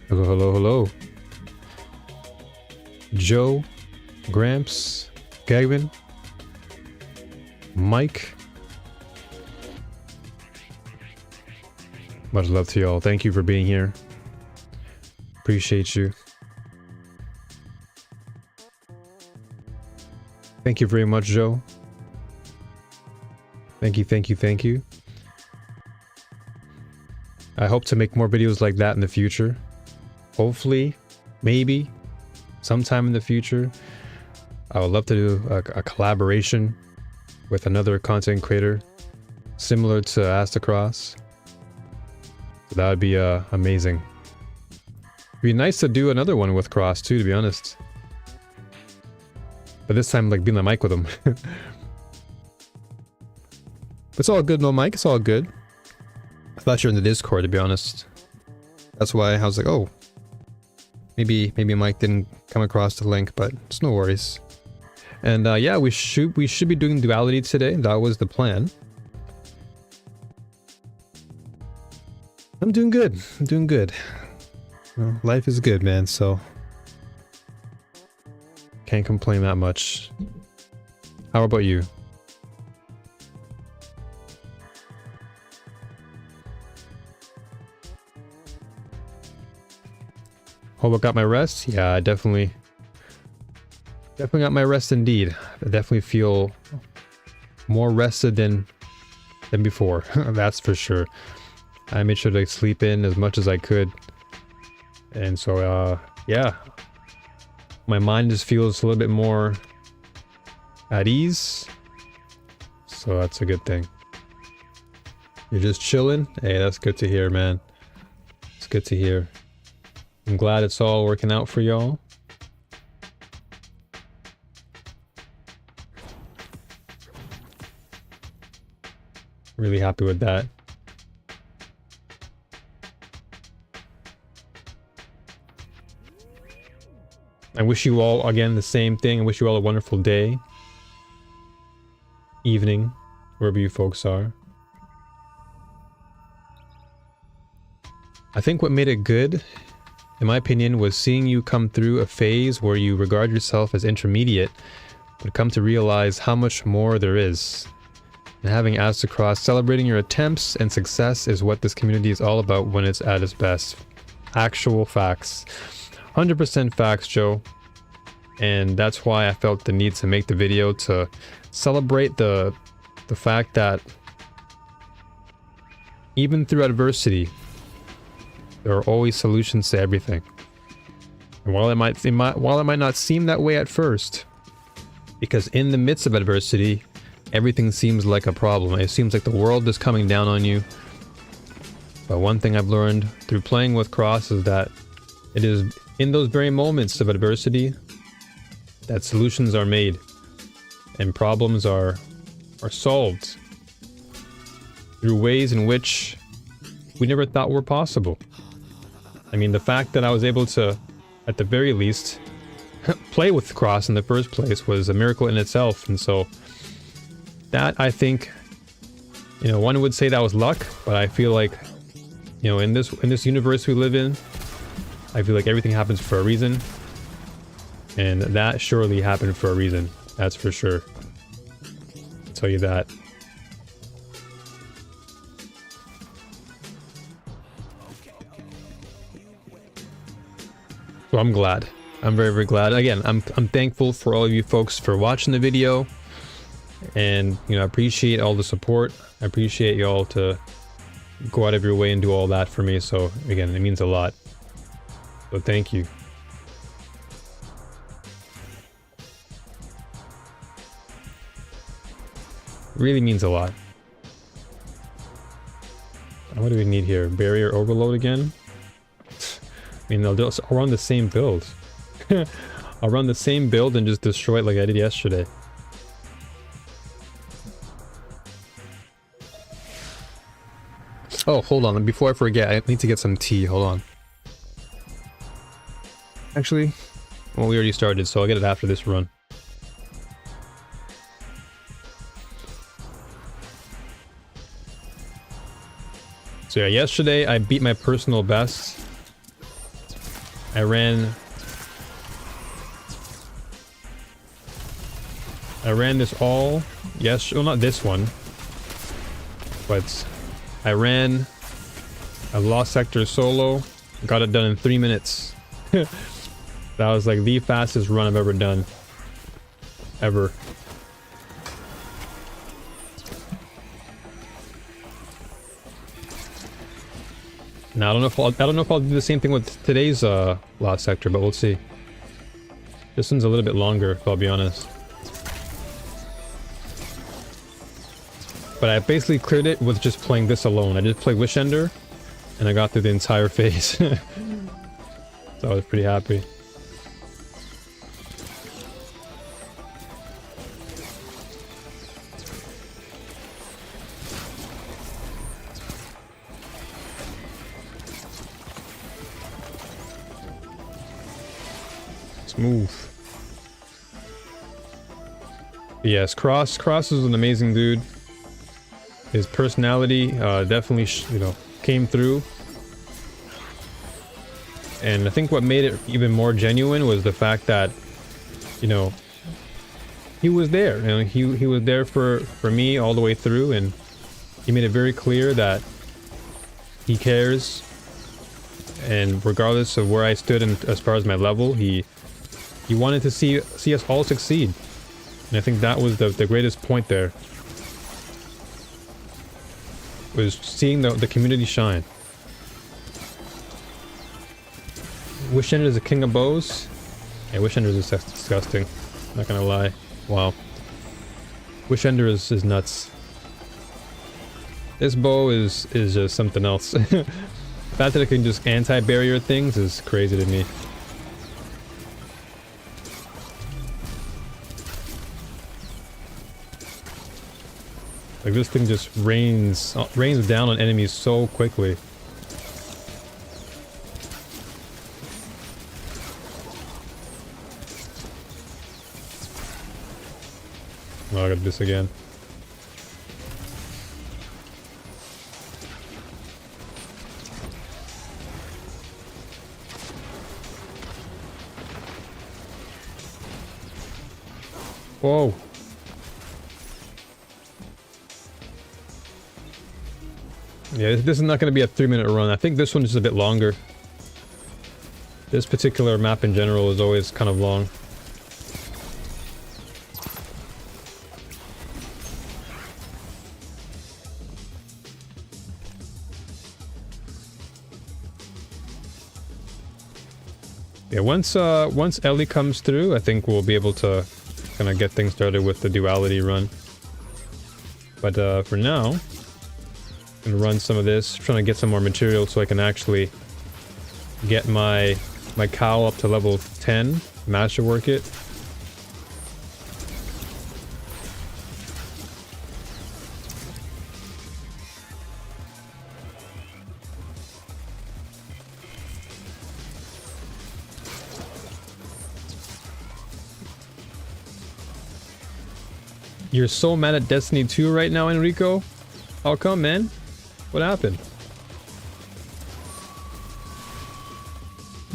Hello, hello, hello. Joe, Gramps, Gagman, Mike. Much love to y'all. Thank you for being here. Appreciate you. Thank you very much, Joe. Thank you, thank you, thank you. I hope to make more videos like that in the future. Hopefully, maybe, sometime in the future. I would love to do a collaboration with another content creator similar to Astacross. So that would be amazing. It'd be nice to do another one with Cross too, to be honest. But this time, like, being the mic with him. It's all good, no mic. It's all good. I thought you were in the Discord, to be honest. That's why I was like, oh, maybe Mike didn't come across the link, but it's no worries. And yeah, we should be doing duality today. That was the plan. I'm doing good. I'm doing good. Well, life is good, man. So can't complain that much. How about you? Hope I got my rest. Yeah, I definitely got my rest indeed. I definitely feel more rested than before. That's for sure. I made sure to sleep in as much as I could. And so, yeah. My mind just feels a little bit more at ease. So that's a good thing. You're just chilling? Hey, that's good to hear, man. It's good to hear. I'm glad it's all working out for y'all. Really happy with that. I wish you all, again, the same thing. I wish you all a wonderful day, evening, wherever you folks are. I think what made it good, in my opinion, was seeing you come through a phase where you regard yourself as intermediate, but come to realize how much more there is. And having Astacross celebrating your attempts and success is what this community is all about when it's at its best. Actual facts. 100% facts, Joe. And that's why I felt the need to make the video to celebrate the fact that even through adversity, there are always solutions to everything. And while it might not seem that way at first, because in the midst of adversity, everything seems like a problem. It seems like the world is coming down on you. But one thing I've learned through playing with Cross is that it is in those very moments of adversity that solutions are made and problems are solved through ways in which we never thought were possible. I mean, the fact that I was able to, at the very least, play with Cross in the first place was a miracle in itself. And so that, I think, you know, one would say that was luck, but I feel like, you know, in this universe we live in, I feel like everything happens for a reason. And that surely happened for a reason. That's for sure. I'll tell you that. So I'm glad. I'm very, very glad. Again, I'm thankful for all of you folks for watching the video. And, you know, I appreciate all the support. I appreciate y'all to go out of your way and do all that for me. So, again, it means a lot. So thank you. Really means a lot. What do we need here? Barrier overload again? I mean, I'll run the same build. I'll run the same build and just destroy it like I did yesterday. Oh, hold on. Before I forget, I need to get some tea. Hold on. Actually, well, we already started, so I'll get it after this run. So yeah, yesterday I beat my personal best I ran this all, yes, well not this one, but I ran a Lost Sector solo, got it done in 3 minutes. That was like the fastest run I've ever done. Ever. Now I don't know if I'll do the same thing with today's Lost Sector, but we'll see. This one's a little bit longer, if I'll be honest. But I basically cleared it with just playing this alone. I just played Wish Ender, and I got through the entire phase. So I was pretty happy. Smooth. But yes, Cross is an amazing dude. His personality definitely, you know, came through. And I think what made it even more genuine was the fact that, you know, he was there. You know, he was there for me all the way through, and he made it very clear that he cares. And regardless of where I stood in, as far as my level, he wanted to see us all succeed. And I think that was the greatest point there. Was seeing the community shine. Wish Ender is a king of bows. Yeah, Wish Ender is disgusting. Not gonna lie. Wow. Wish Ender is nuts. This bow is just something else. The fact that it can just anti-barrier things is crazy to me. Like this thing just rains down on enemies so quickly. Oh, I got this again. Whoa. Yeah, this is not going to be a 3-minute run. I think this one is a bit longer. This particular map in general is always kind of long. Yeah, once Ellie comes through, I think we'll be able to kind of get things started with the duality run. But for now, I'm gonna run some of this, trying to get some more material so I can actually get my cowl up to level 10, masterwork it. You're so mad at Destiny 2 right now, Enrico? How come, man? What happened?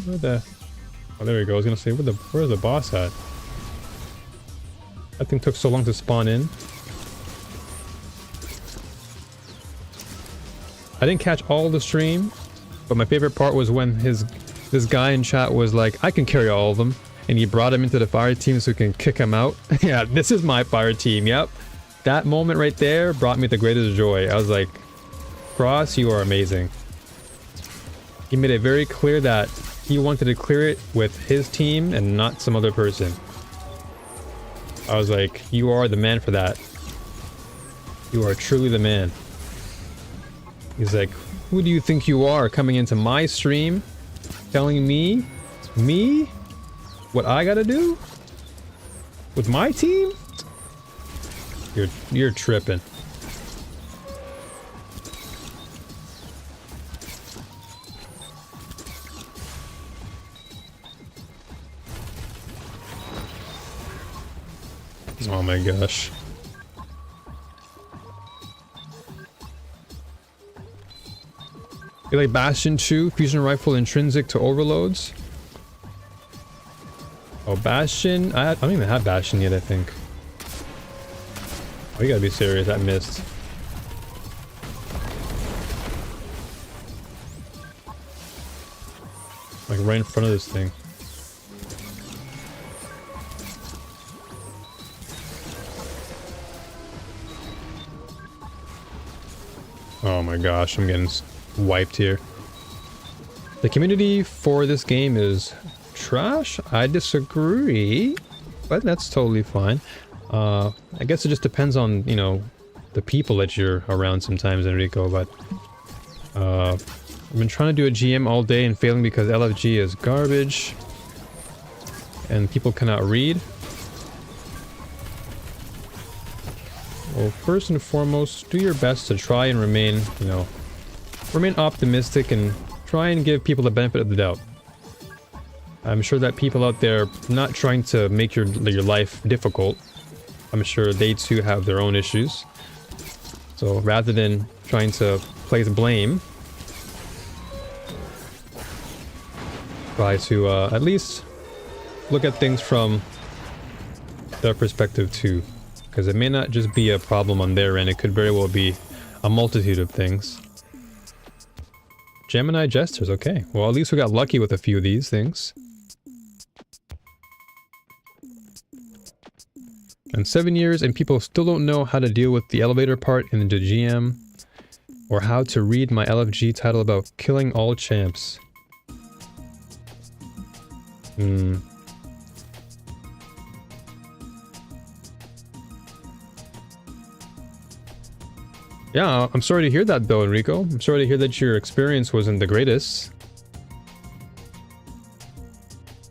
Where the... Oh, there we go. I was gonna say, where's the boss at? That thing took so long to spawn in. I didn't catch all the stream, but my favorite part was when this guy in chat was like, I can carry all of them. And he brought him into the fire team so he can kick him out. Yeah, this is my fire team, yep. That moment right there brought me the greatest joy. I was like, Cross, you are amazing. He made it very clear that he wanted to clear it with his team and not some other person. I was like, you are the man for that. You are truly the man. He's like, who do you think you are coming into my stream telling me what I gotta do with my team? You're tripping. Oh my gosh. You like Bastion 2 fusion rifle intrinsic to overloads? Oh, Bastion. I don't even have Bastion yet, I think. Oh, you gotta be serious. That missed. Like right in front of this thing. Oh my gosh, I'm getting wiped here. The community for this game is trash? I disagree, but that's totally fine. I guess it just depends on, you know, the people that you're around sometimes, Enrico, but I've been trying to do a GM all day and failing because LFG is garbage and people cannot read. Well, first and foremost, do your best to try and remain, you know, remain optimistic and try and give people the benefit of the doubt. I'm sure that people out there not trying to make your life difficult. I'm sure they too have their own issues. So rather than trying to place blame, try to at least look at things from their perspective too. Because it may not just be a problem on their end, it could very well be a multitude of things. Gemini Jesters, okay. Well, at least we got lucky with a few of these things. And 7 years and people still don't know how to deal with the elevator part in the GM. Or how to read my LFG title about killing all champs. Yeah, I'm sorry to hear that though, Enrico. I'm sorry to hear that your experience wasn't the greatest.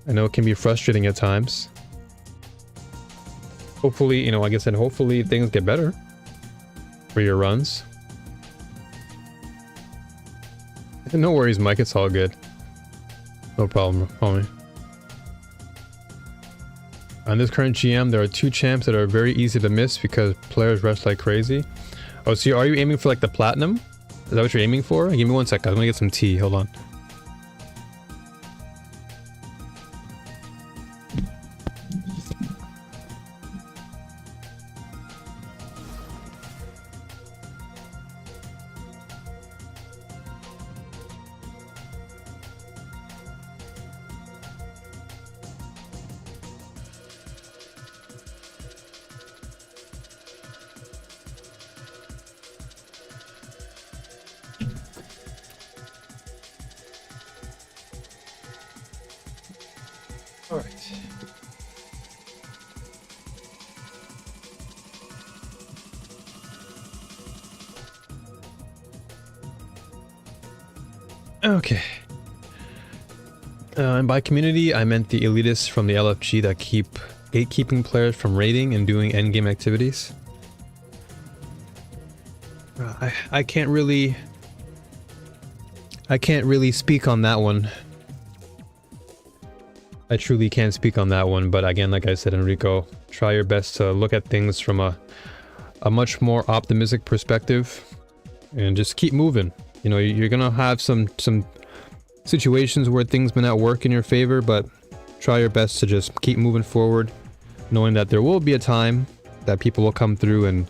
I know it can be frustrating at times. Hopefully, you know, like I said, hopefully things get better for your runs. No worries, Mike. It's all good. No problem, homie. On this current GM, there are 2 champs that are very easy to miss because players rush like crazy. Oh, so are you aiming for like the platinum? Is that what you're aiming for? Give me 1 second. I'm gonna get some tea. Hold on. Alright. Okay. And by community, I meant the elitists from the LFG that keep gatekeeping players from raiding and doing endgame activities. I can't really speak on that one. I truly can't speak on that one, but again, like I said, Enrico, try your best to look at things from a much more optimistic perspective and just keep moving. You know, you're gonna have some situations where things may not work in your favor, but try your best to just keep moving forward, knowing that there will be a time that people will come through and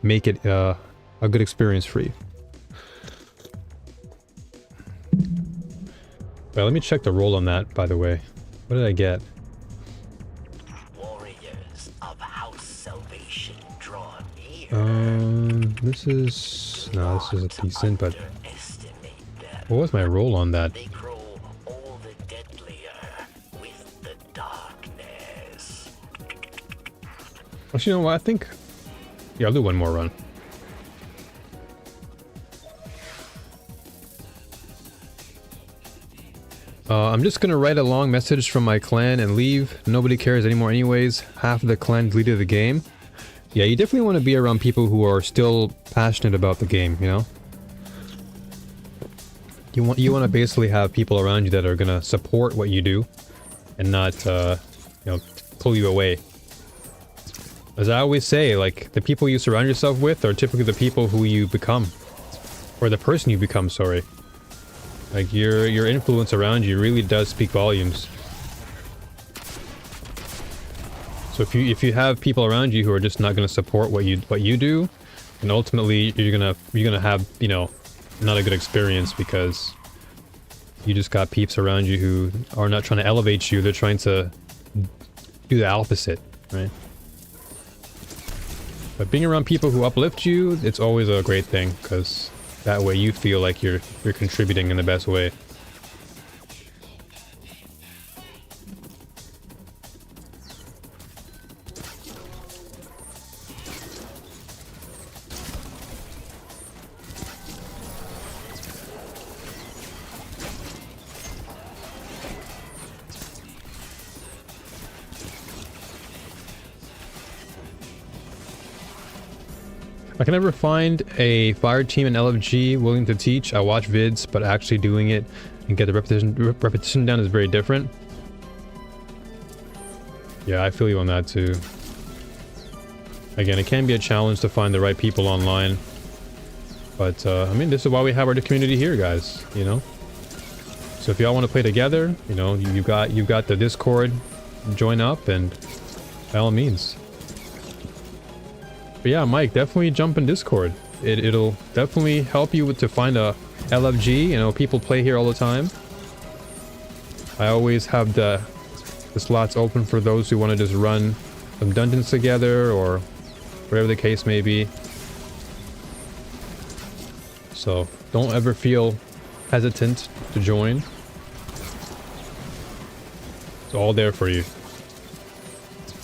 make it a good experience for you. Well, let me check the roll on that, by the way. What did I get? Warriors of House Salvation draw near. This is decent, but what was my roll on that? They grow all the deadlier with the darkness. Actually, you know what? I think, yeah, I'll do one more run. I'm just gonna write a long message from my clan and leave. Nobody cares anymore anyways. Half of the clan deleted the game. Yeah, you definitely want to be around people who are still passionate about the game, you know? You want to basically have people around you that are gonna support what you do and not, you know, pull you away. As I always say, like, the people you surround yourself with are typically the people who you become. Or the person you become, sorry. Like, your influence around you really does speak volumes. So if you have people around you who are just not going to support what you do, and ultimately you're gonna have, you know, not a good experience, because you just got peeps around you who are not trying to elevate you, they're trying to do the opposite, right? But being around people who uplift you, it's always a great thing, because that way you feel like you're contributing in the best way. I can never find a fire team in LFG willing to teach. I watch vids, but actually doing it and get the repetition down is very different. Yeah, I feel you on that too. Again, it can be a challenge to find the right people online. But, I mean, this is why we have our community here, guys, you know? So if y'all want to play together, you know, you've got the Discord, join up, and by all means. But yeah, Mike, definitely jump in Discord. It'll definitely help you to find a LFG. You know, people play here all the time. I always have the slots open for those who want to just run some dungeons together, or whatever the case may be. So don't ever feel hesitant to join. It's all there for you.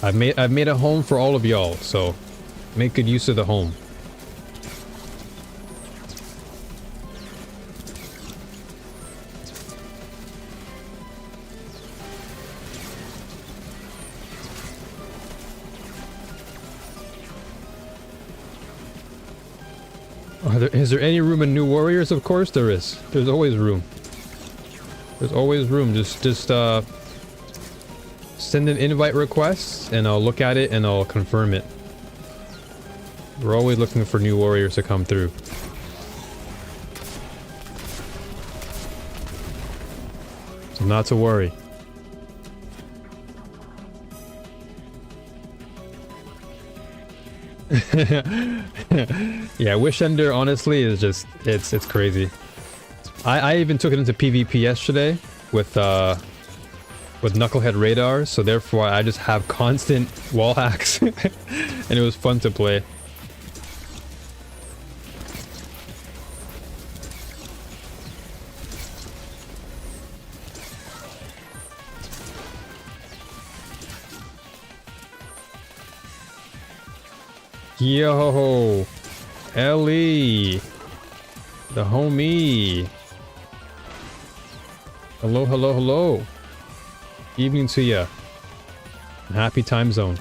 I've made a home for all of y'all, so make good use of the home. Is there any room in New Warriors? Of course there is. There's always room. There's always room. Just send an invite request and I'll look at it and I'll confirm it. We're always looking for new warriors to come through. So not to worry. Yeah, Wish Ender honestly is just it's crazy. I even took it into PvP yesterday with Knucklehead Radar, so therefore I just have constant wall hacks and it was fun to play. Yo, Ellie, the homie. Hello, hello, hello. Evening to ya. Happy time zone.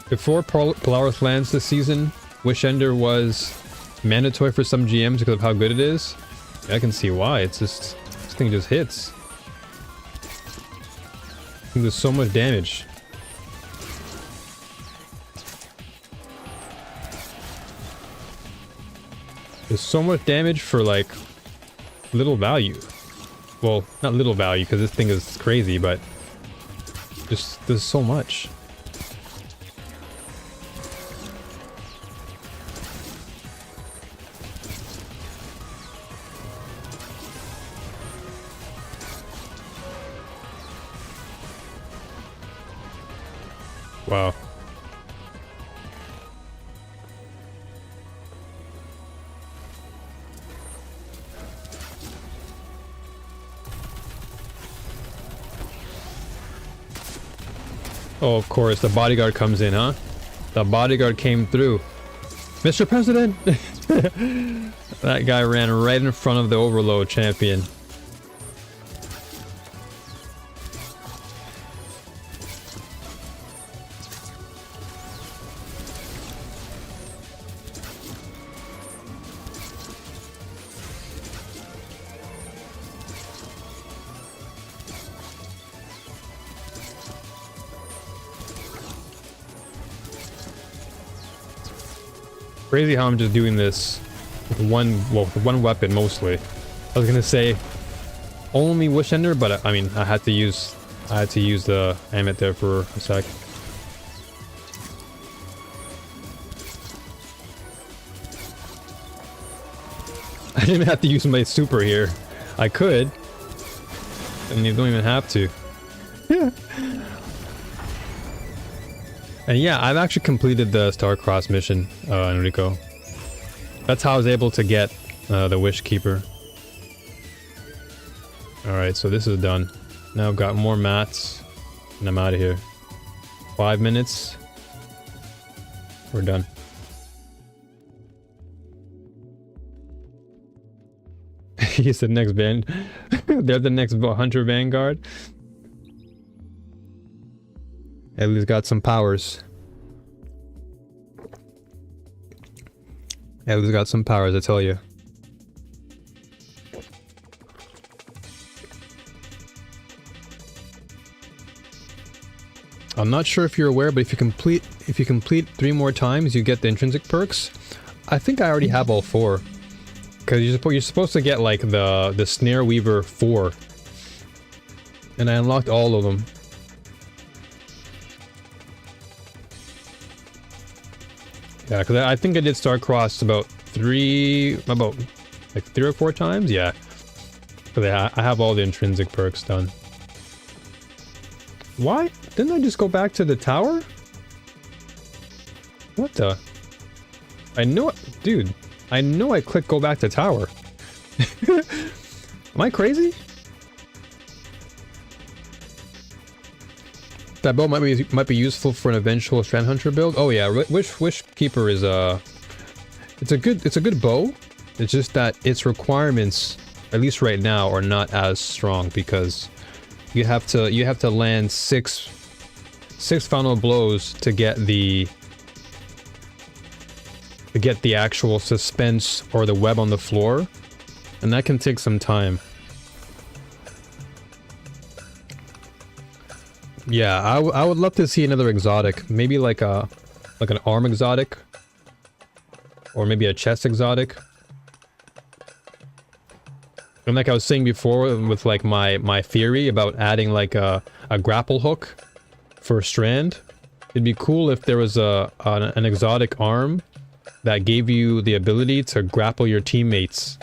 Before Polaris lands this season, Wish Ender was mandatory for some GMs because of how good it is. I can see why. It's just, this thing just hits. And there's so much damage. There's so much damage for like little value. Well, not little value because this thing is crazy, but just there's so much. Wow. Oh, of course, the bodyguard comes in, huh? The bodyguard came through. Mr. President! That guy ran right in front of the Overload champion. Crazy how I'm just doing this one weapon mostly. I was gonna say only Wish Ender, but I mean I had to use the Amit there for a sec. I didn't even have to use my super here. I could. And you don't even have to. Yeah. And yeah, I've actually completed the Star-Crossed mission, Enrico. That's how I was able to get the Wish Keeper. Alright, so this is done. Now I've got more mats, and I'm out of here. 5 minutes. We're done. He's the next band. They're the next Hunter Vanguard. At least got some powers. At least got some powers, I tell you. I'm not sure if you're aware, but if you complete 3 more times, you get the intrinsic perks. I think I already have all 4. Because you're supposed to get like the Snare Weaver 4. And I unlocked all of them. Yeah, because I think I did Star-Crossed about 3 or 4 times. Yeah, because I have all the intrinsic perks done. Why didn't I just go back to the tower? What the? I know it, dude. I know I clicked go back to tower. Am I crazy? That bow might be useful for an eventual Strand Hunter build. Oh yeah, Wish Keeper is it's a good bow. It's just that its requirements, at least right now, are not as strong because you have to land six final blows to get the actual suspense or the web on the floor, and that can take some time. Yeah, I would love to see another exotic, maybe like an arm exotic, or maybe a chest exotic. And like I was saying before, with like my theory about adding like a grapple hook for Strand, it'd be cool if there was an exotic arm that gave you the ability to grapple your teammates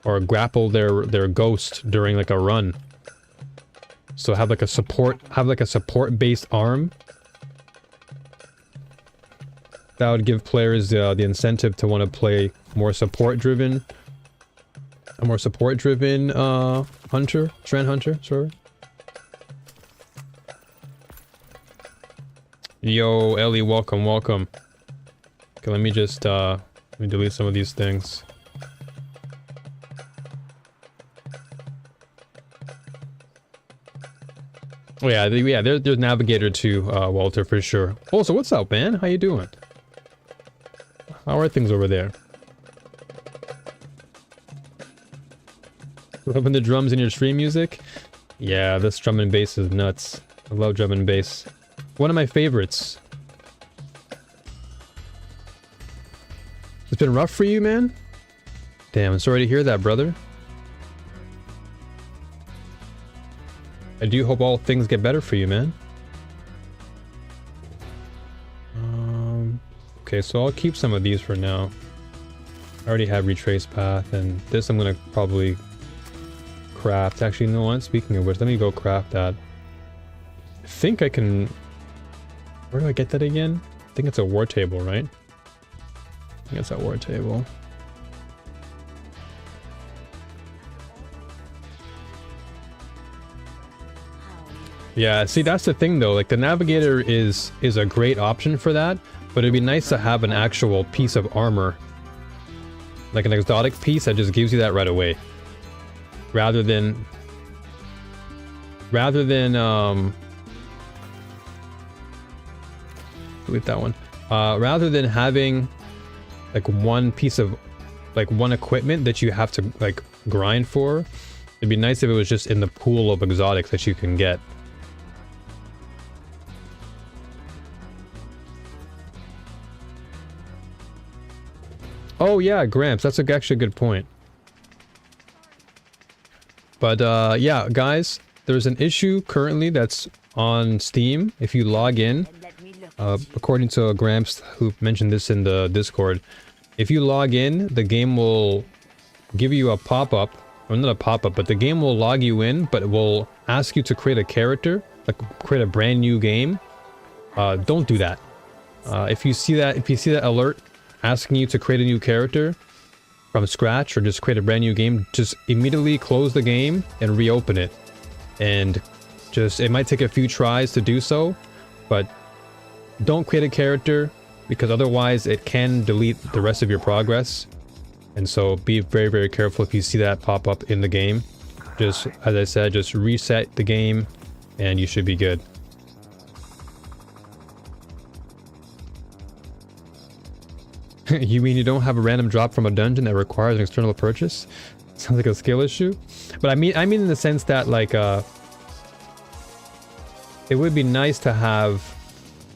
or grapple their ghost during like a run. So have like a support based arm that would give players the incentive to want to play more support driven, hunter, Strand Hunter, sorry. Yo, Ellie, welcome. Okay, let me just let me delete some of these things. Oh yeah, there's Navigator too, Walter, for sure. Also, what's up, man? How you doing? How are things over there? Loving the drums in your stream music? Yeah, this drum and bass is nuts. I love drum and bass. One of my favorites. It's been rough for you, man? Damn, I'm sorry to hear that, brother. I do hope all things get better for you, man. Okay, so I'll keep some of these for now. I already have retrace path, and this I'm gonna probably craft. Actually, no one. Speaking of which, let me go craft that. I think I can. Where do I get that again? I think it's a war table, right? I think it's a war table. Yeah, see, that's the thing though, like the Navigator is a great option for that, but it'd be nice to have an actual piece of armor. Like an exotic piece that just gives you that right away. Rather than delete that one. Rather than having like one piece of, like one equipment that you have to like grind for, it'd be nice if it was just in the pool of exotics that you can get. Oh yeah, Gramps, that's actually a good point. But yeah, guys, there's an issue currently that's on Steam. If you log in, according to Gramps, who mentioned this in the Discord, if you log in, the game will give you a pop-up, or not a pop-up, but the game will log you in, but it will ask you to create a character, like create a brand new game. Don't do that. If you see that alert asking you to create a new character from scratch or just create a brand new game, just immediately close the game and reopen it. And just, it might take a few tries to do so, but don't create a character because otherwise it can delete the rest of your progress. And so be very, very careful if you see that pop up in the game. Just, as I said, just reset the game and you should be good. You mean you don't have a random drop from a dungeon that requires an external purchase? Sounds like a skill issue. But I mean in the sense that like it would be nice to have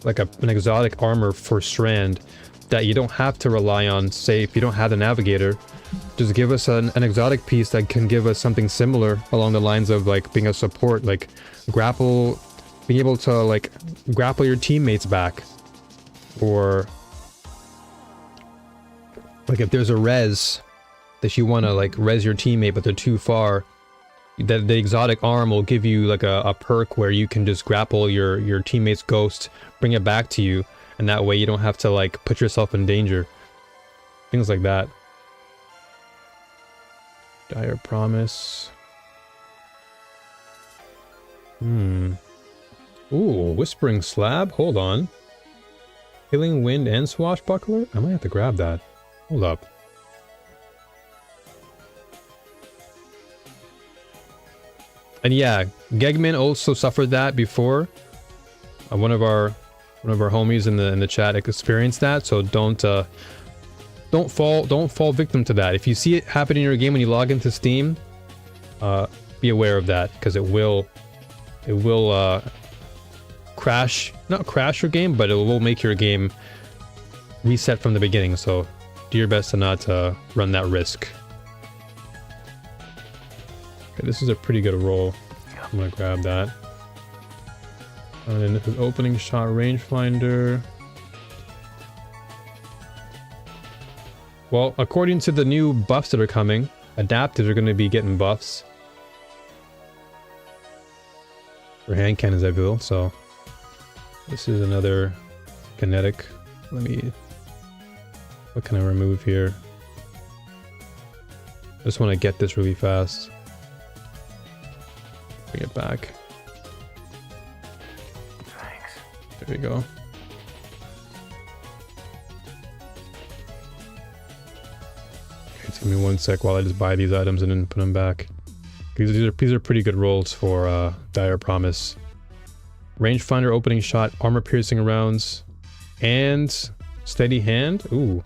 like an exotic armor for Strand that you don't have to rely on. Say if you don't have the navigator, just give us an exotic piece that can give us something similar along the lines of like being a support, like grapple, being able to like grapple your teammates back, or like if there's a res that you want to like res your teammate but they're too far, that the exotic arm will give you like a perk where you can just grapple your teammate's ghost, bring it back to you, and that way you don't have to like put yourself in danger. Things like that. Dire Promise. Ooh, Whispering Slab? Hold on. Healing Wind and Swashbuckler? I might have to grab that. Hold up. And yeah, Gegman also suffered that before. One of our homies in the chat experienced that, so don't fall victim to that. If you see it happen in your game when you log into Steam, be aware of that, because it will not crash your game, but it will make your game reset from the beginning. So do your best to not run that risk. Okay, this is a pretty good roll. I'm gonna grab that. And then this is opening shot rangefinder. Well, according to the new buffs that are coming, adaptives are going to be getting buffs. For hand cannons, I feel, so... This is another kinetic. What can I remove here? I just want to get this really fast. Bring it back. Thanks. There we go. Okay, give me one sec while I just buy these items and then put them back. These are pretty good rolls for Dire Promise. Rangefinder, opening shot, armor piercing rounds, and steady hand. Ooh.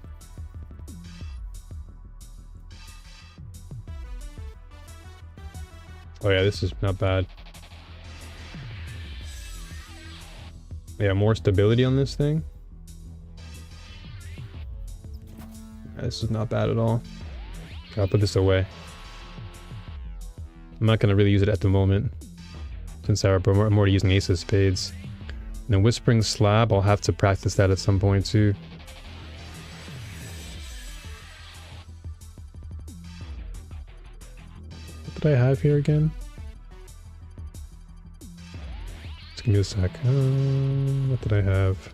Oh yeah, this is not bad. Yeah, more stability on this thing. Yeah, this is not bad at all. Okay, I'll put this away. I'm not going to really use it at the moment, since I'm already using Ace of Spades. And then Whispering Slab, I'll have to practice that at some point too. What did I have here again? Just give me a sec. What did I have?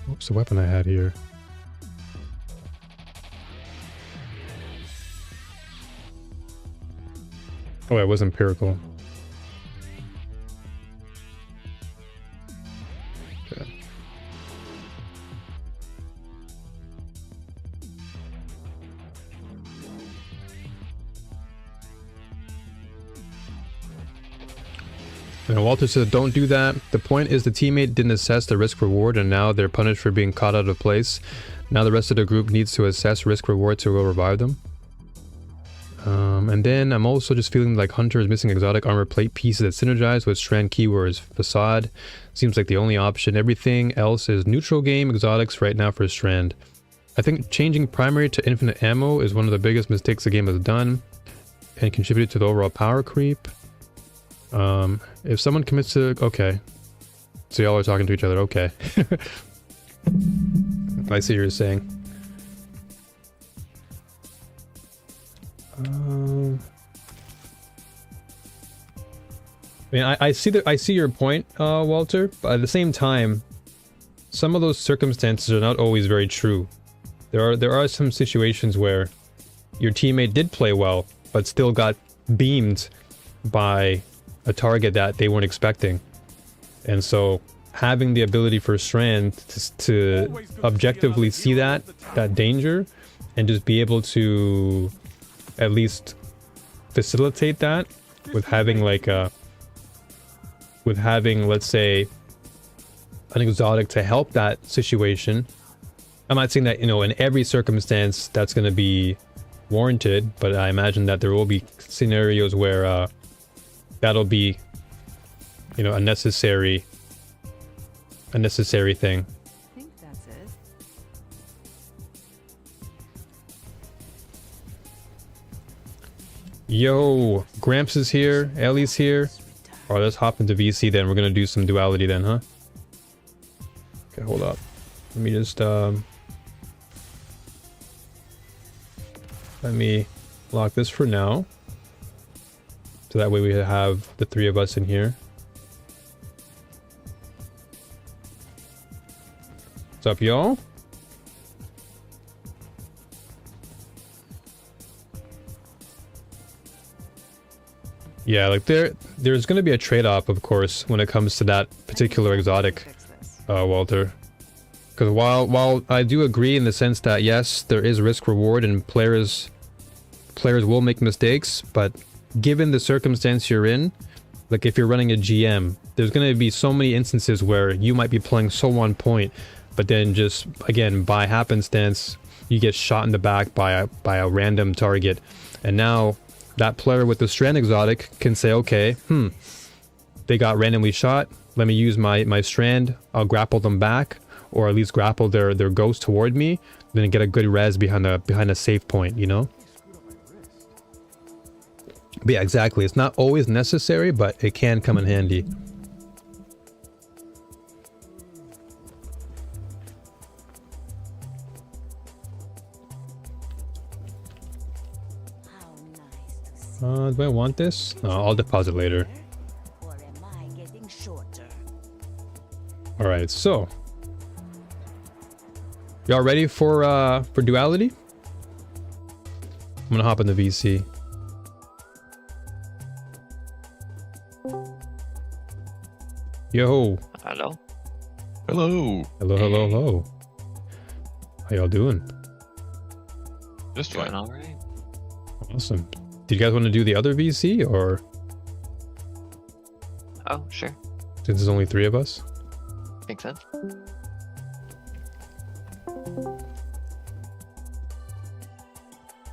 What's the weapon I had here? Oh, it was empirical. Okay. And Walter says, don't do that. The point is the teammate didn't assess the risk reward and now they're punished for being caught out of place. Now the rest of the group needs to assess risk reward to go revive them. And then I'm also just feeling like Hunter is missing exotic armor plate pieces that synergize with Strand keywords. Facade seems like the only option. Everything else is neutral game exotics right now for Strand. I think changing primary to infinite ammo is one of the biggest mistakes the game has done and contributed to the overall power creep. If someone commits to... Okay. So y'all are talking to each other. Okay. I see what you're saying. I mean, I see your point, Walter, but at the same time, some of those circumstances are not always very true. There are some situations where your teammate did play well, but still got beamed by a target that they weren't expecting. And so having the ability for Strand to objectively see that danger and just be able to at least facilitate that with having like let's say an exotic to help that situation. I'm not saying that, you know, in every circumstance that's going to be warranted, but I imagine that there will be scenarios where that'll be, you know, a necessary thing. I think that's it. Yo, Gramps is here, Ellie's here. Alright, let's hop into VC then. We're gonna do some duality then, huh? Okay, hold up. Let me just let me lock this for now. So that way we have the three of us in here. What's up, y'all? Yeah, like there's going to be a trade-off, of course, when it comes to that particular exotic, Walter. Because while I do agree in the sense that yes, there is risk-reward and players will make mistakes, but given the circumstance you're in, like if you're running a GM, there's going to be so many instances where you might be playing so on point, but then just, again, by happenstance, you get shot in the back by a random target. And now that player with the Strand exotic can say, okay, they got randomly shot. Let me use my Strand. I'll grapple them back, or at least grapple their ghost toward me, then get a good res behind a safe point, you know? But yeah, exactly. It's not always necessary, but it can come in handy. Do I want this? No, I'll deposit later. Alright, so y'all ready for duality? I'm gonna hop in the VC. Yo. Hello. Hello. Hello, hello, hello. How y'all doing? Just Doing fine. all right. Awesome. Do you guys want to do the other VC, or Oh, sure. since there's only three of us? Makes sense.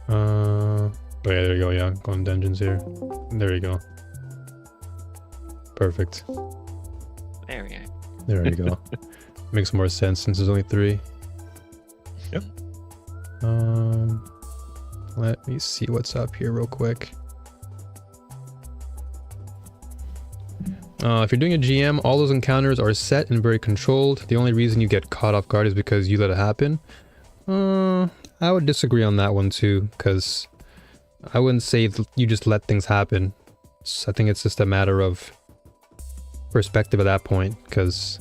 Oh yeah, there you go. Yeah, going dungeons here. There you go. Perfect. There we go. There you go. Makes more sense since there's only three. Yep. Let me see what's up here real quick. If you're doing a GM, all those encounters are set and very controlled. The only reason you get caught off guard is because you let it happen. I would disagree on that one too, because I wouldn't say you just let things happen. I think it's just a matter of perspective at that point, because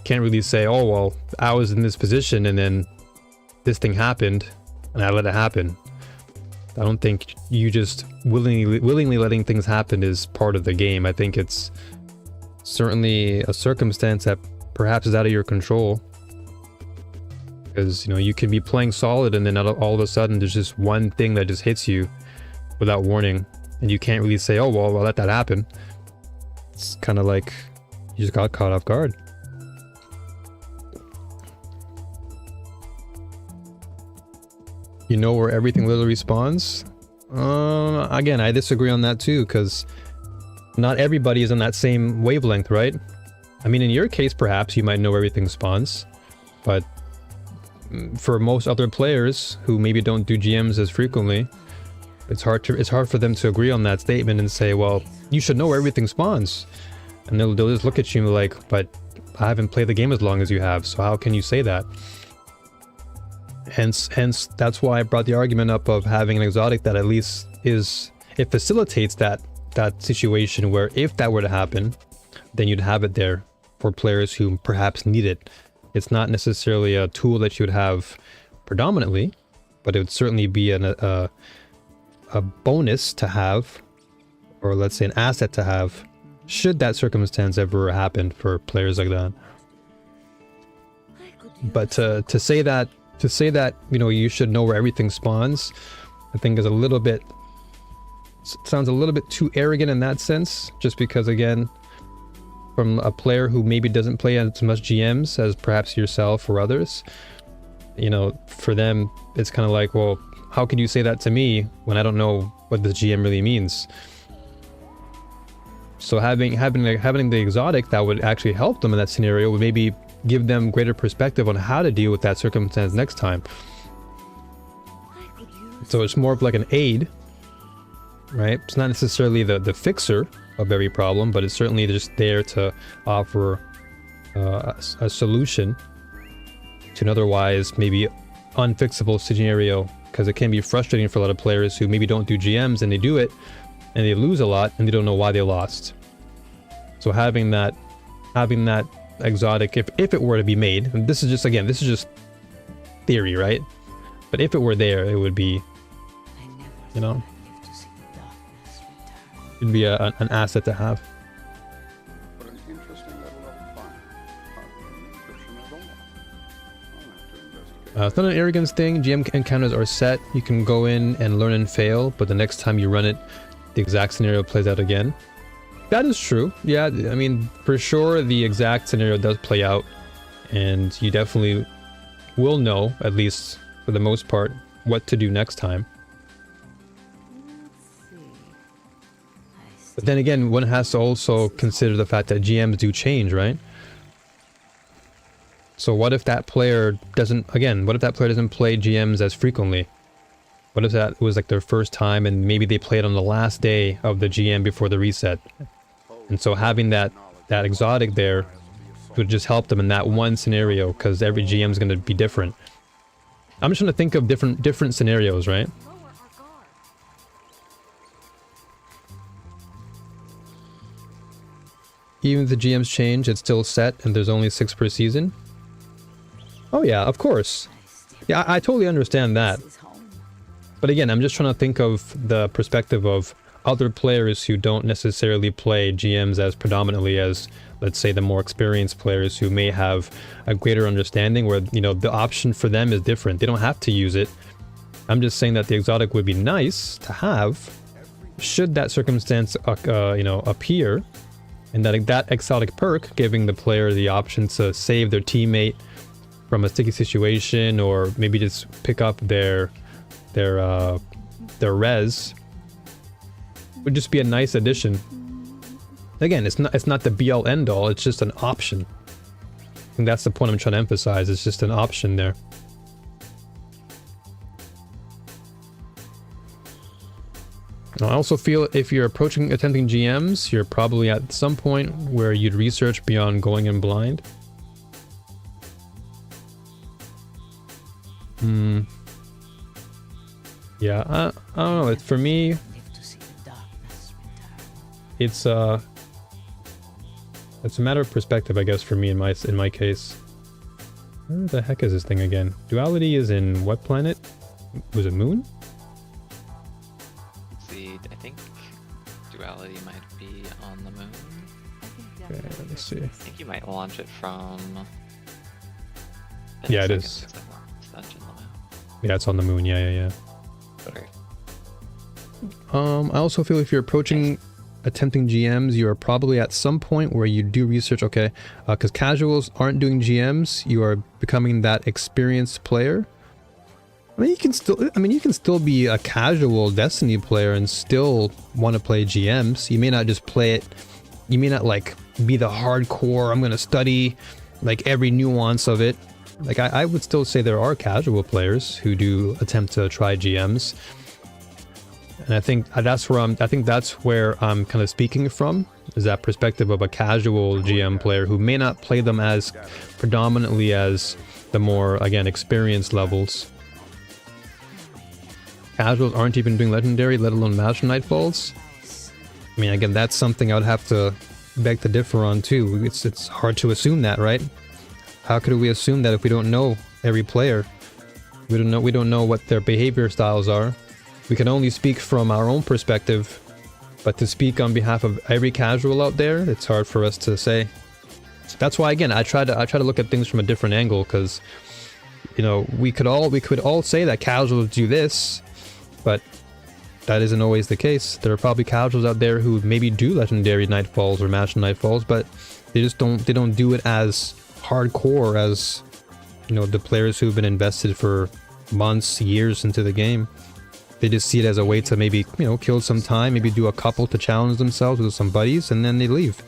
can't really say, oh well, I was in this position and then this thing happened and I let it happen. I don't think you just willingly letting things happen is part of the game. I think it's certainly a circumstance that perhaps is out of your control. Because, you know, you can be playing solid and then all of a sudden there's just one thing that just hits you without warning. And you can't really say, oh, well, I'll let that happen. It's kind of like you just got caught off guard. You know where everything literally spawns? Again, I disagree on that too, because not everybody is on that same wavelength, right? I mean, in your case, perhaps you might know where everything spawns, but for most other players who maybe don't do GMs as frequently, it's hard for them to agree on that statement and say, well, you should know where everything spawns. And they'll just look at you like, but I haven't played the game as long as you have, so how can you say that? Hence, that's why I brought the argument up of having an exotic that at least it facilitates that situation where if that were to happen, then you'd have it there for players who perhaps need it. It's not necessarily a tool that you would have predominantly, but it would certainly be a bonus to have, or let's say an asset to have, should that circumstance ever happen for players like that. But to say that, you know, you should know where everything spawns, I think is sounds a little bit too arrogant in that sense, just because, again, from a player who maybe doesn't play as much GMs as perhaps yourself or others, you know, for them, it's kind of like, well, how could you say that to me when I don't know what the GM really means? So having the exotic that would actually help them in that scenario would maybe give them greater perspective on how to deal with that circumstance next time. So it's more of like an aid, right? It's not necessarily the fixer of every problem, but it's certainly just there to offer a solution to an otherwise maybe unfixable scenario, because it can be frustrating for a lot of players who maybe don't do GMs and they do it and they lose a lot and they don't know why they lost. So having that exotic, if it were to be made, and this is just theory, right? But if it were there, it would be, you know, it'd be an asset to have. What an interesting level of fun. Hardly any encryption at all. I'll have to investigate. It's not an arrogance thing. GM encounters are set. You can go in and learn and fail, but the next time you run it, the exact scenario plays out again. That is true. Yeah, I mean, for sure, the exact scenario does play out, and you definitely will know, at least for the most part, what to do next time. But then again, one has to also consider the fact that GMs do change, right? So what if that player doesn't play GMs as frequently? What if that was like their first time and maybe they played on the last day of the GM before the reset? And so having that exotic there would just help them in that one scenario, because every GM is going to be different. I'm just trying to think of different scenarios, right? Even if the GMs change, it's still set and there's only 6 per season? Oh yeah, of course. Yeah, I totally understand that. But again, I'm just trying to think of the perspective of other players who don't necessarily play GMs as predominantly as, let's say, the more experienced players who may have a greater understanding where, you know, the option for them is different. They don't have to use it. I'm just saying that the exotic would be nice to have should that circumstance, you know, appear. And that exotic perk giving the player the option to save their teammate from a sticky situation, or maybe just pick up their res, would just be a nice addition. Again, it's not the be all end all, it's just an option. And that's the point I'm trying to emphasize, it's just an option there. I also feel if you're attempting GMs, you're probably at some point where you'd research beyond going in blind. Yeah, I don't know. For me, it's a matter of perspective, I guess. For me, in my case, where the heck is this thing again? Duality is in what planet? Was it Moon? I think duality might be on the moon. Okay, let me see. I think you might launch it from. Yeah, it is. Yeah, it's on the moon. Yeah. Okay. I also feel if you're attempting GMs, you are probably at some point where you do research, okay, because casuals aren't doing GMs, you are becoming that experienced player. I mean, you can still be a casual Destiny player and still want to play GMs. You may not just play it. You may not like be the hardcore. I'm gonna study like every nuance of it. Like I would still say there are casual players who do attempt to try GMs, and I think that's where I'm kind of speaking from, is that perspective of a casual GM player who may not play them as predominantly as the more, again, experienced levels. Casuals aren't even doing legendary, let alone master nightfalls. I mean, again, that's something I would have to beg to differ on too. It's hard to assume that, right? How could we assume that if we don't know every player? We don't know what their behavior styles are. We can only speak from our own perspective, but to speak on behalf of every casual out there, it's hard for us to say. So that's why, again, I try to look at things from a different angle, because, you know, we could all say that casuals do this, but that isn't always the case. There are probably casuals out there who maybe do legendary nightfalls or master nightfalls, but they don't do it as hardcore as, you know, the players who've been invested for months, years into the game. They just see it as a way to maybe, you know, kill some time, maybe do a couple to challenge themselves with some buddies, and then they leave.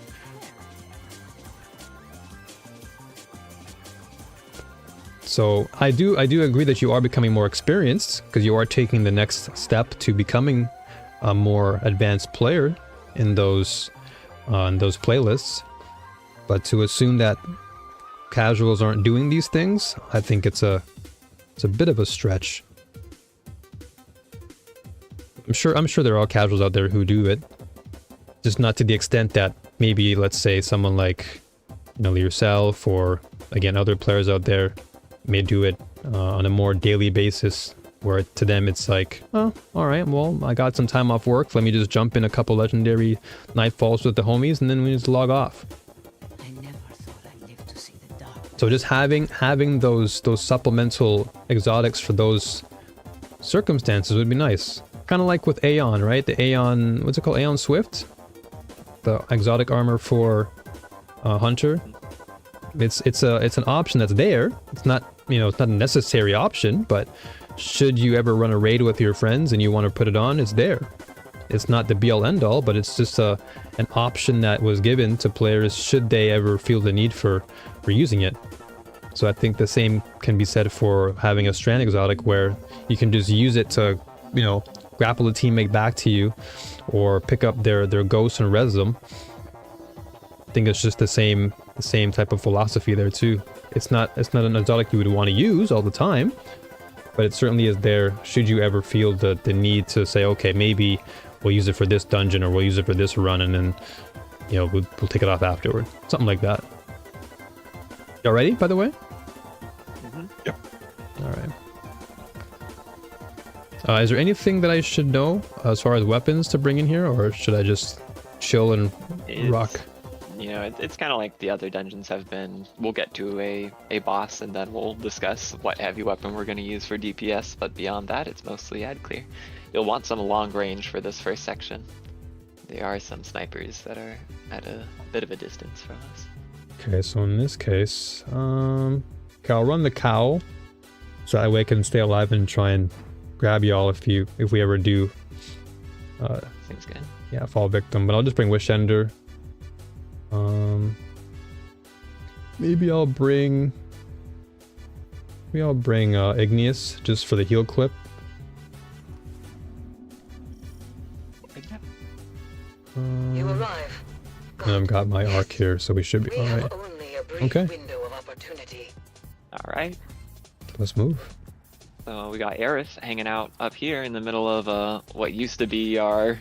So I do agree that you are becoming more experienced, because you are taking the next step to becoming a more advanced player in those playlists. But to assume that casuals aren't doing these things, I think it's a bit of a stretch. I'm sure there are casuals out there who do it, just not to the extent that maybe, let's say, someone like, you know, yourself, or again other players out there may do it on a more daily basis, where to them it's like, oh, all right, well, I got some time off work, let me just jump in a couple legendary nightfalls with the homies, and then we just log off. I never thought I'd live to see the dark. So just having those supplemental exotics for those circumstances would be nice. Kind of like with Aeon, right? The Aeon, what's it called? Aeon Swift? The exotic armor for Hunter. It's an option that's there. It's not, you know, it's not a necessary option, but should you ever run a raid with your friends and you want to put it on, it's there. It's not the be-all end-all, but it's just an option that was given to players should they ever feel the need for using it. So I think the same can be said for having a Strand exotic, where you can just use it to, you know, grapple a teammate back to you, or pick up their ghosts and res them. I think it's just the same type of philosophy there too. It's not an exotic you would want to use all the time, but it certainly is there should you ever feel the need to say, okay, maybe we'll use it for this dungeon, or we'll use it for this run, and then, you know, we'll take it off afterward. Something like that. Y'all ready, by the way? Yep. All right. Is there anything that I should know as far as weapons to bring in here, or should I just chill and rock? You know, it's kind of like the other dungeons have been. We'll get to a boss, and then we'll discuss what heavy weapon we're going to use for DPS, but beyond that, it's mostly ad clear. You'll want some long range for this first section. There are some snipers that are at a bit of a distance from us. Okay, so in this case, okay, I'll run the cowl, so that way I can stay alive and try and grab y'all if we ever do Seems good. yeah, fall victim. But I'll just bring Wish Ender. Maybe I'll bring Igneous just for the heal clip. You arrive. And I've got my arc here, so we should be We alright. have only a brief Okay. window of opportunity. All right. Let's move. So we got Aerith hanging out up here in the middle of what used to be our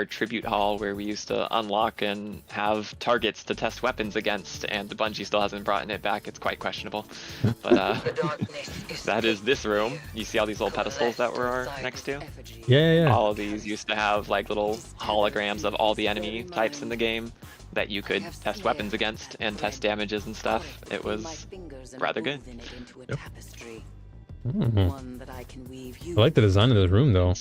tribute hall, where we used to unlock and have targets to test weapons against, and Bungie still hasn't brought it back. It's quite questionable. But The darkness is that is this room. You see all these little pedestals that we're next to? Yeah. All of these used to have like little holograms of all the enemy types in the game that you could test weapons against and test damages and stuff. It was rather good. Mhm. One that I can weave I like the design of this room, though.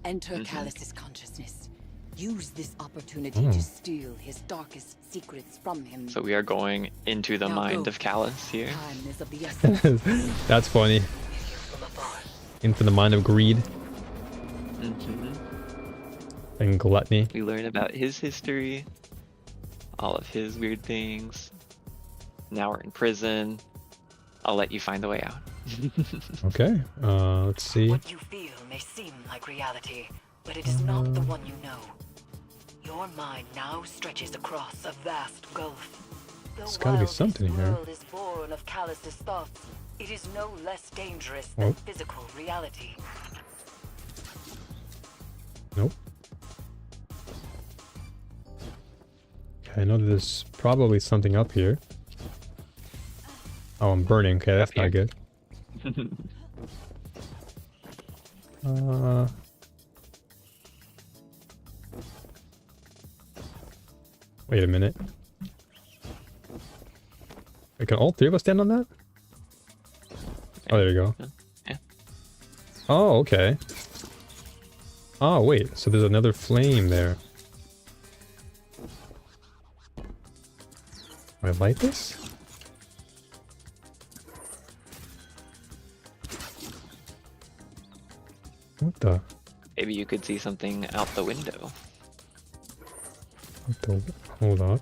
Enter Mhm. Callus's consciousness. Use this opportunity to steal his darkest secrets from him. So we are going into the Now mind go. of Callus here. Time is of the essence. That's funny. into the mind of greed Mhm. and gluttony. We learn about his history, all of his weird things. Now we're in prison. I'll let you find the way out. Okay, let's see. What you feel may seem like reality, but it is not the one you know. Your mind now stretches across a vast gulf. There's gotta be something This here. world is born of Callus's thoughts. It is no less dangerous Oh. than physical reality. Nope. Okay, I know there's probably something up here. Oh, I'm burning. Okay, that's not good. Wait a minute. Wait, can all three of us stand on that? Oh, there you go. Yeah. Oh, okay. Oh, wait. So there's another flame there. Do I light this? What the? Maybe you could see something out the window. What the? Hold up.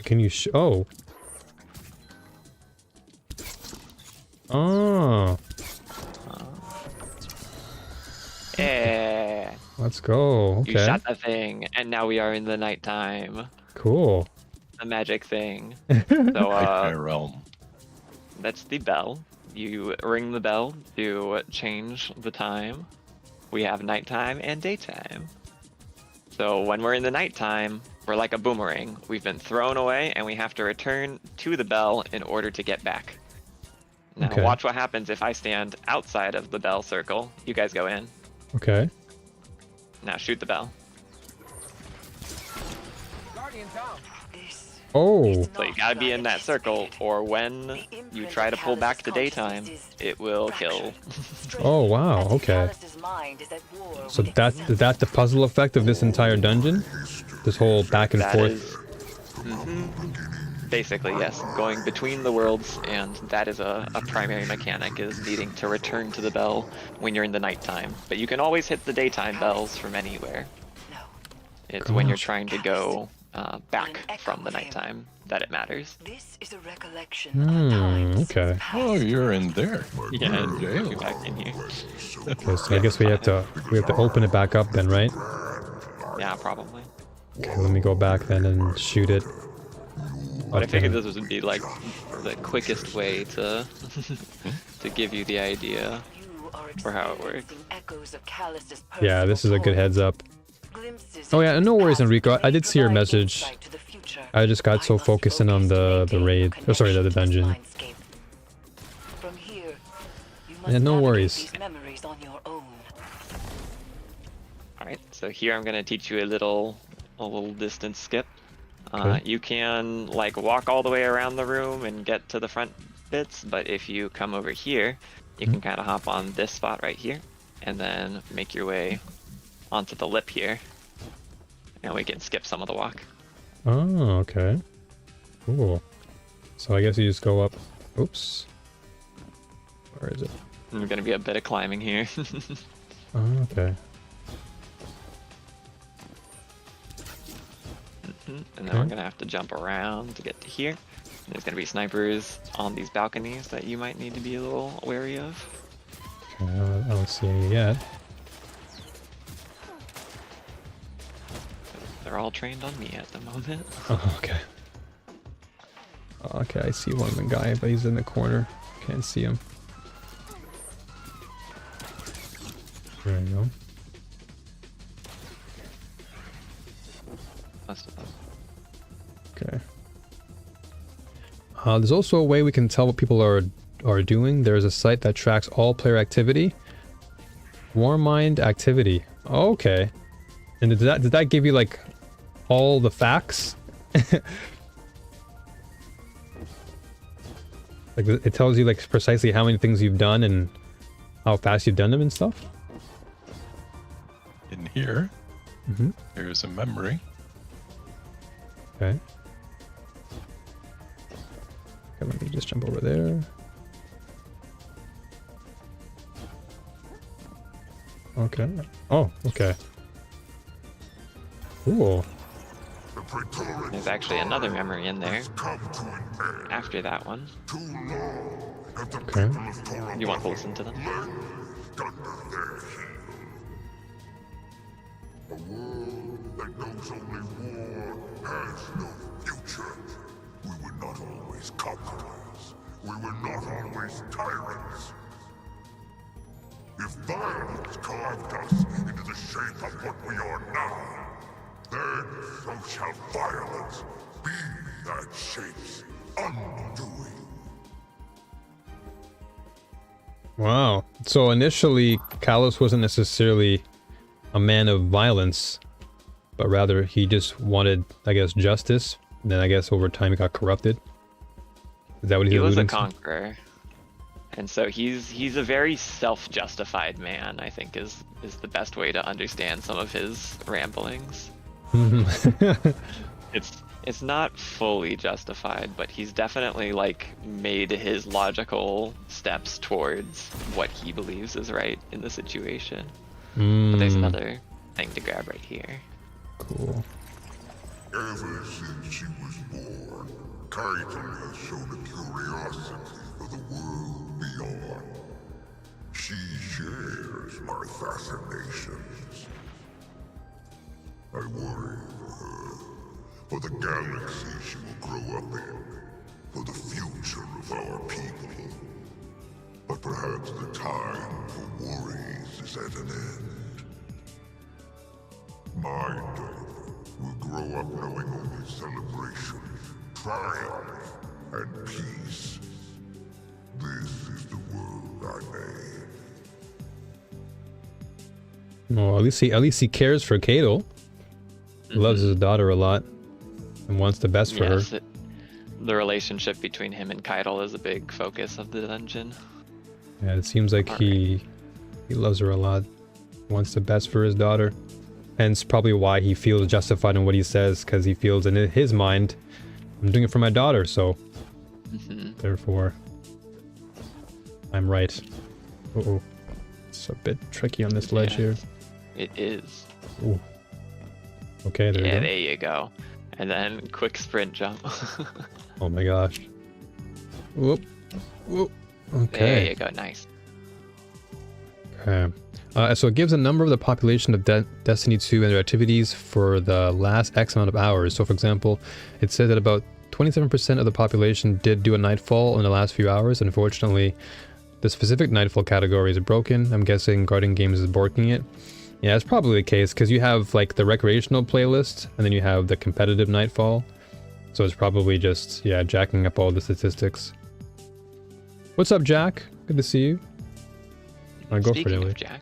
Can you oh. Oh. Yeah. Let's go. You Okay. shot the thing, and now we are in the nighttime. Cool. The magic thing. So, Nightmare realm. that's the bell. You ring the bell to change the time. We have nighttime and daytime. So when we're in the nighttime, we're like a boomerang. We've been thrown away, and we have to return to the bell in order to get back. Now Okay. watch what happens if I stand outside of the bell circle. You guys go in. Okay. Now shoot the bell. This Oh. is So you not gotta what be I in that circle, anticipated. or when The you imprint try to of pull back to Callus's daytime, consciousness it will kill. fractured. Oh, wow, As if okay. Callus's mind is at war So with that itself. is that the puzzle effect of this entire dungeon? This whole back and That forth. is basically, yes, going between the worlds, and that is a primary mechanic, is needing to return to the bell when you're in the nighttime. But you can always hit the daytime bells from anywhere. No. It's when you're Gosh. trying to go back from the nighttime that it matters. This is a recollection of times okay. Oh, past. you're in there. Yeah, You're in jail. you're back in here. Okay, so I guess we have to open it back up then, right? Yeah, probably. Okay, let me go back then and shoot it. But I Okay. figured this would be like the quickest way to to give you the idea. You are for how it works. experiencing echoes of Callus's Yeah, this is a good personal heads up. glimpses Oh of yeah, his no worries, past Enrico. I may did see your provide message. insight to the future. I just got so must focused in on focus to the maintain raid. your Oh, sorry, the connection to this dungeon. mindscape. From here, you must Yeah, no navigate worries. these memories on your own. Alright, so here I'm gonna teach you a little distance skip. Okay. You can like walk all the way around the room and get to the front bits, but if you come over here, you can kind of hop on this spot right here, and then make your way onto the lip here, and we can skip some of the walk. Oh, okay. Cool. So I guess you just go up. Oops. Where is it? There's gonna be a bit of climbing here. Oh, okay. And then we're gonna have to jump around to get to here. And there's gonna be snipers on these balconies that you might need to be a little wary of. Okay, I don't see any yet. They're all trained on me at the moment. Oh, okay. Okay, I see one guy, but he's in the corner. Can't see him. There you go. Okay. There's also a way we can tell what people are doing. There's a site that tracks all player activity. Warm Mind activity. Oh, okay. And did that give you like all the facts? Like it tells you like precisely how many things you've done and how fast you've done them and stuff? In here, Mm-hmm. there's a memory. Okay. Okay, let me just jump over there. Okay. Oh, okay. Cool. There's actually another memory in there after that one. Okay. You want to listen to them? A world that knows only war has no future. We were not always conquerors. We were not always tyrants. If violence carved us into the shape of what we are now, then so shall violence be that shape's undoing. Wow. So initially, Kalos wasn't necessarily a man of violence, but rather he just wanted, I guess, justice. And then I guess over time he got corrupted. Is that what he's He was a alluding to? conqueror. And so he's a very self-justified man, I think is the best way to understand some of his ramblings. It's not fully justified, but he's definitely like made his logical steps towards what he believes is right in the situation. But there's another thing to grab right here. Cool. Ever since she was born, Kaiten has shown a curiosity for the world beyond. She shares my fascinations. I worry for her, for the galaxy she will grow up in, for the future of our people. But perhaps the time for worries is at an end. My daughter will grow up knowing only celebration, triumph, and peace. This is the world I made. Well, at least he cares for Kato. Loves his daughter a lot and wants the best for her. The relationship between him and Keitel is a big focus of the dungeon. Yeah, it seems like he loves her a lot, wants the best for his daughter. Hence probably why he feels justified in what he says, because he feels in his mind, I'm doing it for my daughter, so therefore I'm right. Uh-oh. It's a bit tricky on this ledge here. It is. Ooh. Okay, there you go. There you go. And then quick sprint jump. Oh my gosh. Whoop. Whoop. There Okay. you go, nice. Okay. So it gives a number of the population of Destiny 2 and their activities for the last X amount of hours. So for example, it said that about 27% of the population did do a nightfall in the last few hours. Unfortunately, the specific nightfall category is broken. I'm guessing Guardian Games is borking it. Yeah, it's probably the case, because you have like the recreational playlist, and then you have the competitive nightfall. So it's probably just, yeah, jacking up all the statistics. What's up, Jack? Good to see you. I'll go for Speaking it, of Jack.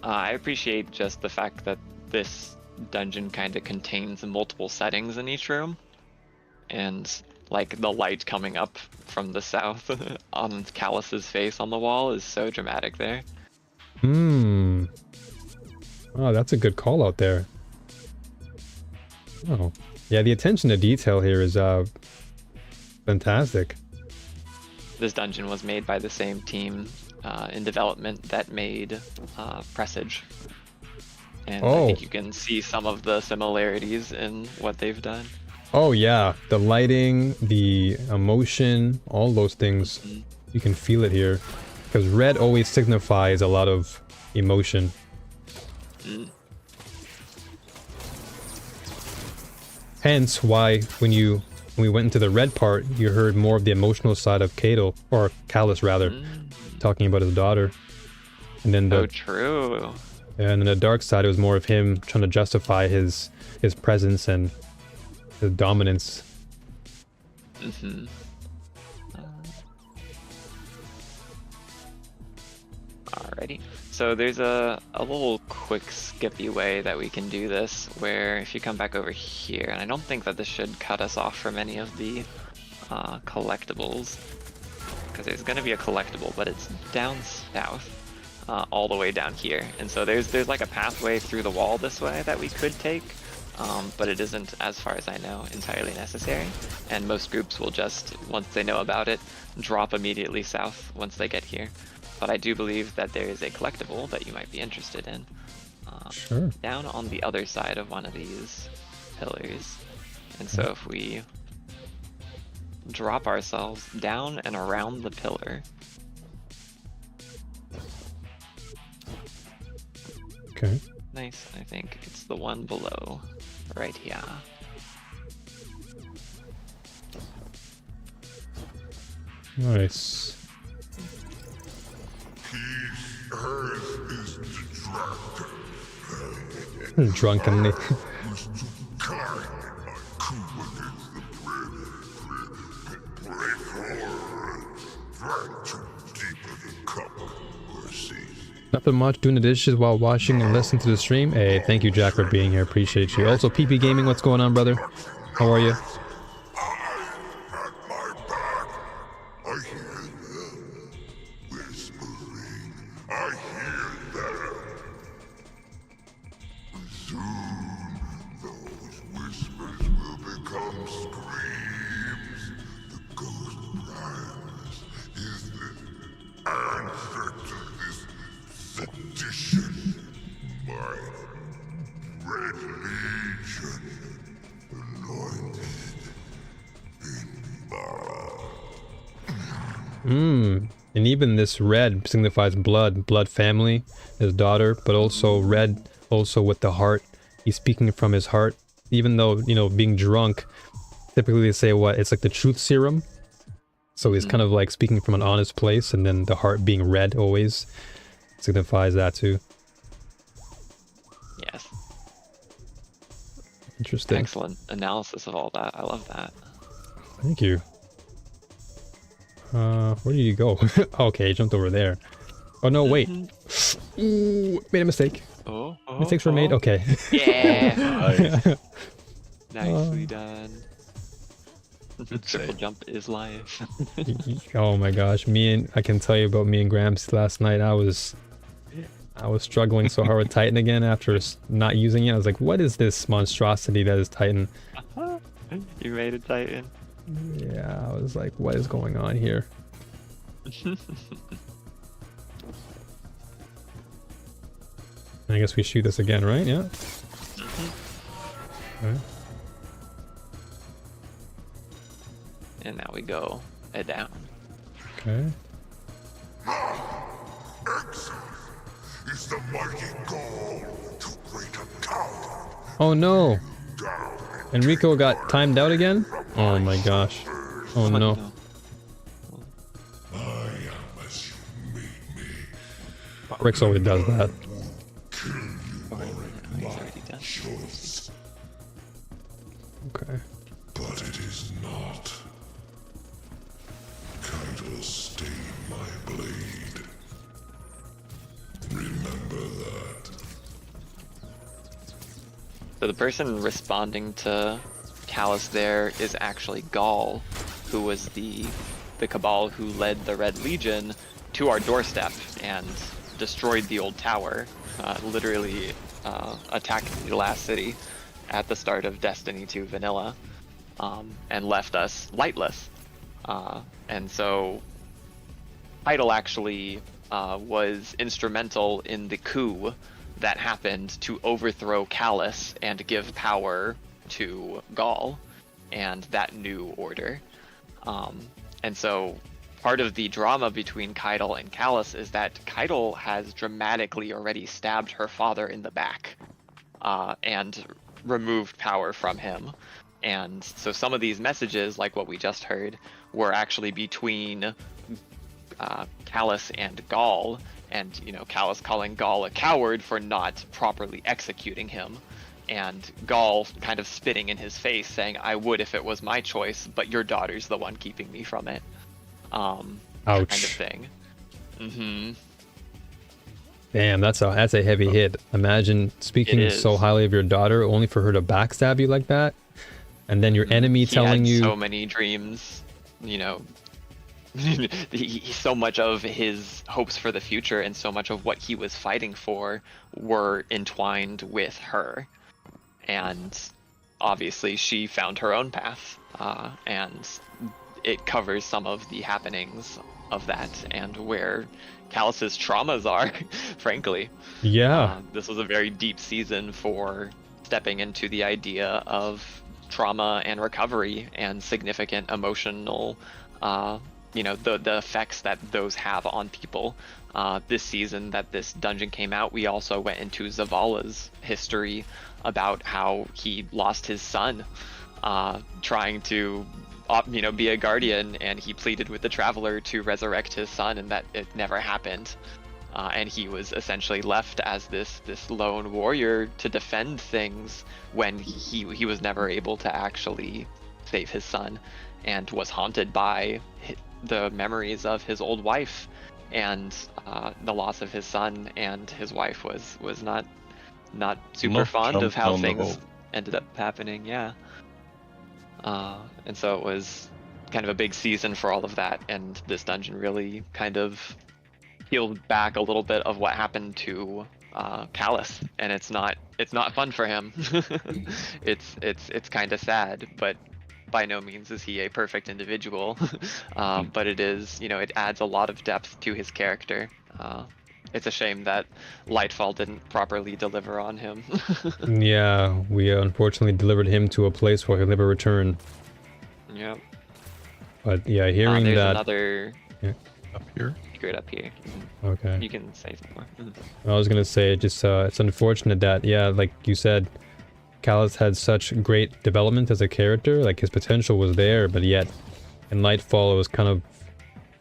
I appreciate just the fact that this dungeon kind of contains multiple settings in each room. And like the light coming up from the south on Callus's face on the wall is so dramatic there. Oh, that's a good call out there. Oh, yeah, the attention to detail here is fantastic. This dungeon was made by the same team in development that made Presage. And I think you can see some of the similarities in what they've done. Oh yeah, the lighting, the emotion, all those things, you can feel it here. Because red always signifies a lot of emotion. Hence why when we went into the red part, you heard more of the emotional side of Kato, or Callus rather, talking about his daughter. And then Oh, true. and then the dark side, it was more of him trying to justify his presence and his dominance. Alrighty. So there's a little quick skippy way that we can do this, where if you come back over here, and I don't think that this should cut us off from any of the collectibles, because there's going to be a collectible, but it's down south, all the way down here. And so there's like a pathway through the wall this way that we could take, but it isn't, as far as I know, entirely necessary. And most groups will just, once they know about it, drop immediately south once they get here. But I do believe that there is a collectible that you might be interested in. Sure. Down on the other side of one of these pillars. And so if we drop ourselves down and around the pillar. Okay. Nice, I think it's the one below, right here. Nice. Hers is distracted. Drunkenly. Was too kind and not cool against the pray forward. Right too deep in the cup. Mercy. Nothing much, doing the dishes while watching and listening to the stream. Hey, thank you, Jack, for being here. Appreciate you. Also, PP Gaming, what's going on, brother? How are you? At my back, I hear them whispering. I hear them. Soon, those whispers will become screams. The ghost primus is the answer to this sedition. My red legion, anointed in blood. And even this red signifies blood, blood family, his daughter, but also red, also with the heart. He's speaking from his heart, even though, you know, being drunk, typically they say what? It's like the truth serum. So he's kind of like speaking from an honest place, and then the heart being red always signifies that too. Yes. Interesting. Excellent analysis of all that. I love that. Thank you. Where did you go? Okay, he jumped over there. Oh no, wait. Ooh, made a mistake. Oh, Mistakes were made? Okay. Yeah. Nicely Oh. done. Good Triple save. jump is life. Oh my gosh, I can tell you about me and Gramps last night. I was struggling so hard with Titan again after not using it. I was like, what is this monstrosity that is Titan? You made it, Titan. Yeah, I was like, what is going on here? I guess we shoot this again, right? Yeah. Okay. And now we go down. Okay. Exile is the mighty goal to break a coward Oh no! down. Enrico got timed out again? Oh my gosh. Oh no. I am as you made me. Rick's always does that. He's already done. Choice, Okay. but it is not. Kaido stained my blade. Remember that. So the person responding to Callus there is actually Gaul, who was the Cabal who led the Red Legion to our doorstep and destroyed the old tower, literally attacked the last city at the start of Destiny 2 Vanilla, and left us lightless. And so Idol actually was instrumental in the coup that happened to overthrow Callus and give power to Gaul and that new order. And so part of the drama between Keitel and Callus is that Keitel has dramatically already stabbed her father in the back and removed power from him. And so some of these messages, like what we just heard, were actually between Callus and Gaul, and, you know, Callus calling Gaul a coward for not properly executing him, and Gaul kind of spitting in his face saying, I would if it was my choice, but your daughter's the one keeping me from it. Kind of Ouch. thing. Mm-hmm. Damn, that's a heavy hit. Imagine speaking is. so highly of your daughter only for her to backstab you like that. And then your enemy He telling had you so many dreams, you know. So much of his hopes for the future and so much of what he was fighting for were entwined with her. and obviously she found her own path, and it covers some of the happenings of that and where Callus's traumas are, frankly. Yeah. This was a very deep season for stepping into the idea of trauma and recovery and significant emotional, the effects that those have on people. This season that this dungeon came out, we also went into Zavala's history about how he lost his son trying to be a guardian, and he pleaded with the Traveler to resurrect his son, and that it never happened. And he was essentially left as this lone warrior to defend things when he was never able to actually save his son, and was haunted by the memories of his old wife, and the loss of his son, and his wife was not super Not fond of jumped how on the things whole. ended up happening. Yeah. And so it was kind of a big season for all of that, and this dungeon really kind of peeled back a little bit of what happened to Callus, and it's not fun for him. it's kind of sad, but by no means is he a perfect individual. But it is, it adds a lot of depth to his character. It's a shame that Lightfall didn't properly deliver on him. Yeah, we unfortunately delivered him to a place where he'll never return. Yep. But yeah, hearing There's that... another Up here. secret up here. Okay. You can say some more. I was gonna say, just it's unfortunate that, yeah, like you said, Callus had such great development as a character. Like, his potential was there, but yet in Nightfall it was kind of,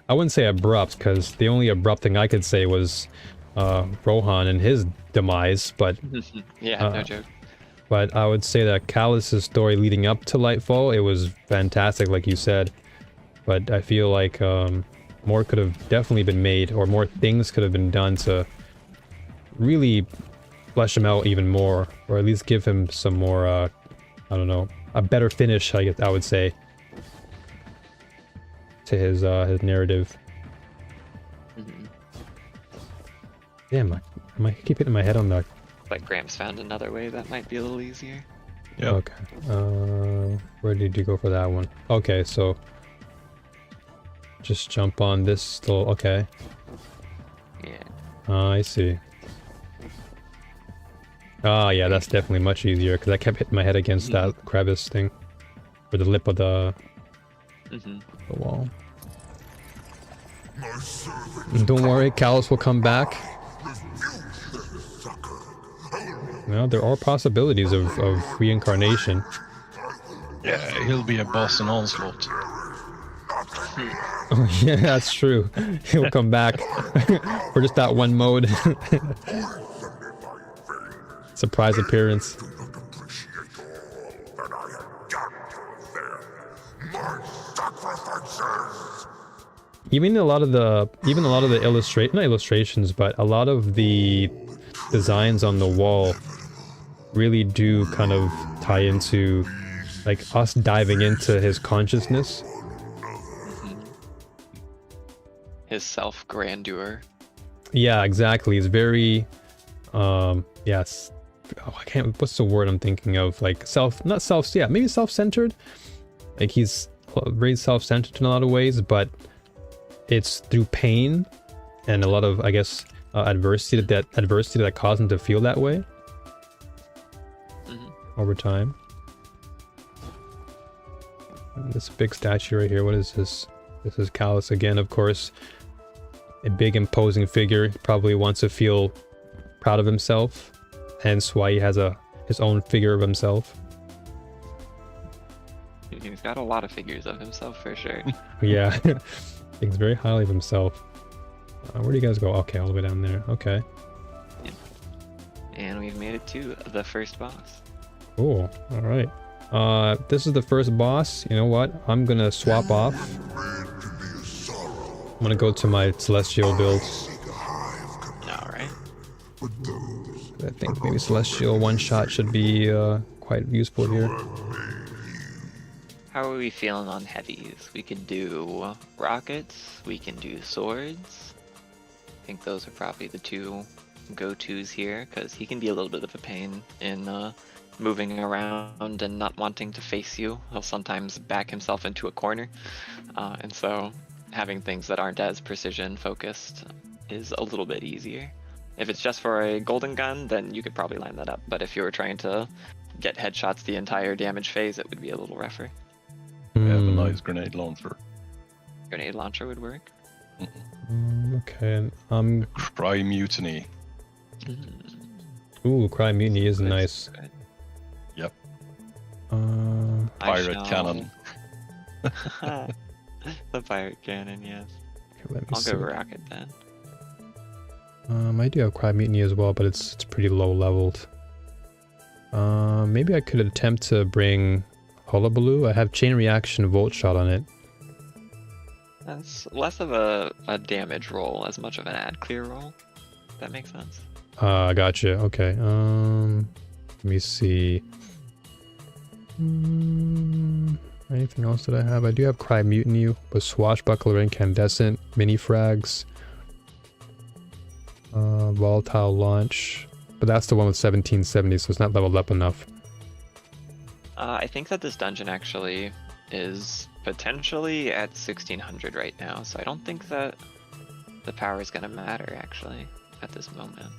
I wouldn't say abrupt, because the only abrupt thing I could say was Rohan and his demise, but Yeah, no joke. but I would say that Callus's story leading up to Lightfall, it was fantastic, like you said. But I feel like more could have definitely been made, or more things could have been done to really flesh him out even more, or at least give him some more, I don't know, a better finish, I guess I would say, to his narrative. Damn, I keep hitting my head on that. But Gramps found another way that might be a little easier. Yep. Okay. Where did you go for that one? Okay, so just jump on this little. Okay. Yeah. I see. Ah, yeah, that's definitely much easier because I kept hitting my head against that crevice thing, or the lip of the wall. My servant Don't worry, Callus will come back. Well, there are possibilities of reincarnation. Yeah, he'll be a boss in Onslaught. Oh, yeah, that's true. He'll come back for just that one mode. Surprise appearance. appreciate all that I have done to them. My sacrifices. Even a lot of the illustrations, but a lot of the designs on the wall really do kind of tie into like us diving into his consciousness. His self-grandeur. Yeah, exactly. It's very yes. Oh, I can't, what's the word I'm thinking of? Like maybe self-centered. Like he's very self-centered in a lot of ways, but it's through pain and a lot of, I guess, adversity that caused him to feel that way over time. And this big statue right here, what is this? This is Callus again, of course. A big imposing figure. He probably wants to feel proud of himself, hence why he has his own figure of himself. He's got a lot of figures of himself for sure. Yeah. Thinks very highly of himself. Where do you guys go? Okay, all the way down there. Okay. And we've made it to the first boss. Cool. All right. This is the first boss. You know what? I'm gonna swap off. I'm gonna go to my celestial build. Alright. I think maybe celestial one shot should be quite useful here. How are we feeling on heavies? We can do rockets, we can do swords. I think those are probably the two go-tos here, because he can be a little bit of a pain in moving around and not wanting to face you. He'll sometimes back himself into a corner. And so having things that aren't as precision focused is a little bit easier. If it's just for a golden gun, then you could probably line that up. But if you were trying to get headshots the entire damage phase, it would be a little rougher. We have a Hmm. nice grenade launcher. Grenade launcher would work. Okay. Cry mutiny. Ooh, Cry Mutiny is That's nice. good. Yep. I Pirate shall- cannon. The pirate cannon, yes. Okay, let me I'll see. go rocket then. I do have Cry Mutiny as well, but it's pretty low leveled. Maybe I could attempt to bring Hullabaloo. I have Chain Reaction Volt Shot on it. That's less of a damage roll, as much of an ad clear roll. If that makes sense. Gotcha. Okay. Let me see. Anything else that I have? I do have Cry Mutiny with Swashbuckler, Incandescent, Mini Frags, Volatile Launch. But that's the one with 1770, so it's not leveled up enough. I think that this dungeon actually is potentially at 1600 right now, so I don't think that the power is going to matter actually at this moment.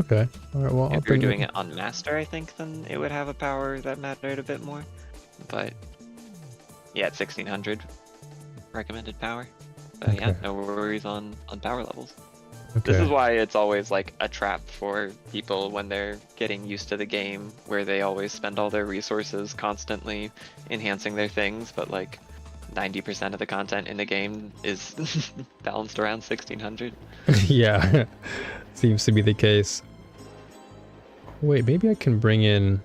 Okay. All right. Well, I'll If you're bring doing it on master, I think then it would have a power that mattered a bit more. But yeah, at 1600 recommended power. So yeah, Okay. no worries on power levels. Okay. This is why it's always like a trap for people when they're getting used to the game, where they always spend all their resources constantly enhancing their things, but like 90% of the content in the game is balanced around 1600. Yeah, seems to be the case. Wait, maybe I can bring in...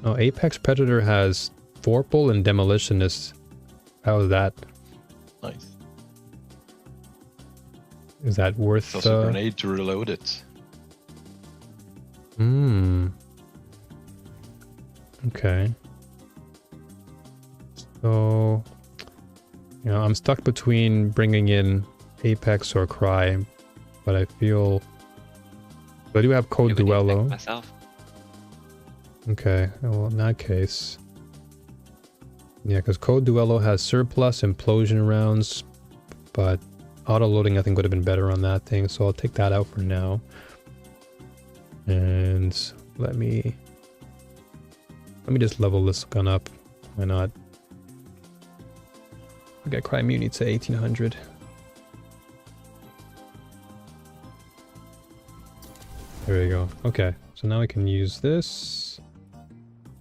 Oh, Apex Predator has Vorpal and Demolitionist. How is that? Nice. Is that worth... It's also a grenade to reload it. Okay. So... You know, I'm stuck between bringing in Apex or Cry, but I feel... I do have Code It would affect Duello. myself. Okay, well in that case... Yeah, because Code Duello has surplus implosion rounds, but auto-loading I think would have been better on that thing, so I'll take that out for now. And let me just level this gun up. Why not? I got Cry Mutiny to 1800. There we go. Okay, so now I can use this.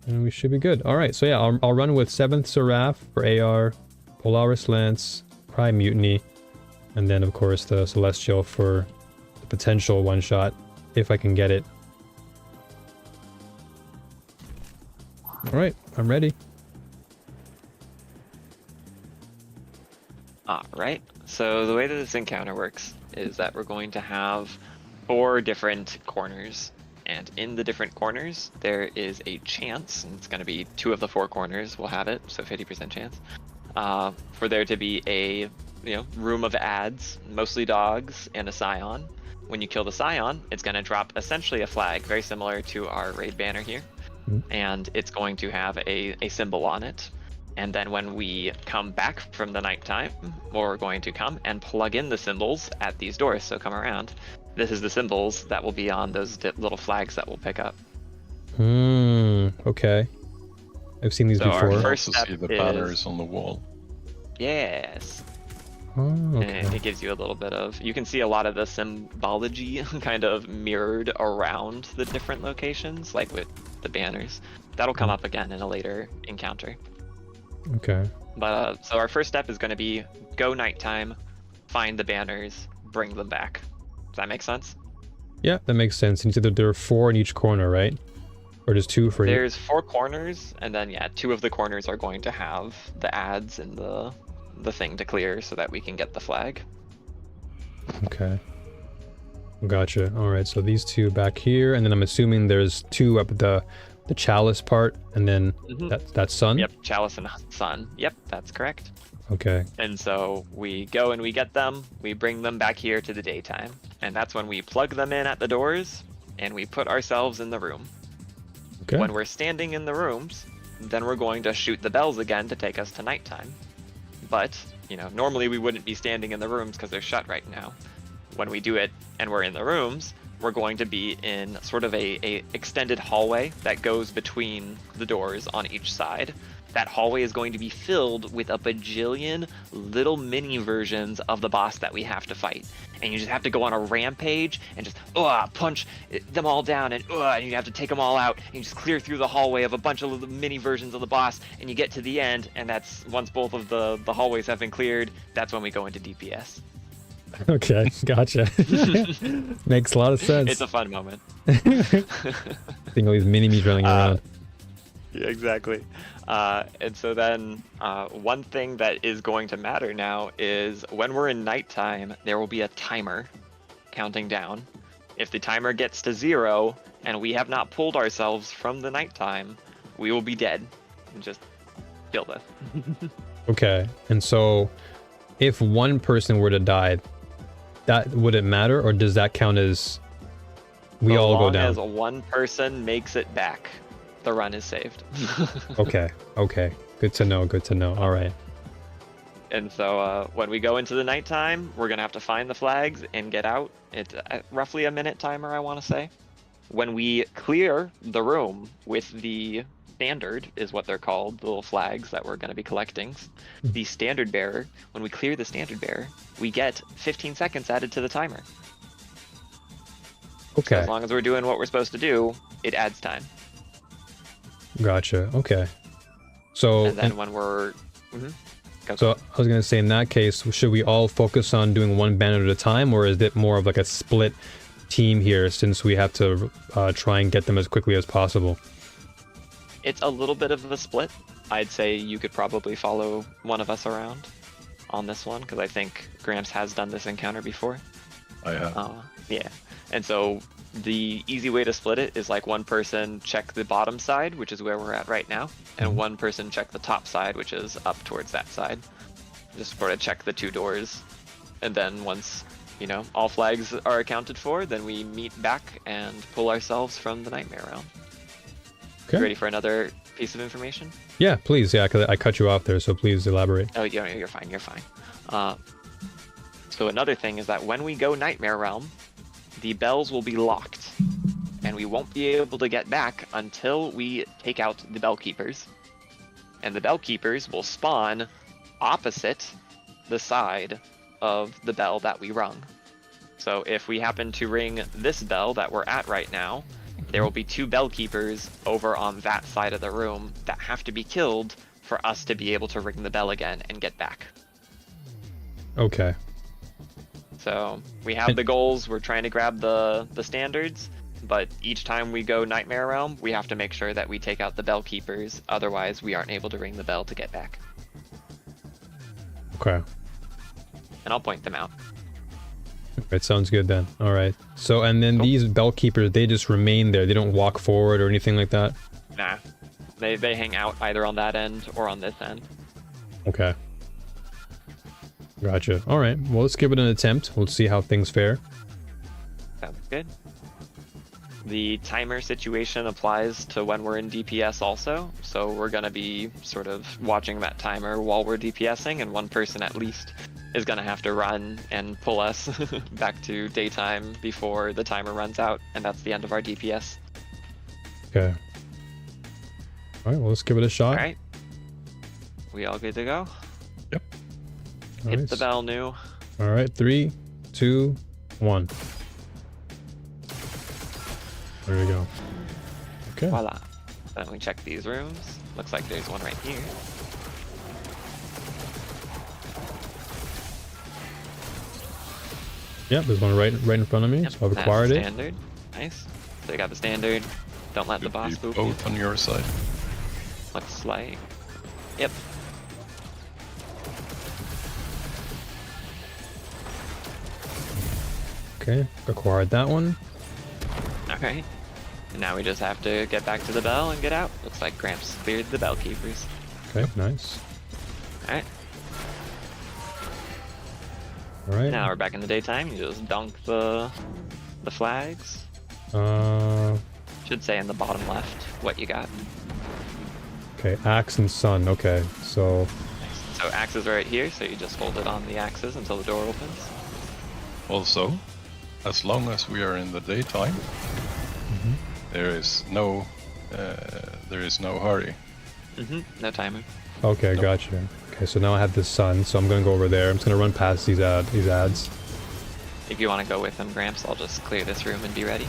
And we should be good. Alright, so yeah, I'll run with 7th Seraph for AR, Polaris Lance, Cry Mutiny, and then of course the Celestial for the potential one-shot, if I can get it. Alright, I'm ready. Alright, so the way that this encounter works is that we're going to have 4 different corners. And in the different corners, there is a chance, and it's going to be 2 of the 4 corners will have it, so 50% chance, for there to be a room of ads, mostly dogs, and a scion. When you kill the scion, it's going to drop essentially a flag, very similar to our raid banner here, and it's going to have a symbol on it. And then when we come back from the nighttime, we're going to come and plug in the symbols at these doors, so come around. This is the symbols that will be on those little flags that we'll pick up. Okay. I've seen these So our before. You first also step see the is- banners on the wall. Yes. Oh, okay. And it gives you a little bit of... You can see a lot of the symbology kind of mirrored around the different locations, like with the banners. That'll come up again in a later encounter. Okay. But so our first step is going to be go nighttime, find the banners, bring them back. Does that make sense? Yeah, that makes sense. And you said that there are 4 in each corner, right? Or just 2 for each? There's 4 corners, and then yeah, 2 of the corners are going to have the ads and the thing to clear so that we can get the flag. Okay. Gotcha. Alright, so these 2 back here, and then I'm assuming there's 2 up at the chalice part, and then that's sun? Yep, chalice and sun. Yep, that's correct. Okay. And so we go and we get them, we bring them back here to the daytime, and that's when we plug them in at the doors, and we put ourselves in the room. Okay. When we're standing in the rooms, then we're going to shoot the bells again to take us to nighttime. But, you know, normally we wouldn't be standing in the rooms because they're shut right now. When we do it and we're in the rooms, we're going to be in sort of a extended hallway that goes between the doors on each side. That hallway is going to be filled with a bajillion little mini versions of the boss that we have to fight. And you just have to go on a rampage and just punch them all down and you have to take them all out and you just clear through the hallway of a bunch of little mini versions of the boss and you get to the end, and that's once both of the hallways have been cleared, that's when we go into DPS. Okay, gotcha. Makes a lot of sense. It's a fun moment. Seeing all these mini-me's running around. Yeah, exactly. And so then one thing that is going to matter now is when we're in nighttime, there will be a timer counting down. If the timer gets to 0 and we have not pulled ourselves from the nighttime, we will be dead and just kill them. Okay, and so if one person were to die, that wouldn't matter, or does that count as we all go down? As long as one person makes it back, the run is saved. Okay, good to know, all right. And so when we go into the nighttime, we're gonna have to find the flags and get out. It's roughly a minute timer, I want to say. When we clear the room with the standard, is what they're called, the little flags that we're going to be collecting, the standard bearer, when we clear the standard bearer, we get 15 seconds added to the timer. Okay. So as long as we're doing what we're supposed to do, it adds time. Gotcha. Okay. So and then when we're So I was gonna say, in that case, should we all focus on doing one banner at a time, or is it more of like a split team here, since we have to try and get them as quickly as possible? It's a little bit of a split. I'd say you could probably follow one of us around on this one, because I think Gramps has done this encounter before. I have. Yeah. And so the easy way to split it is like one person check the bottom side, which is where we're at right now, and one person check the top side, which is up towards that side. Just sort of check the 2 doors. And then once, you know, all flags are accounted for, then we meet back and pull ourselves from the Nightmare Realm. Okay. You ready for another piece of information? Yeah, please. Yeah, because I cut you off there, so please elaborate. Oh, you're fine. You're fine. So another thing is that when we go Nightmare Realm, the bells will be locked, and we won't be able to get back until we take out the bell keepers. And the bell keepers will spawn opposite the side of the bell that we rung. So if we happen to ring this bell that we're at right now, there will be 2 bell keepers over on that side of the room that have to be killed for us to be able to ring the bell again and get back. Okay. So we have the goals, we're trying to grab the standards, but each time we go Nightmare Realm, we have to make sure that we take out the bell keepers, otherwise we aren't able to ring the bell to get back. Okay. And I'll point them out. It sounds good then. All right. So, and then Cool. these bell keepers, they just remain there. They don't walk forward or anything like that? Nah. They hang out either on that end or on this end. Okay. Gotcha. All right. Well, let's give it an attempt. We'll see how things fare. Sounds good. The timer situation applies to when we're in DPS also, so we're going to be sort of watching that timer while we're DPSing, and one person at least is going to have to run and pull us back to daytime before the timer runs out, and that's the end of our DPS. Okay. All right. Well, let's give it a shot. All right. We all good to go? Yep. All Hit right. the bell, new. All right. 3, 2, 1. There we go. Okay. Voila. Then we check these rooms. Looks like there's one right here. Yep, there's one right in front of me, Yep, so I've that's acquired it. standard. Nice. So you got the standard. Don't let the Should boss be spook you. both on your side. Looks like. Yep. Okay, acquired that one. Alright. And now we just have to get back to the bell and get out. Looks like Gramps cleared the bell keepers. Okay, nice. Alright. All right. Now we're back in the daytime. You just dunk the flags. Should say in the bottom left what you got. Okay, axe and sun. Okay, so So axe is right here, so you just hold it on the axes until the door opens. Also, as long as we are in the daytime, there is no hurry. No timer. okay, gotcha. Okay, so now I have the sun, so I'm gonna go over there. I'm just gonna run past these ads. If you want to go with them, Gramps, I'll just clear this room and be ready.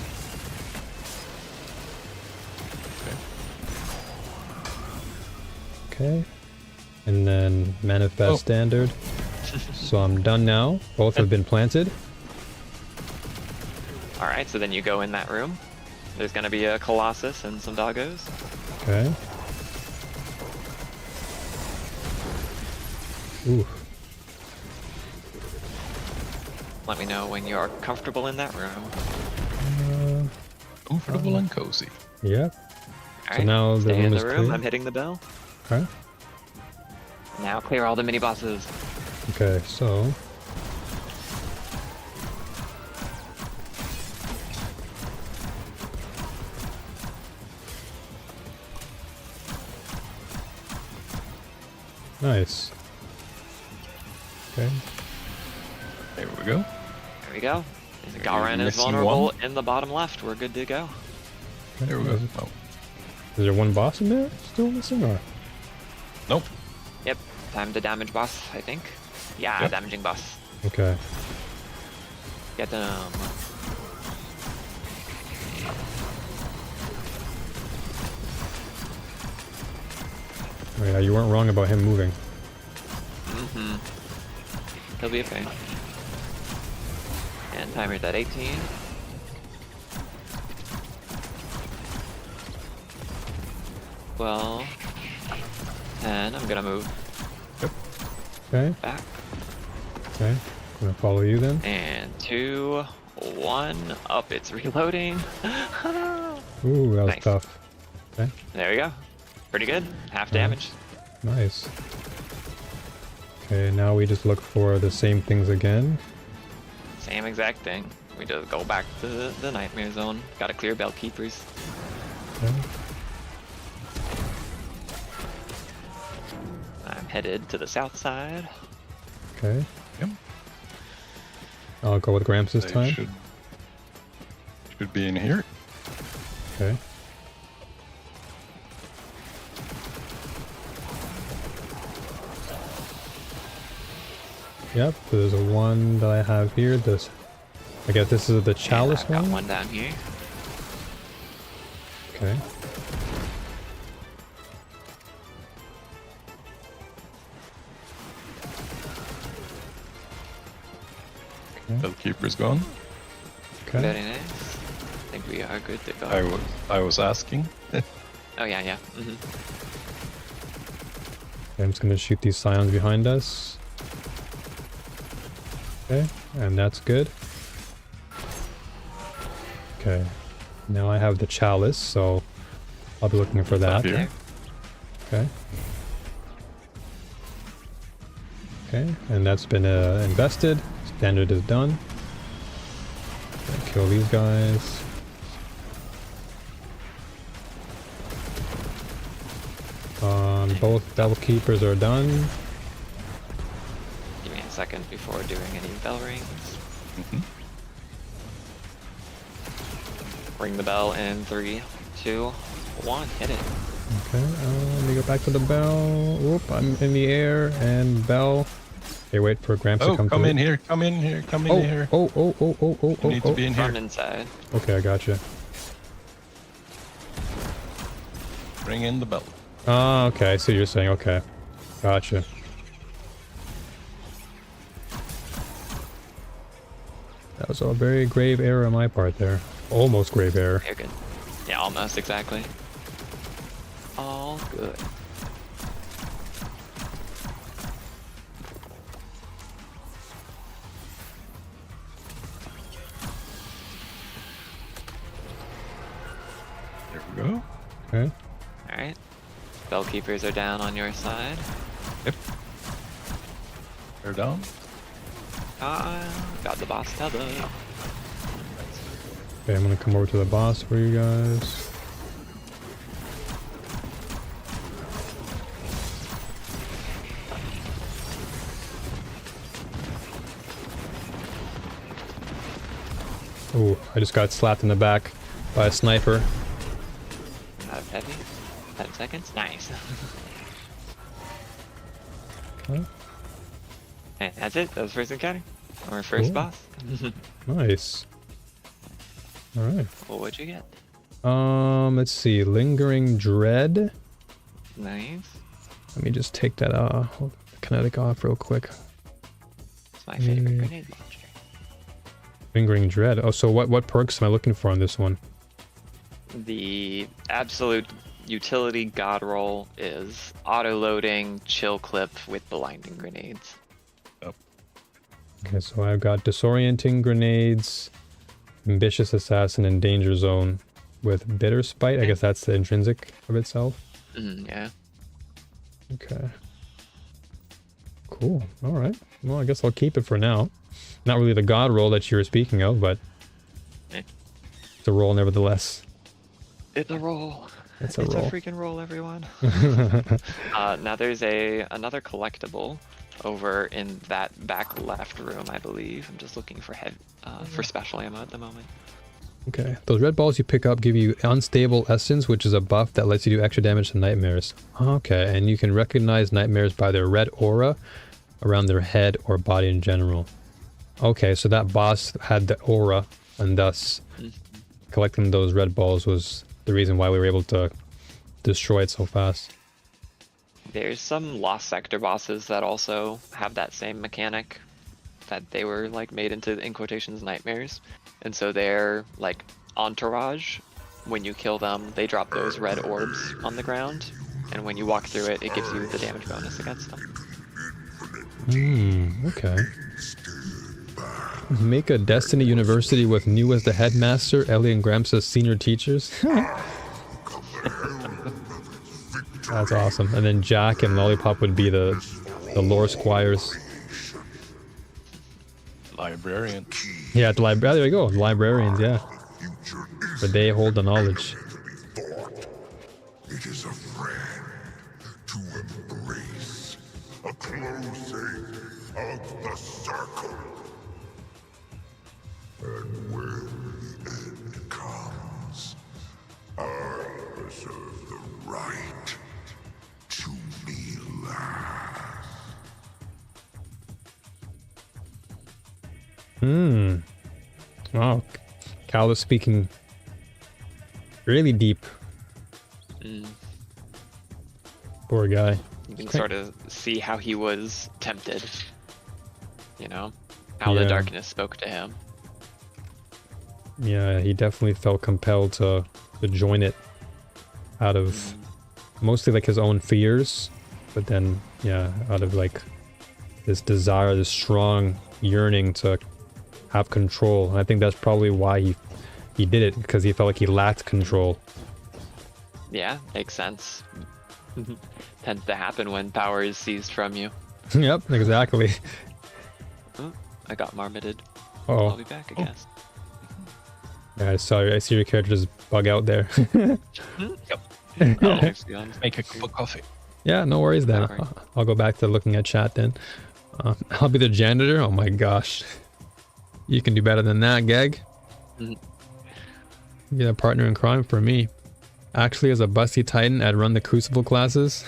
Okay, and then manifest standard. So I'm done now. Both have been planted. Alright, so then you go in that room. There's gonna be a Colossus and some doggos. Okay. Ooh. Let me know when you're comfortable in that room. Comfortable and cozy. Yep. Alright, now the stay room in is the room. clear? I'm hitting the bell. Okay. Now clear all the mini bosses. Okay, so nice. Okay. There we go. There we go. Garen is missing vulnerable one? in the bottom left. We're good to go. There we go. Oh. Is there one boss in there still missing or? Nope. Yep. Time to damage boss, I think. Yeah, Yep. damaging boss. Okay. Get them. Oh yeah, you weren't wrong about him moving. He'll be a pain. And timer's at 18. Well, and I'm gonna move Okay. back. Okay. I'm gonna follow you then. And 2, 1, up. It's reloading. Ooh, that was Nice. tough. Okay. There we go. Pretty good. Half damage. Nice. Okay, now we just look for the same things again. Same exact thing. We just go back to the nightmare zone. Gotta clear bell keepers. Okay. I'm headed to the south side. Okay. Yep. I'll go with Gramps this They time. should be in here. Okay. Yep, there's a one that I have here. This, I guess this is the chalice I've got one. one down here. Okay. Bellkeeper's gone. Okay. Very nice. I think we are good to go. I was asking. Oh yeah, yeah. I'm just gonna shoot these scions behind us. Okay, and that's good. Okay, now I have the chalice, so I'll be looking for that. Here. Okay. Okay, and that's been invested. Standard is done. Okay, kill these guys. Both bell keepers are done. Give me a second before doing any bell rings. Ring the bell in 3, 2, 1. Hit it. Okay, let me go back to the bell. Whoop, I'm in the air and bell. Okay, wait for Gramps to Oh, come come through. in here, come in here, come in Oh, here. oh, You need to be in From here. inside. Okay, I gotcha. Bring in the bell. Ah, okay, I see what you're saying. Okay, gotcha. That was a very grave error on my part there. Almost grave error. You're good. Yeah, almost exactly. All good. There we go. Okay. Alright. Bell keepers are down on your side. Yep. They're down. Got the boss tether. Okay, I'm gonna come over to the boss for you guys. Oh, I just got slapped in the back by a sniper. Out of heavy. 10 seconds. Nice. Okay. And that's it. That was first encounter. Our first Cool. boss. Nice. All right. Well, what'd you get? Let's see. Lingering Dread. Nice. Let me just take that kinetic off real quick. It's my favorite grenade launcher. Lingering Dread. Oh, so what perks am I looking for on this one? The absolute utility god roll is auto-loading chill clip with blinding grenades. Okay, so I've got Disorienting Grenades, Ambitious Assassin, and Danger Zone with Bitter Spite. I guess that's the intrinsic of itself. Yeah. Okay. Cool. All right. Well, I guess I'll keep it for now. Not really the god roll that you were speaking of, but Eh. it's a roll nevertheless. It's a roll. It's a roll. a freaking roll, everyone. Now there's another collectible over in that back left room, I believe. I'm just looking for for special ammo at the moment. Okay. Those red balls you pick up give you Unstable Essence, which is a buff that lets you do extra damage to nightmares. Okay, and you can recognize nightmares by their red aura around their head or body in general. Okay, so that boss had the aura, and thus collecting those red balls was the reason why we were able to destroy it so fast. There's some Lost Sector bosses that also have that same mechanic, that they were like made into, in quotations, nightmares. And so their like entourage, when you kill them, they drop those red orbs on the ground, and when you walk through it, it gives you the damage bonus against them. Okay. Make a Destiny University with you as the headmaster, Ellie and Gramps as senior teachers. That's awesome. And then Jack and Lollipop would be the lore squires. Librarian. Yeah, the library. There you go. Librarians, yeah. But they hold the knowledge. It is a friend to embrace, a closing of the circle. And when the end comes, I reserve the right to be last. Wow. Cal is speaking really deep. Poor guy. You can sort of see how he was tempted. You know? How the Yeah. darkness spoke to him. Yeah, he definitely felt compelled to join it out of mostly like his own fears, but then, yeah, out of like this desire, this strong yearning to have control. And I think that's probably why he did it, because he felt like he lacked control. Yeah, makes sense. Tends to happen when power is seized from you. Yep, exactly. Oh, I got marmoted. Oh, I'll be back, I guess. yeah, I see your character just bug out there. Make a cup of coffee. Yeah, no worries then. No worries. I'll go back to looking at chat then. I'll be the janitor. Oh my gosh. You can do better than that, Gag. Be a partner in crime for me. Actually, as a busty titan, I'd run the Crucible classes.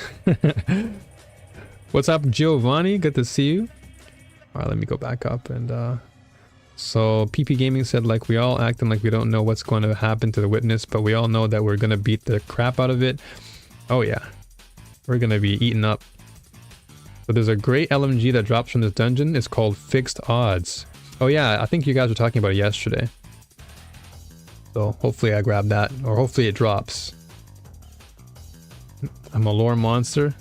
What's up, Giovanni? Good to see you. Alright, let me go back up and so PP Gaming said, like, we all acting like we don't know what's going to happen to the witness, but we all know that we're gonna beat the crap out of it. Oh yeah. We're gonna be eaten up. So there's a great LMG that drops from this dungeon. It's called Fixed Odds. Oh yeah, I think you guys were talking about it yesterday. So hopefully I grab that, or hopefully it drops. I'm a lore monster.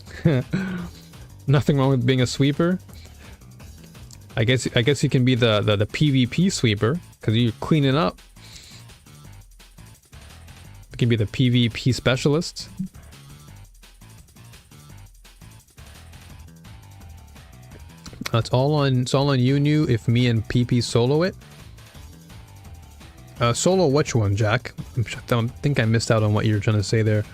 Nothing wrong with being a sweeper. I guess you can be the PvP sweeper, because you're cleaning up. You can be the PvP specialist. It's all on you new if me and PP solo it. Solo which one, Jack? I think I missed out on what you were trying to say there.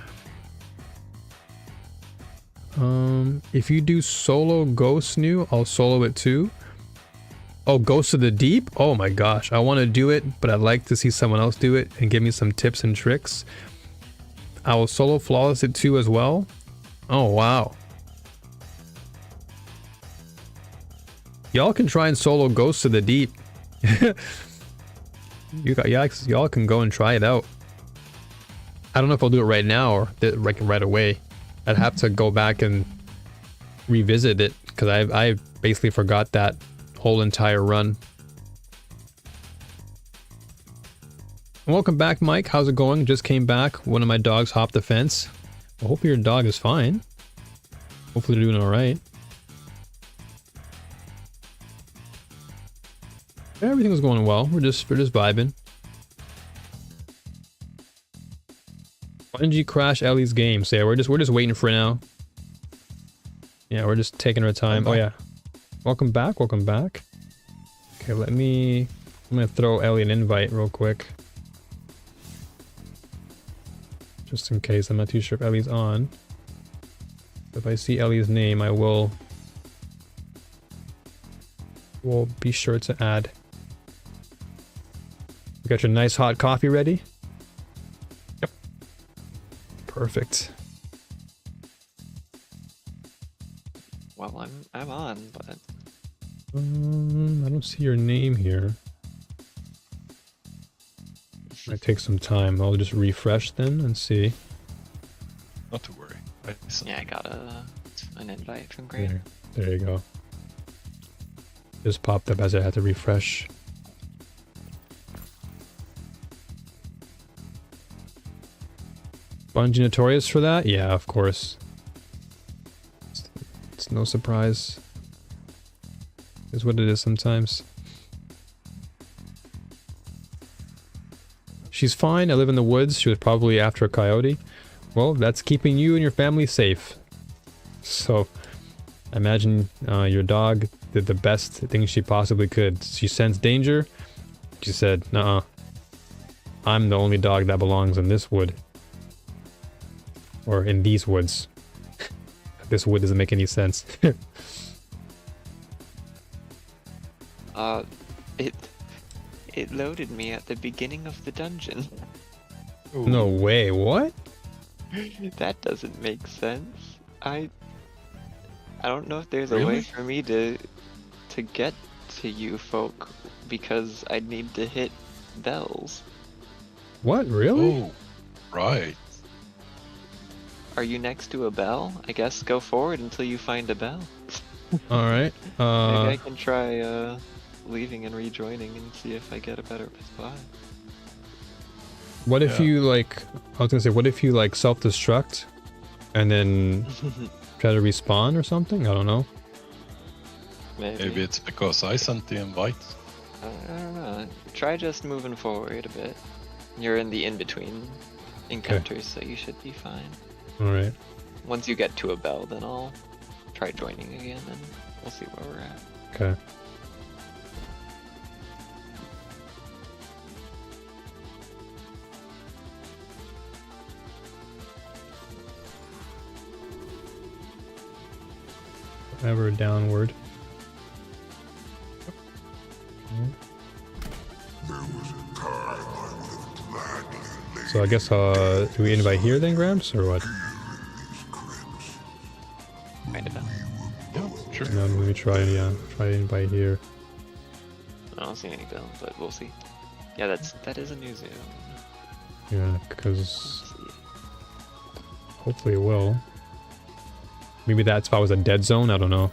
If you do solo Ghost new, I'll solo it too. Oh, Ghost of the Deep? Oh my gosh, I want to do it, but I'd like to see someone else do it and give me some tips and tricks. I will solo flawless it too as well. Oh wow. Y'all can try and solo Ghost of the Deep. Y'all can go and try it out. I don't know if I'll do it right now or right away. I'd have to go back and revisit it because I basically forgot that whole entire run. Welcome back, Mike. How's it going? Just came back. One of my dogs hopped the fence. I hope your dog is fine. Hopefully they're doing all right. Yeah, everything was going well. We're just vibing. Bungie crash Ellie's game. So yeah, we're just waiting for now. Yeah, we're just taking our time. Oh yeah. Welcome back, welcome back. Okay, I'm gonna throw Ellie an invite real quick. Just in case, I'm not too sure if Ellie's on. If I see Ellie's name, I will be sure to add. You got your nice hot coffee ready? Yep. Perfect. Well, I'm on, but I don't see your name here. Might take some time. I'll just refresh then and see. Not to worry. yeah, I got an invite from Grant. There you go. Just popped up as I had to refresh. Bungie notorious for that? Yeah, of course. It's no surprise. It's what it is sometimes. She's fine. I live in the woods. She was probably after a coyote. Well, that's keeping you and your family safe. So, I imagine your dog did the best thing she possibly could. She sensed danger. She said, "Nuh-uh. I'm the only dog that belongs in this wood." Or in these woods. This wood doesn't make any sense. It loaded me at the beginning of the dungeon. No way, what? That doesn't make sense. I don't know if there's a way Really? for me to get to you folk because I'd need to hit bells. What, really? Oh, right. Are you next to a bell? I guess go forward until you find a bell. Alright. Maybe I can try leaving and rejoining and see if I get a better spot. What if Yeah. you like, I was gonna say, what if you like self-destruct and then try to respawn or something? I don't know. Maybe it's because I sent the invite. I don't know. Try just moving forward a bit. You're in the in-between encounters, so you should be fine. Alright. Once you get to a bell, then I'll try joining again and we'll see where we're at. Okay. Ever downward. There was a time I would have gladly laid So I guess, do we invite here then, Gramps, or what? these crypts. Kind of. Yeah, sure. No, let me try to invite here. I don't see any bell, but we'll see. Yeah, that is a new zone. Yeah, because Let's see. hopefully it will. Maybe that spot was a dead zone, I don't know.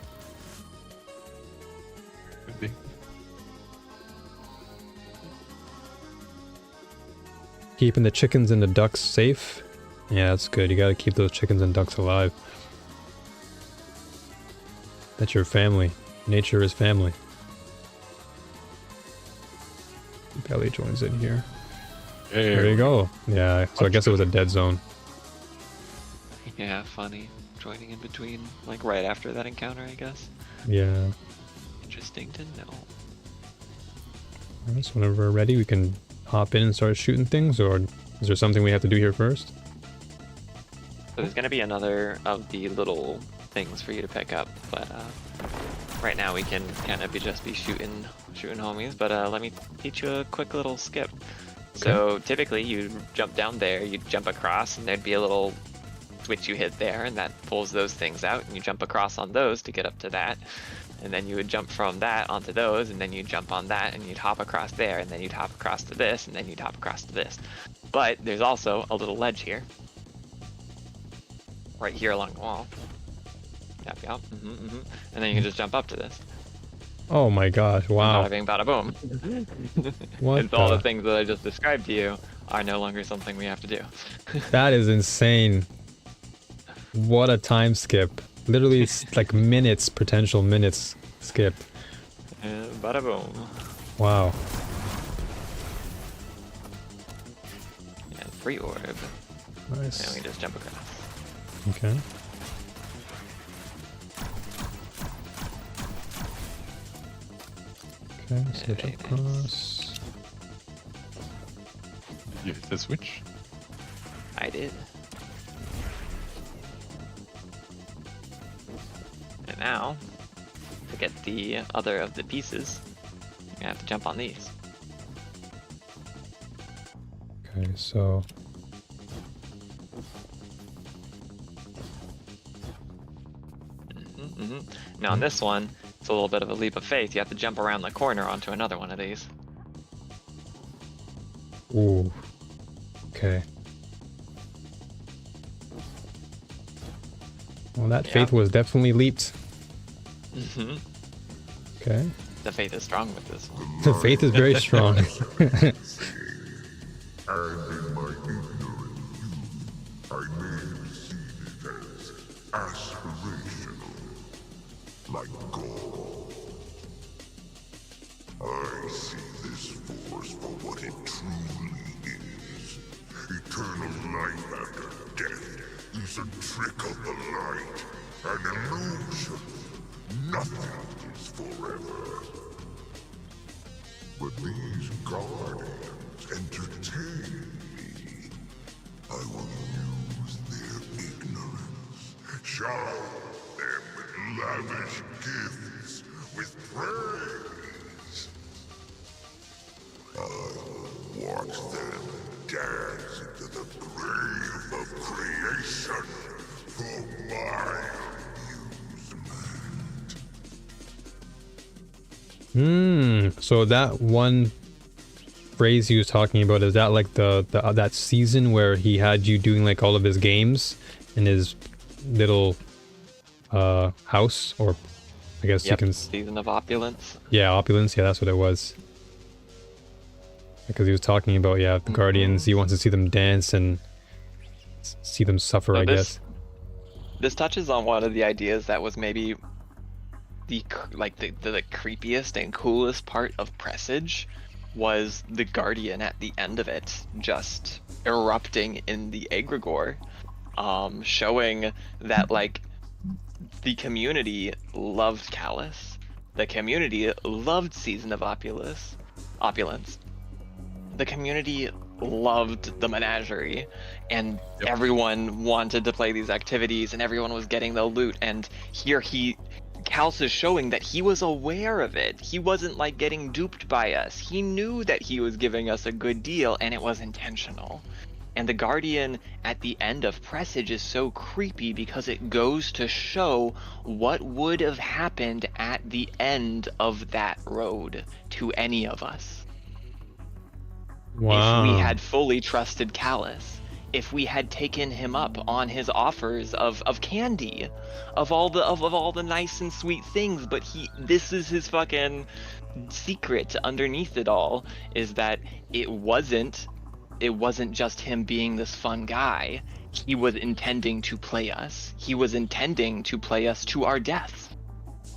Could be. Keeping the chickens and the ducks safe. Yeah, that's good. You gotta keep those chickens and ducks alive. That's your family. Nature is family. Belly joins in here. There you go. Yeah, so I guess it was a dead zone. Yeah, funny. Joining in between, like right after that encounter, I guess. Yeah. Interesting to know. Alright, so whenever we're ready, we can hop in and start shooting things, or is there something we have to do here first? So there's gonna be another of the little things for you to pick up, but right now we can kind of just be shooting homies, but let me teach you a quick little skip. So typically you jump down there, you jump across, and there'd be a little switch you hit there, and that pulls those things out, and you jump across on those to get up to that. And then you would jump from that onto those, and then you'd jump on that, and you'd hop across there, and then you'd hop across to this, and then you'd hop across to this. But there's also a little ledge here. Right here along the wall. Yep, yep. And then you can just jump up to this. Oh my gosh, wow. Bada bing, bada boom. What And all the things that I just described to you are no longer something we have to do. That is insane. What a time skip. Literally, it's like minutes, potential minutes skip. And bada boom. Wow. And free orb. Nice. And we just jump across. Okay. Okay, so Okay, jump across. You hit the switch. I did. And now, to get the other of the pieces, you're gonna have to jump on these. Okay, so Now on this one, it's a little bit of a leap of faith. You have to jump around the corner onto another one of these. ooh. Okay. Well, that faith was definitely leaped. Okay. The faith is strong with this one. The faith is very strong. And in my ignorance, I may have seen it as aspirational, like God. I see this force for what it truly is. Eternal life after death is a trick of the light, an illusion. Nothing is forever. But these guardians entertain me. I will use their ignorance, shower them with lavish gifts, with praise. I'll watch them dance into the grave of creation for my amusement. So that one phrase he was talking about, is that like the that season where he had you doing like all of his games in his little house, or I guess you can Season of Opulence. yeah, opulence, yeah, that's what it was. Because he was talking about, yeah, the Guardians, he wants to see them dance and see them suffer, So I this- guess. This touches on one of the ideas that was maybe the creepiest and coolest part of Presage, was the Guardian at the end of it just erupting in the egregore, showing that like the community loved Callus, the community loved Season of Opulence, the community loved the menagerie, and everyone wanted to play these activities, and everyone was getting the loot. And here Callus is showing that he was aware of it. He wasn't like getting duped by us. He knew that he was giving us a good deal, and it was intentional. And the Guardian at the end of Presage is so creepy because it goes to show what would have happened at the end of that road to any of us. Wow. If we had fully trusted Callus, if we had taken him up on his offers of candy, of all the nice and sweet things, but this is his fucking secret underneath it all, is that it wasn't just him being this fun guy. He was intending to play us. He was intending to play us to our death.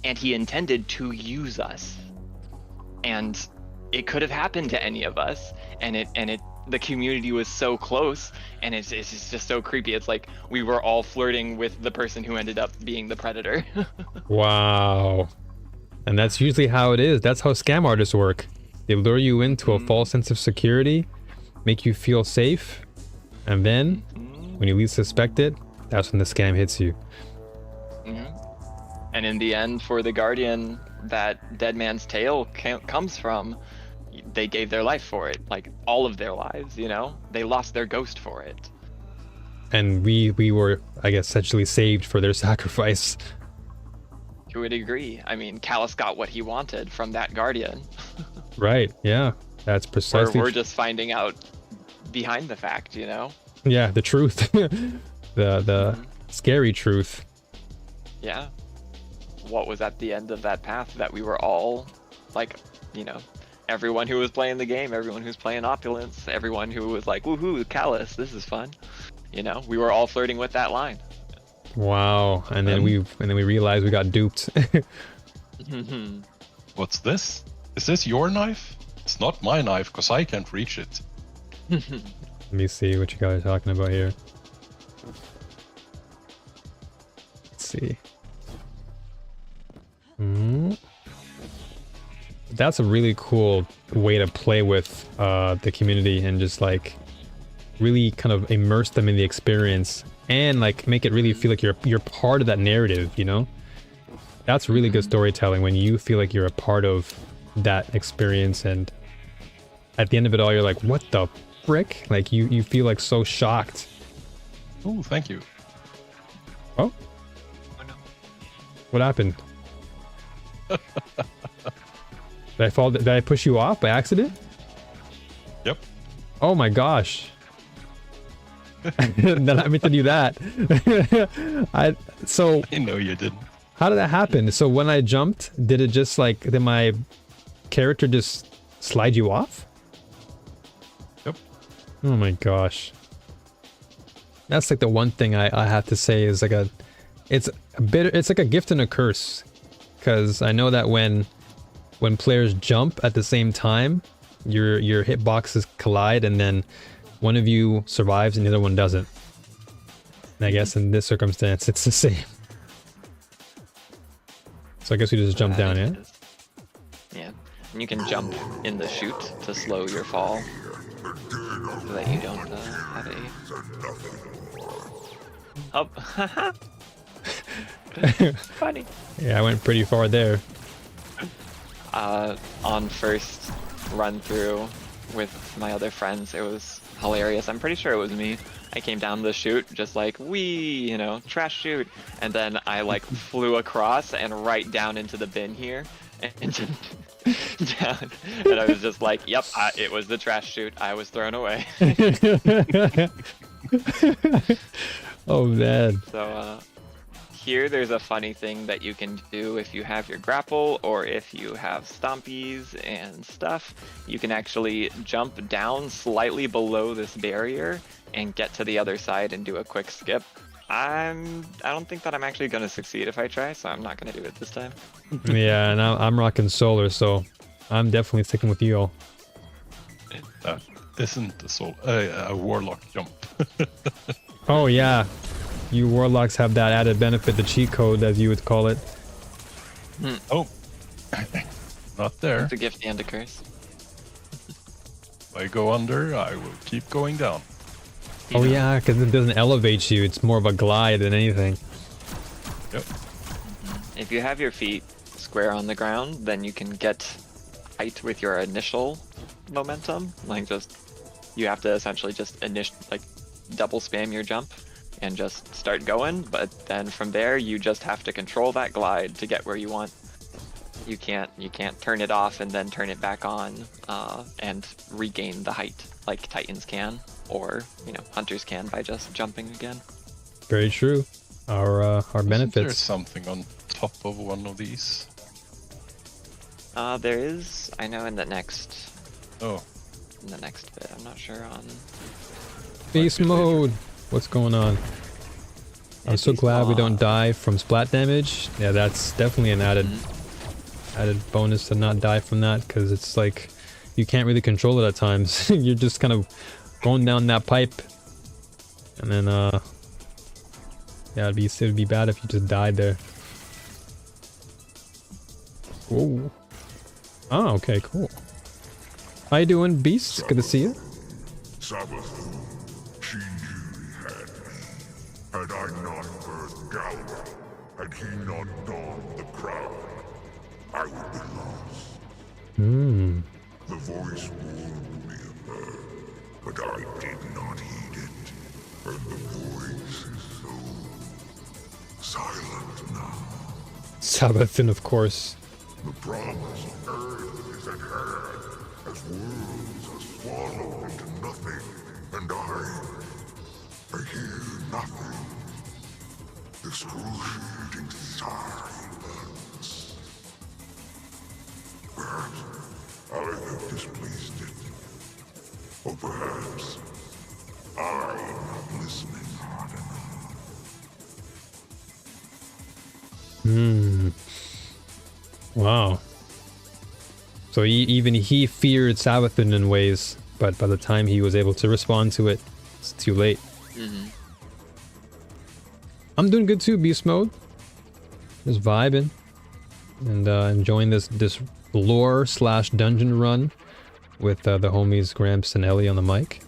And he intended to use us. And it could have happened to any of us, and the community was so close, and it's just so creepy. It's like we were all flirting with the person who ended up being the predator. Wow. And that's usually how it is. That's how scam artists work. They lure you into a false sense of security, make you feel safe, and then when you least suspect it, that's when the scam hits you. And in the end, for the Guardian, that dead man's tail comes from, they gave their life for it, like all of their lives, you know? They lost their ghost for it. And we were, I guess, essentially saved for their sacrifice. To a degree. I mean, Callus got what he wanted from that Guardian. Right, yeah. That's precisely... We're just finding out behind the fact, you know? Yeah, the truth. the scary truth. Yeah. What was at the end of that path that we were all, like, you know, everyone who was playing the game, everyone who's playing Opulence, everyone who was like, woohoo, Callus, this is fun. You know, we were all flirting with that line. Wow, and then we realized we got duped. What's this? Is this your knife? It's not my knife, because I can't reach it. Let me see what you guys are talking about here. Let's see. That's a really cool way to play with the community and just like really kind of immerse them in the experience and like make it really feel like you're part of that narrative, you know? That's really good storytelling when you feel like you're a part of that experience, and at the end of it all you're like, what the frick? Like you feel like so shocked. Oh, thank you. Oh? Oh no. What happened? Did I fall? Did I push you off by accident? Yep. Oh my gosh. Then I meant to do that. So I know you didn't. how did that happen? So when I jumped, did it just like, did my character just slide you off? Yep. Oh my gosh. That's like the one thing I have to say is like it's like a gift and a curse. Because I know that when players jump at the same time, your hitboxes collide, and then one of you survives and the other one doesn't. And I guess in this circumstance, it's the same. So I guess we just jump down, yeah? Yeah. And you can jump in the chute to slow your fall, so that you don't have a... Oh, funny. Yeah, I went pretty far there. On first run through with my other friends, it was hilarious. I'm pretty sure it was me. I came down the chute just like, wee, you know, trash chute, and then I like flew across and right down into the bin here and down, and I was just like, yep, it was the trash chute. I was thrown away. Oh man. So here there's a funny thing that you can do if you have your grapple or if you have stompies and stuff. You can actually jump down slightly below this barrier and get to the other side and do a quick skip. I don't think that I'm actually going to succeed if I try, so I'm not going to do it this time. Yeah, and I'm rocking solar, so I'm definitely sticking with you all. That isn't a warlock jump. Oh yeah, you warlocks have that added benefit, the cheat code as you would call it. Oh, not there. It's a gift and a curse. If I go under, I will keep going down. Oh yeah, because it doesn't elevate you, it's more of a glide than anything. Yep. If you have your feet square on the ground, then you can get height with your initial momentum. Like you have to essentially just double spam your jump and just start going, but then from there you just have to control that glide to get where you want. You can't turn it off and then turn it back on and regain the height like Titans can, or hunters can by just jumping again. Very true. Our benefits. There's something on top of one of these. There is, I know, in the next bit. I'm not sure on Beast mode. What's going on? I'm so glad we don't die from splat damage. Yeah, that's definitely an added bonus to not die from that, because it's like you can't really control it at times. You're just kind of going down that pipe, and then yeah, it would be bad if you just died there. Whoa. Oh, okay, cool. How you doing, Beast? Good to see you. Sabbath, she knew he had me. Had I not birthed Galra, had he not gone crown, I would be lost. Hmm. The voice warned me of her, but I did not heed it. And the voice is so silent now. Sabathin, of course. The promised earth is at hand, as worlds are swallowed into nothing, and I hear nothing. Excruciating silence. Perhaps I have displaced it. Or perhaps I am not listening hard enough. Hmm. Wow. So even he feared Sabathin in ways, but by the time he was able to respond to it, it's too late. I'm doing good too, beast mode. Just vibing and enjoying this lore / dungeon run with the homies Gramps and Ellie on the mic.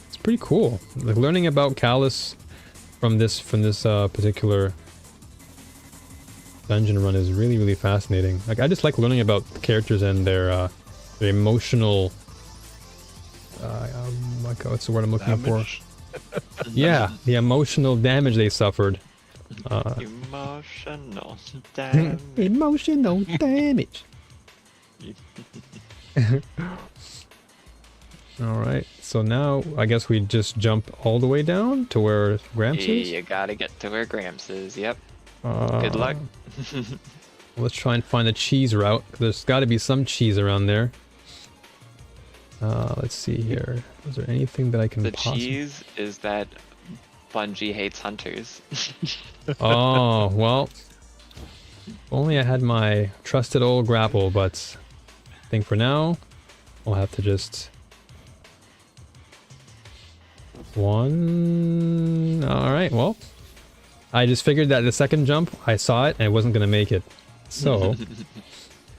It's pretty cool. Like learning about Callus from this particular dungeon run is really fascinating. Like I just like learning about the characters and their emotional. Like what's the word I'm looking Damage. for? Yeah, the emotional damage they suffered. Emotional damage. Emotional damage. Alright, so now I guess we just jump all the way down to where Gramps is? You gotta get to where Gramps is, yep. Good luck. Let's try and find the cheese route. There's gotta be some cheese around there. Let's see here. Is there anything that I can The possibly... cheese is that Bungie hates hunters. Oh, well. If only I had my trusted old grapple, but I think for now, I'll have to just... One... Alright, well. I just figured that the second jump, I saw it and I wasn't gonna make it. So...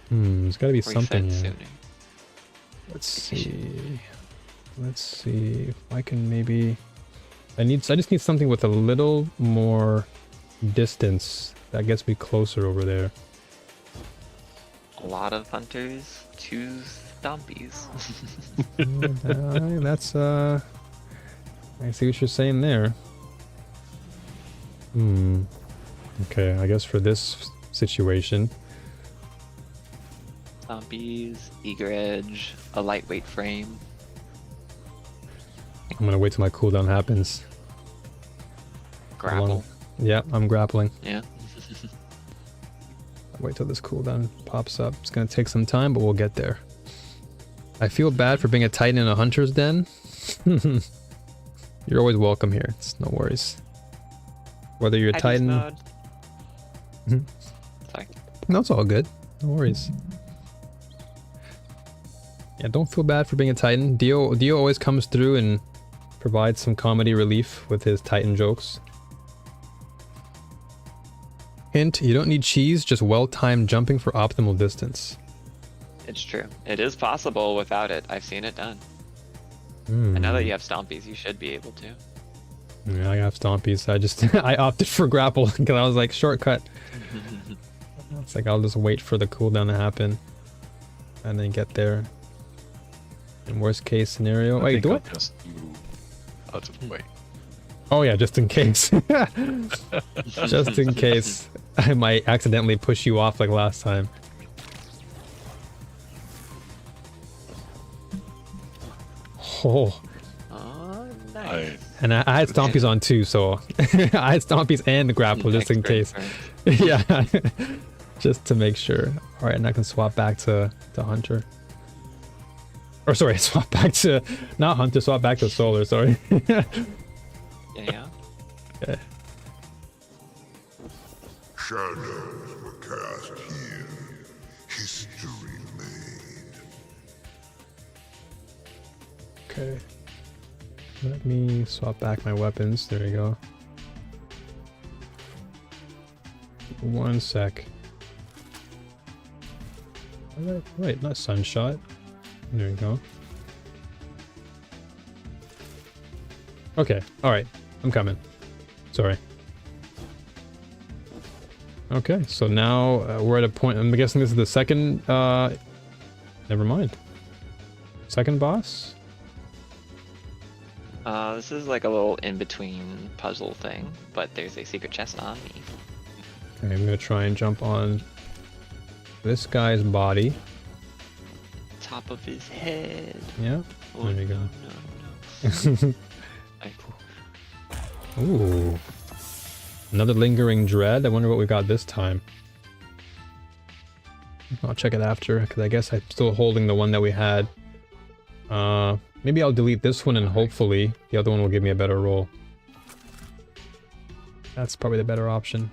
there's gotta be something here. Sooner. Let's see. Let's see if I can maybe... I just need something with a little more distance that gets me closer over there. A lot of hunters choose stompies. That's I see what you're saying there. Okay, I guess for this situation. Stompies, eager edge, a lightweight frame. I'm gonna wait till my cooldown happens. Grapple. Yeah, I'm grappling. Yeah. Wait till this cooldown pops up. It's gonna take some time, but we'll get there. I feel bad for being a titan in a hunter's den. You're always welcome here. It's no worries. Whether you're a titan... Sorry. No, it's all good. No worries. Yeah, don't feel bad for being a titan. Dio always comes through and provides some comedy relief with his titan jokes. Hint, you don't need cheese, just well-timed jumping for optimal distance. It's true. It is possible without it. I've seen it done. And now that you have stompies, you should be able to. Yeah, I have stompies. I opted for grapple because I was like, shortcut. It's like I'll just wait for the cooldown to happen and then get there. In worst case scenario, I wait, think do I'll it? just move out of the way. Oh yeah, just in case. Just in case I might accidentally push you off like last time. Oh. Oh, nice. And I had stompies on too, so I had stompies and the grapple just in case. Yeah, just to make sure. All right, and I can swap back to Hunter. Or sorry, swap back to not Hunter, swap back to Solar. Sorry. Yeah. Okay. Shadows were cast here, history made. Okay. Let me swap back my weapons. There we go. One sec. Wait, not Sunshot. There we go. Okay, alright. I'm coming. Sorry. Okay, so now we're at a point. I'm guessing this is the second. Never mind. Second boss. This is like a little in-between puzzle thing, but there's a secret chest on me. Okay, I'm gonna try and jump on this guy's body. Top of his head. Yeah. Oh, There we go. No. I- Ooh. Another lingering dread. I wonder what we got this time. I'll check it after, because I guess I'm still holding the one that we had. Maybe I'll delete this one and hopefully the other one will give me a better roll. That's probably the better option.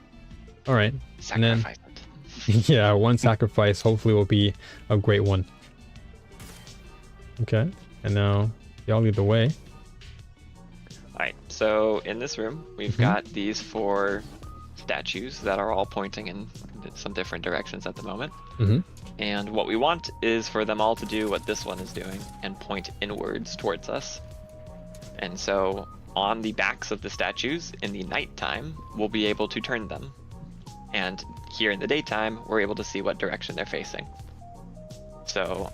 Alright. And then, Sacrifice it. yeah, one sacrifice hopefully will be a great one. Okay. And now, y'all lead the way. Alright, so in this room, we've got these 4 statues that are all pointing in some different directions at the moment. Mm-hmm. And what we want is for them all to do what this one is doing and point inwards towards us. And so on the backs of the statues in the nighttime, we'll be able to turn them. And here in the daytime, we're able to see what direction they're facing. So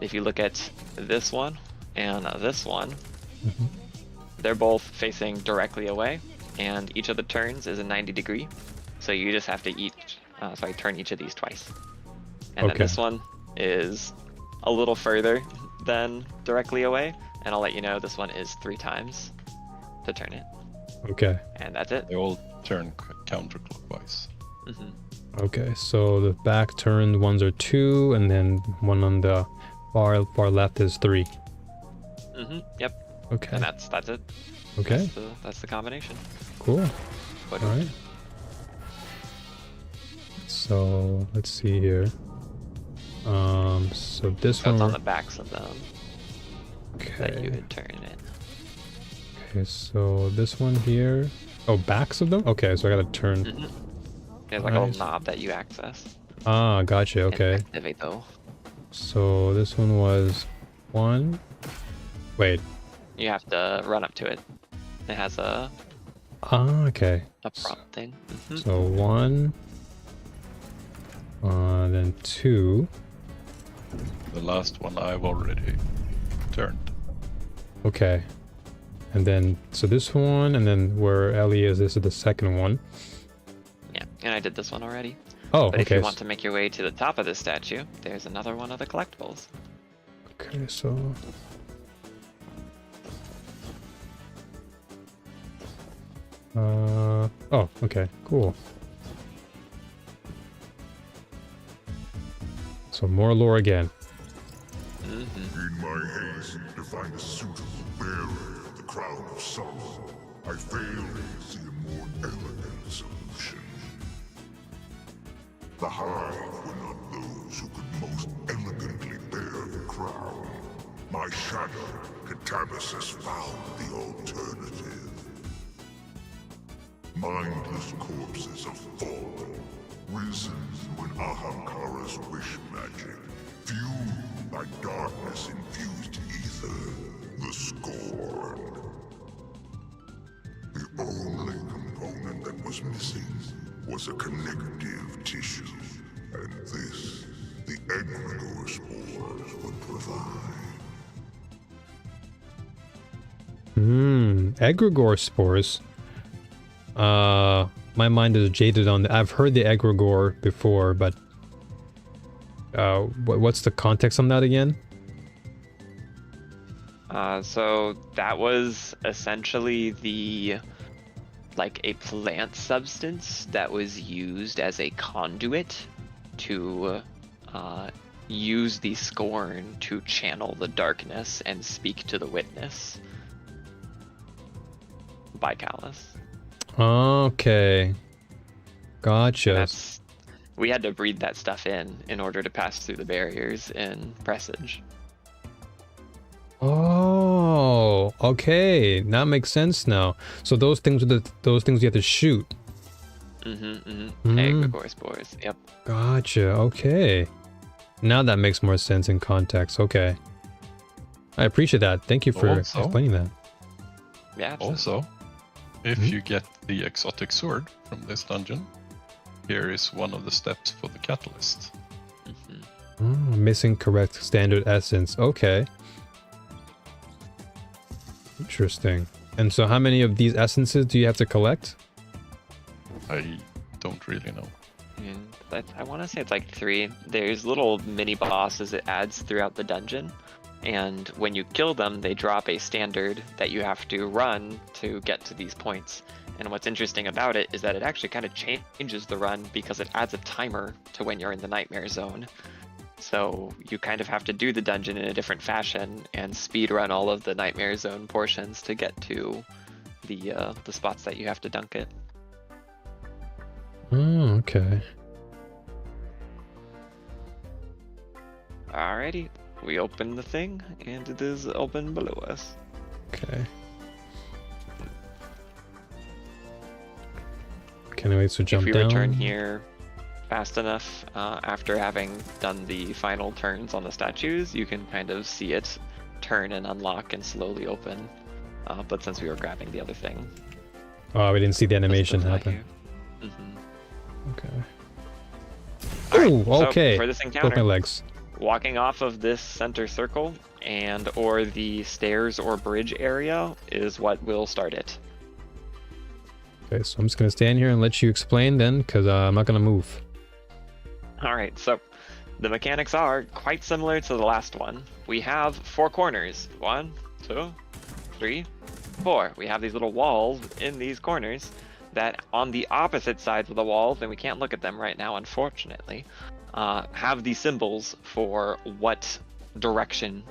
if you look at this one and this one, they're both facing directly away, and each of the turns is a 90 degree. So you just have to turn each of these twice. And then this one is a little further than directly away, and I'll let you know this one is 3 times to turn it. Okay. And that's it. They all turn counterclockwise. Okay, so the back turned ones are 2, and then one on the far left is 3. Yep. Okay. And that's it. Okay. That's the combination. Cool. What- All right. So let's see here. So this So one. it's on the backs of them that you Okay. would turn it. Okay, so this one here. Oh, backs of them. Okay, so I gotta turn. There's like a Nice. little knob that you access. Ah, gotcha. and Okay. activate though. So this one was 1. Wait. You have to run up to it. It has a Ah, okay. prompt thing. So 1. Then 2. The last one I've already turned. Okay. And then, so this one, and then where Ellie is, this is the second one. Yeah, and I did this one already. Oh, But if okay. you want to make your way to the top of this statue, there's another one of the collectibles. Okay, so. Oh, okay, cool. So more lore again. In my haste to find a suitable bearer for the crown of sorrow, I failed to see a more elegant solution. The Hive were not those who could most elegantly bear the crown. My shadow, Catabasis, found the alternative. Mindless corpses of fallen, risen when Ahamkara's wish magic, fueled by darkness-infused ether, the Scorn. The only component that was missing was a connective tissue, and this, the egregore spores would provide. Egregore spores. My mind is jaded on the. I've heard the egregore before, but what's the context on that again? So that was essentially like a plant substance that was used as a conduit to use the Scorn to channel the darkness and speak to the witness. By Callus. Okay. Gotcha. We had to breed that stuff in order to pass through the barriers in Presage. Oh, okay. That makes sense now. So those things are those things you have to shoot. Egregore spores. Yep. Gotcha. Okay. Now that makes more sense in context. Okay. I appreciate that. Thank you for Also- explaining that. Yeah. Absolutely. Also, if you get the exotic sword from this dungeon, here is one of the steps for the catalyst. Mhm. Oh, missing correct standard essence. Okay. Interesting. And so how many of these essences do you have to collect? I don't really know. I want to say it's like 3. There's little mini bosses it adds throughout the dungeon, and when you kill them, they drop a standard that you have to run to get to these points. And what's interesting about it is that it actually kind of changes the run because it adds a timer to when you're in the nightmare zone. So you kind of have to do the dungeon in a different fashion and speed run all of the nightmare zone portions to get to the spots that you have to dunk it. Oh, okay. Alrighty, we open the thing, and it is open below us. Okay. Can I wait to jump If we down? return here fast enough, after having done the final turns on the statues, you can kind of see it turn and unlock and slowly open. But since we were grabbing the other thing, Oh, we didn't see the just animation fly happen. here. Mhm. Okay. Alright, Oh, so okay. for this Broke my encounter, legs. walking off of this center circle and or the stairs or bridge area is what will start it. Okay, so I'm just gonna stand here and let you explain then, because I'm not gonna move. Alright, so the mechanics are quite similar to the last one. We have 4 corners. 1, 2, 3, 4. We have these little walls in these corners that on the opposite sides of the walls, and we can't look at them right now, unfortunately, have the symbols for what direction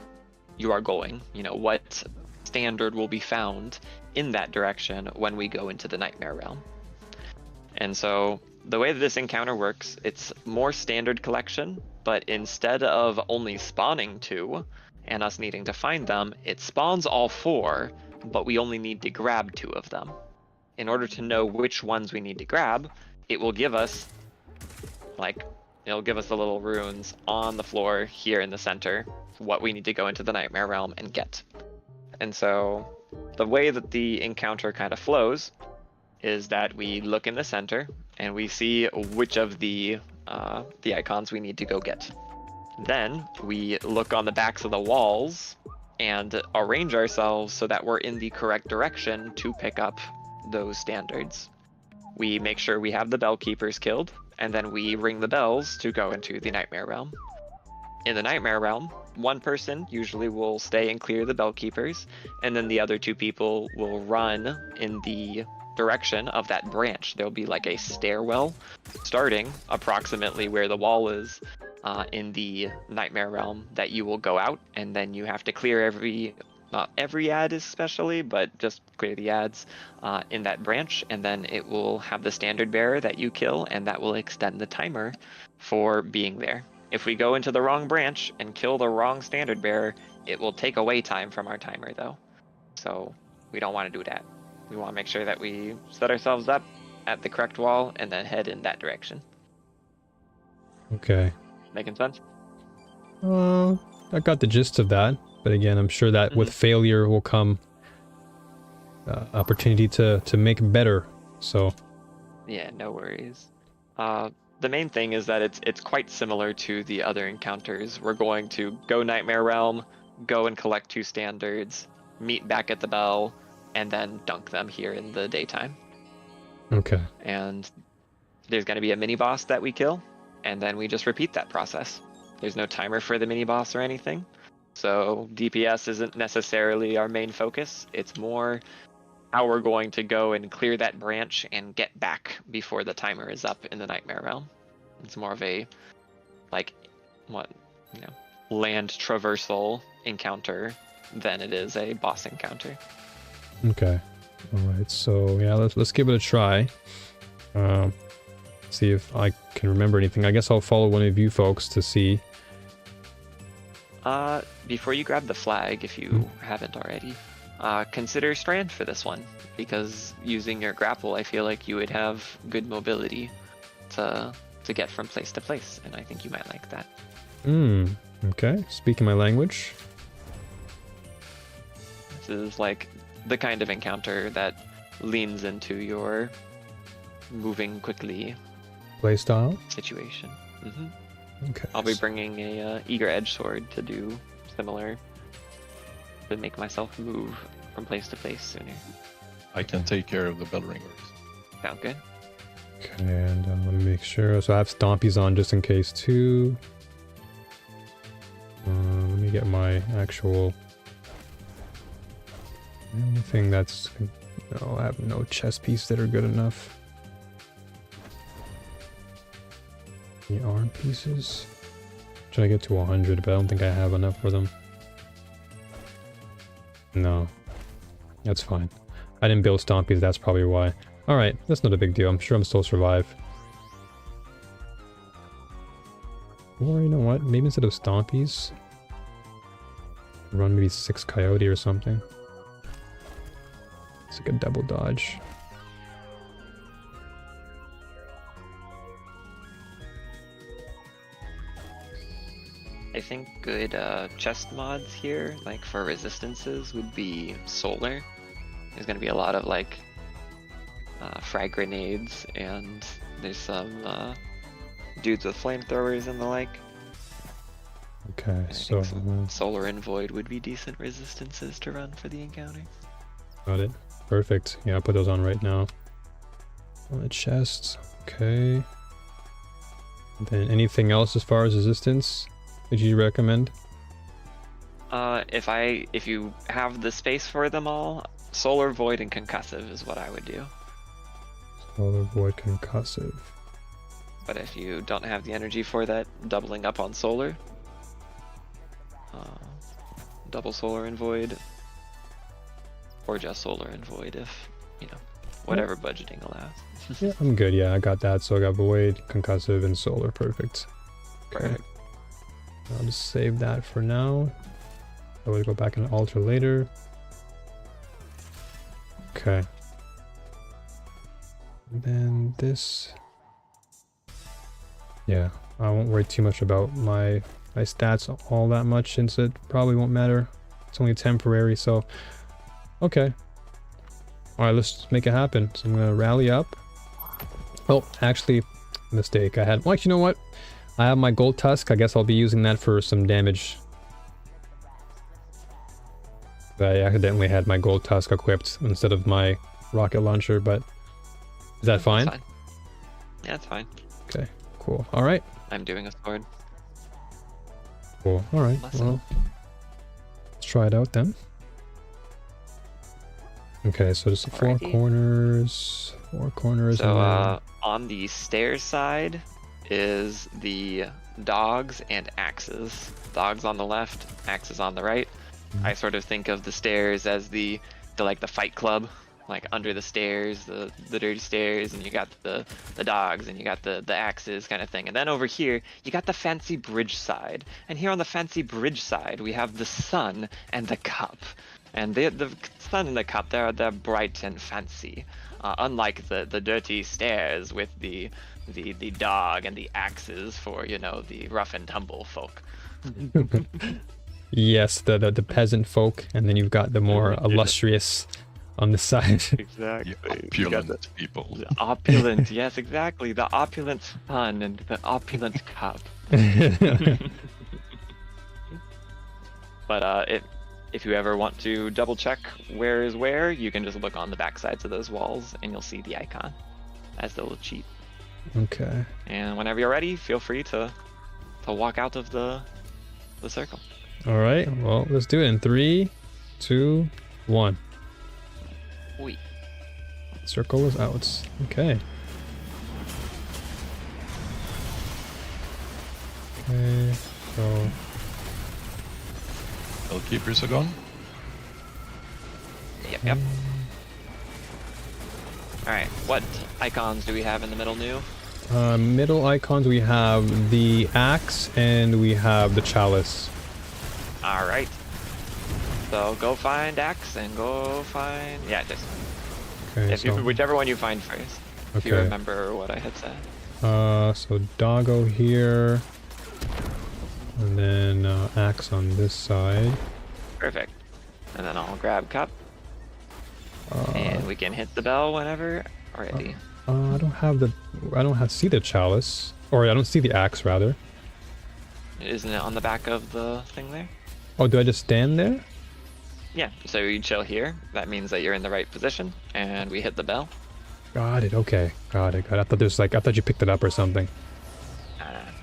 you are going. You know, what standard will be found in that direction when we go into the Nightmare Realm. And so the way that this encounter works, it's more standard collection, but instead of only spawning 2 and us needing to find them, it spawns all 4, but we only need to grab 2 of them. In order to know which ones we need to grab, it will give us the little runes on the floor here in the center, what we need to go into the Nightmare Realm and get. And so the way that the encounter kind of flows is that we look in the center and we see which of the icons we need to go get. Then we look on the backs of the walls and arrange ourselves so that we're in the correct direction to pick up those standards. We make sure we have the bell keepers killed, and then we ring the bells to go into the Nightmare Realm. In the Nightmare Realm, one person usually will stay and clear the bell keepers, and then the other 2 people will run in the direction of that branch. There'll be like a stairwell starting approximately where the wall is in the Nightmare Realm that you will go out, and then you have to clear not every ad especially, but just clear the ads in that branch, and then it will have the standard bearer that you kill, and that will extend the timer for being there. If we go into the wrong branch and kill the wrong standard bearer, it will take away time from our timer though. So we don't want to do that. We want to make sure that we set ourselves up at the correct wall and then head in that direction. Okay. Making sense? I got the gist of that, but again, I'm sure that with failure will come opportunity to make better. So Yeah, no worries. The main thing is that it's quite similar to the other encounters. We're going to go Nightmare Realm, go and collect 2 standards, meet back at the bell, and then dunk them here in the daytime. okay. And there's going to be a mini boss that we kill, and then we just repeat that process. There's no timer for the mini boss or anything, so DPS isn't necessarily our main focus. It's more how we're going to go and clear that branch and get back before the timer is up in the Nightmare Realm. It's more of a land traversal encounter than it is a boss encounter. Okay. All right. So yeah, let's give it a try. See if I can remember anything. I guess I'll follow one of you folks to see. Before you grab the flag, if you haven't already, consider Strand for this one, because using your grapple, I feel like you would have good mobility to get from place to place, and I think you might like that. Okay. Speaking my language. This is like the kind of encounter that leans into your moving quickly Playstyle? situation. Okay. I'll be bringing a eager edge sword to do similar, to make myself move from place to place sooner. I can take care of the bell ringers. Sound good? Okay, and let me make sure. So I have Stompies on just in case too. Let me get my actual... The only thing that's... No, I have no chest piece that are good enough. The arm pieces? Trying to get to 100, but I don't think I have enough for them. No. That's fine. I didn't build Stompies, that's probably why. Alright, that's not a big deal. I'm sure I'm still survive. Or you know what? Maybe instead of Stompies, run maybe 6 Coyote or something. It's like a double dodge. I think good chest mods here, like for resistances, would be solar. There's gonna be a lot of like frag grenades, and there's some dudes with flamethrowers and the like. Okay, I so think some solar and void would be decent resistances to run for the encounter. got it. Perfect. Yeah, I'll put those on right now. On the chests. Okay. And then anything else as far as resistance that you recommend? If you have the space for them all, solar, void, and concussive is what I would do. Solar, void, concussive. But if you don't have the energy for that, doubling up on solar, double solar and void, or just solar and void if, you know, whatever budgeting allows. Yeah, I'm good. Yeah, I got that. So I got void, concussive, and solar. Perfect. Okay. Perfect. I'll just save that for now. I will go back and alter later. Okay. And then this. Yeah, I won't worry too much about my stats all that much since it probably won't matter. It's only temporary, so okay. Alright, let's make it happen. So I'm gonna rally up. Oh, actually, mistake. I had, well, you know what? I have my gold tusk. I guess I'll be using that for some damage. I accidentally had my gold tusk equipped instead of my rocket launcher, but is that fine? That's fine. Yeah, it's fine. Okay, cool. Alright. I'm doing a sword. Cool. Alright, Awesome. well, let's try it out then. Okay, so just four Alrighty. corners. Four corners. So, and then... on the stairs side is the dogs and axes. Dogs on the left, axes on the right. I sort of think of the stairs as the like the fight club, like under the stairs, the dirty stairs, and you got the dogs and you got the axes kind of thing. And then over here, you got the fancy bridge side. And here on the fancy bridge side, we have the sun and the cup. And the sun and the cup, they're bright and fancy. Unlike the dirty stairs with the dog and the axes for, you know, the rough and tumble folk. Yes, the peasant folk, and then you've got the more illustrious on the side. Exactly. The opulent people. The opulent, yes, exactly. The opulent sun and the opulent cup. But if you ever want to double check where is where, you can just look on the back sides of those walls and you'll see the icon as the little cheat. Okay. And whenever you're ready, feel free to walk out of the circle. All right. Well, let's do it in 3, 2, 1. Oui. Circle is out. Okay. Okay. So. Hellkeepers are gone. Yep. Alright, what icons do we have in the middle new? Middle icons, we have the axe and we have the chalice. Alright. So go find axe and go find... Yeah, just... Okay, If you, whichever one you find first. If you Okay. remember what I had said. So doggo here. And then axe on this side. Perfect. And then I'll grab cup. And we can hit the bell whenever ready. I don't have see the chalice, or I don't see the axe rather. Isn't it on the back of the thing there? Oh, do I just stand there? Yeah, so you chill here. That means that you're in the right position, and we hit the bell. Got it. Okay, got it. I thought there's like I thought you picked it up or something.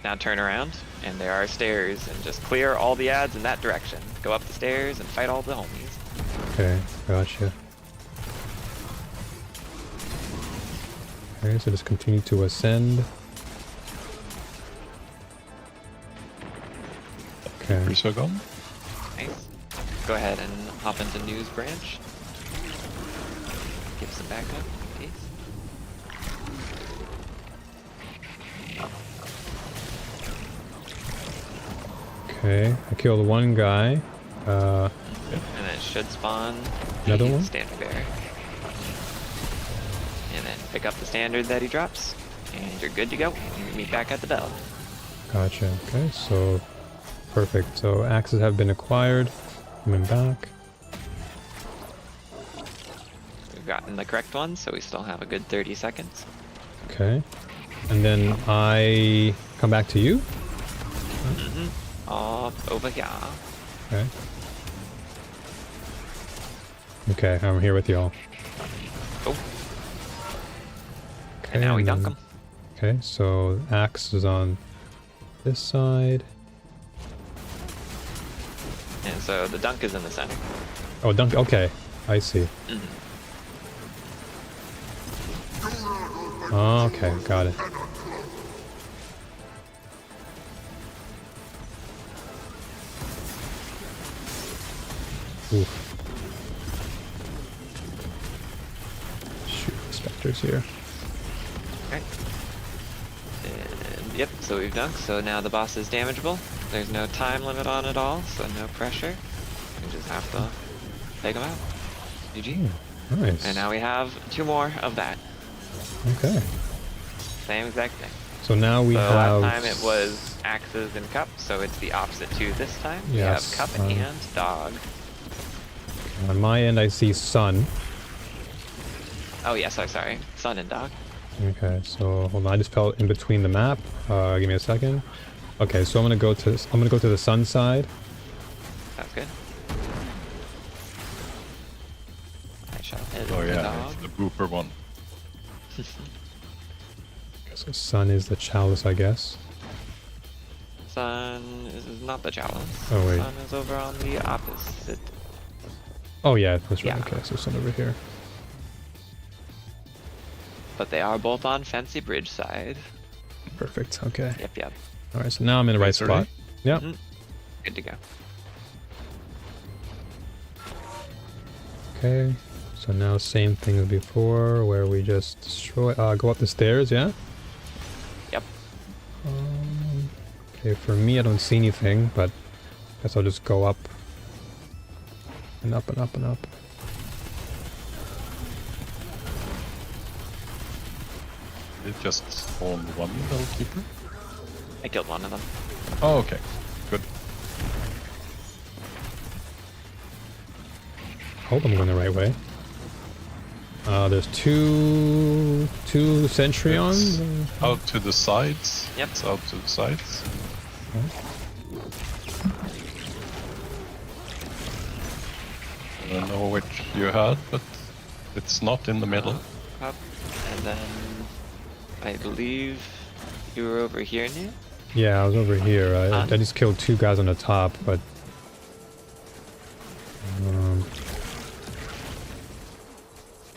Now turn around, and there are stairs, and just clear all the ads in that direction. Go up the stairs and fight all the homies. Okay, gotcha. Okay, so just continue to ascend. Okay. Freezer gone. Nice. Go ahead and hop into news branch. Give some backup in case. Okay, I killed one guy. And it should spawn Another the one? standard bearer. And then pick up the standard that he drops, and you're good to go. You meet back at the bell. Gotcha. Okay, so perfect. So axes have been acquired. Coming back. We've gotten the correct one, so we still have a good 30 seconds. Okay. And then I come back to you? Off over here. Okay. Okay, I'm here with y'all. Oh. And now we dunk then- them. Okay, so axe is on this side. And so the dunk is in the center. Oh, dunk. Okay, I see. Okay, got it. Oof. Shoot, the specters here. Okay. And yep, so we've dunked. So now the boss is damageable. There's no time limit on it all, so no pressure. We just have to take him out. GG. Nice. And now we have 2 more of that. Okay. Same exact thing. So now we So have. last time it was axes and cup, so it's the opposite to this time. Yes, We have cup and dog. On my end, I see sun. Oh yeah, sorry. Sun and dog. Okay, so hold on. I just fell in between the map. Give me a second. Okay, so I'm gonna go to the sun side. Sounds good. I shall hit Oh the yeah, dog. it's the blooper one. So sun is the chalice, I guess. Sun is not the chalice. Oh, wait. Sun is over on the opposite. Oh yeah, that's right. Yeah. Okay, so sun over here. But they are both on Fancy Bridge side. Perfect. Okay. Yep. All right, so now I'm in the right Razor, spot. Yep. Mhm. Good to go. Okay. So now same thing as before, where we just destroy. Go up the stairs. Yeah. Yep. Okay. For me, I don't see anything, but I guess I'll just go up and up and up and up. It just spawned one bellkeeper. I killed one of them. Oh, okay. Good. Hope I'm going the right way. There's two Centurions. It's out to the sides. Yep. It's out to the sides. I don't know which you had, but it's not in the middle. Up. And then I believe you were over here, Neil? Yeah, I was over here. I just killed 2 guys on the top, but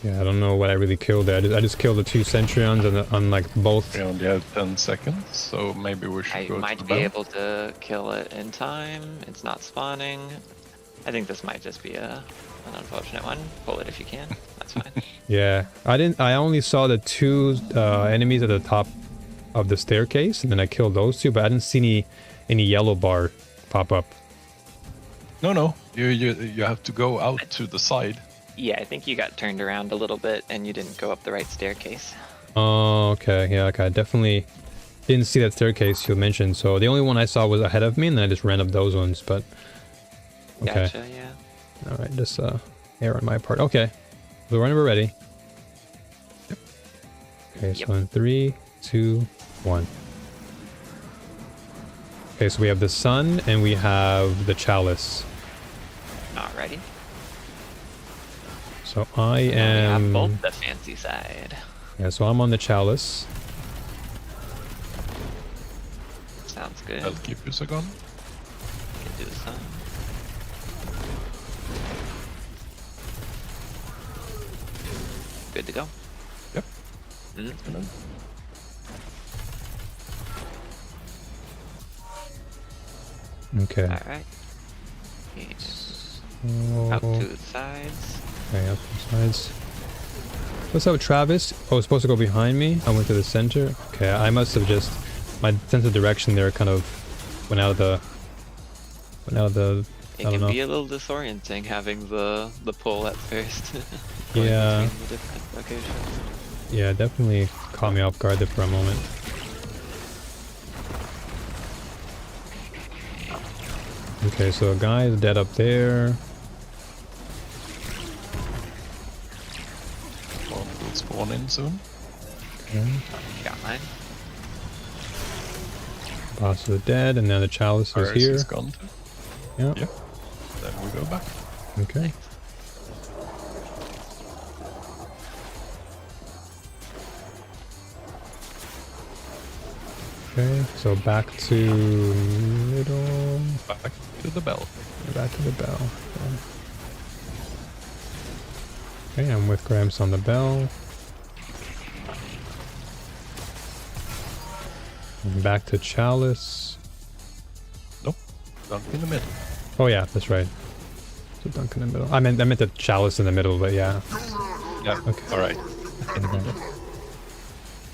yeah, I don't know what I really killed there. I just killed the 2 Centurions on like both. We only have 10 seconds, so maybe we should I go to might the be bell. able to kill it in time. It's not spawning. I think this might just be an unfortunate one. Pull it if you can. That's fine. Yeah, I only saw the 2 enemies at the top of the staircase, and then I killed those 2, but I didn't see any yellow bar pop up. No. You have to go out to the side. Yeah, I think you got turned around a little bit and you didn't go up the right staircase. Oh, okay. Yeah, okay. I definitely didn't see that staircase you mentioned. So the only one I saw was ahead of me, and then I just ran up those ones. But okay. Gotcha, yeah. All right, just error on my part. Okay, so whenever we're ready. Yep. Okay, so Yep. in 3, 2, 1. Okay, so we have the sun and we have the chalice. Alrighty. So I We have am... both the fancy side. Yeah, so I'm on the chalice. Sounds good. I'll keep you a second. Can do some. Good to go. Yep. Mhm. Okay. Alright. Out Oh, to the sides. okay, up the sides. What's up, Travis? Oh, it's supposed to go behind me? I went to the center? Okay, I must have just... My sense of direction there kind of went out of the... It I don't can know. be a little disorienting having the pull at first. Going Yeah. between the different locations. Yeah, it definitely caught me off guard there for a moment. Okay, so a guy is dead up there. One will spawn in soon. Okay. Got mine. Boss is dead, and then the chalice is Iris here. is gone too. Yeah. Yep. Then we go back. Okay. Okay, so back to middle. Back to the bell. Back to the bell. Okay, I'm with Gramps on the bell. And back to chalice. Nope. Dunk in the middle. Oh yeah, that's right. So dunk in the middle. I meant the chalice in the middle, but yeah. Yeah. Okay. All right.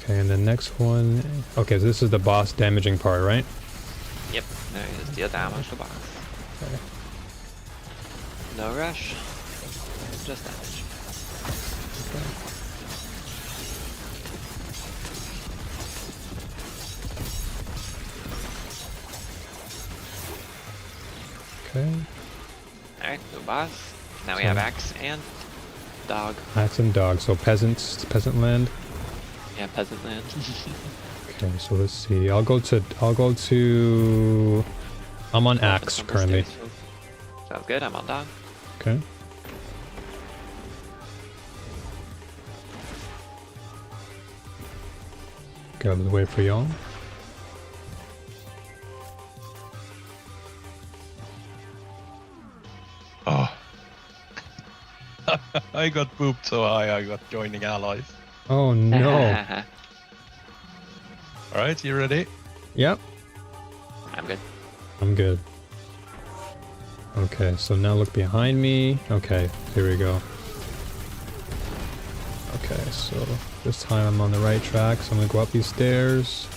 Okay, and the next one. Okay, so this is the boss damaging part, right? Yep. There is the damage the box. Okay. No rush. Just damage. Okay. Alright, the boss. Now we So- have axe and dog. Axe and dog. So peasant land. Yeah, peasant land. Okay, so let's see. I'll go to. I'm on axe Number currently. stairs. Sounds good, I'm on dog. Okay. Get out of the way for y'all. Oh. I got pooped so high I got joining allies. Oh no. Alright, you ready? Yep. I'm good. I'm good. Okay, so now look behind me. Okay, here we go. Okay, so this time I'm on the right track, so I'm gonna go up these stairs.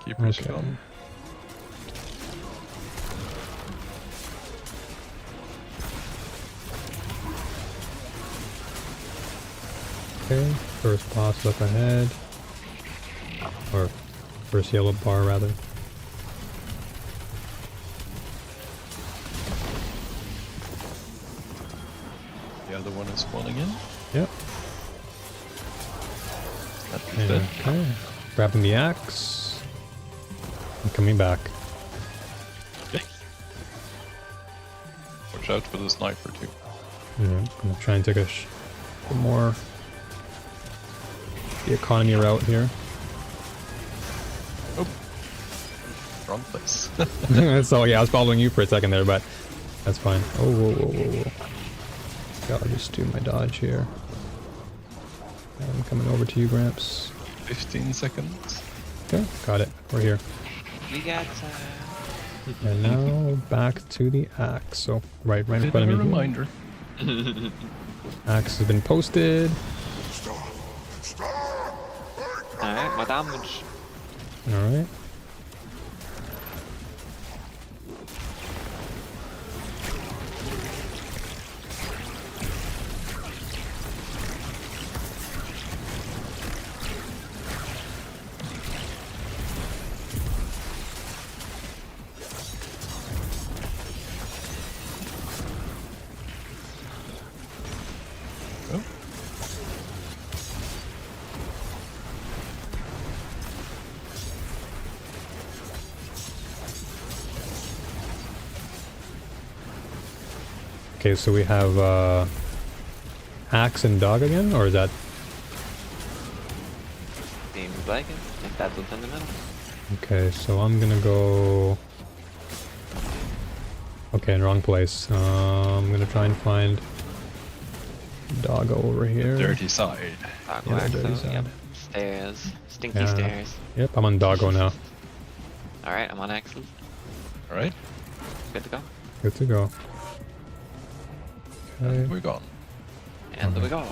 Keep your Okay. stun. Okay, first boss up ahead. Or first yellow bar, rather. The other one is spawning in. Yep. That is dead. Okay. Grabbing the axe. I'm coming back. Okay. Watch out for the sniper too. Yeah, I'm gonna try and take a bit more the economy route here. Wrong place. So yeah, I was following you for a second there, but that's fine. Oh, whoa, whoa, whoa, whoa. Yeah, I'll just do my dodge here. I'm coming over to you, Gramps. 15 seconds. Okay, got it. We're here. We got And now back to the axe. So right in Bit front of of a me. Here. reminder. Axe has been posted. alright, more damage. All right. Okay, so we have Axe and Dog again, or is that... Seems like it. I think that's what's in the middle. Okay, so I'm gonna go... Okay, in wrong place. I'm gonna try and find Doggo over here. Dirty side. Doggo Yeah, Axo, dirty side. yep. Stairs. Stinky Yeah. stairs. Yep, I'm on Doggo now. Alright, I'm on Axel. Alright, Good to go. Good to go. Okay. we're gone. And there we go.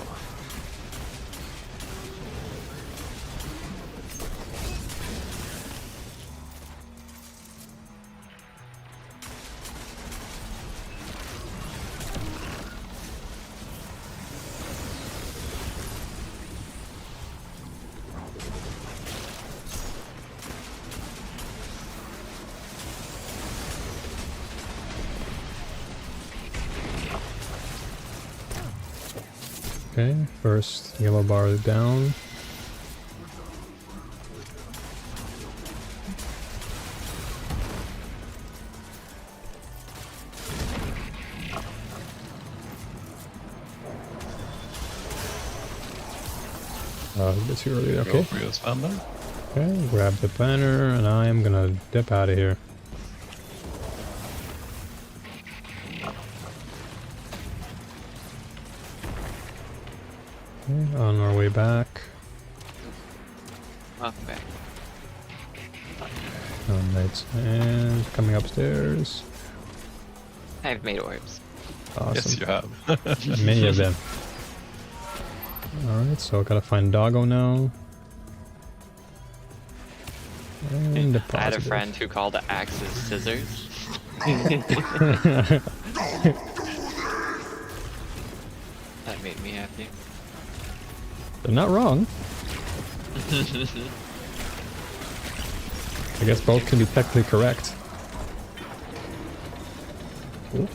Okay, first yellow bar is down. A bit too early, Go okay. for your spam there. Okay, grab the banner, and I am gonna dip out of here. Okay, on our way back. Okay. Alright, and coming upstairs. I've made orbs. Awesome. Yes, you have. Many of them. Alright, so I gotta find Doggo now. And I had a deposit it. friend who called axes scissors. That made me happy. They're not wrong. I guess both can be technically correct. Ooh.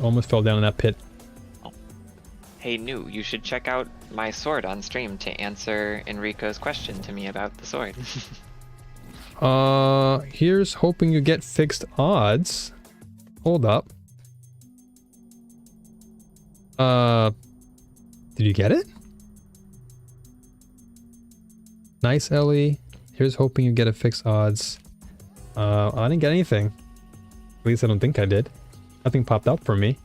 Almost fell down in that pit. Hey, New, you should check out my sword on stream to answer Enrico's question to me about the sword. Here's hoping you get fixed odds. Hold up. Did you get it? Nice, Ellie. Here's hoping you get a fixed odds. I didn't get anything. At least I don't think I did. Nothing popped up for me.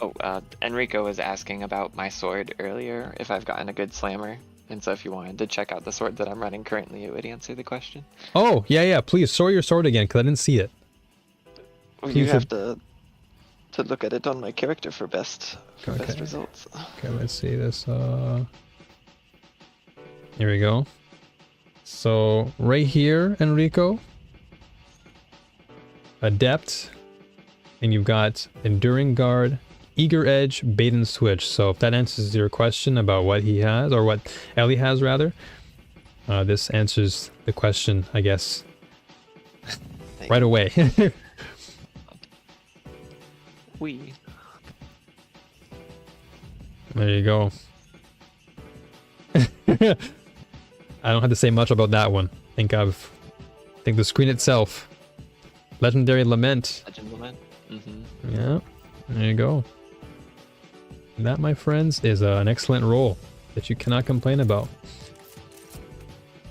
Oh, Enrico was asking about my sword earlier, if I've gotten a good slammer. And so if you wanted to check out the sword that I'm running currently, it would answer the question. Oh, yeah, please, show your sword again, because I didn't see it. Well, You you have should- to look at it on my character for best Okay. results. Okay, let's see this. Here we go. So, right here, Enrico. Adept. And you've got Enduring Guard, Eager Edge, Bait and Switch. So if that answers your question about what he has, or what Ellie has rather, this answers the question, I guess, right away. We. There you go. I don't have to say much about that one. I think the screen itself. Legendary Lament. Legend Lament. Mm-hmm. Yeah, there you go. That, my friends, is an excellent roll that you cannot complain about.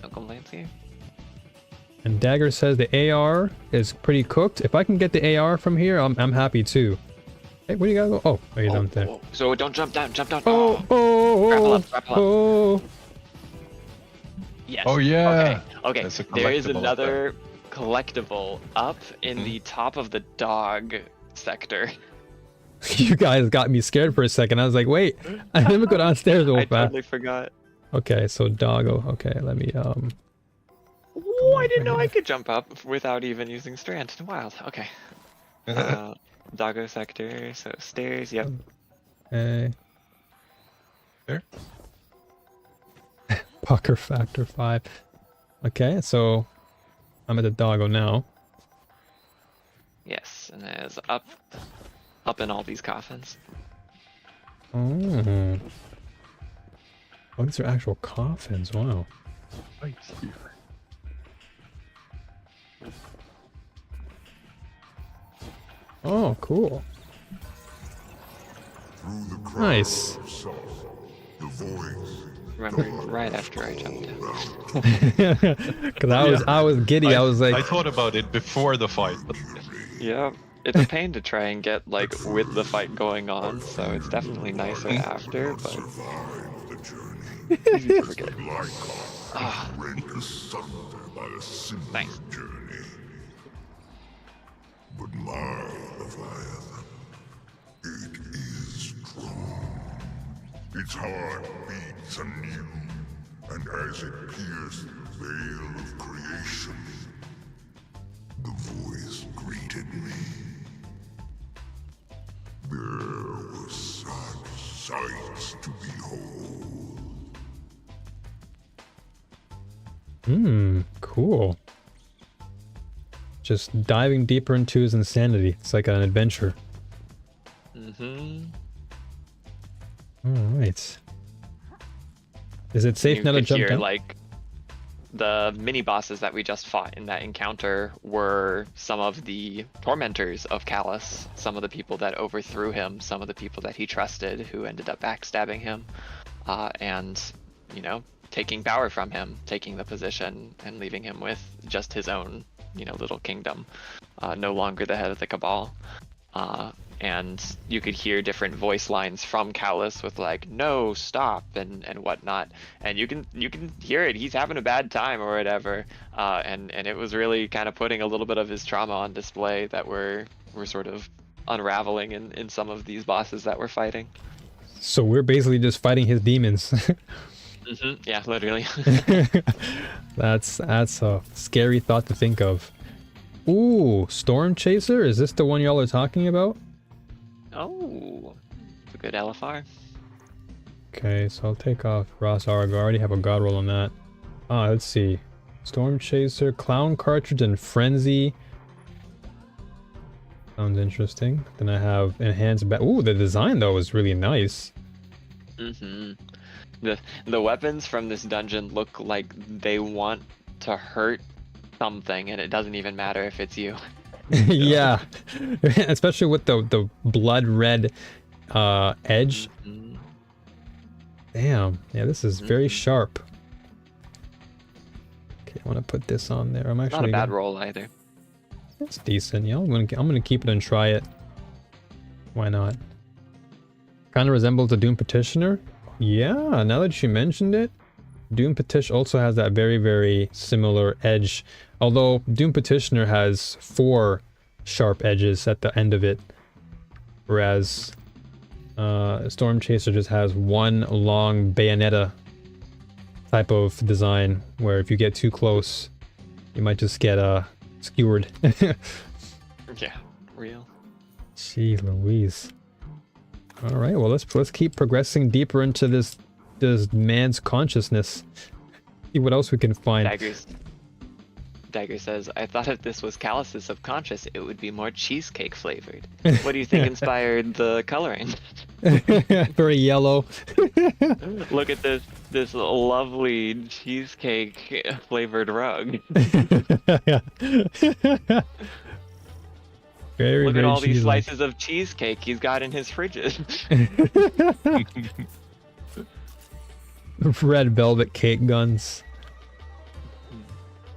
No complaints here. And Dagger says the AR is pretty cooked. If I can get the AR from here, I'm happy too. Hey, where do you gotta go? Oh, you're down there. Oh, so don't jump down, jump down. Oh, oh, Grapple oh, up, grapple up. oh. Yes. Oh, yeah. Okay. There's a There is collectible up another collectible up in the top of the dog sector. You guys got me scared for a second. I was like, wait, I never go downstairs real I fast. totally forgot. Okay, so Doggo. Okay, let me Oh, I didn't know I could jump up without even using strand. Wild. Okay. Doggo sector. So stairs. Yep. Okay. There. Pucker factor 5. Okay, so I'm at the Doggo now. Yes, and there's up in all these coffins. Oh. Oh, these are actual coffins. Wow. Right here. Oh, cool. Through the crowd Nice. of sorrow, the voice Remember, right after I jumped in. Because I was giddy. I was I like, thought about it before the fight, but Yeah, it's a pain to try and get like with the fight going on, so it's definitely nicer after, but survive the journey. easy to forget. Like Ah, rent asunder by a similar Nice. journey. But my Leviathan, it is strong. Its heart beats anew, and as it pierced the veil of creation, the voice greeted me. There were sad sights to behold. cool. Just diving deeper into his insanity. It's like an adventure. Mm-hmm. Alright. Is it safe You now to could jump hear down? like the mini bosses that we just fought in that encounter were some of the tormentors of Callus, some of the people that overthrew him, some of the people that he trusted who ended up backstabbing him, and you know, taking power from him, taking the position and leaving him with just his own, you know, little kingdom, no longer the head of the Cabal. And you could hear different voice lines from Callus with like no, stop, and whatnot, and you can hear it. He's having a bad time or whatever, and it was really kind of putting a little bit of his trauma on display that we're sort of unraveling in some of these bosses that we're fighting. So we're basically just fighting his demons. Yeah, literally. That's a scary thought to think of. Ooh, Storm Chaser? Is this the one y'all are talking about? Oh, it's a good LFR. Okay, so I'll take off Ross Arg. I already have a god roll on that. Let's see. Storm Chaser, Clown Cartridge, and Frenzy. Sounds interesting. Then I have Enhanced Ooh, the design though is really nice. The weapons from this dungeon look like they want to hurt something, and it doesn't even matter if it's you. Yeah, especially with the blood red edge. Damn, yeah, this is very sharp. Okay, I want to put this on there. I'm actually Not a bad roll either. It's decent. Yeah, I'm gonna keep it and try it. Why not? Kind of resembles a Doom Petitioner. Yeah, now that you mentioned it, Doom Petition also has that very, very similar edge. Although Doom Petitioner has 4 sharp edges at the end of it, whereas Storm Chaser just has 1 long bayonetta type of design, where if you get too close, you might just get skewered. Yeah, real. Gee Louise. All right, well let's keep progressing deeper into this man's consciousness. See what else we can find. Dagger says, I thought if this was Callus's subconscious, it would be more cheesecake flavored. What do you think inspired the coloring? Very yellow. Look at this lovely cheesecake flavored rug. Very, Look very at all these cheesy-like. slices of cheesecake he's got in his fridges. Red velvet cake guns.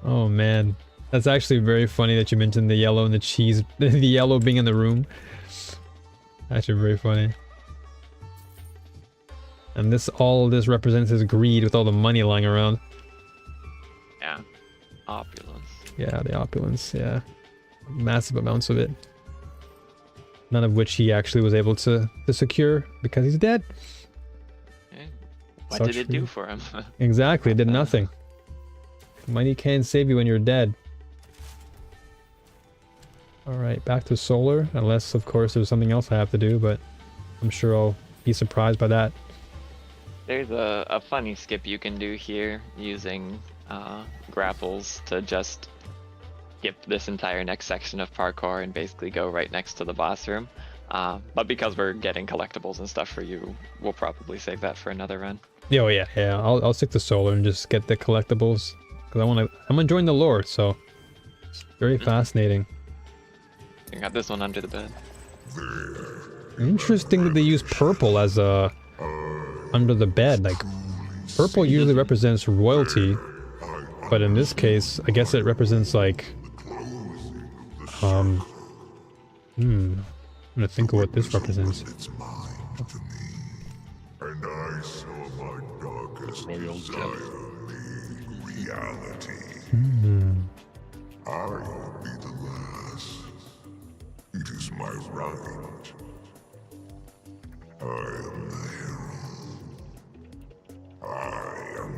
Oh man, that's actually very funny that you mentioned the yellow and the cheese, the yellow being in the room. Actually very funny. And all this represents his greed with all the money lying around. Yeah, opulence. Yeah, the opulence, yeah. Massive amounts of it. None of which he actually was able to secure because he's dead. Okay. What So did it do true. for him? Exactly, it did nothing. Money can't save you when you're dead. Alright, back to solar, unless of course there's something else I have to do, but I'm sure I'll be surprised by that. There's a funny skip you can do here using grapples to just skip this entire next section of parkour and basically go right next to the boss room. But because we're getting collectibles and stuff for you, we'll probably save that for another run. Oh yeah, I'll stick to solar and just get the collectibles because I'm enjoying the lore, so it's very fascinating. You got this one under the bed. Interesting that they use purple as a under the bed. Like, purple usually represents royalty, but in this case, I guess it represents like, I'm gonna think of what this represents. It's mine to me, and I saw my darkest desire be reality. I will be the last. It is my right. I am the herald. I am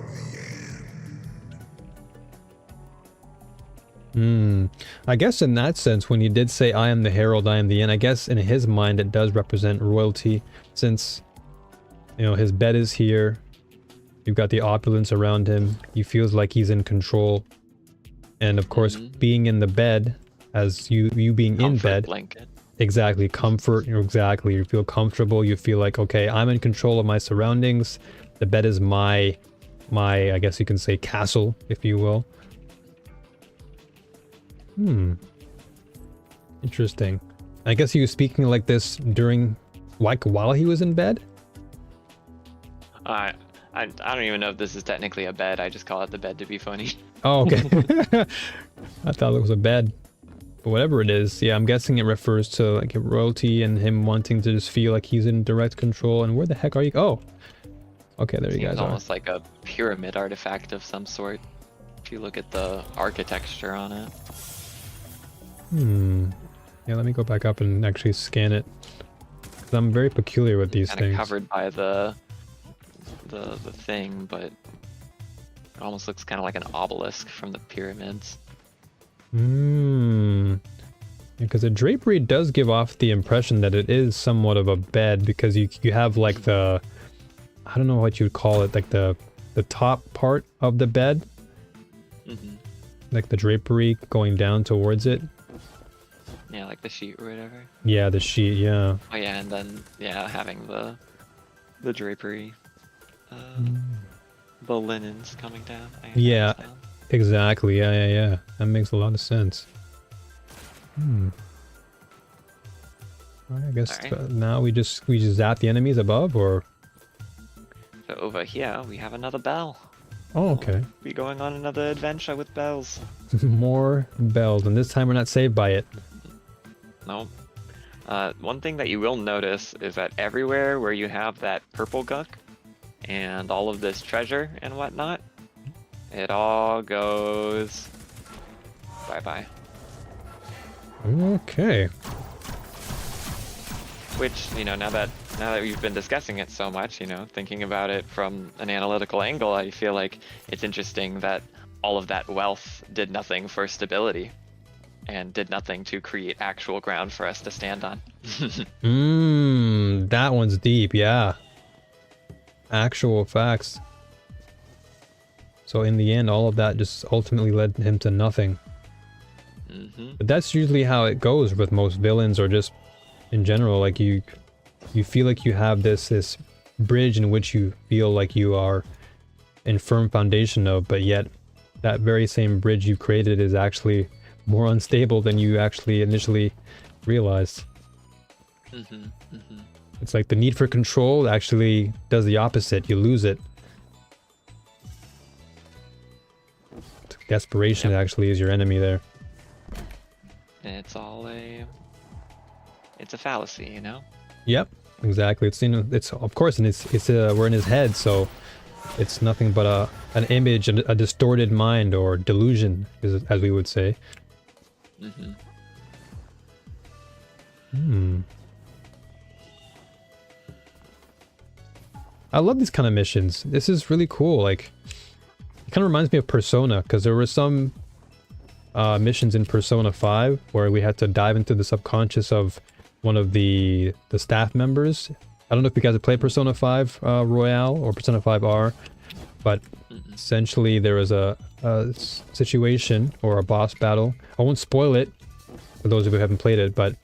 the end. I guess in that sense, when you did say I am the herald, I am the end, I guess in his mind it does represent royalty, since, you know, his bed is here, you've got the opulence around him, he feels like he's in control, and of course being in the bed, as you being in bed, blanket. exactly, comfort, exactly, you feel comfortable, you feel like, okay, I'm in control of my surroundings, the bed is my, I guess you can say, castle, if you will. Interesting. I guess he was speaking like this during, like, while he was in bed? I don't even know if this is technically a bed. I just call it the bed to be funny. Oh, okay. I thought it was a bed. But whatever it is, yeah, I'm guessing it refers to, like, royalty and him wanting to just feel like he's in direct control. And where the heck are you? Oh! Okay, there you Seems guys are. almost like a pyramid artifact of some sort. If you look at the architecture on it. Yeah, let me go back up and actually scan it. 'Cause I'm very peculiar with these Kind things. of covered by the thing, but it almost looks kind of like an obelisk from the pyramids. Because the drapery does give off the impression that it is somewhat of a bed, because you have like the, I don't know what you'd call it, like the top part of the bed, like the drapery going down towards it. Yeah, like the sheet or whatever. Yeah, the sheet, yeah. Oh yeah, and then yeah, having the drapery, the linens coming down. Yeah. Down. Exactly, yeah. That makes a lot of sense. Alright, I guess Alright. now we just zap the enemies above, or? So over here we have another bell. Oh, okay. Be going on another adventure with bells. More bells, and this time we're not saved by it. No. One thing that you will notice is that everywhere where you have that purple guck and all of this treasure and whatnot, it all goes bye-bye. Okay. Which, you know, now that we've been discussing it so much, you know, thinking about it from an analytical angle, I feel like it's interesting that all of that wealth did nothing for stability and did nothing to create actual ground for us to stand on. That one's deep, yeah. Actual facts. So in the end, all of that just ultimately led him to nothing. But that's usually how it goes with most villains, or just in general. Like you feel like you have this bridge in which you feel like you are in firm foundation of, but yet that very same bridge you created is actually more unstable than you actually initially realized. It's like the need for control actually does the opposite. You lose it. Desperation actually is your enemy there. It's all it's a fallacy, you know? Yep, exactly. It's of course, and it's we're in his head, so it's nothing but an image, a distorted mind, or delusion, as we would say. I love these kind of missions. This is really cool. Like, it kind of reminds me of Persona, because there were some missions in Persona 5 where we had to dive into the subconscious of one of the staff members. I don't know if you guys have played Persona 5 Royale or Persona 5 R, but essentially there was a situation or a boss battle. I won't spoil it for those of you who haven't played it, but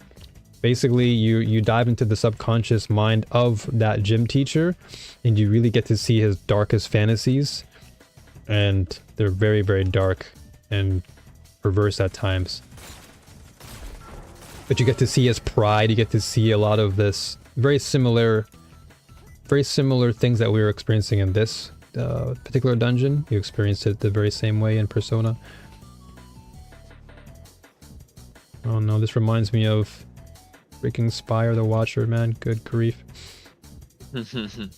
basically you dive into the subconscious mind of that gym teacher, and you really get to see his darkest fantasies, and they're very, very dark and perverse at times. But you get to see his pride, you get to see a lot of this very similar things that we were experiencing in this particular dungeon. You experienced it the very same way in Persona. Oh no, this reminds me of freaking Spire the Watcher, man. Good grief. Kind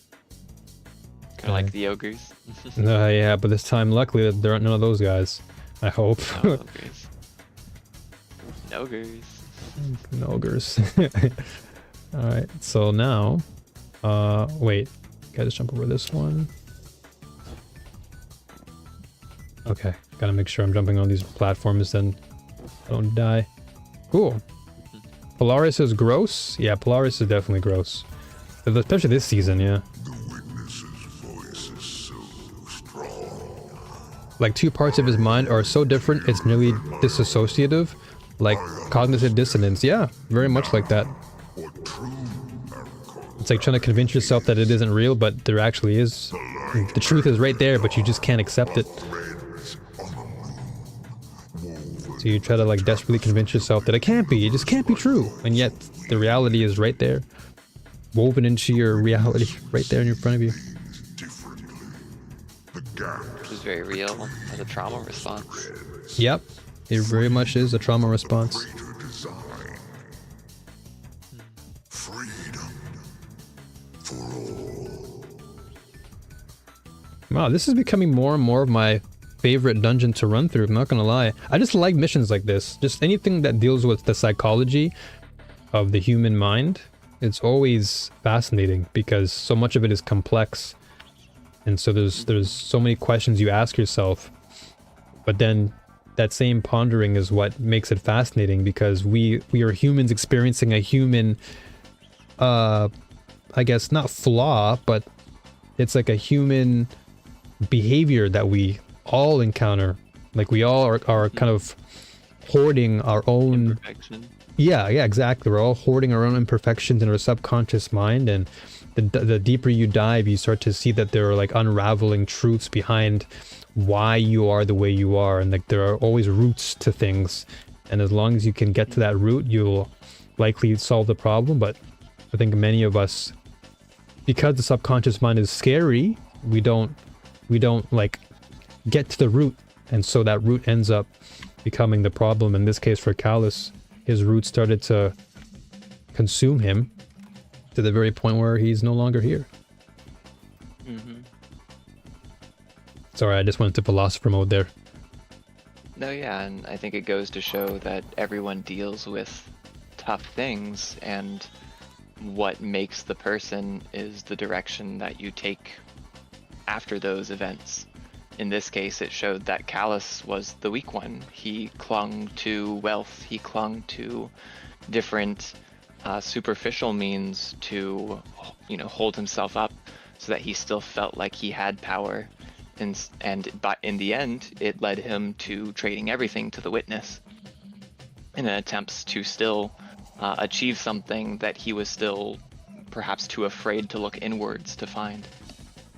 of like the ogres. Yeah, but this time, luckily, there aren't none of those guys. I hope. No ogres. No ogres. No ogres. Alright, so now... wait. Gotta just jump over this one. Okay, gotta make sure I'm jumping on these platforms, then I don't die. Cool. Polaris is gross? Yeah, Polaris is definitely gross. Especially this season, yeah. The witness's voice is so strong. Like, two parts of his mind are so different, it's nearly disassociative. Like, cognitive dissonance. Yeah, very much like that. What true miracle It's like trying to convince yourself that it isn't real, but there actually is. The truth is right there, but you just can't accept it. threads on the moon, So you try to like desperately convince yourself that it can't be, it just can't be true. And yet, the reality is right there. Woven into your reality, right there in front of you. differently. The gap Which is very real as a trauma response. Yep, it very much is a trauma response. greater design. Freedom for all. Wow, this is becoming more and more of my favorite dungeon to run through, I'm not gonna lie. I just like missions like this. Just anything that deals with the psychology of the human mind. It's always fascinating because so much of it is complex. And so there's so many questions you ask yourself. But then that same pondering is what makes it fascinating because we are humans experiencing a human, I guess not flaw, but it's like a human behavior that we all encounter. Like we all are kind of hoarding our own... Imperfection. Yeah, exactly. We're all hoarding our own imperfections in our subconscious mind, and the deeper you dive, you start to see that there are like unraveling truths behind why you are the way you are, and like there are always roots to things. And as long as you can get to that root, you'll likely solve the problem. But I think many of us, because the subconscious mind is scary, we don't like get to the root, and so that root ends up becoming the problem. In this case, for Callus, his roots started to consume him to the very point where he's no longer here. Sorry, I just went to philosopher mode there. No, yeah, and I think it goes to show that everyone deals with tough things, and what makes the person is the direction that you take after those events. In this case, it showed that Callus was the weak one. He clung to wealth, he clung to different superficial means to, hold himself up so that he still felt like he had power. But in the end, it led him to trading everything to the witness in an attempt to still achieve something that he was still perhaps too afraid to look inwards to find.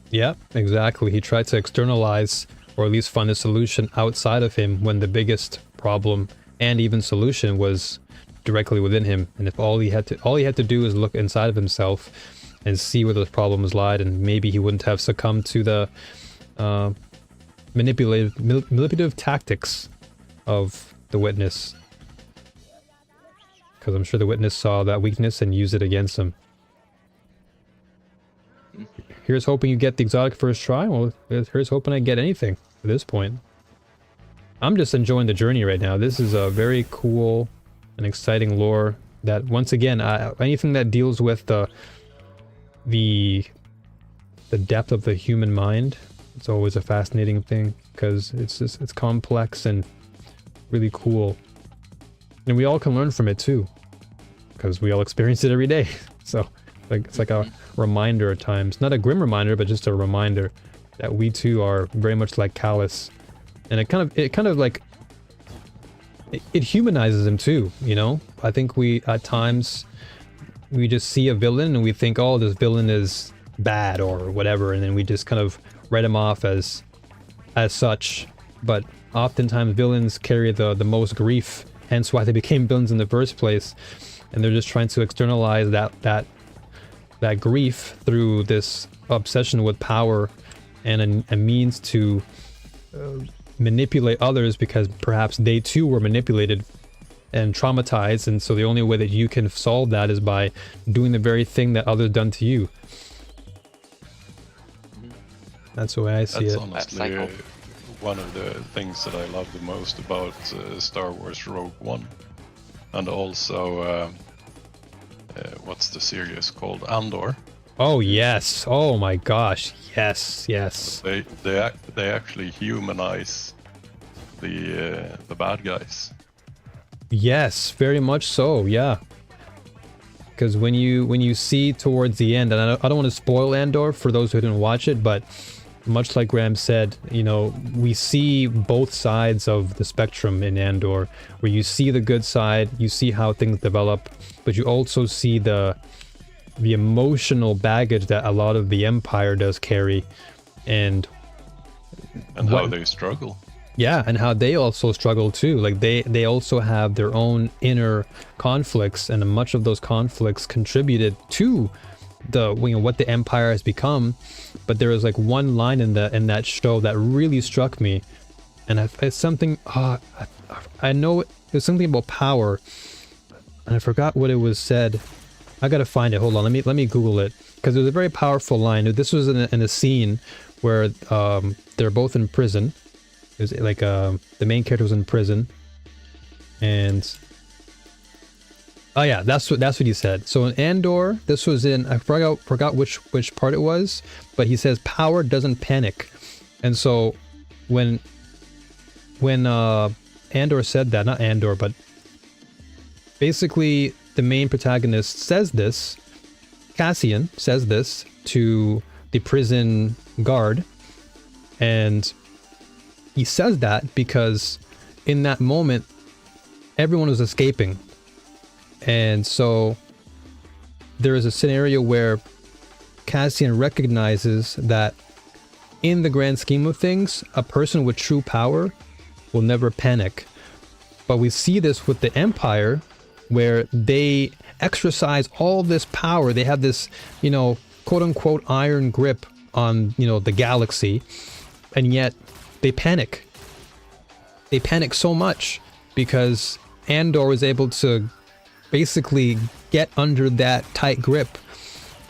Yeah, exactly. He tried to externalize, or at least find a solution outside of him, when the biggest problem and even solution was directly within him. And if all he had to do is look inside of himself and see where those problems lied, and maybe he wouldn't have succumbed to the manipulative tactics of the witness. Because I'm sure the witness saw that weakness and used it against him. Here's hoping you get the exotic first try. Well, here's hoping I get anything at this point. I'm just enjoying the journey right now. This is a very cool and exciting lore that, once again, anything that deals with the depth of the human mind, it's always a fascinating thing because it's complex and really cool. And we all can learn from it too, because we all experience it every day. So it's like a reminder at times, not a grim reminder, but just a reminder that we too are very much like Callus. And it kind of like it humanizes him too, I think we at times we just see a villain and we think, oh, this villain is bad or whatever, and then we just kind of write him off as such. But oftentimes villains carry the most grief hence why they became villains in the first place. And they're just trying to externalize that grief through this obsession with power and a means to manipulate others, because perhaps they too were manipulated and traumatized, and so the only way that you can solve that is by doing the very thing that others done to you. That's the way I see That's it. honestly cycle. one of the things that I love the most about Star Wars Rogue One, and also what's the series called, Andor. Oh yes! Oh my gosh! Yes, yes. They actually humanize the bad guys. Yes, very much so. Yeah. Because when you see towards the end, and I don't want to spoil Andor for those who didn't watch it, but much like Graham said, you know, we see both sides of the spectrum in Andor, where you see the good side, you see how things develop, but you also see the emotional baggage that a lot of the Empire does carry, and How they struggle. yeah, and how they also struggle too. Like they also have their own inner conflicts, and much of those conflicts contributed to the, you know, what the Empire has become. But there was like one line in that show that really struck me, and it's something. I know it was something about power, and I forgot what it was said. I gotta find it. Hold on. Let me Google it, because it was a very powerful line. This was in a scene where they're both in prison. It was like the main character was in prison, and oh yeah, that's what he said. So in Andor, this was in, I forgot which part it was, but he says power doesn't panic, and so when Andor said that, not Andor, but basically the main protagonist says this, Cassian says this to the prison guard, and he says that because in that moment everyone was escaping, and so there is a scenario where Cassian recognizes that in the grand scheme of things, a person with true power will never panic. But we see this with the Empire, where they exercise all this power. They have this, you know, quote unquote iron grip on, you know, the galaxy, and yet they panic. They panic so much because Andor was able to basically get under that tight grip.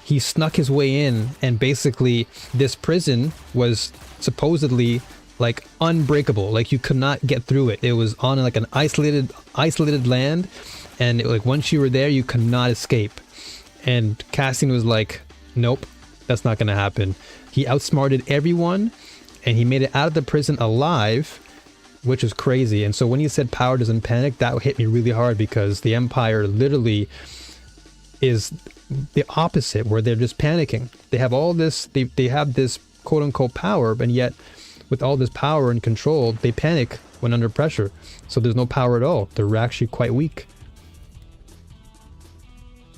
He snuck his way in, and basically this prison was supposedly like unbreakable. Like you could not get through it. It was on like an isolated land, and like once you were there, you could not escape. And Cassian was like, nope, that's not gonna happen. He outsmarted everyone, and he made it out of the prison alive, which is crazy. And so when he said power doesn't panic, that hit me really hard, because the Empire literally is the opposite, where they're just panicking. They have all this, they have this quote unquote power, and yet with all this power and control, they panic when under pressure. So there's no power at all. They're actually quite weak.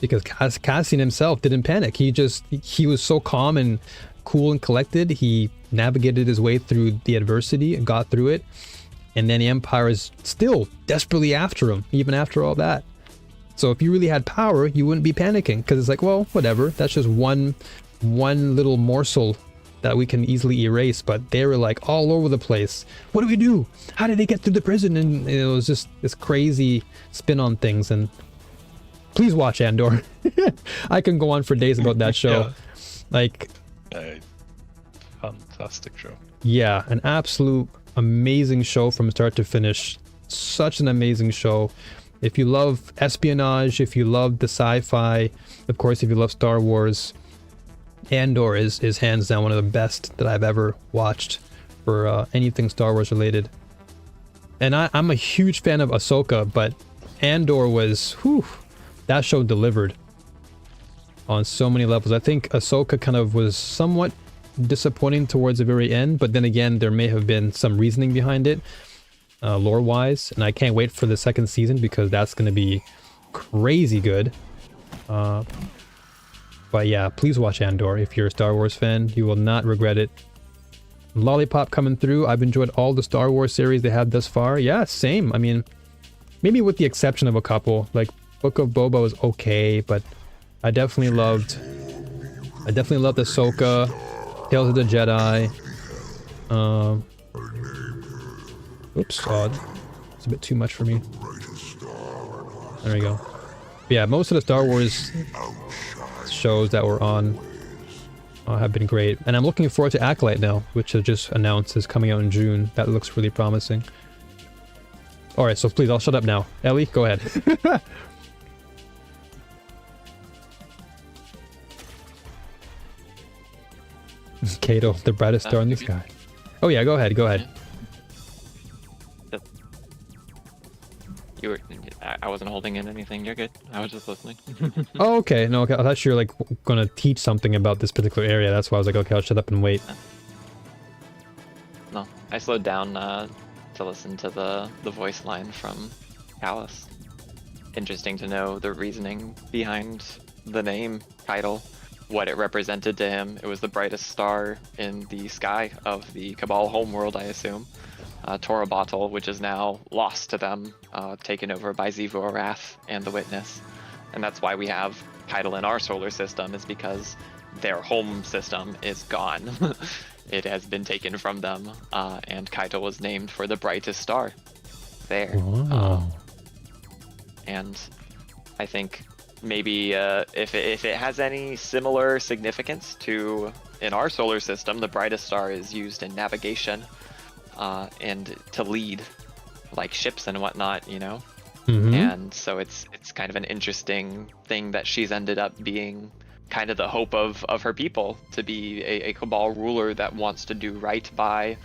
Because Cassian himself didn't panic. He was so calm and cool and collected. He navigated his way through the adversity and got through it. And then the Empire is still desperately after him, even after all that. So if you really had power, you wouldn't be panicking, because it's like, well, whatever. That's just one little morsel that we can easily erase. But they were like all over the place. What do we do? How did they get through the prison? And it was just this crazy spin on things. And please watch Andor. I can go on for days about that show. Yeah. Like, Fantastic show. yeah, an absolute amazing show from start to finish. Such an amazing show. If you love espionage, if you love the sci-fi, of course, if you love Star Wars, Andor is hands down one of the best that I've ever watched for anything Star Wars related. And I'm a huge fan of Ahsoka, but Andor was, whew, that show delivered on so many levels. I think Ahsoka kind of was somewhat disappointing towards the very end, but then again, there may have been some reasoning behind it, lore-wise, and I can't wait for the second season, because that's going to be crazy good. But yeah, please watch Andor if you're a Star Wars fan. You will not regret it. Lollipop coming through. I've enjoyed all the Star Wars series they have thus far. Yeah, same. I mean, maybe with the exception of a couple. Like Book of Boba was okay, but I definitely loved Ahsoka, Tales of the Jedi. Oops, odd. It's a bit too much for me. There we go. But yeah, most of the Star Wars shows that were on have been great. And I'm looking forward to Acolyte now, which I just announced is coming out in June. That looks really promising. Alright, so please, I'll shut up now. Ellie, go ahead. Kato, the brightest star in the sky. Oh yeah, go ahead, go ahead. You were, I wasn't holding in anything. You're good. I was just listening. Oh, okay. No, okay. I thought you were like gonna teach something about this particular area. That's why I was like, okay, I'll shut up and wait. No, I slowed down to listen to the voice line from Callus. Interesting to know the reasoning behind the name title, what it represented to him. It was the brightest star in the sky of the Cabal homeworld, I assume. Torobatl, which is now lost to them, taken over by Xivu Arath and the Witness. And that's why we have Keitel in our solar system, is because their home system is gone. It has been taken from them, and Keitel was named for the brightest star there. Wow. And I think maybe if it has any similar significance to, in our solar system, the brightest star is used in navigation. And to lead like ships and whatnot, you know. And so it's kind of an interesting thing that she's ended up being kind of the hope of her people, to be a Cabal ruler that wants to do right by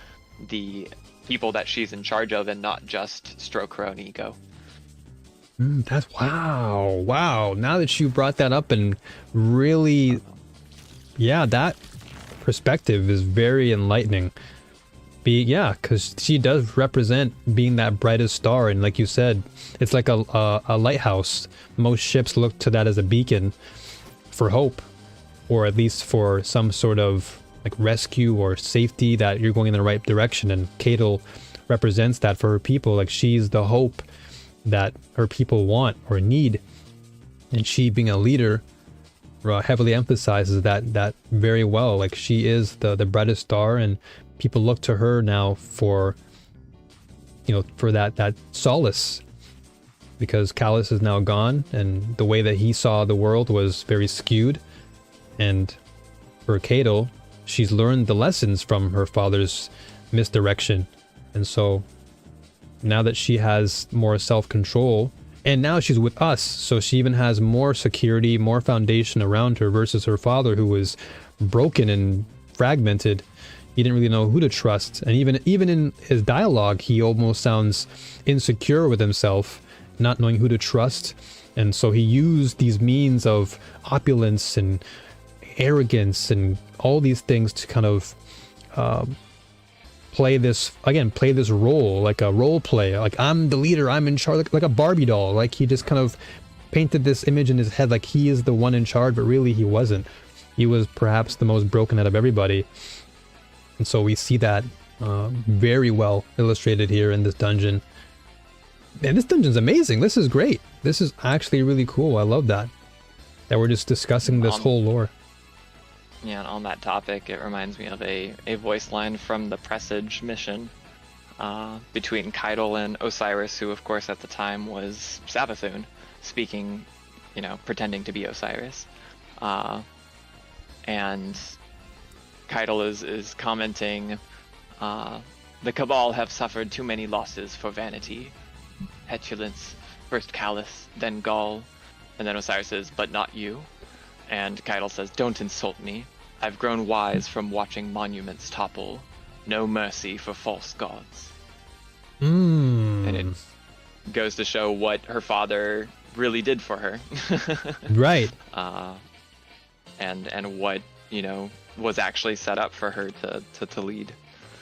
the people that she's in charge of and not just stroke her own ego. That's wow. Now that you brought that up, and really, yeah, that perspective is very enlightening. Yeah, because she does represent being that brightest star, and like you said, it's like a lighthouse. Most ships look to that as a beacon for hope, or at least for some sort of like rescue or safety, that you're going in the right direction. And Keitel represents that for her people. Like, she's the hope that her people want or need, and she, being a leader, heavily emphasizes that very well. Like, she is the brightest star, and people look to her now for, you know, for that solace, because Callus is now gone, and the way that he saw the world was very skewed. And for Keitel, she's learned the lessons from her father's misdirection, and so now that she has more self-control, and now she's with us, so she even has more security, more foundation around her, versus her father, who was broken and fragmented. He didn't really know who to trust, and even in his dialogue, he almost sounds insecure with himself, not knowing who to trust. And so he used these means of opulence and arrogance and all these things to kind of play this role, like a role play. Like, I'm the leader, I'm in charge, like a Barbie doll. Like, he just kind of painted this image in his head like he is the one in charge, but really he wasn't. He was perhaps the most broken out of everybody. And so we see that very well illustrated here in this dungeon. And this dungeon's amazing. This is great. This is actually really cool. I love that we're just discussing this whole lore. Yeah, and on that topic, it reminds me of a voice line from the Presage mission between Keitel and Osiris, who of course at the time was Savathun, speaking, you know, pretending to be Osiris. And Keitel is commenting, the Cabal have suffered too many losses for vanity. Petulance, first Callus, then Gaul, and then Osiris says, but not you. And Keitel says, don't insult me. I've grown wise from watching monuments topple. No mercy for false gods. And it goes to show what her father really did for her. Right. And what, you know, was actually set up for her to lead.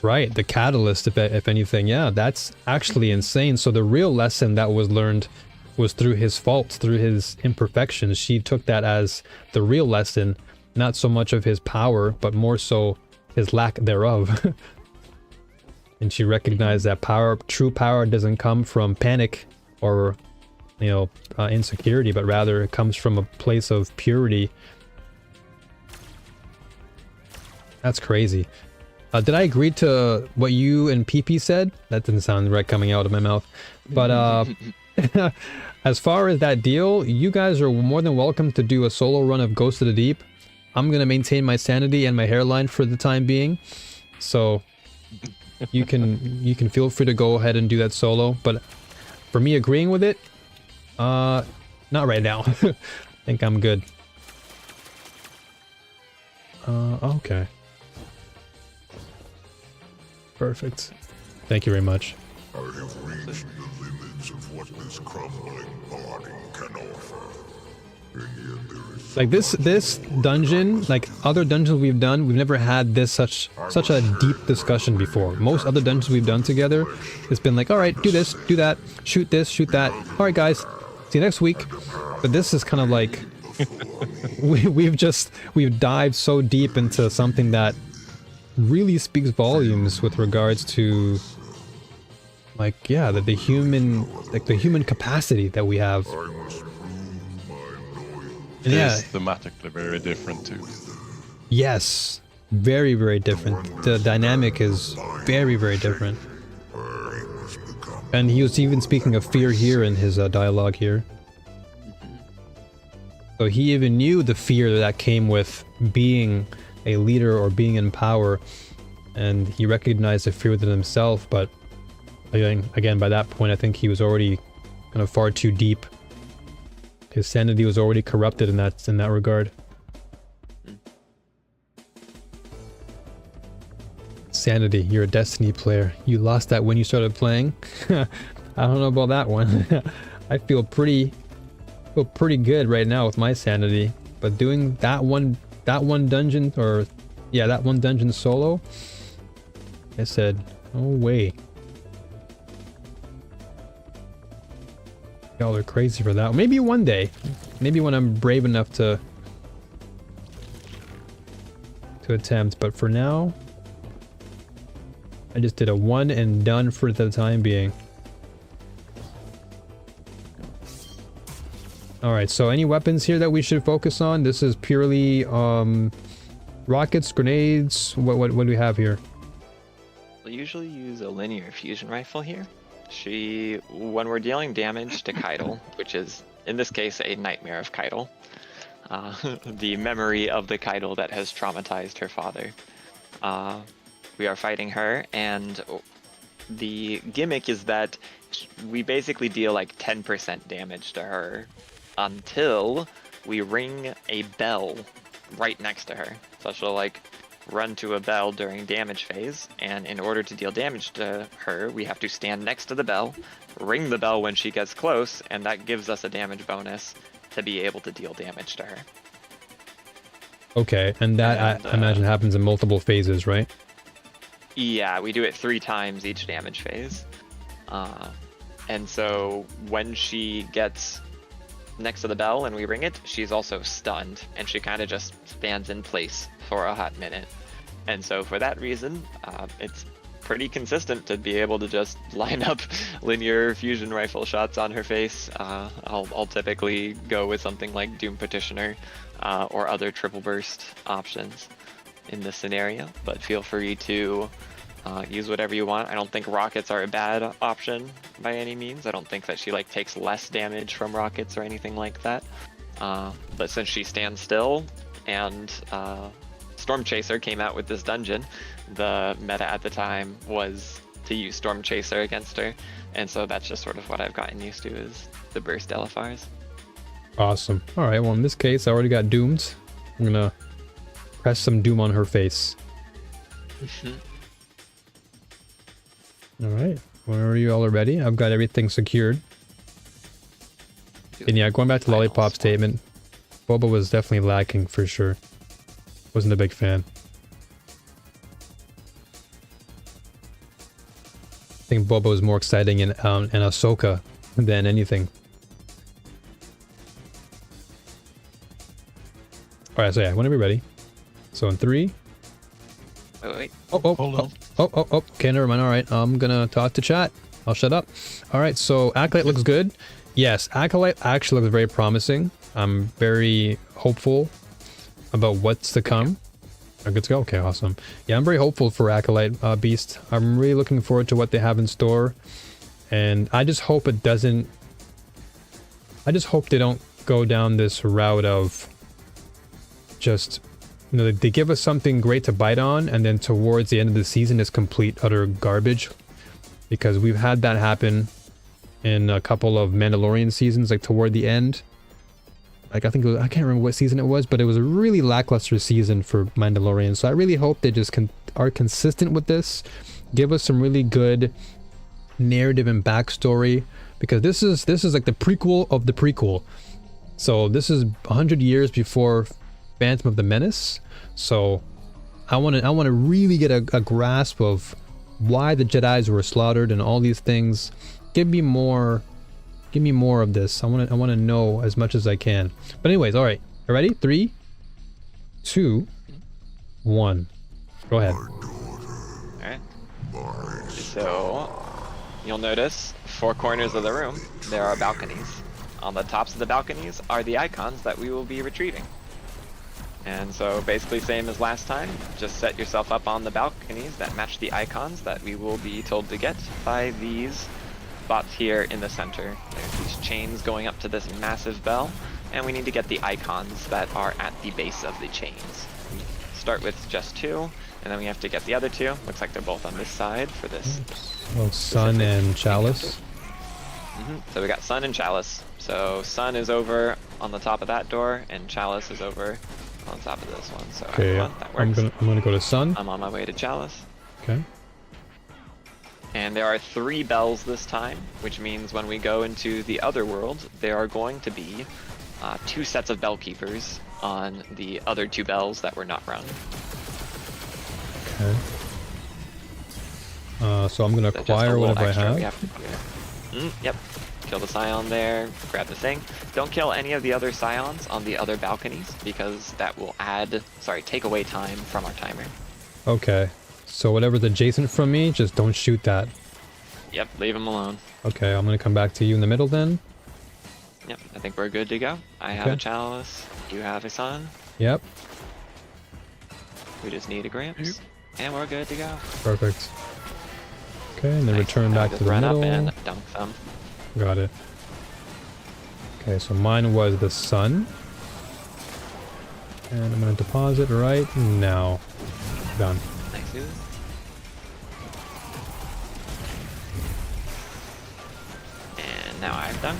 Right, the catalyst, if anything. Yeah, that's actually insane. So the real lesson that was learned was through his faults, through his imperfections. She took that as the real lesson, not so much of his power, but more so his lack thereof. And she recognized that true power doesn't come from panic or, insecurity, but rather it comes from a place of purity. That's crazy. Did I agree to what you and PP said? That didn't sound right coming out of my mouth. But as far as that deal, you guys are more than welcome to do a solo run of Ghost of the Deep. I'm gonna maintain my sanity and my hairline for the time being, so you can feel free to go ahead and do that solo. But for me agreeing with it, not right now. I think I'm good. Okay. Perfect. Thank you very much. I have reached the limits of what this crumbling body can offer. And yet there is Like this dungeon, like other dungeons we've done, we've never had this such a deep discussion before. Most other dungeons we've done together, it's been like, all right, do this, do that, shoot this, shoot that. All right, guys, see you next week. But this is kind of like we've dived so deep into something that really speaks volumes with regards to, like, yeah, the human capacity that we have. It Yeah. is thematically very different too. Yes, very, very different. The dynamic is very, very different. And he was even speaking of fear here in his dialogue here. So he even knew the fear that came with being a leader or being in power, and he recognized the fear within himself. But again, by that point, I think he was already kind of far too deep. His sanity was already corrupted in that regard. Sanity, you're a Destiny player. You lost that when you started playing. I don't know about that one. I feel pretty good right now with my sanity, but doing that one dungeon, or yeah, that one dungeon solo, I said, no way. Y'all are crazy for that. Maybe one day. Maybe when I'm brave enough to attempt. But for now, I just did a one and done for the time being. Alright, so any weapons here that we should focus on? This is purely rockets, grenades. What do we have here? We'll usually use a linear fusion rifle here. When we're dealing damage to Keitel, which is, in this case, a nightmare of Keitel, the memory of the Keitel that has traumatized her father. We are fighting her, and the gimmick is that we basically deal like 10% damage to her until we ring a bell right next to her. So she'll like run to a bell during damage phase, and in order to deal damage to her, we have to stand next to the bell, ring the bell when she gets close, and that gives us a damage bonus to be able to deal damage to her. Okay, and that I imagine happens in multiple phases, right? Yeah, we do it 3 times each damage phase. And so when she gets next to the bell and we ring it, she's also stunned, and she kind of just stands in place for a hot minute. And so for that reason, it's pretty consistent to be able to just line up linear fusion rifle shots on her face. I'll typically go with something like Doom Petitioner or other triple burst options in this scenario, but feel free to use whatever you want. I don't think rockets are a bad option by any means. I don't think that she like takes less damage from rockets or anything like that. But since she stands still and Storm Chaser came out with this dungeon, the meta at the time was to use Storm Chaser against her, and so that's just sort of what I've gotten used to, is the burst LFRs. Awesome. Alright, well in this case I already got doomed. I'm gonna press some doom on her face. Alright, whenever you all are ready, I've got everything secured. And yeah, going back to Lollipop's statement, Boba was definitely lacking for sure. Wasn't a big fan. I think Boba was more exciting in Ahsoka than anything. Alright, so yeah, whenever you're ready. So in 3. Wait. Oh, Hold on. okay, never mind. Alright, I'm gonna talk to chat. I'll shut up. All right, so Acolyte looks good. Yes, Acolyte actually looks very promising. I'm very hopeful about what's to come. Oh, good to go. Okay, awesome. Yeah, I'm very hopeful for Acolyte Beast. I'm really looking forward to what they have in store. And I just hope it doesn't... I just hope they don't go down this route of just... You know, they give us something great to bite on, and then towards the end of the season is complete, utter garbage. Because we've had that happen in a couple of Mandalorian seasons, like toward the end. Like I think it was, I can't remember what season it was, but it was a really lackluster season for Mandalorian. So I really hope they just are consistent with this. Give us some really good narrative and backstory, because this is like the prequel of the prequel. So this is 100 years before Phantom of the Menace. So I want to really get a grasp of why the Jedis were slaughtered and all these things. Give me more of this. I want to know as much as I can. But anyways, all right. You ready? 3, 2, 1. Go ahead. Alright. So, you'll notice 4 corners of the room, there are balconies. On the tops of the balconies are the icons that we will be retrieving. And so basically same as last time, just set yourself up on the balconies that match the icons that we will be told to get by these spots here in the center. There's these chains going up to this massive bell, and we need to get the icons that are at the base of the chains. Start with just 2, and then we have to get the other 2. Looks like they're both on this side for this. Well, Sun and Chalice. So we got Sun and Chalice. So Sun is over on the top of that door, and Chalice is over on top of this one. So okay, that works. I'm gonna go to Sun. I'm on my way to Chalice. Okay. And there are 3 bells this time, which means when we go into the other world, there are going to be 2 sets of bell keepers on the other 2 bells that were not rung. Okay. So I'm gonna acquire whatever I have. We have to clear. Yep. Kill the Scion there, grab the thing. Don't kill any of the other Scions on the other balconies, because that will take away time from our timer. Okay. So whatever's adjacent from me, just don't shoot that. Yep, leave him alone. Okay, I'm gonna come back to you in the middle then. Yep, I think we're good to go. I have a Chalice, you have a Sun. Yep. We just need a Gramps, and we're good to go. Perfect. Okay, and then Nice. return back to the run middle. up and dunk them. Got it. Okay, so mine was the Sun. And I'm gonna deposit right now. Done. Nice, dude. And now I've done.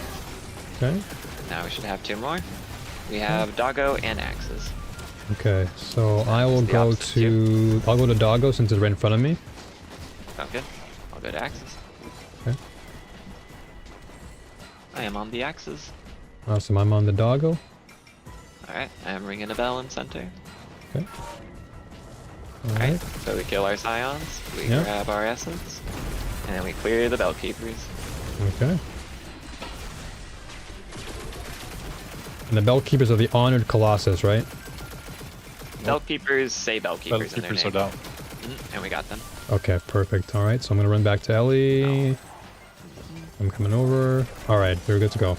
Okay. Now we should have 2 more. We have Doggo and Axes. Okay, so I will The go opposite to... I'll go to Doggo since it's right in front of me. Sound good? I'll go to Axes. Okay. I am on the Axes. Awesome, I'm on the Doggo. Alright, I am ringing a bell in center. Okay. Alright, Alright. so we kill our Scions, we Yeah. grab our Essence, and then we clear the Bell Keepers. Okay. And the Bell Keepers are the Honored Colossus, right? Bell Keepers say Bell Keepers in their Keepers name. are down. And we got them. Okay, perfect. Alright, so I'm gonna run back to Ellie. I'm coming over. Alright, we're good to go.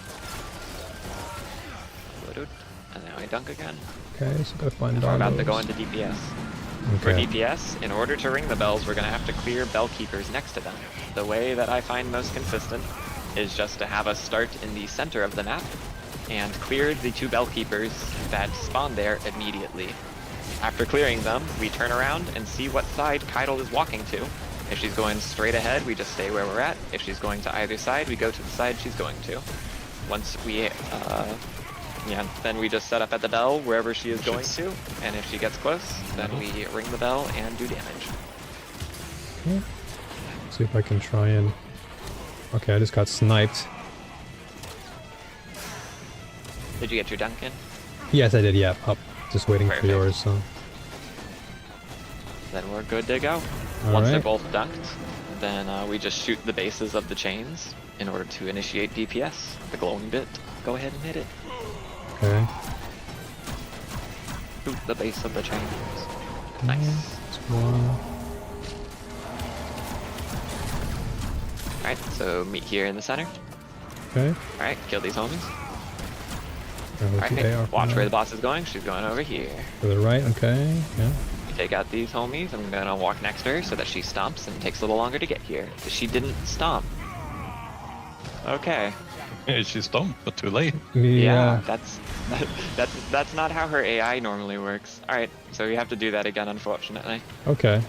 Loaded. And now I dunk again. Okay, so gotta find And we're about to Doggos. go into DPS. For Okay. DPS, in order to ring the bells, we're going to have to clear Bell Keepers next to them. The way that I find most consistent is just to have us start in the center of the map and clear the 2 Bell Keepers that spawn there immediately. After clearing them, we turn around and see what side Keitel is walking to. If she's going straight ahead, we just stay where we're at. If she's going to either side, we go to the side she's going to. Once we, then we just set up at the bell wherever she is going to, and if she gets close, then we ring the bell and do damage. Okay. See if I can try and... Okay, I just got sniped. Did you get your dunk in? Yes, I did, yeah. Up. Just waiting Perfect. for yours, so... Then we're good to go. Once they're Alright. both dunked, then we just shoot the bases of the chains in order to initiate DPS. The glowing bit. Go ahead and hit it. Okay. Shoot the base of the chains. Nice. That's one. Alright, so meet here in the center. Okay. Alright, kill these homies. Alright, Alright, watch where the boss is going. She's going over here. to the right, okay. Yeah. You take out these homies. I'm gonna walk next to her so that she stomps and it takes a little longer to get here. She didn't stomp. Okay. Yeah, she stomped, but too late. Yeah. That's not how her AI normally works. Alright, so we have to do that again, unfortunately. Okay.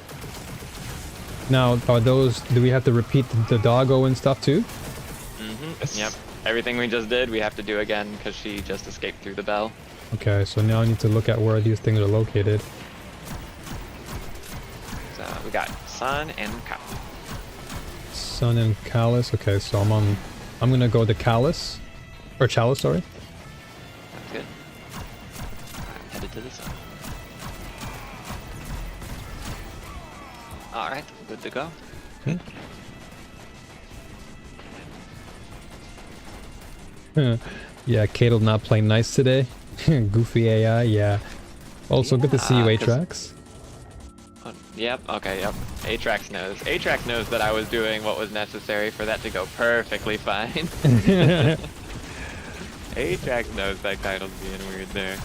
Now, are those... Do we have to repeat the doggo and stuff too? Mm-hmm. Yep. Everything we just did, we have to do again because she just escaped through the bell. Okay, so now I need to look at where these things are located. So we got Sun and Cow. Sun and Callus. Okay, so I'm gonna go to Callus. Or Chalice, sorry. Sounds good. I'm headed to the Sun. Alright, good to go. Yeah, Kate'll not playing nice today. Goofy AI, yeah. Also, good to see you, Yeah, 'cause- Atrax. Yep, okay, yep. Atrax knows. Atrax knows that I was doing what was necessary for that to go perfectly fine. Atrax knows that title's being weird there.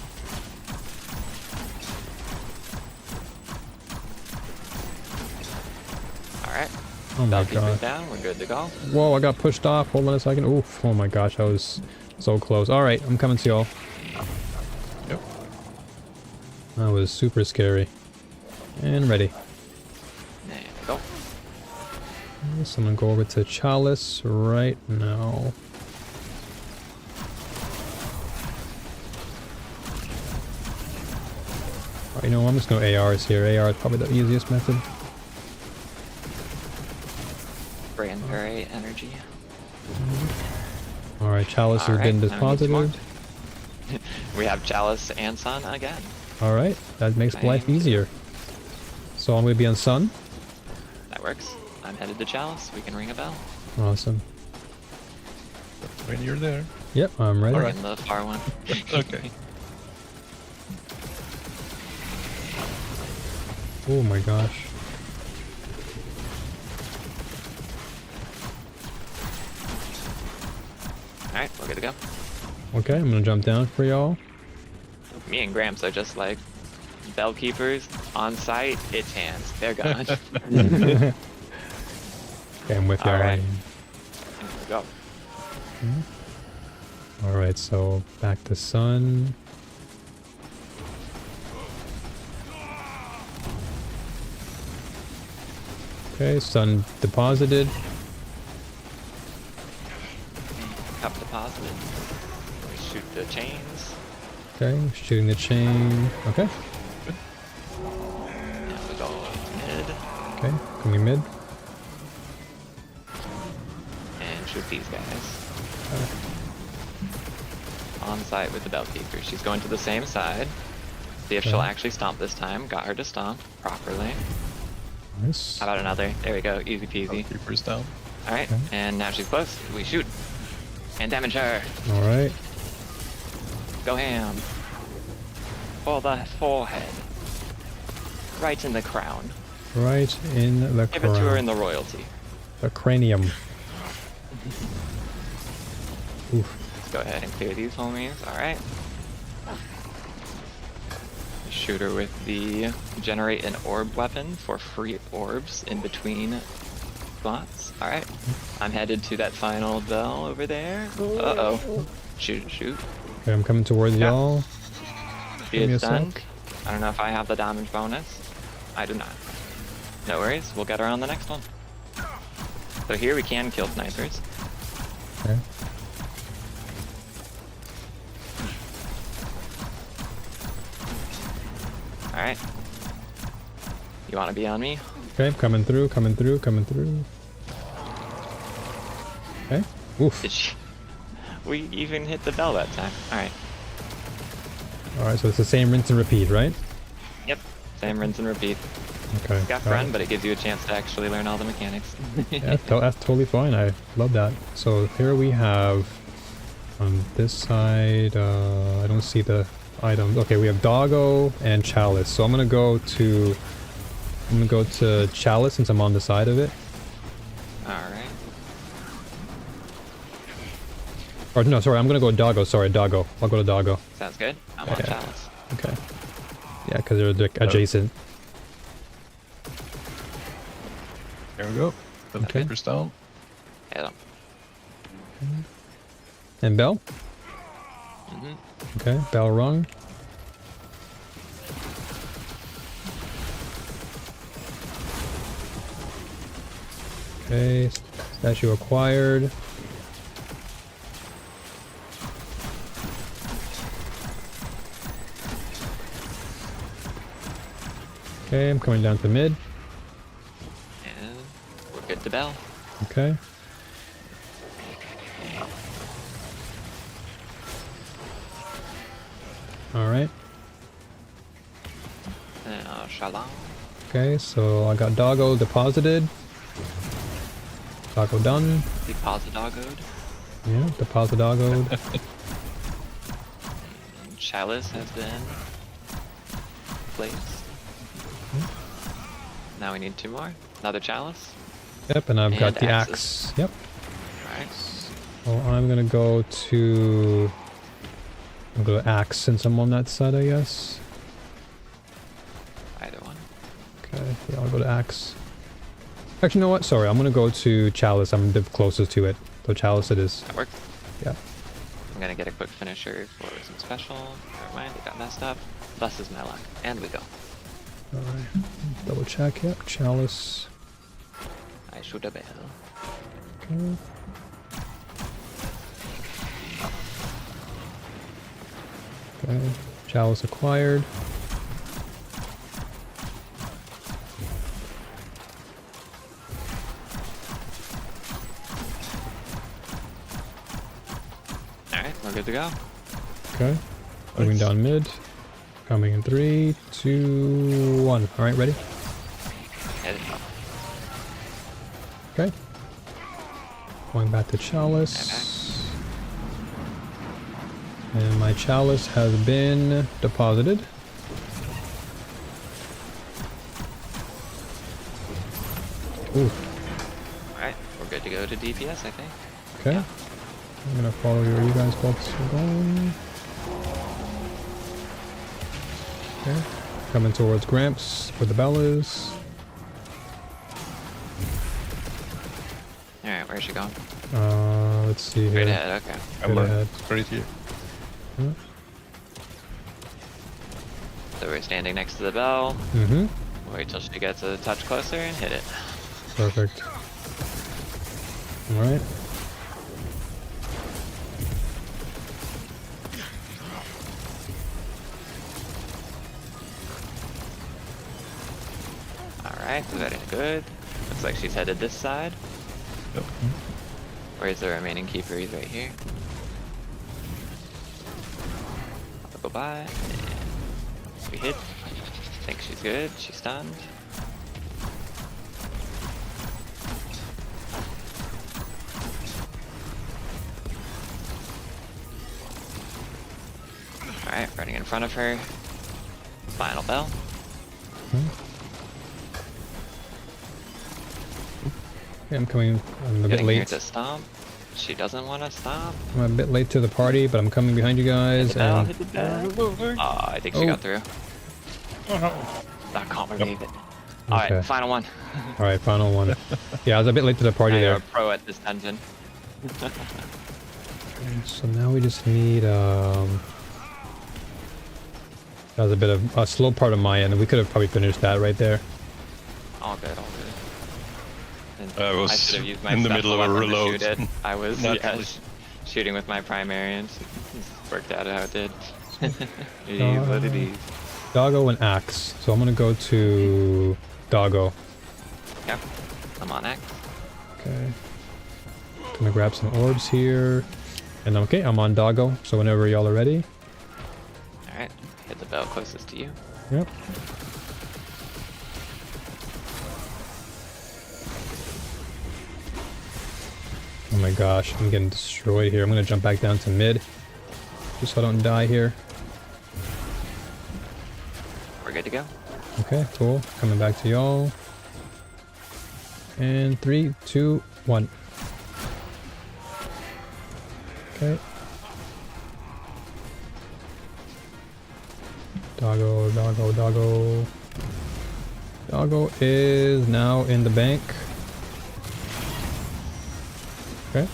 Alright. Oh my Bellkeeper's god. down, we're good to go. Whoa, I got pushed off. Hold on a second. Oof. Oh my gosh, I was so close. Alright, I'm coming to y'all. Yep. That was super scary. And ready. There we go. So I'm gonna go over to Chalice right now. Oh, you know, I'm just gonna ARs here. AR is probably the easiest method. Granberry energy. Alright, Chalice has been deposited. We have Chalice and Sun again. Alright, that makes life easier. So I'm gonna be on Sun. That works. I'm headed to Chalice. We can ring a bell. Awesome. When you're there. Yep, I'm ready. Alright. In the far one. Okay. Oh my gosh. Alright, we're good to go. Okay, I'm gonna jump down for y'all. Me and Gramps are just like bell keepers on site. It's hands. They're gone. Okay, I'm with y'all. Alright. Here we go. Alright, so back to Sun. Okay, Sun deposited. Cup deposited. We shoot the chains. Okay, shooting the chain. Okay, And we go mid okay, coming mid. and shoot these guys. On site with the bell keeper. She's going to the same side. See if she'll Okay. actually stomp this time. Got her to stomp properly. Nice. How about another? There we go. Easy peasy. Keeper's down. Alright, Okay. and now she's close. We shoot. And damage her. Alright. Go ham. For the forehead. Right in the crown. Right in the Give it to her in crown. the royalty. The cranium. Oof. Let's go ahead and clear these homies. Alright. Shoot her with the generate an orb weapon for free orbs in between spots. Alright. I'm headed to that final bell over there. Uh-oh. Shoot, shoot. Okay, I'm coming towards Yeah. y'all. She Give me is a stunned. sec. I don't know if I have the damage bonus. I do not. No worries. We'll get her on the next one. So here we can kill snipers. Okay. Alright. You want to be on me? Okay, coming through, coming through, coming through. Okay. Oof. Did she? We even hit the bell that time. Alright. Alright, so it's the same rinse and repeat, right? Yep. Same rinse and repeat. Okay. Got got friend, it. but it gives you a chance to actually learn all the mechanics. Yeah, that's totally fine. I love that. So here we have on this side, I don't see the items. Okay, we have Doggo and Chalice. So I'm gonna go to Chalice since I'm on the side of it. Alright. Or no, sorry, I'm gonna go Doggo. Sorry, Doggo. I'll go to Doggo. Sounds good. I'm on Okay. Chalice. Okay. Yeah, because they're like, adjacent. Here we go. The Okay. papers down. Hit him. And bell. Mm-hmm. Okay, bell rung. Okay, statue acquired. Okay, I'm coming down to mid. And we're good to bell. Okay. Alright. Shalom. Okay, so I got Doggo deposited. Doggo done. Deposit doggoed. Yeah, deposit Doggo. And Chalice has been placed. Now we need 2 more. Another Chalice. Yep, and I've got And the axes. axe. Yep. Alright. So I'm gonna go to... I'll go to axe since I'm on that side, I guess. Either one. Okay, yeah, I'll go to axe. Actually, you know what? Sorry, I'm gonna go to chalice. I'm the closest to it. So chalice it is. That works. Yeah. I'm gonna get a quick finisher for some special. Never mind, it got messed up. Thus is my luck. And we go. Alright. Double check. Yep. Chalice. I shoot a bell. Okay. Okay. Chalice acquired. Alright, we're good to go. Okay. Moving down mid. Coming in 3, 2, 1. Alright, ready? Hit it. Okay. Going back to chalice. And my chalice has been deposited. Ooh. Alright, we're good to go to DPS, I think. Okay. I'm gonna follow where you guys both are going. Okay. Coming towards Gramps, where the bell is. Alright, where's she going? Let's see here. Straight ahead, okay. Straight ahead. Right here. Huh? So we're standing next to the bell. Mm-hmm. Wait till she gets a touch closer and hit it. Perfect. Alright. Alright, very good. Looks like she's headed this side. Yep. Where's the remaining keeper? He's right here. I'll go by. And we hit. Think she's good. She's stunned. Alright, running in front of her. Final bell. Okay, I'm coming. I'm a bit Getting here late. to stomp. She doesn't want to stomp. I'm a bit late to the party, but I'm coming behind you guys. Hit the bell, And hit the bell. Oh, I think she Oh. got through. That can't believe it. Alright, Okay. final one. Alright, final one. Yeah, I was a bit late to the party Now you're there. a pro at this dungeon. So now we just need that was a bit of a slow part of my end. We could have probably finished that right there. All good, all good. And I was should have used my in the special middle of a weapon to reload. shoot it. I was Naturally. shooting with my primary and it worked out how it did. It is what it is. Doggo and axe. So I'm gonna go to Doggo. Yep, I'm on X. Okay. Gonna grab some orbs here. And okay, I'm on Doggo. So whenever y'all are ready. Alright, hit the bell closest to you. Yep. Oh my gosh, I'm getting destroyed here. I'm gonna jump back down to mid. Just so I don't die here. We're good to go. Okay, cool. Coming back to y'all. And 3, 2, 1. Okay. Doggo, doggo, doggo. Doggo is now in the bank. Okay.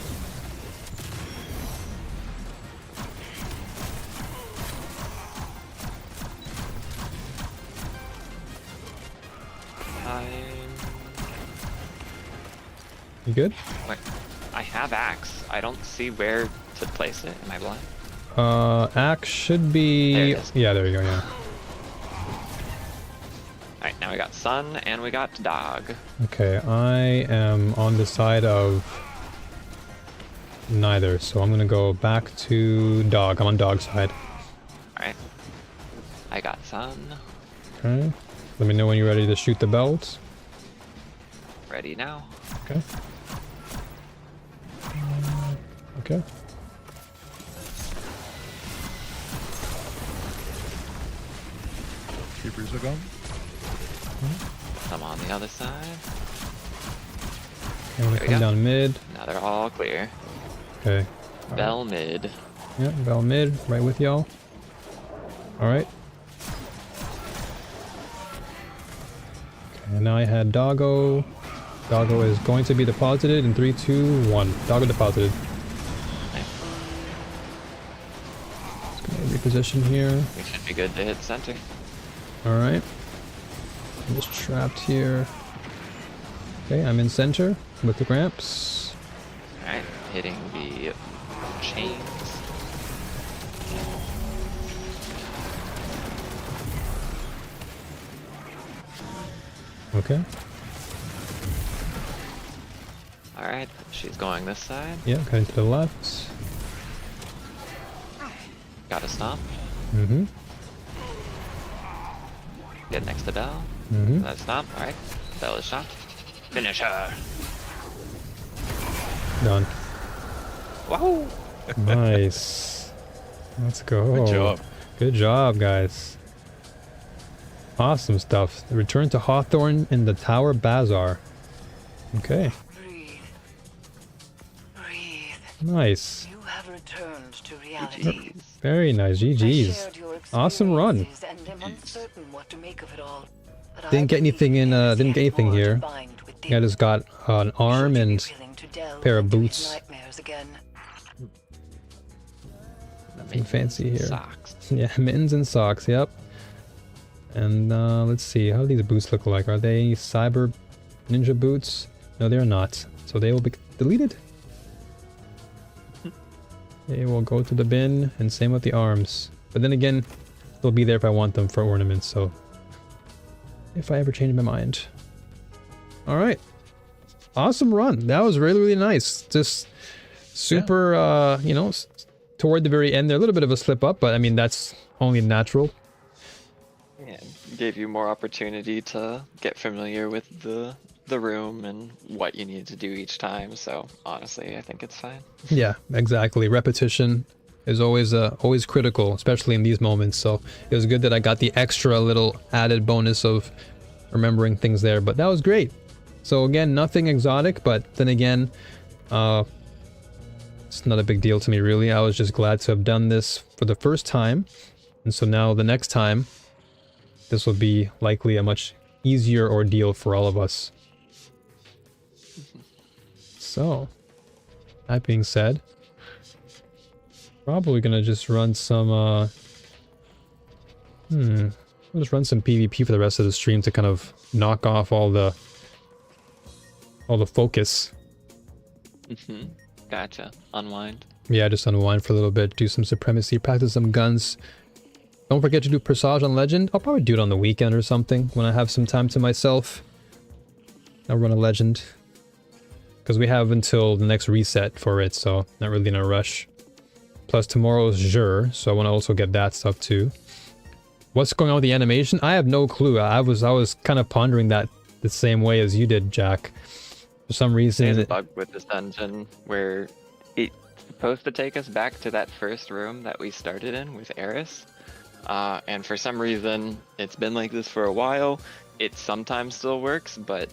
You good? Wait, I have axe. I don't see where to place it. Am I blind? Axe should be... There it is. Yeah, there you go, yeah. Alright, now we got sun and we got dog. Okay, I am on the side of neither, so I'm gonna go back to dog. I'm on dog side. Alright. I got sun. Okay. Let me know when you're ready to shoot the belt. Ready now. Okay. Okay. Keepers are gone. Some on the other side. I'm gonna There we come go. down mid. Now they're all clear. Okay. Bell mid. Yeah, bell mid, right with y'all. Alright. Okay, now I had Doggo. Doggo is going to be deposited in 3, 2, 1. Doggo deposited. Just gonna reposition here. We should be good to hit center. Alright. I'm just trapped here. Okay, I'm in center with the Gramps. Alright, hitting the chains. Okay. Alright, she's going this side. Yeah, kind of to the left. Got a stomp. Mm-hmm. Get next to Bell. Mm-hmm. That stomp. Alright. Bell is shot. Finish her. Done. Wahoo! Nice. Let's go. Good job. Good job, guys. Awesome stuff. The return to Hawthorne in the Tower Bazaar. Okay. Breathe. Breathe. Nice. You have returned to reality. Very nice. I GG's. shared your Awesome run. experiences and am uncertain what to make of it all. But I Didn't get anything believe in, there is didn't get yet anything more to here. find within. I just got an arm Should you be and willing to delve pair of into his boots. nightmares again. Nothing fancy here. Socks. Yeah, mittens and socks, yep. And let's see, how do these boots look like? Are they cyber ninja boots? No, they're not. So they will be deleted. They will go to the bin, and same with the arms. But then again, they'll be there if I want them for ornaments, so... if I ever change my mind. Alright. Awesome run. That was really, really nice. Just super, you know, toward the very end there, a little bit of a slip up, but I mean, that's only natural. Yeah, gave you more opportunity to get familiar with the room and what you need to do each time. So honestly, I think it's fine. Yeah, exactly. Repetition is always critical, especially in these moments. So it was good that I got the extra little added bonus of remembering things there. But that was great. So again, nothing exotic, but then again, it's not a big deal to me really. I was just glad to have done this for the first time, and so now the next time, this will be likely a much easier ordeal for all of us. So, that being said, probably gonna just run some, I'll just run some PvP for the rest of the stream to kind of knock off all the focus. Gotcha. Unwind. Yeah, just unwind for a little bit, do some supremacy, practice some guns. Don't forget to do Presage on Legend. I'll probably do it on the weekend or something when I have some time to myself. I'll run a Legend. Because we have until the next reset for it, so not really in a rush. Plus tomorrow's Jur, so I want to also get that stuff too. What's going on with the animation? I have no clue. I was kind of pondering that the same way as you did, Jack. For some reason... There's a bug with this dungeon where it's supposed to take us back to that first room that we started in with Eris. And for some reason, it's been like this for a while. It sometimes still works, but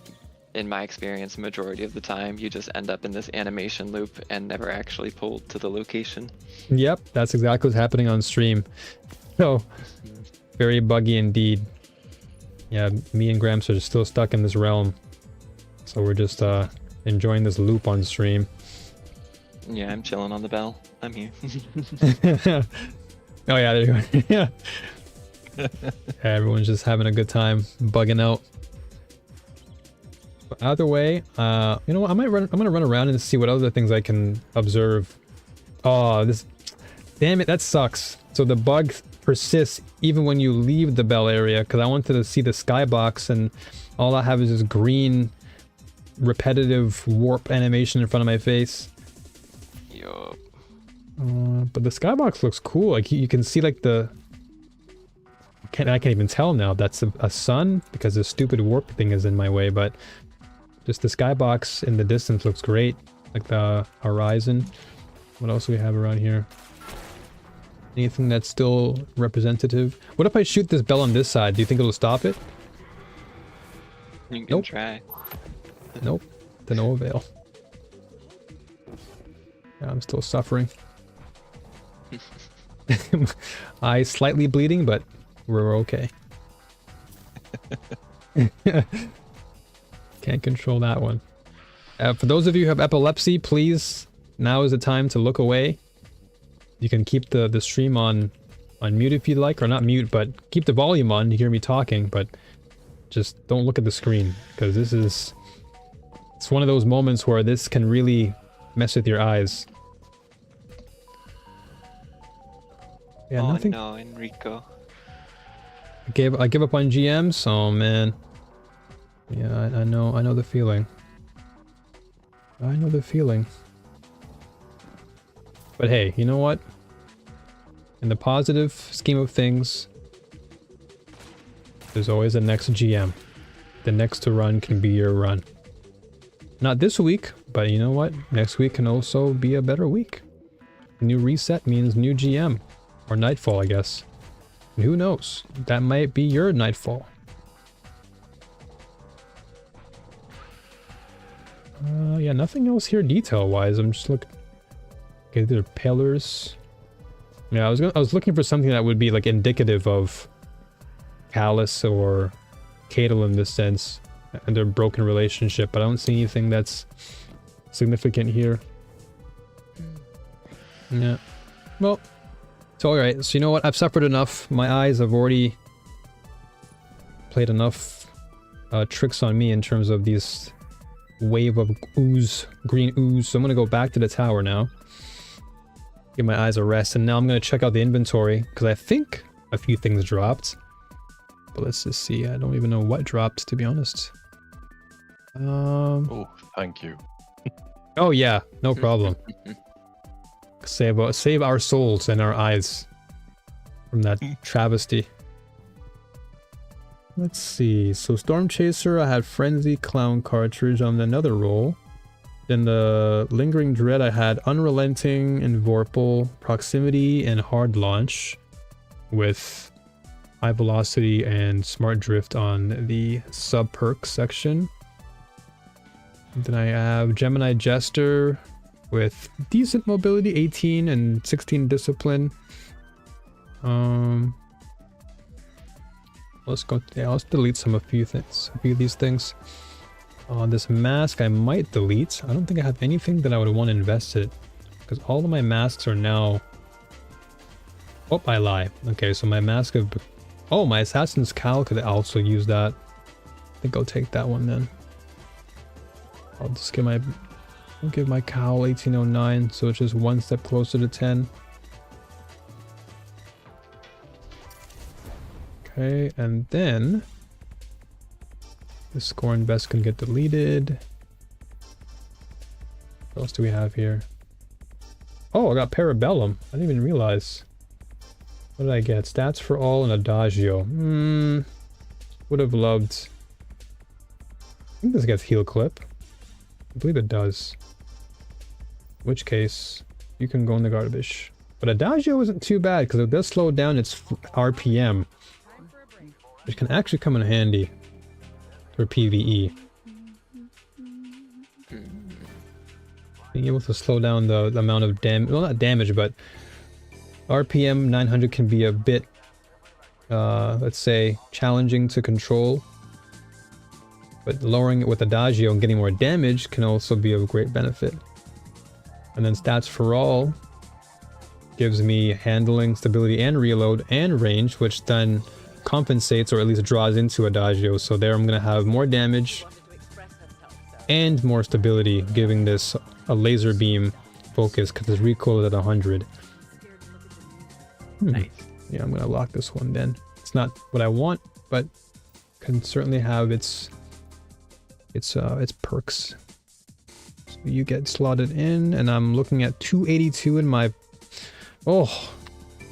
in my experience, majority of the time, you just end up in this animation loop and never actually pulled to the location. Yep, that's exactly what's happening on stream. So, very buggy indeed. Yeah, me and Gramps are still stuck in this realm. So we're just enjoying this loop on stream. Yeah, I'm chilling on the bell. I'm here. Oh yeah, there you go. Yeah. Yeah, everyone's just having a good time, bugging out. But either way, you know what? I'm gonna run around and see what other things I can observe. Oh, this, damn it, that sucks. So the bug persists even when you leave the bell area, because I wanted to see the skybox, and all I have is this green, repetitive warp animation in front of my face. Yup. But the skybox looks cool. Like you can see like the. I can't even tell now if that's a sun because the stupid warp thing is in my way, but just the skybox in the distance looks great. Like the horizon. What else do we have around here? Anything that's still representative? What if I shoot this bell on this side? Do you think it'll stop it? You can Nope. try. Nope. To no avail. Yeah, I'm still suffering. Eye slightly bleeding, but we're okay. Can't control that one. For those of you who have epilepsy, please, now is the time to look away. You can keep the stream on mute if you'd like, or not mute, but keep the volume on to hear me talking, but just don't look at the screen, because it's one of those moments where this can really mess with your eyes. Yeah, Oh nothing. no, Enrico. I give up on GMs. Oh man. Yeah, I know the feeling. I know the feeling. But hey, you know what? In the positive scheme of things, there's always a next GM. The next to run can be your run. Not this week, but you know what? Next week can also be a better week. New reset means new GM. Or Nightfall, I guess. And who knows? That might be your Nightfall. Yeah, nothing else here detail-wise. I'm just looking. Okay, there are pillars. Yeah, I was looking for something that would be like indicative of Callus or Cadel in this sense, and their broken relationship, but I don't see anything that's significant here. Yeah. Well, it's alright. So you know what? I've suffered enough. My eyes have already played enough tricks on me in terms of these wave of ooze, green ooze. So I'm gonna go back to the tower now. Give my eyes a rest, and now I'm gonna check out the inventory, because I think a few things dropped. But let's just see. I don't even know what dropped, to be honest. Oh, thank you. Oh yeah, no problem. Save our souls and our eyes from that travesty. Let's see. So Storm Chaser, I had Frenzy, Clown Cartridge on another roll. Then the Lingering Dread, I had Unrelenting and Vorpal, Proximity and Hard Launch, with High Velocity and Smart Drift on the sub perk section. Then I have Gemini Jester with decent mobility, 18 and 16 discipline. Let's go. Yeah, let's delete a few of these things. This mask I might delete. I don't think I have anything that I would want to invest in, because all of my masks are now. Oh, I lie. Okay, so my mask of. Oh, my Assassin's Cowl could also use that. I think I'll take that one then. I'll just give my cowl 1809, so it's just one step closer to 10. Okay, and then the Scorn Vest can get deleted. What else do we have here? Oh, I got Parabellum. I didn't even realize. What did I get? Stats for all and Adagio. Would have loved. I think this gets Heal Clip. I believe it does. In which case, you can go in the garbage. But Adagio isn't too bad, because it does slow down its RPM. Which can actually come in handy for PvE. being able to slow down the amount of damage, well, not damage, but RPM 900 can be a bit, let's say, challenging to control. But lowering it with Adagio and getting more damage can also be of great benefit. And then stats for all gives me handling, stability, and reload, and range, which then compensates or at least draws into Adagio. So there I'm going to have more damage and more stability, giving this a laser beam focus because its recoil is at 100. Nice. Yeah, I'm going to lock this one then. It's not what I want, but can certainly have its perks. So you get slotted in, and I'm looking at 282 in my... Oh,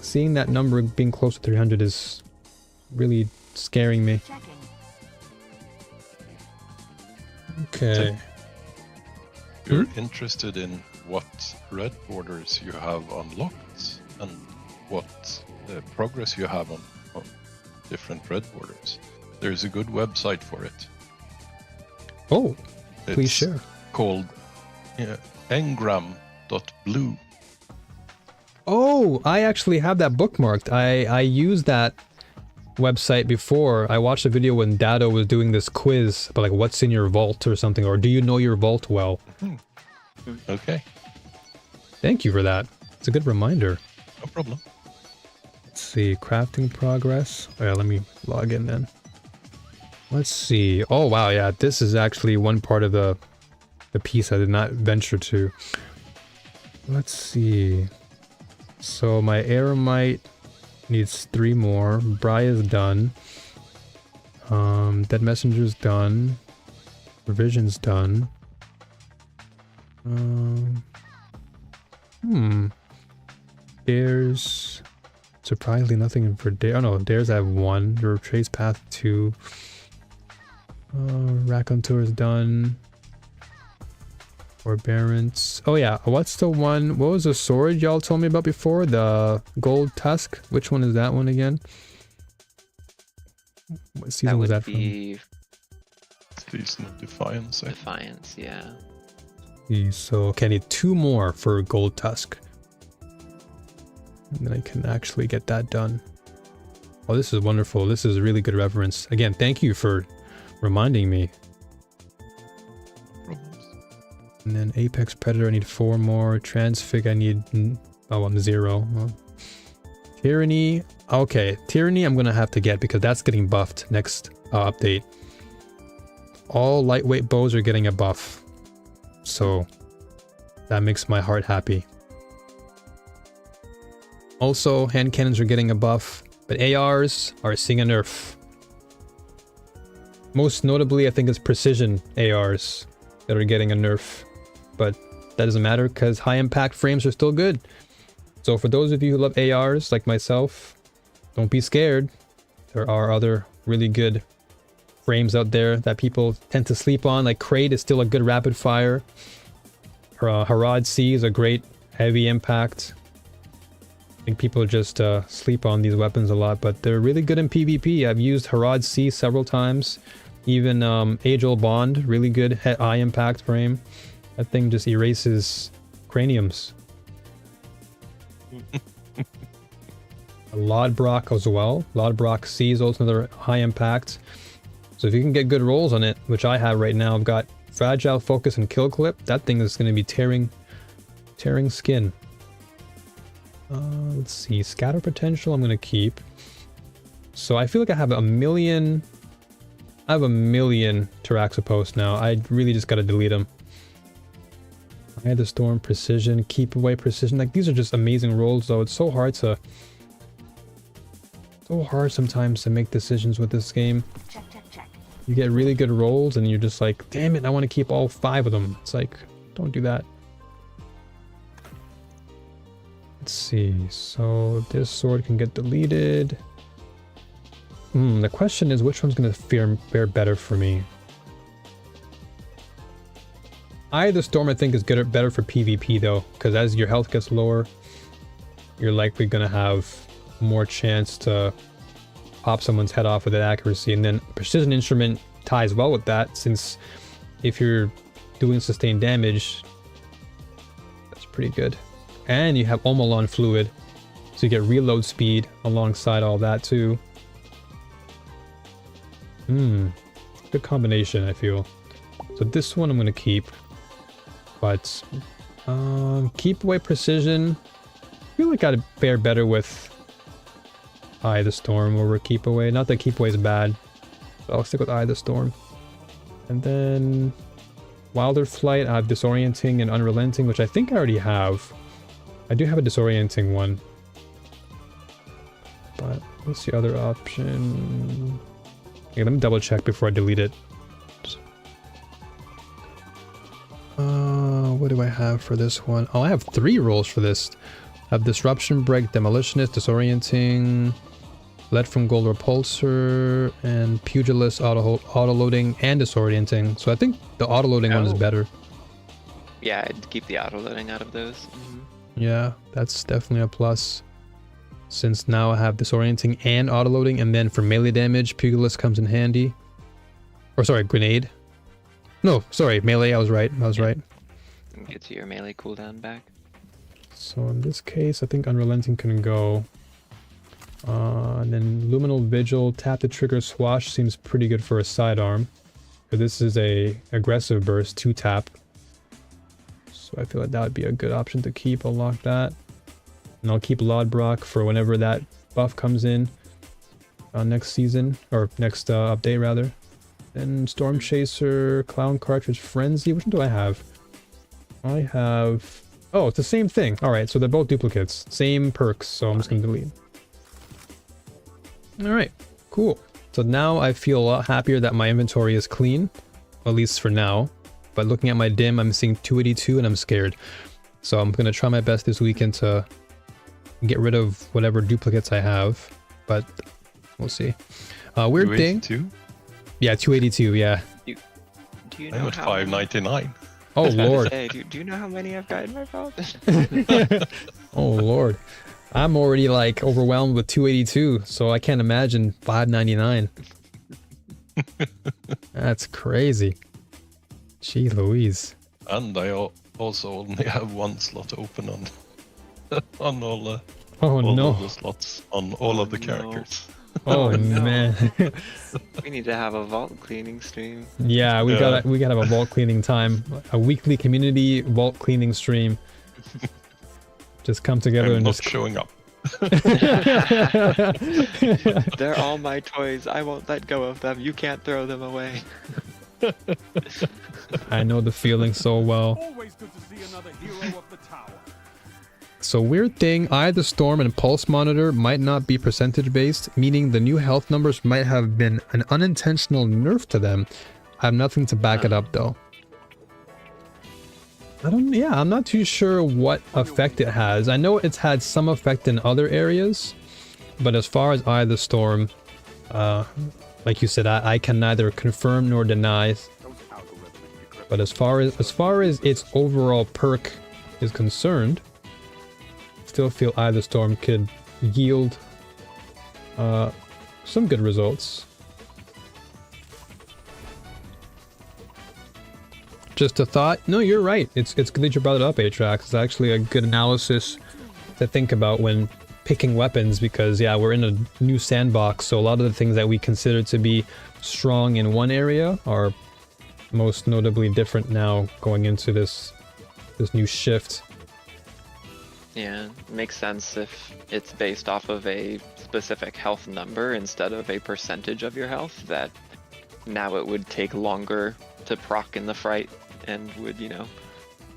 seeing that number being close to 300 is really scaring me. Okay. If you're interested in what red borders you have unlocked and what progress you have on different red borders, there's a good website for it. Oh, please It's share. called engram.blue. Oh, I actually have that bookmarked. I used that website before. I watched a video when Dado was doing this quiz about like what's in your vault or something, or do you know your vault well? Okay, Thank you for that. It's a good reminder. no problem. Let's see, crafting progress. Oh yeah, let me log in then. Let's see. Oh wow, yeah, this is actually one part of the piece I did not venture to. Let's see. So my Eremite needs 3 more. Bria's done. Dead Messenger's done. Revision's done. Dares. Surprisingly, nothing for Dare. Oh no, Dares I have 1. The Retrace Path 2. Raconteur is done. Forbearance. Oh yeah, what's the one? What was the sword y'all told me about before? The Gold Tusk? Which one is that one again? What season was that from? Be Season of Defiance. I think. Defiance, yeah. So, okay, I need 2 more for Gold Tusk. And then I can actually get that done. Oh, this is wonderful. This is a really good reference. Again, thank you for reminding me. Problems. And then Apex Predator, I need 4 more. Transfig, I need... Oh, I'm 0. Well, Tyranny... Okay, Tyranny I'm gonna have to get because that's getting buffed next update. All lightweight bows are getting a buff. So, that makes my heart happy. Also, hand cannons are getting a buff, but ARs are seeing a nerf. Most notably, I think it's precision ARs that are getting a nerf. But that doesn't matter because high impact frames are still good. So for those of you who love ARs like myself, don't be scared. There are other really good frames out there that people tend to sleep on. Like Kraid is still a good rapid fire. Harad C is a great heavy impact. I think people just sleep on these weapons a lot, but they're really good in PvP. I've used Harad C several times. Even Age-Old Bond, really good high impact frame. That thing just erases craniums. Lodbrok as well. Lodbrok C is also another high impact. So if you can get good rolls on it, which I have right now, I've got Fragile Focus and Kill Clip. That thing is going to be tearing skin. Let's see. Scatter Potential I'm going to keep. So I feel like I have a million Taraxa posts now. I really just got to delete them. Eye of the Storm, Precision, Keep Away, Precision. Like, these are just amazing rolls, though. It's so hard sometimes to make decisions with this game. You get really good rolls and you're just like, damn it, I want to keep all 5 of them. It's like, don't do that. Let's see. So this sword can get deleted. The question is, which one's going to fare better for me? Eye of the Storm, I think, is better for PvP, though, because as your health gets lower, you're likely going to have more chance to pop someone's head off with that accuracy. And then Precision Instrument ties well with that, since if you're doing sustained damage, pretty good. And you have Omolon fluid, so you get reload speed alongside all that too. Good combination, I feel. So this one I'm gonna keep, but keep away precision. I feel like I'd fare better with Eye of the Storm over keep away. Not that keep away is bad, but I'll stick with Eye of the Storm. And then Wilder Flight, I have Disorienting and Unrelenting, which I think I already have. I do have a Disorienting one. But what's the other option? Okay, let me double check before I delete it. What do I have for this one? Oh, I have 3 rolls for this. I have Disruption Break, Demolitionist, Disorienting, Lead from Gold Repulsor, and Pugilist, Auto-Loading, and Disorienting. So I think the Auto-Loading one is better. Yeah, I'd keep the auto-loading out of those. Yeah, that's definitely a plus. Since now I have Disorienting and Auto-Loading, and then for melee damage, Pugilist comes in handy. Or sorry, Grenade. No, sorry, melee, I was right. Right. Gets your melee cooldown back. So in this case, I think Unrelenting can go. And then Luminal Vigil, tap the trigger, swash seems pretty good for a sidearm. But this is a aggressive burst, 2 tap. So I feel like that would be a good option to keep. I'll lock that. And I'll keep Lodbrok for whenever that buff comes in next season, or next update rather. Then Storm Chaser, Clown Cartridge, Frenzy. Which one do I have? I have... Oh, it's the same thing. Alright, so they're both duplicates. Same perks, so I'm just going to delete. Alright, cool. So now I feel a lot happier that my inventory is clean. At least for now. But looking at my dim, I'm seeing 282 and I'm scared. So I'm going to try my best this weekend to get rid of whatever duplicates I have. But we'll see. Weird thing. 282? Yeah, 282, yeah. Do you know I'm at how 599. Oh lord. Say, do you know how many I've got in my vault? Oh lord. I'm already like overwhelmed with 282, so I can't imagine 599. That's crazy. Gee Louise. And I also only have 1 slot open on on all Oh of no. the slots on all of the no. characters. Oh man. We need to have a vault cleaning stream. Yeah, we gotta have a vault cleaning time. A weekly community vault cleaning stream. Just come together I'm and not just showing up. They're all my toys. I won't let go of them. You can't throw them away. I know the feeling so well. Always good to see another hero of the tower. So weird thing, Eye of the Storm and Pulse Monitor might not be percentage based, meaning the new health numbers might have been an unintentional nerf to them. I have nothing to back it up though. I'm not too sure what effect it has. I know it's had some effect in other areas, but as far as Eye of the Storm, like you said, I can neither confirm nor deny. But as far as its overall perk is concerned, still feel Eye of the Storm could yield some good results. Just a thought. No, you're right. It's good that you brought it up, Atrax. It's actually a good analysis to think about when picking weapons, because yeah, we're in a new sandbox, so a lot of the things that we consider to be strong in one area are most notably different now going into this new shift. Yeah, it makes sense if it's based off of a specific health number instead of a percentage of your health, that now it would take longer to proc in the fight and would,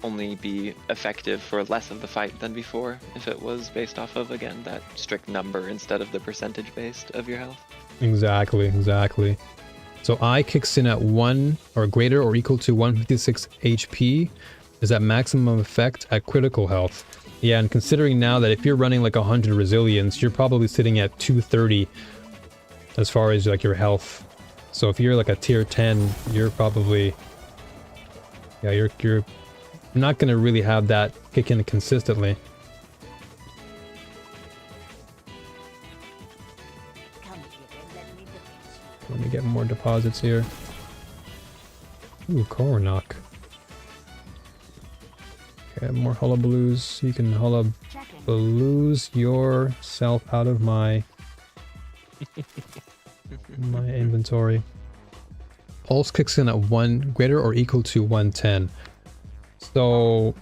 only be effective for less of the fight than before if it was based off of, again, that strict number instead of the percentage based of your health. Exactly. So I kicks in at 1 or greater or equal to 156 HP is at maximum effect at critical health. Yeah, and considering now that if you're running like 100 resilience, you're probably sitting at 230 as far as like your health. So if you're like a tier 10, you're probably, yeah, you're not gonna really have that kick in consistently. Let me get more deposits here. Ooh, Koronok. Okay, more hullabaloos. You can hullabaloos yourself out of my my inventory. Pulse kicks in at 1 greater or equal to 110. So,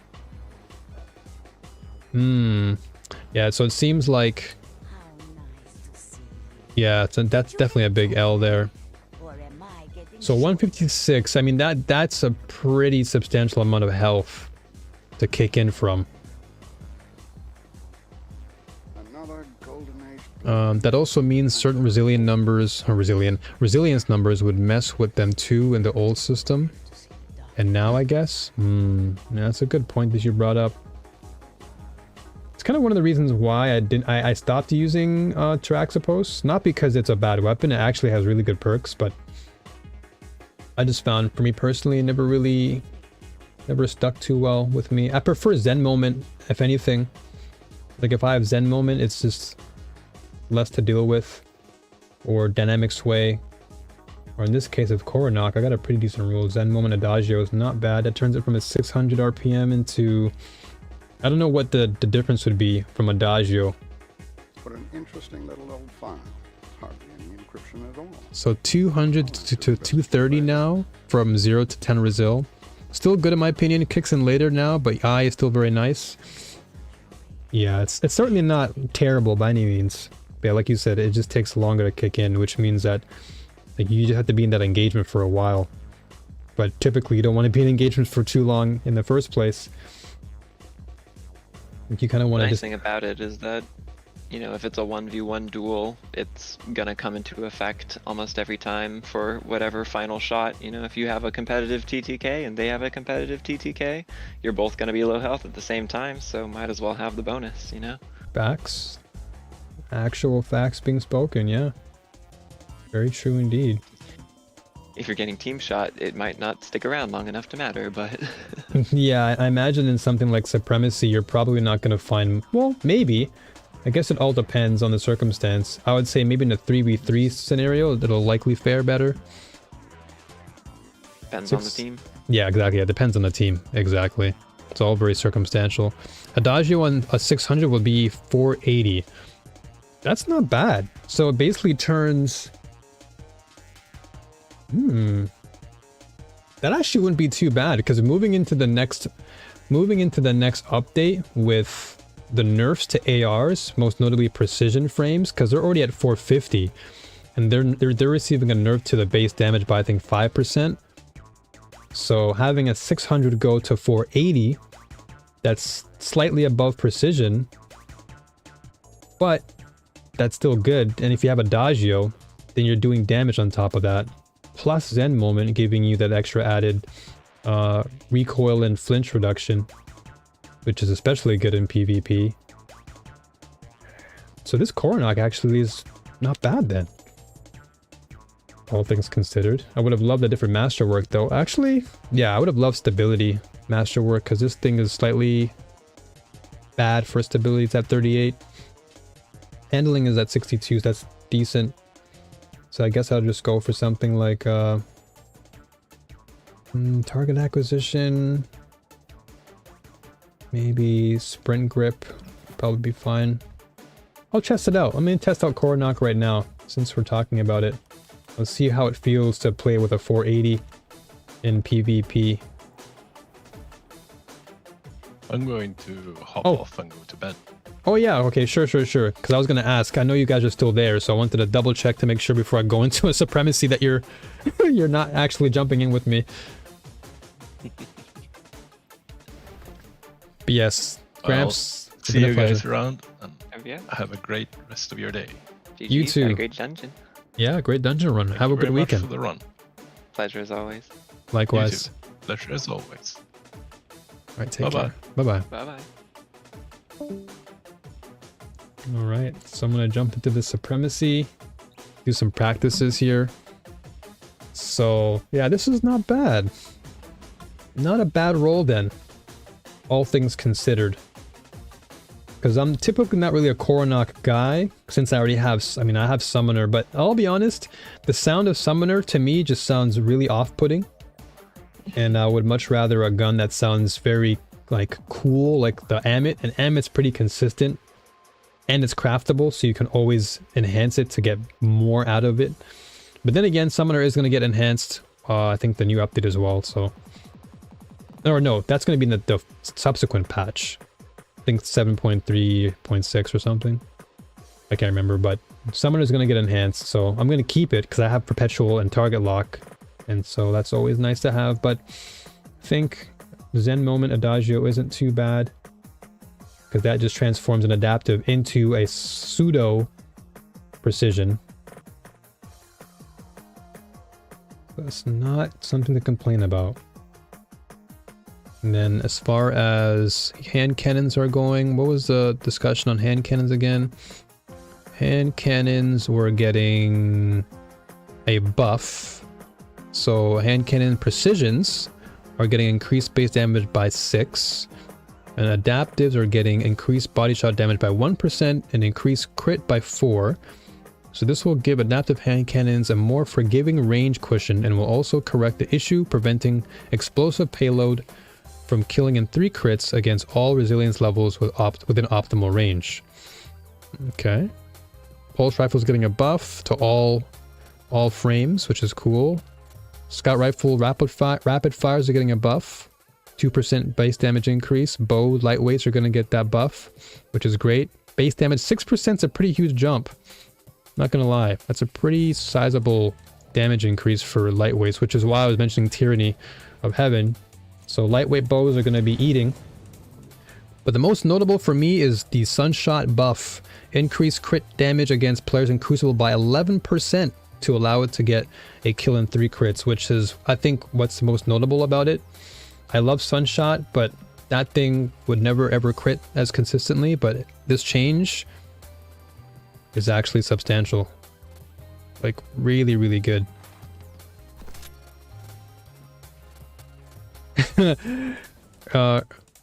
yeah. So it seems like, yeah. So that's definitely a big L there. So 156. I mean that's a pretty substantial amount of health to kick in from. Another golden age. That also means certain resilience numbers would mess with them too in the old system. And now I guess? That's a good point that you brought up. It's kind of one of the reasons why I stopped using Traxapos. Not because it's a bad weapon, it actually has really good perks, but I just found, for me personally, it never stuck too well with me. I prefer Zen Moment, if anything. Like if I have Zen Moment, it's just less to deal with. Or Dynamic Sway. Or in this case of Koronok, I got a pretty decent rule. Zen Moment Adagio is not bad. That turns it from a 600 RPM into... I don't know what the difference would be from Adagio. What an interesting little old file. Hardly any encryption at all. So 200 to 230 now, from 0 to 10 Resil. Still good in my opinion. It kicks in later now, but I is still very nice. Yeah, it's certainly not terrible by any means. But yeah, like you said, it just takes longer to kick in, which means that like, you just have to be in that engagement for a while. But typically you don't want to be in engagement for too long in the first place. Like, you kind of want to The nice thing about it is that, you know, if it's a 1v1 duel, it's gonna come into effect almost every time for whatever final shot. You know, if you have a competitive TTK and they have a competitive TTK, you're both gonna be low health at the same time, so might as well have the bonus, you know? Facts. Actual facts being spoken, yeah. Very true indeed. If you're getting team shot, it might not stick around long enough to matter, but... Yeah, I imagine in something like Supremacy, you're probably not going to find... Well, maybe. I guess it all depends on the circumstance. I would say maybe in a 3v3 scenario, it'll likely fare better. Depends on the team. Yeah, exactly. It depends on the team. Exactly. It's all very circumstantial. Adagio on a 600 will be 480. That's not bad. So it basically turns... That actually wouldn't be too bad, because moving into the next update with the nerfs to ARs, most notably precision frames, because they're already at 450, and they're receiving a nerf to the base damage by I think 5%. So having a 600 go to 480, that's slightly above precision, but that's still good. And if you have Adagio, then you're doing damage on top of that. Plus Zen Moment giving you that extra added recoil and flinch reduction, which is especially good in PvP. So this Koronok actually is not bad then, all things considered. I would have loved a different masterwork though. Actually, yeah, I would have loved stability masterwork, because this thing is slightly bad for stability. It's at 38. Handling is at 62, so that's decent. So I guess I'll just go for something like target acquisition, maybe sprint grip, probably be fine. I'll test it out. I'm going to test out Koronok right now since we're talking about it. Let's see how it feels to play with a 480 in PvP. I'm going to hop off and go to bed. Oh yeah, okay, sure. Because I was gonna ask. I know you guys are still there, so I wanted to double check to make sure before I go into a Supremacy that you're you're not actually jumping in with me. But yes, Gramps. I'll see you guys around, and Yeah. have a great rest of your day. GG, You too. Had a great dungeon. Yeah, great dungeon run. Thank Have you a good very much weekend. for the run. Pleasure as always. Likewise. You too. Pleasure as always. All right, take Bye-bye. care. Bye-bye. Bye-bye. All right, so I'm gonna jump into the Supremacy, do some practices here. So yeah, this is not bad. Not a bad roll then, all things considered. Because I'm typically not really a Koronok guy, since I already have, I have Summoner, but I'll be honest, the sound of Summoner to me just sounds really off-putting. And I would much rather a gun that sounds very like cool, like the Amit, and Amit's pretty consistent and it's craftable, so you can always enhance it to get more out of it. But then again, Summoner is going to get enhanced, I think the new update as well, so... Or no, that's going to be in the subsequent patch. I think 7.3.6 or something. I can't remember, but Summoner is going to get enhanced, so I'm going to keep it because I have Perpetual and Target Lock, and so that's always nice to have. But I think Zen Moment Adagio isn't too bad because that just transforms an adaptive into a pseudo precision. That's not something to complain about. And then as far as hand cannons are going, what was the discussion on hand cannons again? Hand cannons were getting a buff. So hand cannon precisions are getting increased base damage by 6. And adaptives are getting increased body shot damage by 1% and increased crit by 4. So this will give adaptive hand cannons a more forgiving range cushion and will also correct the issue preventing explosive payload from killing in 3 crits against all resilience levels within optimal range. Okay. Pulse rifle is getting a buff to all frames, which is cool. Scout rifle rapid fires are getting a buff. 2% base damage increase. Bow lightweights are going to get that buff, which is great. Base damage 6% is a pretty huge jump. Not going to lie. That's a pretty sizable damage increase for lightweights, which is why I was mentioning Tyranny of Heaven. So lightweight bows are going to be eating. But the most notable for me is the Sunshot buff. Increased crit damage against players in Crucible by 11% to allow it to get a kill in 3 crits, which is, I think, what's most notable about it. I love Sunshot, but that thing would never ever crit as consistently, but this change is actually substantial. Like, really, really good.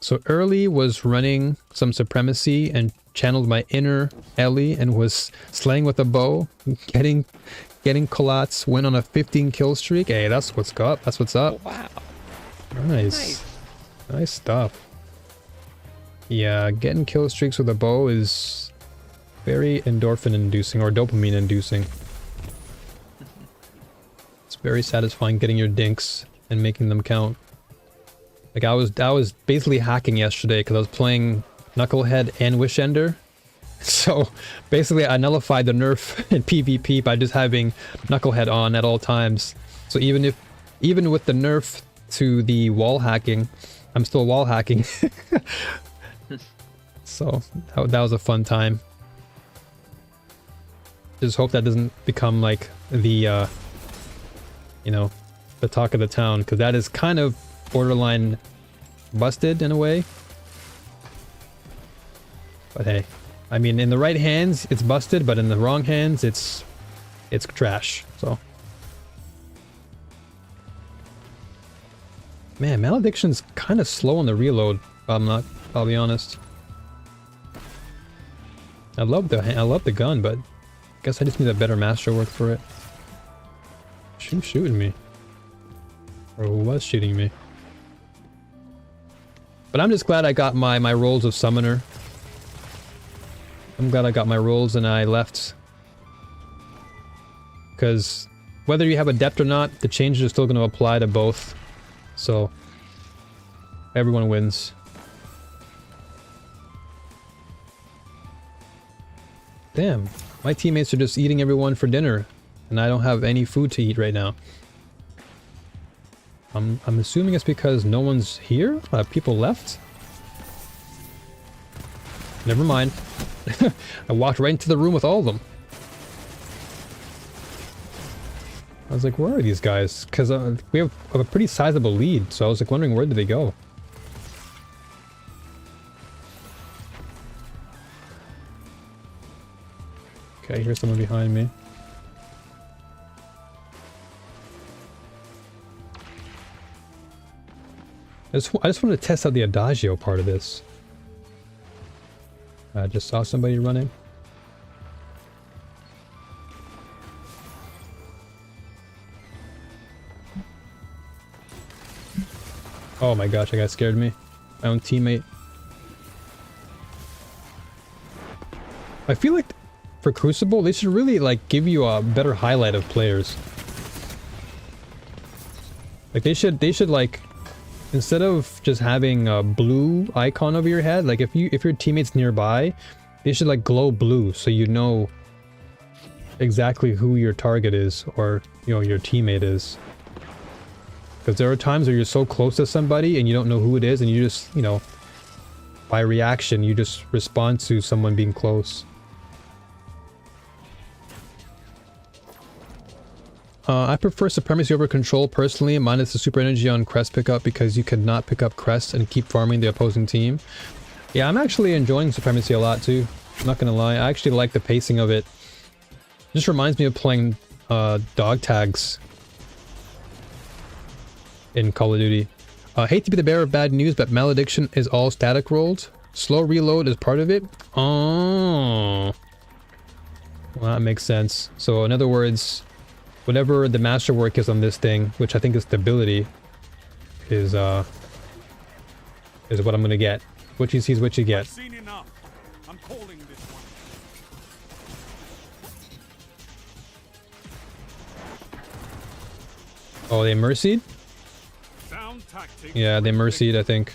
So Early was running some Supremacy and channeled my inner Ellie and was slaying with a bow, getting Colats, went on a 15 kill streak. Hey, that's what's up. That's what's up. Oh, wow. Nice. Nice stuff. Yeah, getting kill streaks with a bow is very endorphin inducing or dopamine inducing. It's very satisfying getting your dinks and making them count. Like I was basically hacking yesterday because I was playing Knucklehead and Wishender. So basically I nullified the nerf in PvP by just having Knucklehead on at all times. So even with the nerf to the wall hacking, I'm still wall hacking. So that was a fun time. Just hope that doesn't become like the you know, the talk of the town, because that is kind of borderline busted in a way. But hey, I mean, in the right hands it's busted, but in the wrong hands it's trash. So man, Malediction's kind of slow on the reload. I'll be honest. I love the gun, but I guess I just need a better masterwork for it. Who's shooting me? Or who was shooting me? But I'm just glad I got my rolls of Summoner. I'm glad I got my rolls and I left. Because whether you have Adept or not, the changes are still going to apply to both. So everyone wins. Damn, my teammates are just eating everyone for dinner, and I don't have any food to eat right now. I'm assuming it's because no one's here? People left? Never mind. I walked right into the room with all of them. I was like, where are these guys? Because we have a pretty sizable lead, so I was like wondering where did they go? Okay, here's someone behind me. I just wanted to test out the Adagio part of this. I just saw somebody running. Oh my gosh, that guy scared me. My own teammate. I feel like for Crucible, they should really like give you a better highlight of players. Like they should like, instead of just having a blue icon over your head, like if your teammate's nearby, they should like glow blue so you know exactly who your target is, or your teammate is. Because there are times where you're so close to somebody and you don't know who it is, and you just, by reaction, you just respond to someone being close. I prefer Supremacy over Control personally, minus the super energy on crest pickup, because you cannot pick up crests and keep farming the opposing team. Yeah, I'm actually enjoying Supremacy a lot too. I'm not gonna lie, I actually like the pacing of it. Just reminds me of playing dog tags in Call of Duty. Hate to be the bearer of bad news, but Malediction is all static rolled. Slow reload is part of it. Oh, well, that makes sense. So in other words, whatever the masterwork is on this thing, which I think is stability, is what I'm gonna get. What you see is what you get. I've seen enough. I'm calling this one. Oh, they mercied? Sound tactics. Yeah, they mercied, I think.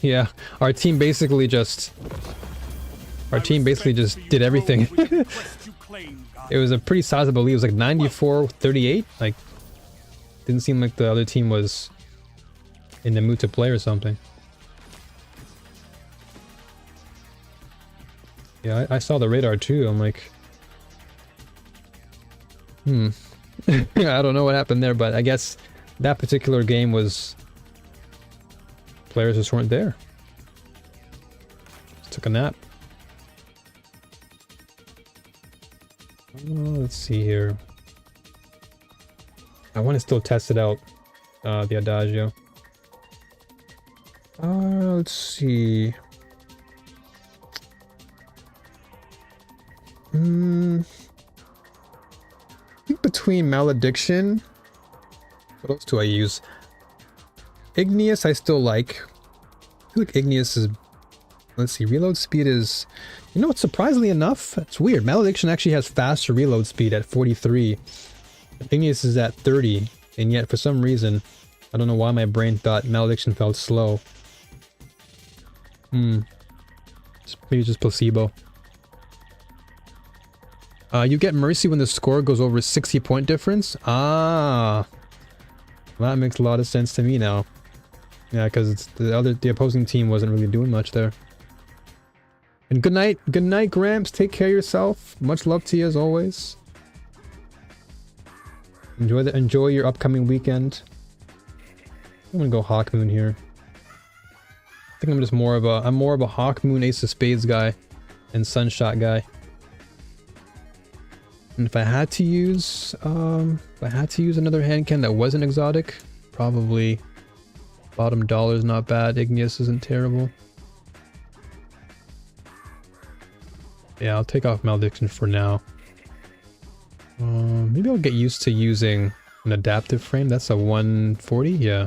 Yeah, our team basically just did everything. It was a pretty sizable lead. It was like 94-38. Like, didn't seem like the other team was in the mood to play or something. Yeah, I saw the radar too. I'm like, I don't know what happened there, but I guess that particular game was players just weren't there. Just took a nap. Let's see here. I want to still test it out, the Adagio. Let's see. I think between Malediction, what else do I use? Igneous I still like. I feel like Igneous is, let's see, reload speed is, what, surprisingly enough, it's weird. Malediction actually has faster reload speed at 43. Igneous is at 30, and yet for some reason, I don't know why my brain thought Malediction felt slow. Maybe just placebo. You get Mercy when the score goes over 60 point difference? Ah, well, that makes a lot of sense to me now. Yeah, because the opposing team wasn't really doing much there. And good night, Gramps. Take care of yourself. Much love to you as always. Enjoy your upcoming weekend. I'm gonna go Hawk Moon here. I think I'm just more of a Hawk Moon Ace of Spades guy and Sunshot guy. And if I had to use another hand cannon that wasn't exotic, probably Bottom Dollar is not bad. Igneous isn't terrible. Yeah, I'll take off Malediction for now. Maybe I'll get used to using an adaptive frame. That's a 140, yeah.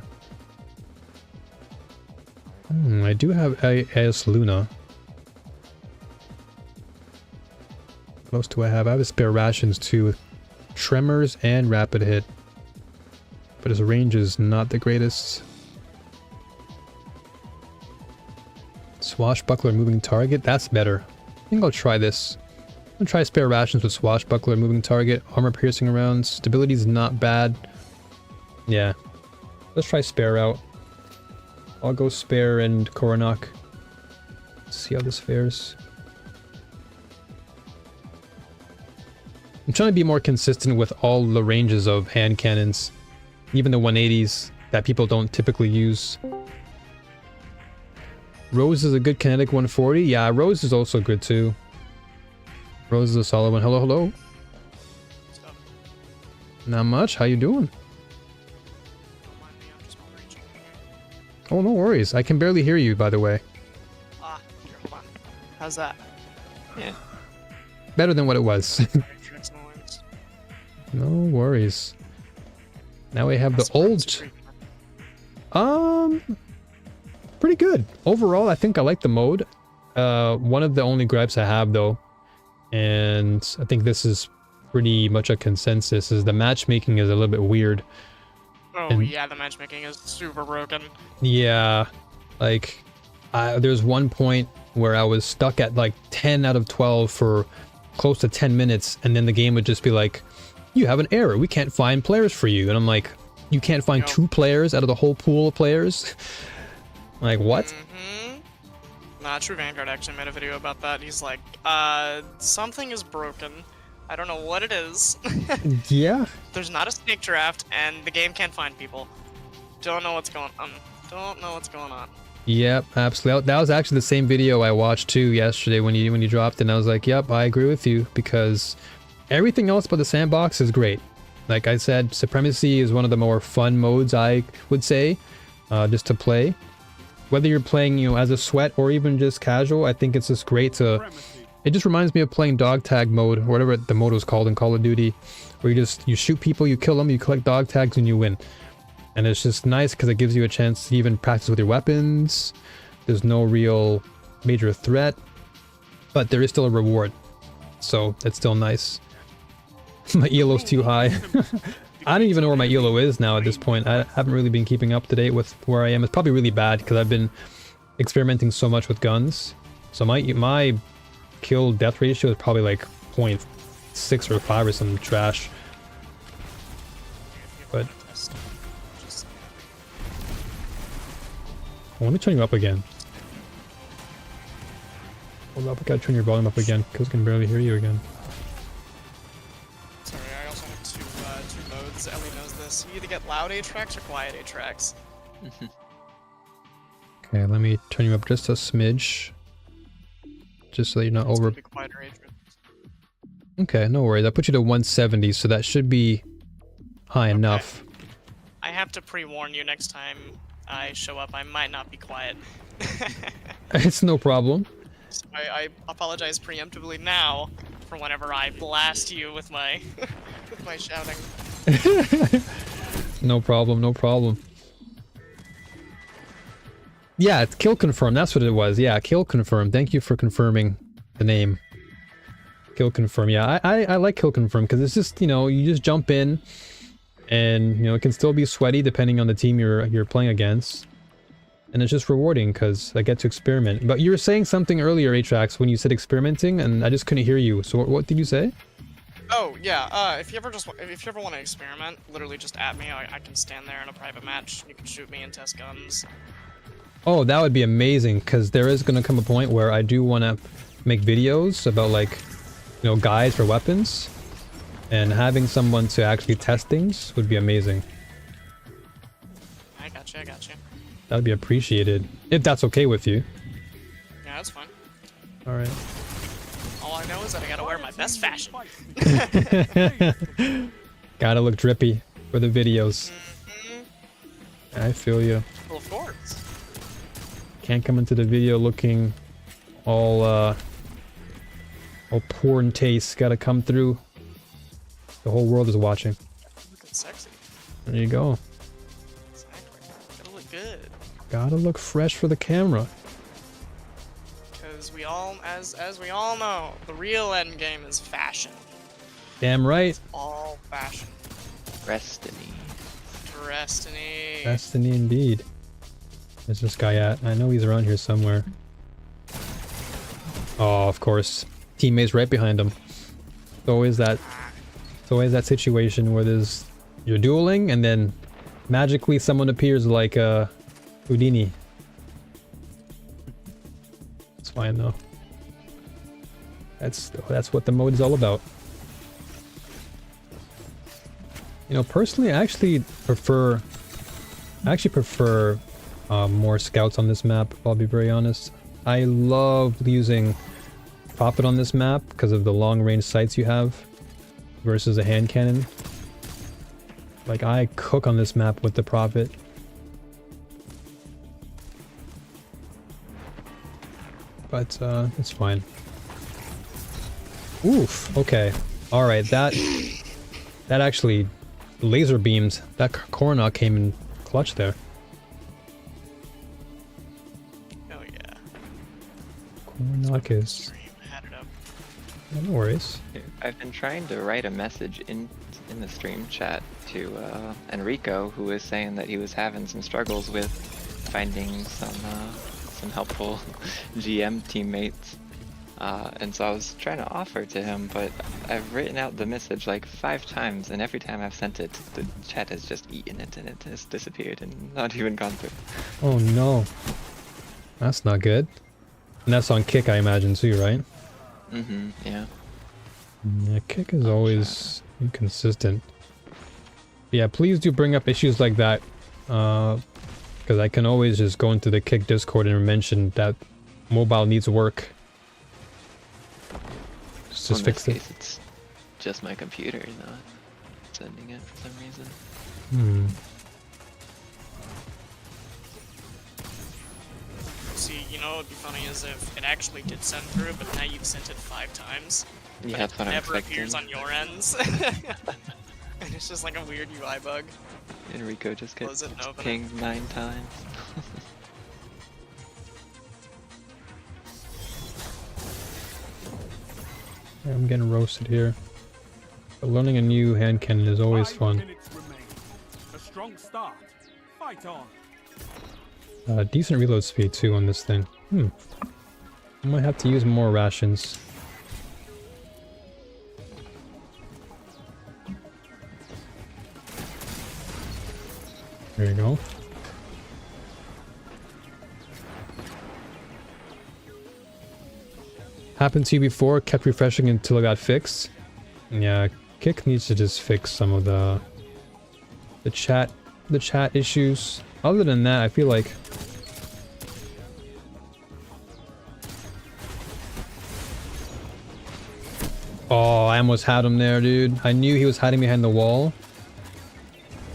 I do have AS Luna. What else do I have? I have a spare rations too, with Tremors and Rapid Hit. But his range is not the greatest. Swashbuckler moving target, that's better. I think I'll try this. I'm gonna try spare rations with Swashbuckler moving target, armor piercing rounds. Stability's not bad. Yeah. Let's try spare out. I'll go spare and Koronok. Let's see how this fares. I'm trying to be more consistent with all the ranges of hand cannons, even the 180s that people don't typically use. Rose is a good kinetic 140. Yeah, Rose is also good too. Rose is a solid one. Hello, hello. Not much. How you doing? Oh, no worries. I can barely hear you, by the way. How's that? Yeah. Better than what it was. No worries. Now we have the old Pretty good. Overall, I think I like the mode. One of the only gripes I have though, and I think this is pretty much a consensus, is the matchmaking is a little bit weird. Oh And- yeah, the matchmaking is super broken. Yeah, like there's one point where I was stuck at like 10 out of 12 for close to 10 minutes, and then the game would just be like, you have an error, we can't find players for you. And I'm like, you can't find Yep. 2 players out of the whole pool of players? Like, what? True Vanguard actually made a video about that. He's like, something is broken. I don't know what it is. Yeah. There's not a snake draft, and the game can't find people. Don't know what's going on. Don't know what's going on. Yep, absolutely. That was actually the same video I watched too yesterday when you dropped it, and I was like, yep, I agree with you, because everything else about the sandbox is great. Like I said, Supremacy is one of the more fun modes, I would say, just to play. Whether you're playing, you know, as a sweat or even just casual, I think it's just great to... Supremacy. It just reminds me of playing dog tag mode, or whatever the mode was called in Call of Duty, where you shoot people, you kill them, you collect dog tags, and you win. And it's just nice because it gives you a chance to even practice with your weapons. There's no real major threat, but there is still a reward. So it's still nice. My ELO's too high. I don't even know where my ELO is now at this point. I haven't really been keeping up to date with where I am. It's probably really bad because I've been experimenting so much with guns. So my kill death ratio is probably like 0.6 or 5 or some trash. But let me turn you up again. Hold up, I gotta turn your volume up again because I can barely hear you again. Sorry, I also have two modes. Ellie knows this. You either get loud A tracks or quiet A tracks. Okay, let me turn you up just a smidge. Just so you're not It's over... gonna be quieter A tracks. Okay, no worries. I put you to 170, so that should be high enough. I have to pre-warn you next time I show up. I might not be quiet. It's no problem. So I apologize preemptively now for whenever I blast you with my with my shouting. No problem, no problem. Yeah, it's kill confirm. That's what it was. Yeah, kill confirm. Thank you for confirming the name. Kill confirm. Yeah, I like kill confirm because it's just, you know, you just jump in, and you know it can still be sweaty depending on the team you're playing against, and it's just rewarding because I get to experiment. But you were saying something earlier, Atrax, when you said experimenting, and I just couldn't hear you. So what did you say? Oh yeah. If you ever want to experiment, literally just at me. I can stand there in a private match. You can shoot me and test guns. Oh, that would be amazing, because there is going to come a point where I do want to make videos about, like, you know, guides for weapons, and having someone to actually test things would be amazing. I got you. That would be appreciated, if that's okay with you. Yeah, that's fine. Alright. All I know is that I gotta wear my best fashion. Gotta look drippy for the videos. I feel you. Well, of course. Can't come into the video looking all poor in taste. Gotta come through. The whole world is watching. Looking sexy. There you go. Exactly. Gotta look good. Gotta look fresh for the camera. Because we all, as we all know, the real end game is fashion. Damn right. All fashion. Destiny. Destiny. Destiny indeed. Where's this guy at? I know he's around here somewhere. Oh, of course. Teammates right behind him. It's always that situation where you're dueling and then magically someone appears like Houdini. It's fine though. That's what the mode is all about. You know, personally, I actually prefer more scouts on this map, I'll be very honest. I love using Prophet on this map because of the long range sights you have versus a hand cannon. Like, I cook on this map with the Prophet. But it's fine. Oof, okay. Alright, that actually laser beams. That Corona came in clutch there. Knock is. Stream, had it up. No worries. I've been trying to write a message in the stream chat to Enrico, who was saying that he was having some struggles with finding some helpful GM teammates. And so I was trying to offer to him, but I've written out the message like 5 times, and every time I've sent it, the chat has just eaten it and it has disappeared and not even gone through. Oh no. That's not good. And that's on Kick, I imagine, too, right? Mm-hmm, yeah. Yeah, Kick is always inconsistent. Yeah, please do bring up issues like that. Because I can always just go into the Kick Discord and mention that mobile needs work. Just fix in it. this case, it's just my computer not sending it for some reason. See, you know what would be funny is if it actually did send through, but now you've sent it 5 times. Yeah, But that's it what I'm never expecting. appears on your ends. And it's just like a weird UI bug. Enrico just Close gets it and open it. pinged 9 times. I'm getting roasted here. But learning a new hand cannon is always 5 fun. minutes remain. A strong start. Fight on. Decent reload speed too on this thing. I might have to use more rations. There you go. Happened to you before, kept refreshing until it got fixed. Yeah, Kick needs to just fix some of the chat issues. Other than that, I feel like oh, I almost had him there, dude. I knew he was hiding behind the wall.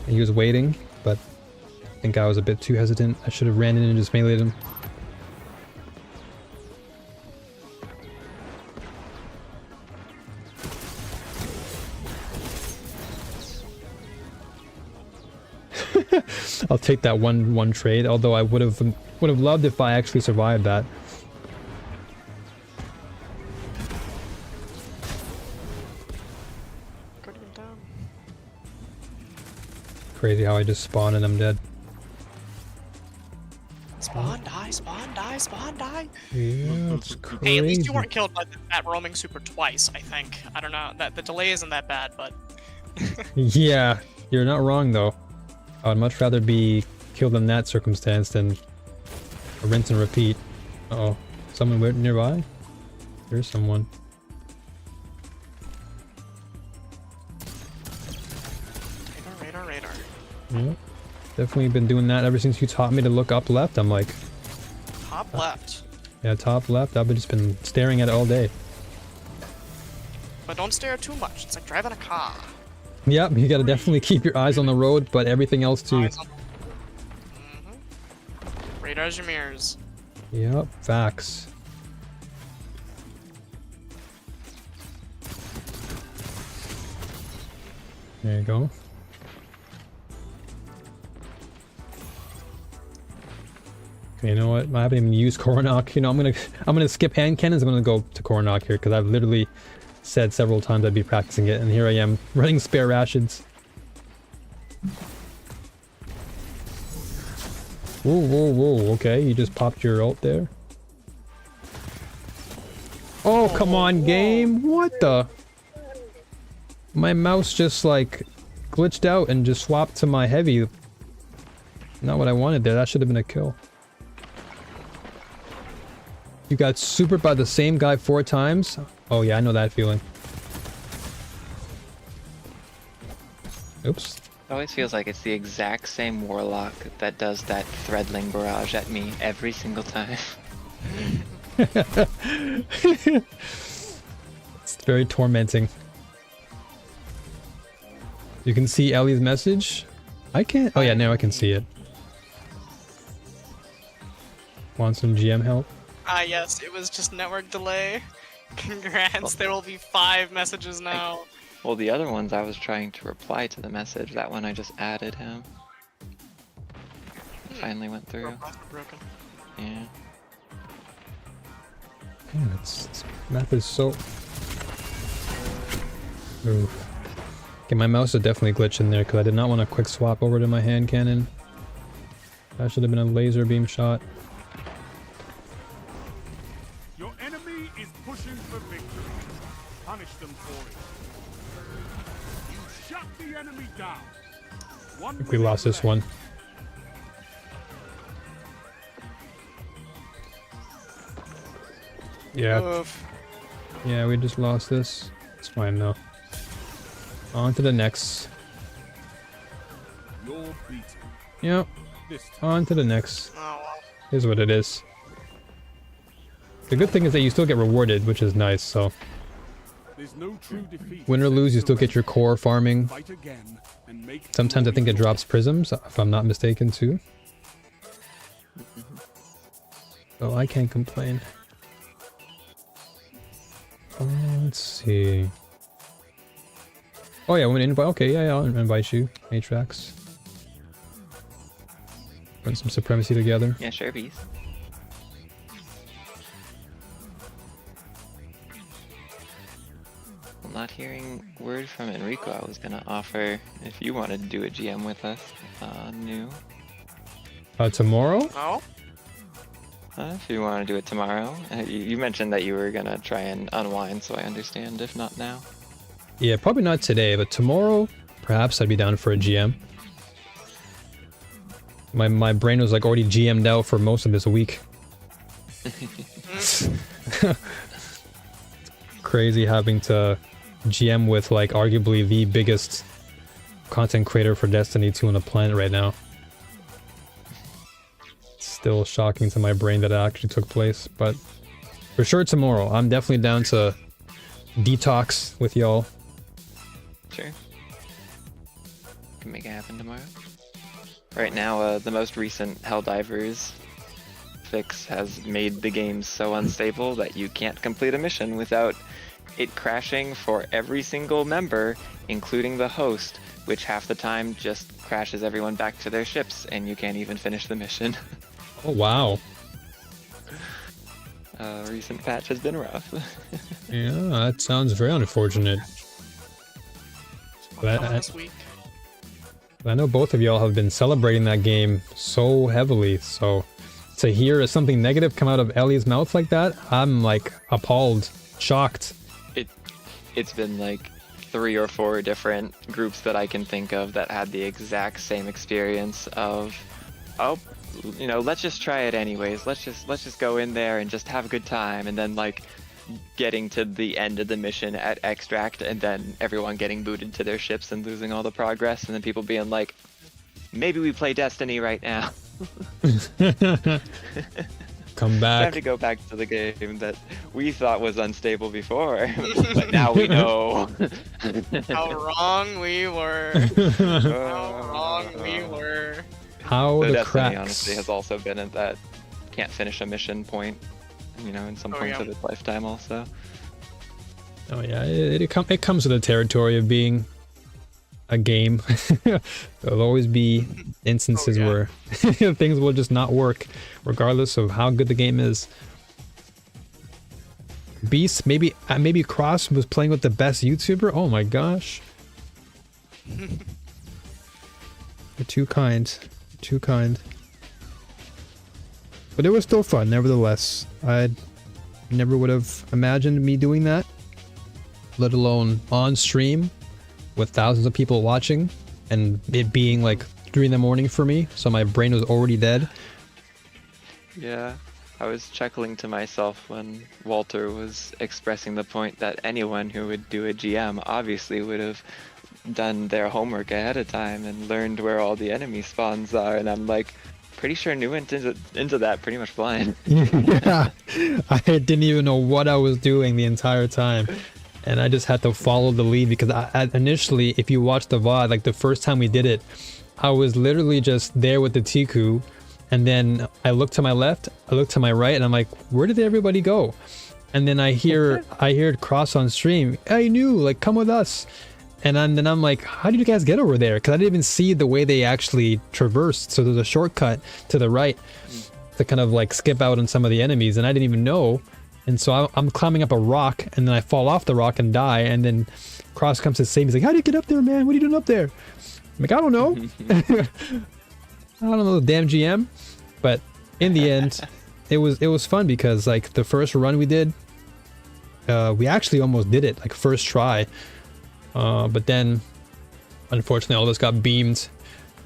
He was waiting, but I think I was a bit too hesitant. I should have ran in and just meleeed him. I'll take that one trade, although I would have loved if I actually survived that. Crazy how I just spawned and I'm dead. Spawn, die, spawn, die, spawn, die. Yeah, it's crazy. Hey, at least you weren't killed by that roaming super twice, I think. I don't know, that the delay isn't that bad, but... Yeah, you're not wrong though. I would much rather be killed in that circumstance than a rinse and repeat. Uh-oh. Someone nearby? There's someone. Radar. Yeah. Definitely been doing that ever since you taught me to look up left. I'm like... Top left. Yeah, top left. I've just been staring at it all day. But don't stare too much, it's like driving a car. Yep, you gotta definitely keep your eyes on the road, but everything else too. Radars your mirrors. Yep, facts. There you go. Okay, you know what? I haven't even used Coronach. You know, I'm gonna skip hand cannons. I'm gonna go to Coronach here because I've literally said several times I'd be practicing it, and here I am running spare rations. Whoa, okay, you just popped your ult there. Oh, come on, game! What the? My mouse just, like, glitched out and just swapped to my heavy. Not what I wanted there, that should have been a kill. You got supered by the same guy 4 times? Oh yeah, I know that feeling. Oops. It always feels like it's the exact same warlock that does that threadling barrage at me every single time. It's very tormenting. You can see Ellie's message? I can't. Oh yeah, now I can see it. Want some GM help? Ah yes, it was just network delay. Congrats, there will be 5 messages now. Well, the other ones I was trying to reply to the message. That one I just added him. Finally went through. Broken. Yeah. Man, this map is so... Oof. Okay, my mouse is definitely glitching there because I did not want to quick swap over to my hand cannon. That should have been a laser beam shot. Your enemy is pushing for victory. Punish them for it. You shut the enemy down. I think we lost this one. Yeah. Oof. Yeah, we just lost this. It's fine though. On to the next. You're beaten. Yep. This time. On to the next. Oh well. Here's what it is. The good thing is that you still get rewarded, which is nice, so... There's no true defeat. Win or lose, you still get your core farming. Fight again and make Sometimes I think it drops prisms, if I'm not mistaken, too. So I can't complain. Let's see. Oh yeah, okay, yeah, I'll invite you, Matrax. Run some supremacy together. Yeah, sure, bees. I'm not hearing word from Enrico. I was gonna offer if you wanted to do a GM with us. New. Tomorrow? Oh? If you want to do it tomorrow. You mentioned that you were gonna try and unwind, so I understand if not now. Yeah, probably not today, but tomorrow, perhaps I'd be down for a GM. My brain was like already GM'd out for most of this week. Crazy having to GM with like arguably the biggest content creator for Destiny 2 on the planet right now. Still shocking to my brain that it actually took place, but for sure tomorrow. I'm definitely down to detox with y'all. Sure. Can make it happen tomorrow. Right now, the most recent Helldivers fix has made the game so unstable that you can't complete a mission without it crashing for every single member, including the host, which half the time just crashes everyone back to their ships and you can't even finish the mission. Oh wow. Recent patch has been rough. Yeah, that sounds very unfortunate. But Coming this week. I know both of y'all have been celebrating that game so heavily, so to hear something negative come out of Ellie's mouth like that, I'm like appalled, shocked. It's been like 3 or 4 different groups that I can think of that had the exact same experience of, oh, you know, let's just try it anyways. Let's just go in there and just have a good time, and then like getting to the end of the mission at extract and then everyone getting booted to their ships and losing all the progress, and then people being like, maybe we play Destiny right now. Come back. Time to go back to the game that we thought was unstable before, but now we know How wrong we were. How wrong we were. How so the Destiny cracks. honestly has also been at that can't finish a mission point, you know, in some points yeah. of its lifetime also. Oh yeah, it comes with the territory of being a game. There'll always be instances where things will just not work, regardless of how good the game is. Beast, maybe Cross was playing with the best YouTuber. Oh my gosh, you're too kind, too kind. But it was still fun, nevertheless. I never would have imagined me doing that, let alone on stream with thousands of people watching and it being like 3 in the morning for me, so my brain was already dead. Yeah, I was chuckling to myself when Walter was expressing the point that anyone who would do a GM obviously would have done their homework ahead of time and learned where all the enemy spawns are, and I'm like, pretty sure New went into that pretty much blind. Yeah, I didn't even know what I was doing the entire time, and I just had to follow the lead because I initially, if you watch the VOD, like the first time we did it, I was literally just there with the Tiku, and then I looked to my left, I looked to my right, and I'm like, where did everybody go? And then I hear Cross on stream, hey New, like come with us. And then I'm like, how did you guys get over there? Because I didn't even see the way they actually traversed. So there's a shortcut to the right to kind of like skip out on some of the enemies, and I didn't even know. And so I'm climbing up a rock, and then I fall off the rock and die, and then Cross comes to save me. He's like, how do you get up there, man? What are you doing up there? I'm like, I don't know. I don't know, damn GM. But in the end, it was fun because like the first run we did, we actually almost did it, like first try. But then, unfortunately, all of us got beamed,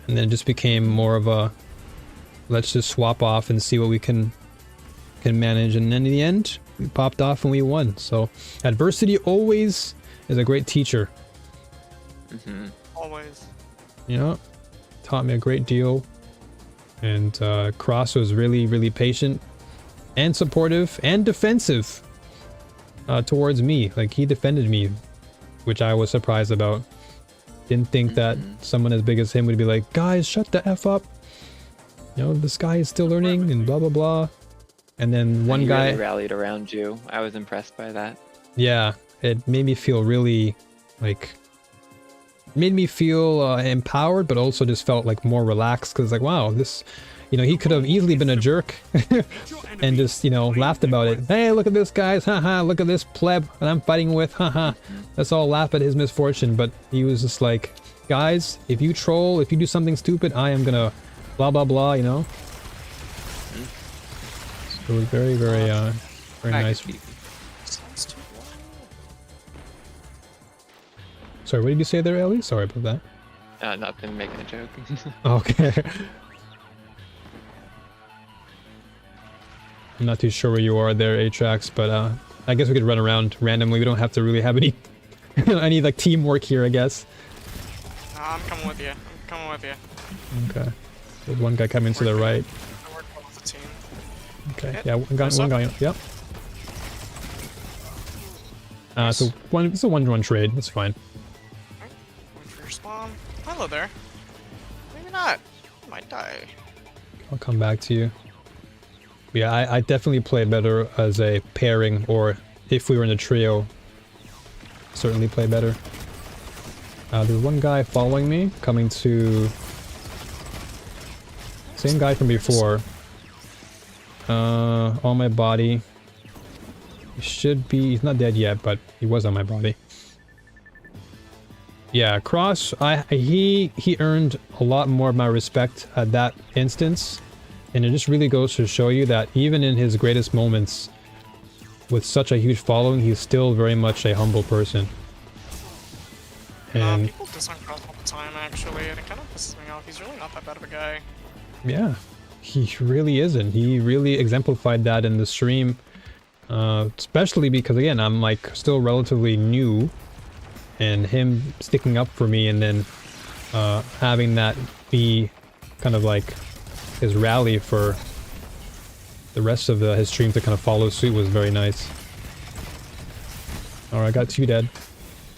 and then it just became more of a, let's just swap off and see what we can manage. And then in the end, we popped off and we won. So adversity always is a great teacher. Always. You know, taught me a great deal. And Cross was really, really patient and supportive and defensive towards me. Like, he defended me, which I was surprised about. Didn't think that someone as big as him would be like, guys, shut the F up. You know, this guy is still learning and blah, blah, blah. And then one guy really rallied around you. I was impressed by that. Yeah, it made me feel really, like, made me feel empowered, but also just felt like more relaxed, because like, wow, this, you know, he could have easily been a jerk and just, you know, laughed about it. Hey, look at this, guys, haha, look at this pleb that I'm fighting with, haha. Let's all laugh at his misfortune. But he was just like, guys, if you troll, if you do something stupid, I am gonna blah blah blah, you know. So it was very, very nice. Sorry, what did you say there, Ellie? Sorry about that. Nothing, making a joke. Okay. I'm not too sure where you are there, Atrax, but I guess we could run around randomly. We don't have to really have any any like teamwork here, I guess. I'm coming with you. I'm coming with you. Okay. There's one guy coming to the right. I work well with the team. Okay. Yeah, one guy. Yep. So it's a 1-1 trade. That's fine. Wait for your spawn. Hello there. Maybe not. I might die. I'll come back to you. But yeah, I definitely play better as a pairing, or if we were in a trio, certainly play better. There's one guy following me, coming to... Same guy from before. On my body. He should be... He's not dead yet, but he was on my body. Yeah, Cross, he earned a lot more of my respect at that instance. And it just really goes to show you that even in his greatest moments, with such a huge following, he's still very much a humble person. And people diss on Cross all the time, actually, and it kind of pisses me off. He's really not that bad of a guy. yeah, he really isn't. He really exemplified that in the stream. Especially because, again, I'm like still relatively new, and him sticking up for me and then having that be kind of like his rally for the rest of his stream to kind of follow suit was very nice. Alright, I got 2 dead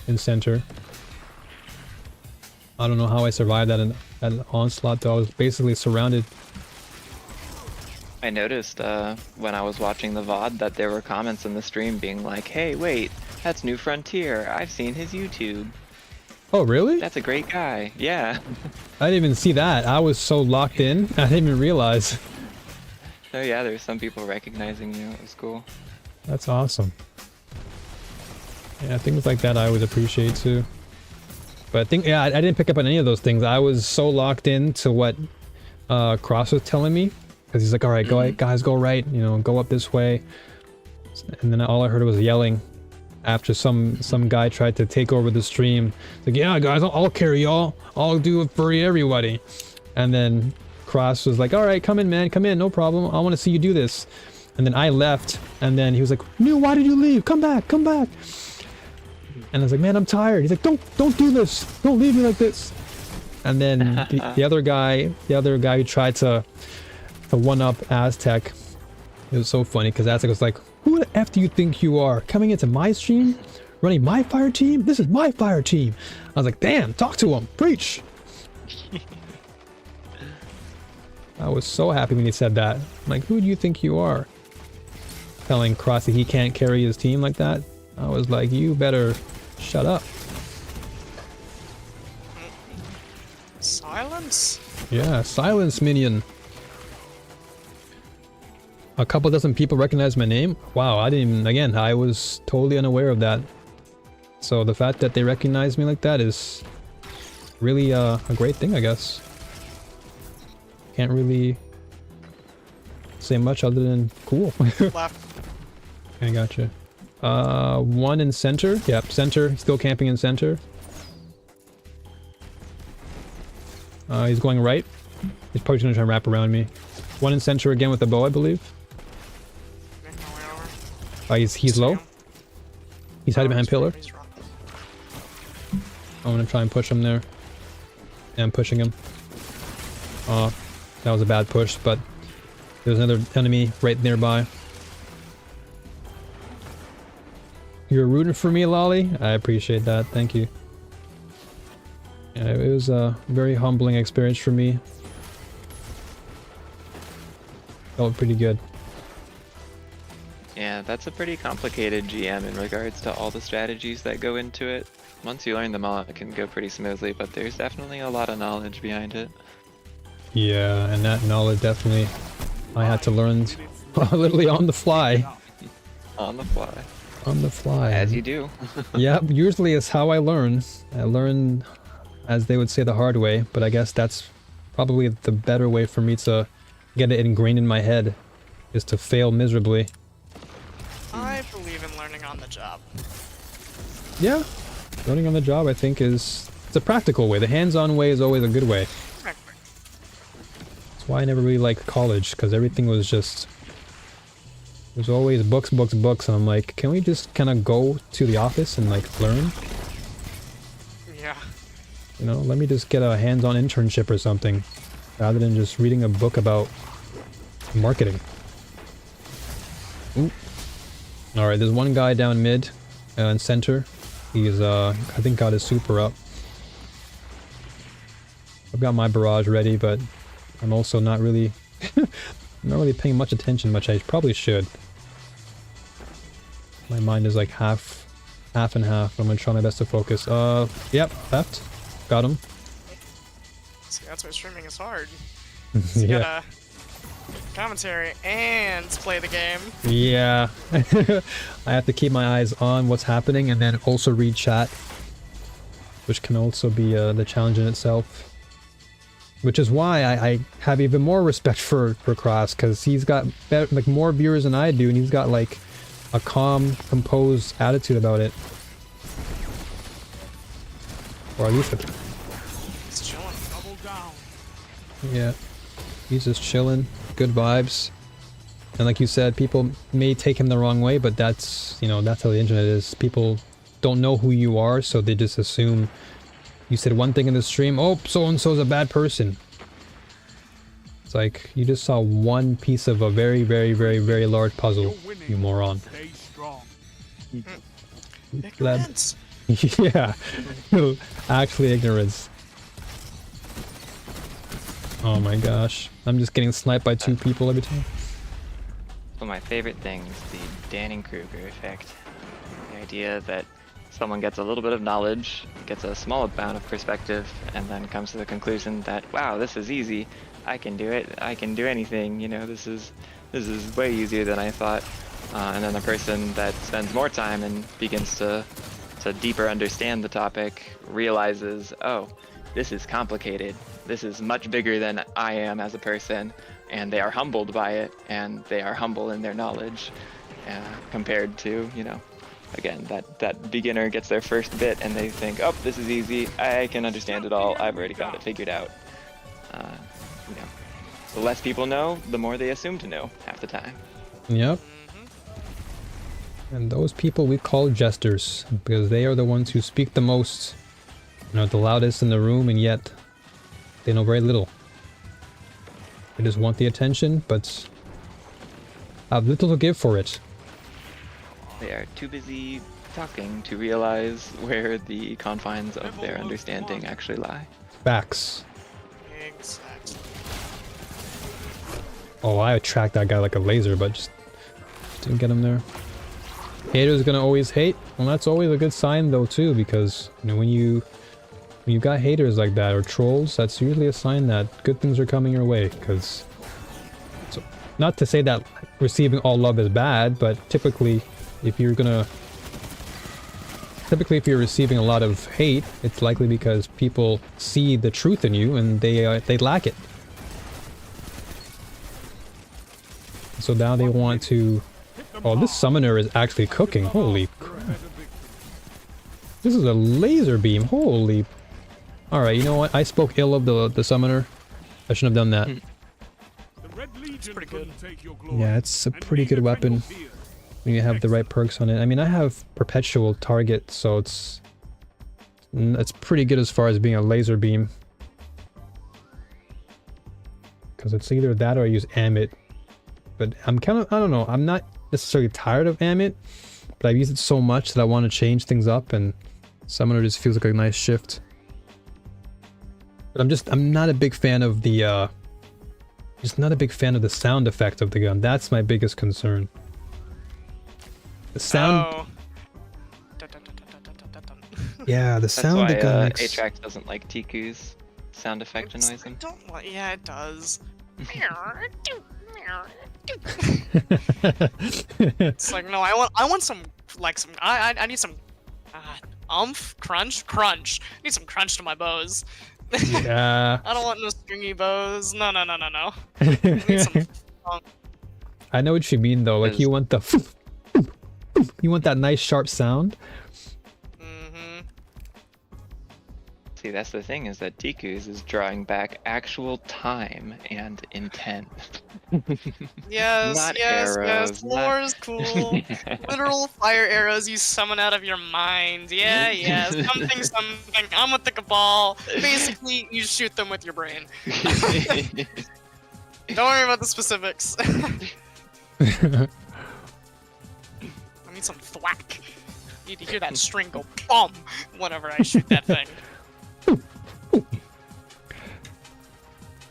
in center. I don't know how I survived that an onslaught, though. I was basically surrounded. I noticed when I was watching the VOD that there were comments in the stream being like, hey, wait, that's New Frontier. I've seen his YouTube. Oh, really? That's a great guy. Yeah. I didn't even see that. I was so locked in, I didn't even realize. So yeah, there's some people recognizing you. It was cool. That's awesome. Yeah, things like that I always appreciate too. But I think, yeah, I didn't pick up on any of those things. I was so locked in to what Cross was telling me. Because he's like, alright, go, guys, go right, you know, go up this way. And then all I heard was yelling after some guy tried to take over the stream. It's like, yeah, guys, I'll carry y'all. I'll do it for everybody. And then Cross was like, alright, come in, man, come in, no problem. I want to see you do this. And then I left, and then he was like, no, why did you leave? Come back, come back. And I was like, man, I'm tired. He's like, don't do this. Don't leave me like this. And then the other guy who tried to one-up Aztec, it was so funny because Aztec was like, who the F do you think you are? Coming into my stream? Running my fire team? This is my fire team. I was like, damn, talk to him. Preach. I was so happy when he said that. I'm like, who do you think you are? Telling Cross that he can't carry his team like that. I was like, you better shut up. Silence? Yeah, silence, minion. A couple dozen people recognize my name? Wow, I didn't even, again, I was totally unaware of that. So the fact that they recognize me like that is really a great thing, I guess. Can't really say much other than cool. Left. I gotcha. One in center. Yep, center. Still camping in center. He's going right. He's probably gonna try and wrap around me. One in center again with the bow, I believe. Making my way over. He's See low. him? He's hiding Oh, behind pillar. he's wrong. I'm gonna try and push him there. Yeah, I'm pushing him. That was a bad push, but there's another enemy right nearby. You're rooting for me, Lolly? I appreciate that. Thank you. Yeah, it was a very humbling experience for me. Felt pretty good. Yeah, that's a pretty complicated GM in regards to all the strategies that go into it. Once you learn them all, it can go pretty smoothly, but there's definitely a lot of knowledge behind it. Yeah, and that knowledge definitely I had to learn literally on the fly. On the fly. On the fly. As you do. Yeah, usually it's how I learn. I learn, as they would say, the hard way, but I guess that's probably the better way for me to get it ingrained in my head, is to fail miserably. I believe in learning on the job. Yeah, learning on the job I think it's a practical way. The hands-on way is always a good way. That's why I never really liked college, because everything was just... There's always books, books, books, and I'm like, can we just kind of go to the office and like learn? Yeah. You know, let me just get a hands-on internship or something, rather than just reading a book about marketing. Ooh. Alright, there's one guy down mid and center. He's, I think got his super up. I've got my barrage ready, but I'm also not really... I'm not really paying much attention, much I probably should. My mind is like half and half. I'm gonna try my best to focus. Yep, left. Got him. See, that's why streaming is hard. Yeah. You gotta commentary and play the game. Yeah. I have to keep my eyes on what's happening and then also read chat, which can also be the challenge in itself. Which is why I have even more respect for Cross, because he's got like more viewers than I do, and he's got like a calm, composed attitude about it. Or at least He's chilling. Double down. yeah. He's just chilling, good vibes. And like you said, people may take him the wrong way, but that's, you know, that's how the internet is. People don't know who you are, so they just assume you said one thing in the stream, oh, so-and-so's a bad person. It's like, you just saw one piece of a very, very, very, very large puzzle, you moron. Stay strong. Ignorance. Yeah, actually ignorance. Oh my gosh, I'm just getting sniped by two people every time. One of my favorite things, the Danning-Kruger effect. The idea that someone gets a little bit of knowledge, gets a small amount of perspective, and then comes to the conclusion that, wow, this is easy. I can do it. I can do anything. You know, this is way easier than I thought. And then the person that spends more time and begins to deeper understand the topic realizes, oh, this is complicated. This is much bigger than I am as a person, and they are humbled by it, and they are humble in their knowledge, compared to, you know, again, that beginner gets their first bit and they think, oh, this is easy. I can understand it all. I've already got it figured out. You know, the less people know, the more they assume to know half the time. Yep. And those people we call jesters, because they are the ones who speak the most, you know, the loudest in the room, and yet they know very little. They just want the attention, but have little to give for it. They are too busy talking to realize where the confines of their understanding actually lie. Facts. Exactly. Oh, I tracked that guy like a laser, but just didn't get him there. Haters gonna always hate. Well, that's always a good sign though too, because you know when you got haters like that or trolls, that's usually a sign that good things are coming your way. Because Not to say that receiving all love is bad, but typically, if you're receiving a lot of hate, it's likely because people see the truth in you and they lack it. So now they want to... Oh, this summoner is actually cooking. Holy crap. This is a laser beam. Holy... Alright, you know what? I spoke ill of the summoner. I shouldn't have done that. It's pretty good. Yeah, it's a pretty good weapon when you have the right perks on it. I mean, I have perpetual target, so it's pretty good as far as being a laser beam. Because it's either that or I use Amit. But I'm kind of, I don't know, I'm not necessarily tired of Amit, but I've used it so much that I want to change things up, and Summoner just feels like a nice shift. But I'm not a big fan of the, just not a big fan of the sound effect of the gun. That's my biggest concern. The sound... Oh. Yeah, the sound That's the gun why makes... Atrax doesn't like Tiku's sound effect annoys him. Yeah, it does. It's like, no, I want some, like, some, I need some, crunch. I need some crunch to my bows. Yeah. I don't want no stringy bows. No. I need some I know what you mean though, like you want the you want that nice sharp sound. See, that's the thing, is that Tiku's is drawing back actual time and intent. Yes, Not arrows, lore is cool. Literal fire arrows you summon out of your mind. Yeah, something. I'm with the Cabal. Basically, you shoot them with your brain. Don't worry about the specifics. I need some thwack. You need to hear that string go BOOM whenever I shoot that thing.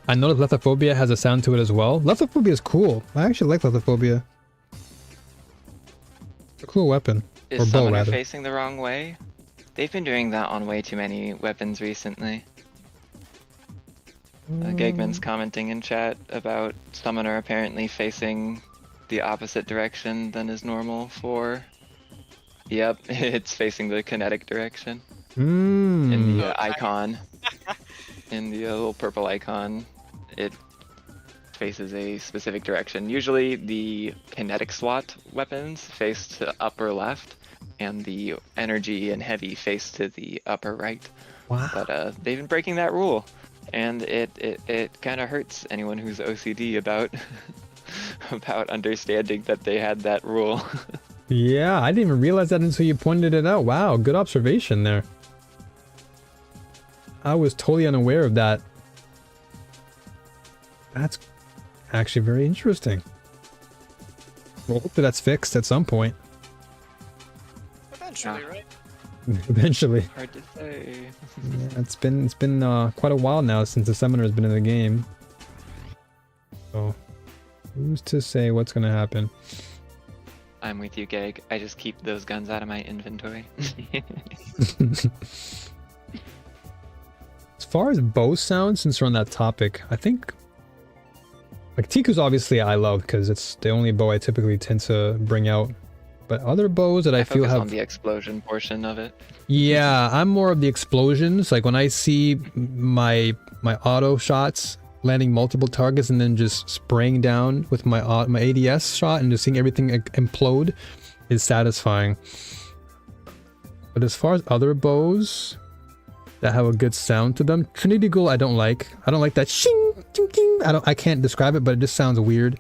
I noticed Lethophobia has a sound to it as well. Lethophobia is cool. I actually like Lethophobia. It's a cool weapon. Is or bow, Summoner rather. facing the wrong way? They've been doing that on way too many weapons recently. Gagman's commenting in chat about Summoner apparently facing the opposite direction than is normal for... Yep, it's facing the kinetic direction. In the icon. In the little purple icon, it faces a specific direction. Usually the kinetic SWAT weapons face to upper left, and the energy and heavy face to the upper right. Wow. But they've been breaking that rule, and it kind of hurts anyone who's OCD about about understanding that they had that rule. Yeah, I didn't even realize that until you pointed it out. Wow, good observation there. I was totally unaware of that. That's actually very interesting. Well, hopefully that's fixed at some point. Eventually, right? Eventually. Hard to say. Yeah, it's been quite a while now since the Summoner has been in the game. So, who's to say what's gonna happen? I'm with you, Gag. I just keep those guns out of my inventory. As far as bow sounds, since we're on that topic, I think... Like, Tiku's obviously I love, because it's the only bow I typically tend to bring out. But other bows that I feel focus have... on the explosion portion of it. Yeah, I'm more of the explosions. Like, when I see my auto shots landing multiple targets and then just spraying down with my ADS shot and just seeing everything implode is satisfying. But as far as other bows that have a good sound to them, Trinity Ghoul I don't like. I don't like that shing, ding, ding. I can't describe it, but it just sounds weird.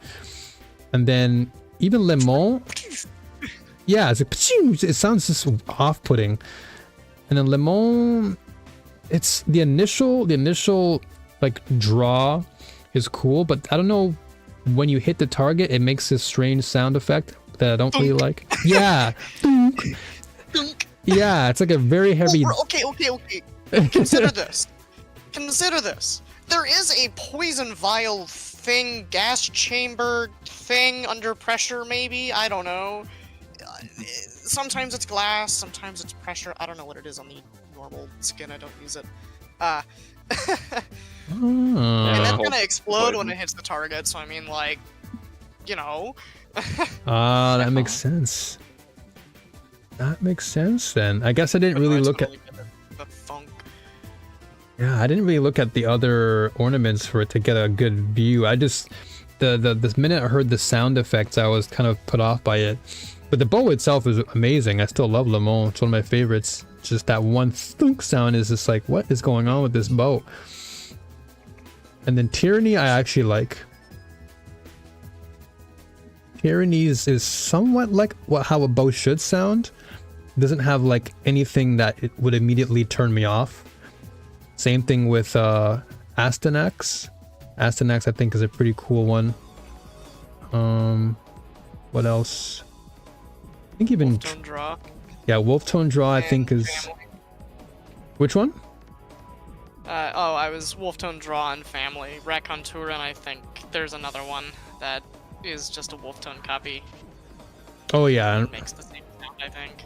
And then even Le Mans, yeah, it's like, it sounds just off-putting. And then Le Mans, it's the initial like draw is cool, but I don't know, when you hit the target it makes this strange sound effect that I don't really like. Yeah. Yeah, it's like a very heavy... Okay. Consider this. There is a poison vial thing, gas chamber thing under pressure, maybe? I don't know. Sometimes it's glass, sometimes it's pressure. I don't know what it is on the normal skin. I don't use it. And that's gonna explode when it hits the target, so I mean, like... you know. Ah, that makes sense. That makes sense then. I guess I didn't really look at... the thunk. Yeah, I didn't really look at the other ornaments for it to get a good view. I just... This minute I heard the sound effects, I was kind of put off by it. But the bow itself is amazing. I still love Le Mans. It's one of my favorites. Just that one thunk sound is just like, what is going on with this bow? And then Tyranny I actually like. Tyranny's is somewhat like how a bow should sound. It doesn't have like anything that it would immediately turn me off. Same thing with Astyanax. Astyanax I think is a pretty cool one. What else? I think even Wolftone Draw. Yeah, Wolftone Draw I think is... Family. Which one? I was Wolftone Draw and Family. Raconteur, and I think there's another one that is just a Wolftone copy. Oh yeah. It makes the same sound, I think.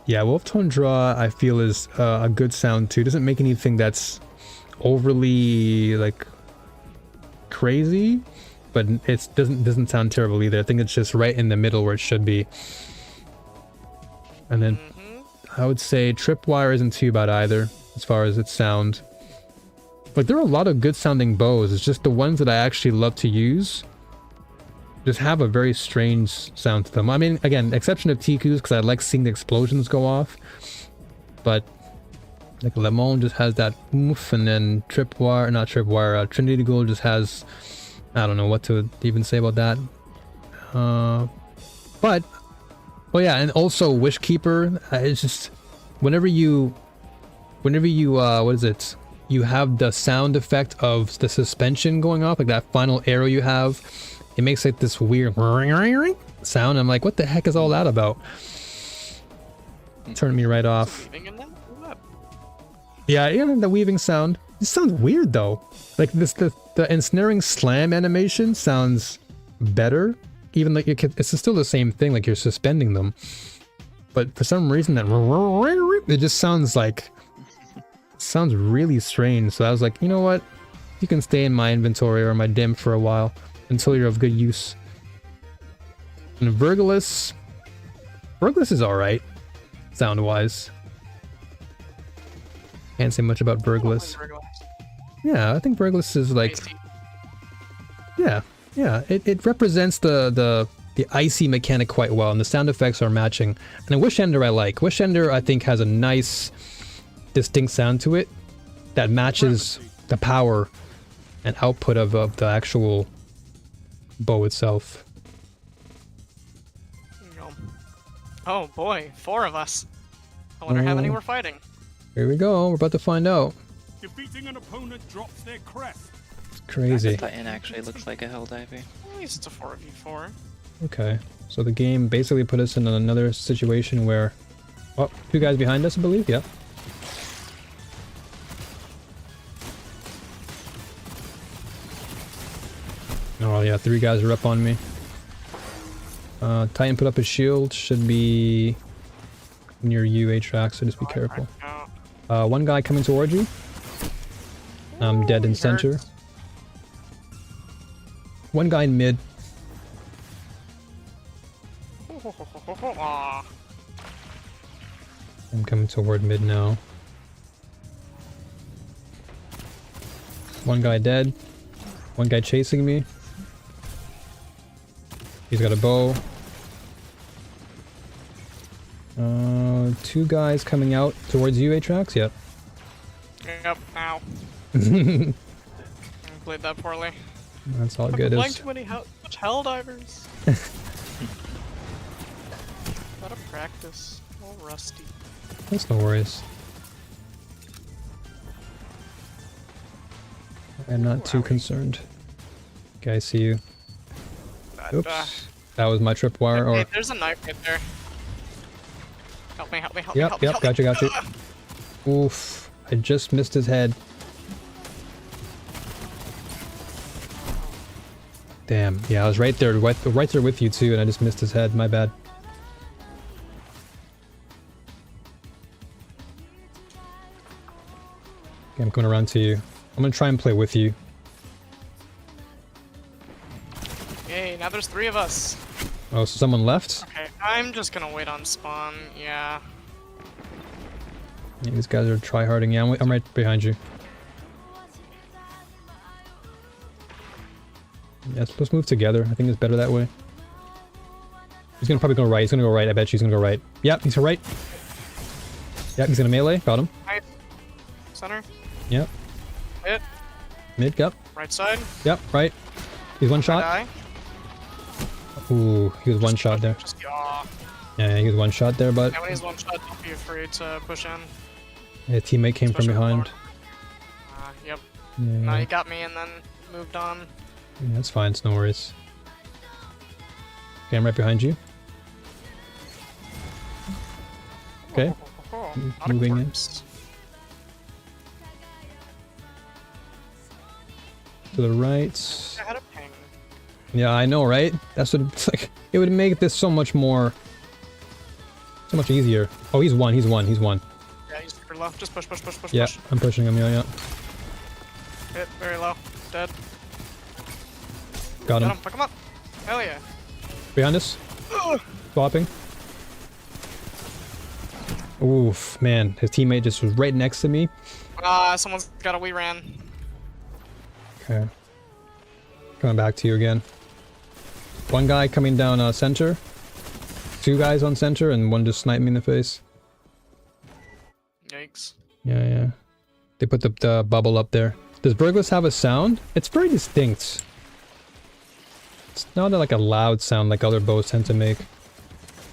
Yeah, Wolftone Draw I feel is a good sound too. Doesn't make anything that's overly like crazy, but it doesn't sound terrible either. I think it's just right in the middle where it should be. And then I would say Tripwire isn't too bad either as far as its sound. Like there are a lot of good sounding bows. It's just the ones that I actually love to use just have a very strange sound to them. I mean, again, exception of Tiku's because I like seeing the explosions go off. But like Le Mans just has that oomph, and then Trinity Gold just has, I don't know what to even say about that. But well, yeah, and also Wishkeeper. It's just whenever you what is it? You have the sound effect of the suspension going off, like that final arrow you have. It makes like this weird sound. I'm like, what the heck is all that about? Turned me right off. Yeah, the weaving sound. It sounds weird though. Like the ensnaring slam animation sounds better. Even like it's still the same thing, like you're suspending them. But for some reason that it just sounds really strange. So I was like, you know what? You can stay in my inventory or my dim for a while until you're of good use. And Vergilus is alright, sound-wise. Can't say much about Vergilus. Yeah, I think Vergilus is like... Yeah, it represents the icy mechanic quite well, and the sound effects are matching. And Wishender I like. Wishender I think has a nice, distinct sound to it that matches the power and output of the actual bow itself. Oh boy, 4 of us. I wonder how many we're fighting. Here we go, we're about to find out. Defeating an opponent drops their crest. It's crazy. Titan actually looks like a Helldiver. At least it's a 4v4. Okay, so the game basically put us in another situation where... Oh, 2 guys behind us, I believe, yeah. Oh yeah, 3 guys are up on me. Titan put up his shield, should be near you, Atrax, so just be careful. 1 guy coming towards you. I'm dead in center. 1 guy in mid. I'm coming toward mid now. 1 guy dead. 1 guy chasing me. He's got a bow. 2 guys coming out towards you, Atrax? Yep. Yep, ow. I played that poorly. That's all good. Playing too many Helldivers. Gotta practice. All rusty. That's no worries. I'm not too concerned. Okay, I see you. Oops. That was my tripwire. Hey, Or there's a knife right there. Help me, help me, help me, help me, Yep, help me. got you. Oof. I just missed his head. Damn. Yeah, I was right there with you too, and I just missed his head. My bad. Okay, I'm coming around to you. I'm gonna try and play with you. Yay, Now there's 3 of us. Oh, so someone left? Okay, I'm just gonna wait on spawn. Yeah. Yeah, these guys are tryharding. Yeah, I'm right behind you. Yeah, let's move together. I think it's better that way. He's gonna probably go right. He's gonna go right. I bet you he's gonna go right. Yep, he's right. Yep, he's gonna melee. Got him. Right. Center. Yep. Hit. Mid. Yep. Right side. Yep. Right. He's one shot. Die. Ooh, he was one shot there. Just yaw. Yeah, he was one shot there, but Yeah, when he's one shot, don't be afraid to push in. yeah, teammate came from Especially behind. Yep. Yeah, No, he got me and then moved on. yeah, that's fine. It's no worries. Okay, I'm right behind you. Okay. Not a Moving in. corpse. To the right. I had a ping. Yeah, I know, right? That's what it's like. It would make this so much easier. Oh, he's one. Yeah, he's super low. Just push, push, push, push, Yeah, push. I'm pushing him. Yeah. Hit, very low. Dead. Got Got him. him, fuck him up. Hell yeah. Behind us. Swapping. Oof, man. His teammate just was right next to me. Someone's got a wee ran. Okay. Coming back to you again. One guy coming down center. 2 guys on center, and one just sniped me in the face. Yikes. Yeah. They put the bubble up there. Does Burgless have a sound? It's very distinct. It's not like a loud sound like other bows tend to make.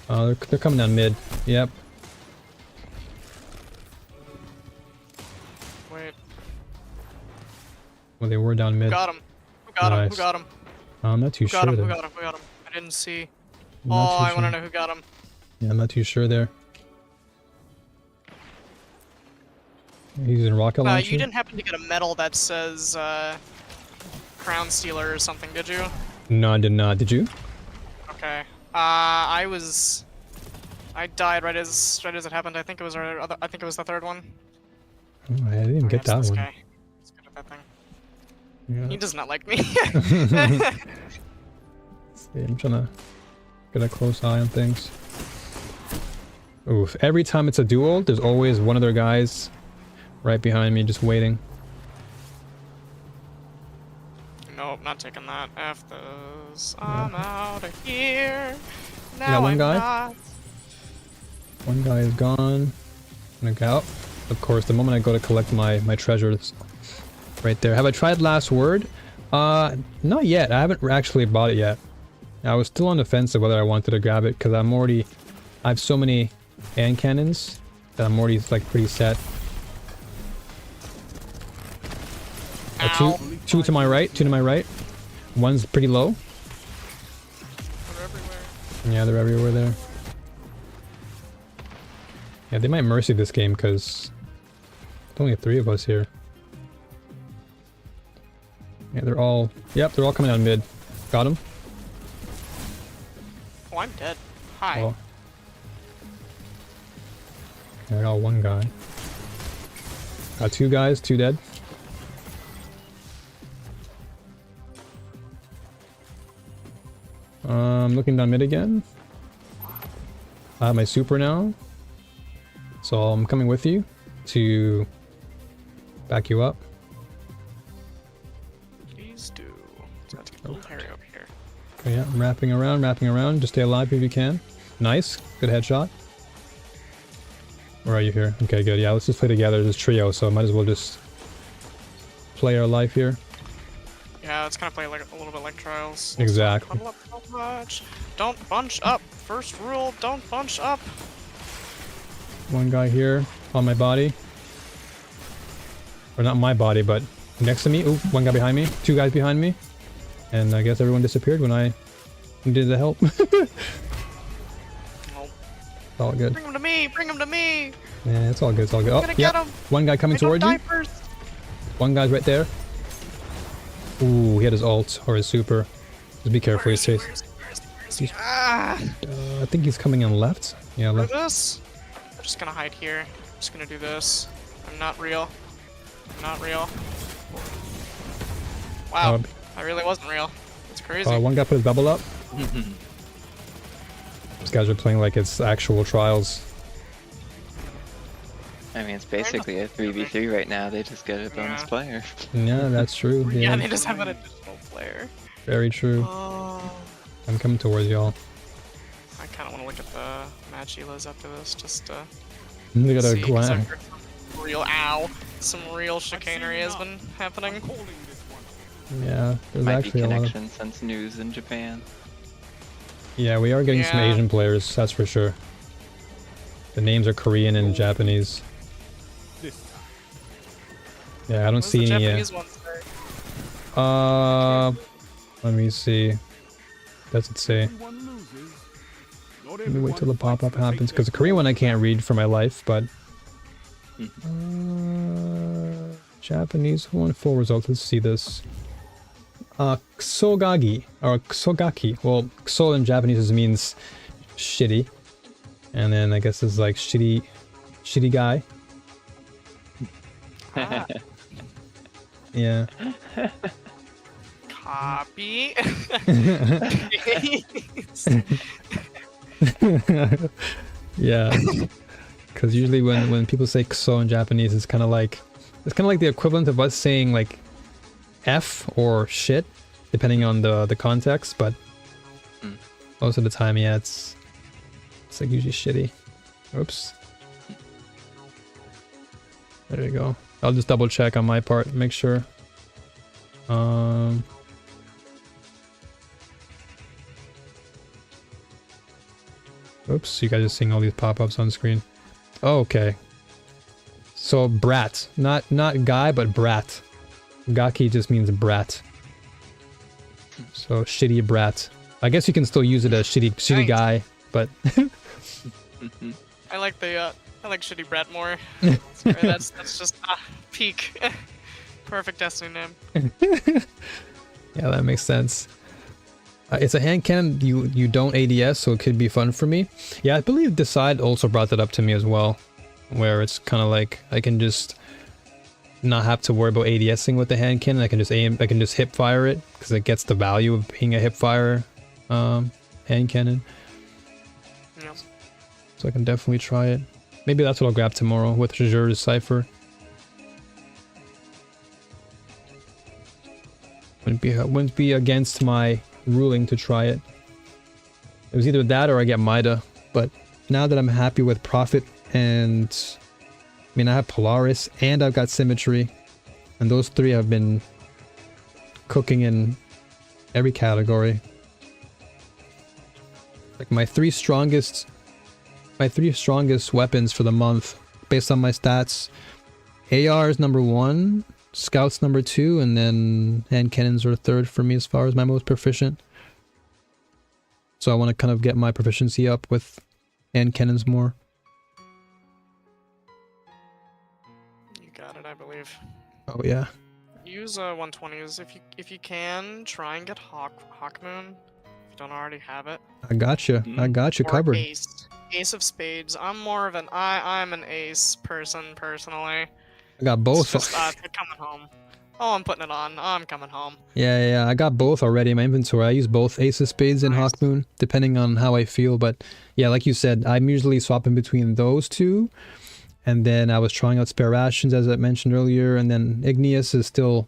They're coming down mid. Yep. Wait. Well, they were down mid. Who got him? Who got him? Nice. Who got him? I'm not too Who got sure him? there. Who got him? Who got him? I didn't see. I'm not Oh, too I want to sure. know who got him. Yeah, I'm not too sure there. He's using rocket launcher. You didn't happen to get a medal that says Crown Stealer or something, did you? No, I did not. Did you? Okay. I died right as it happened. I think it was I think it was the 3rd one. Oh, I didn't even get that This one. guy. He's good at that thing. Yeah. He does not like me. See, I'm trying to get a close eye on things. Oof. Every time it's a duel, there's always one of their guys right behind me just waiting. Nope, not taking that. F those. I'm out of here. got Now one I'm guy? not. One guy is gone. I'm gonna go out. Of course, the moment I go to collect my treasures. Right there. Have I tried Last Word? Not yet. I haven't actually bought it yet. I was still on the fence of whether I wanted to grab it because I have so many hand cannons that I'm already like pretty set. Ow. Two to my right. One's pretty low. They're everywhere. Yeah, they're everywhere there. Yeah, they might mercy this game because there's only 3 of us here. Yeah, they're all coming down mid. Got him. Oh, I'm dead. Hi. Oh. Okay, I got one guy. Got 2 guys, 2 dead. Looking down mid again. I have my super now. So I'm coming with you to back you up. Please do. It's about to get a little hairy over here. Okay, yeah, I'm wrapping around. Just stay alive if you can. Nice. Good headshot. Where are you here? Okay, good. Yeah, let's just play together as a trio, so I might as well just play our life here. Yeah, it's kind of play like a little bit like Trials. Exactly. Huddle up so much. Don't bunch up. First rule, don't bunch up. One guy here on my body. Or not my body, but next to me. Ooh, one guy behind me. 2 guys behind me. And I guess everyone disappeared when I needed the help. Oh, It's all good. bring him to me! Bring him to me! Yeah, it's all good. It's all good. Oh, gonna yep. get him. One guy coming I don't towards die you. first. One guy's right there. Ooh, he had his ult or his super. Just be careful. Where He's is he? chasing. Where is he? Where is he? Ah! I think he's coming in left. Yeah, For left. this? I'm just gonna hide here. I'm just gonna do this. I'm not real. I'm not real. Wow, I really wasn't real. It's crazy. Crazy. One guy put his bubble up. These guys are playing like it's actual trials. I mean, it's basically a 3v3 right now. They just get a bonus Yeah. player. Yeah, that's true. Yeah, Yeah, they just have an additional player. very true. Oh. I'm coming towards y'all. I kind of want to look at the match Elo's after this, just to We got a see, 'cause gla- I've heard some real chicanery has been happening. I'm calling this one. Yeah, there's Might be actually a lot of. connection since news in Japan. Yeah, we are getting some Yeah. Asian players, that's for sure. The names are Korean and Japanese. This time. Yeah, I don't What's see the any. Japanese one say? Let me see. Does it say? Everyone loses. Not Let me wait till the everyone pop-up fights to take happens, because the their Korean one I gold. can't read for my life, but... Mhm. Japanese one, full results, let's see this. Ksogagi, or Ksogaki. Well, Kso in Japanese means shitty. And then I guess it's like shitty guy. Ah, Yeah. copy. Yeah. Because usually when people say Kso in Japanese, it's kind of like the equivalent of us saying like F or shit, depending on the context. But Mm. most of the time, yeah, it's like usually shitty. Oops. There you go. I'll just double check on my part, make sure. Oops, you guys are seeing all these pop-ups on screen. Oh, okay. So brat, not guy, but brat. Gaki just means brat. So shitty brat. I guess you can still use it as shitty Nice. guy, but I like shitty Brett more. Sorry, that's just peak. Perfect Destiny name. yeah, that makes sense. It's a hand cannon. You don't ADS, so it could be fun for me. Yeah, I believe Decide also brought that up to me as well, where it's kind of like I can just not have to worry about ADSing with the hand cannon. I can just aim. I can just hip fire it because it gets the value of being a hip fire hand cannon. Yeah. So I can definitely try it. Maybe that's what I'll grab tomorrow with Jur's Cypher. Wouldn't be against my ruling to try it. It was either that or I get Mida, but now that I'm happy with Prophet and I mean I have Polaris and I've got Symmetry, and those three have been cooking in every category. Like my three strongest weapons for the month based on my stats. AR is number 1, Scout's number 2, and then hand cannons are third for me as far as my most proficient. So I want to kind of get my proficiency up with hand cannons more. You got it, I believe. Oh yeah. Use 120s if you can. Try and get Hawk Moon if you don't already have it. I gotcha. I got you Or covered. Ace of Spades. I'm more of I'm an Ace person personally. I got both. It's just coming home. Oh, I'm putting it on. I'm coming home. Yeah, I got both already in my inventory. I use both Ace of Spades and Nice. Hawkmoon, depending on how I feel. But yeah, like you said, I'm usually swapping between those two. And then I was trying out Spare Rations, as I mentioned earlier. And then Igneous is still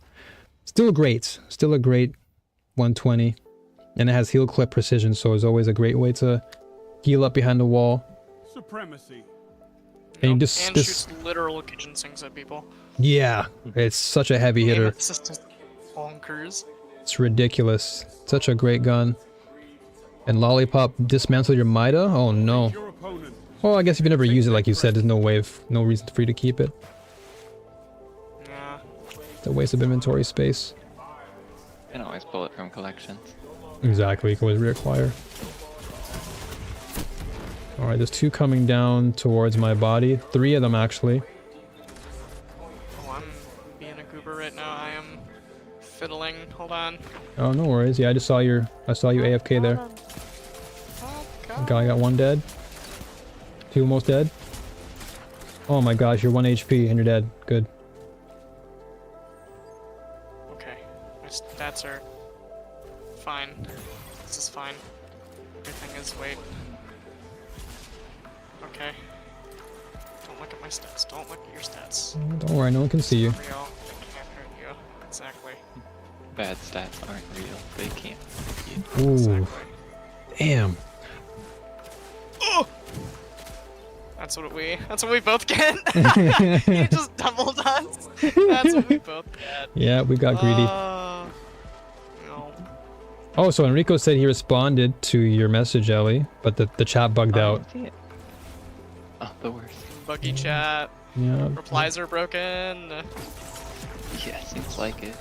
great. Still a great 120. And it has heal clip precision, so it's always a great way to heal up behind the wall. Supremacy. And you Nope, just- and just- shoots literal kitchen sinks at people. Yeah, it's such a heavy hitter. It's just bonkers. It's ridiculous. Such a great gun. And Lollipop dismantled your Mida? Oh no. Your opponent. Well, I guess if you never use it, like you said, there's no reason for you to keep it. Yeah. It's a waste of inventory space. You can always pull it from collections. Exactly, you can always reacquire. Alright, there's 2 coming down towards my body. 3 of them, actually. Oh, I'm being a goober right now. I am fiddling. Hold on. Oh, no worries. Yeah, I saw you AFK there. Oh, God. Guy got 1 dead. 2 almost dead. Oh my gosh, you're 1 HP and you're dead. Good. Okay. My stats are fine. This is fine. Everything is wait. Okay. Don't look at my stats. Don't look at your stats. Don't worry, no one can see you. Real. They can't hurt you. Exactly. Bad stats aren't real. They can't. Ooh. Exactly. Damn. Oh! That's what we both get. He just doubled us. That's what we both get. Yeah, we got greedy. No. Oh, so Enrico said he responded to your message, Ellie, but the chat bugged out. See it. Oh, the worst. Buggy chat. Yeah. Replies are broken. Yeah, seems like it.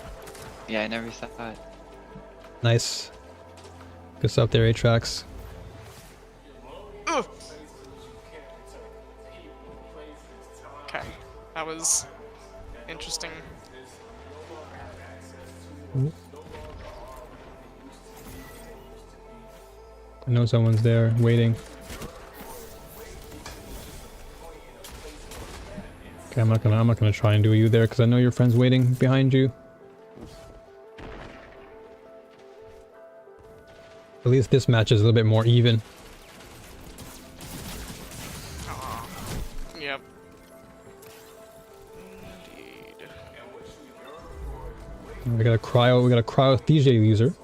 Yeah, I never saw it. Nice. Good stuff there, Atrax. Ugh. Okay, that was interesting. I know someone's there waiting. Okay, I'm not gonna try and do you there because I know your friend's waiting behind you. At least this match is a little bit more even. Yep. Indeed. We got a cryothesia user.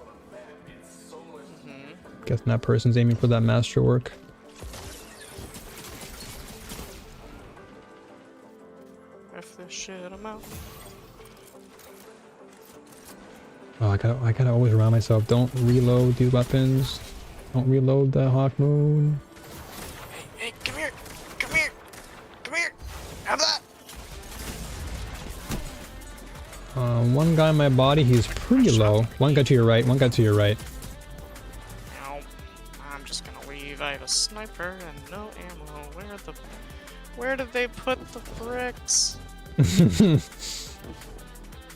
Guessing that person's aiming for that masterwork. If this shit, I'm out. Oh, I gotta always remind myself, don't reload these weapons. Don't reload the Hawk Moon. Hey, come here! Come here! Come here! Have that! One guy in my body, he's pretty low. One guy to your right, one guy to your right. No. I'm just gonna leave. I have a sniper and no ammo. Where did they put the bricks?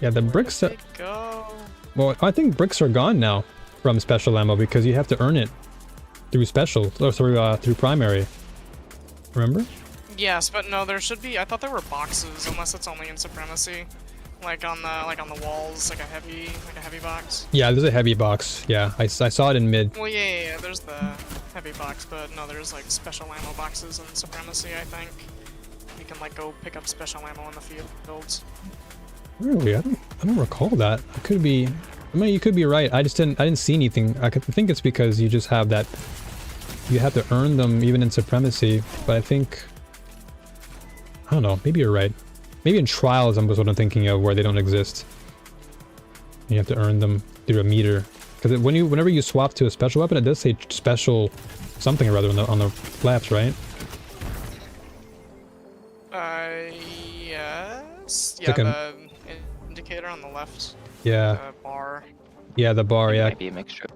Yeah, the bricks... Where'd they go? Well, I think bricks are gone now from special ammo because you have to earn it through special, through primary. Remember? Yes, but no, there should be. I thought there were boxes, unless it's only in Supremacy, like on the walls, like a heavy box. Yeah, there's a heavy box. Yeah, I saw it in mid. Well, yeah, there's the heavy box, but no, there's like special ammo boxes in Supremacy. I think you can like go pick up special ammo in the fields. Really, I don't recall that. I could be. I mean, you could be right. I didn't see anything. I think it's because you just have that. You have to earn them even in Supremacy, but I think. I don't know. Maybe you're right. Maybe in Trials, was what I'm thinking of, where they don't exist. You have to earn them through a meter. Because whenever you swap to a special weapon, it does say special something or other on the flaps, right? Yes. It's like Yeah, the indicator on the left. Yeah. The bar. Yeah, the bar. It Yeah. might be a mixture.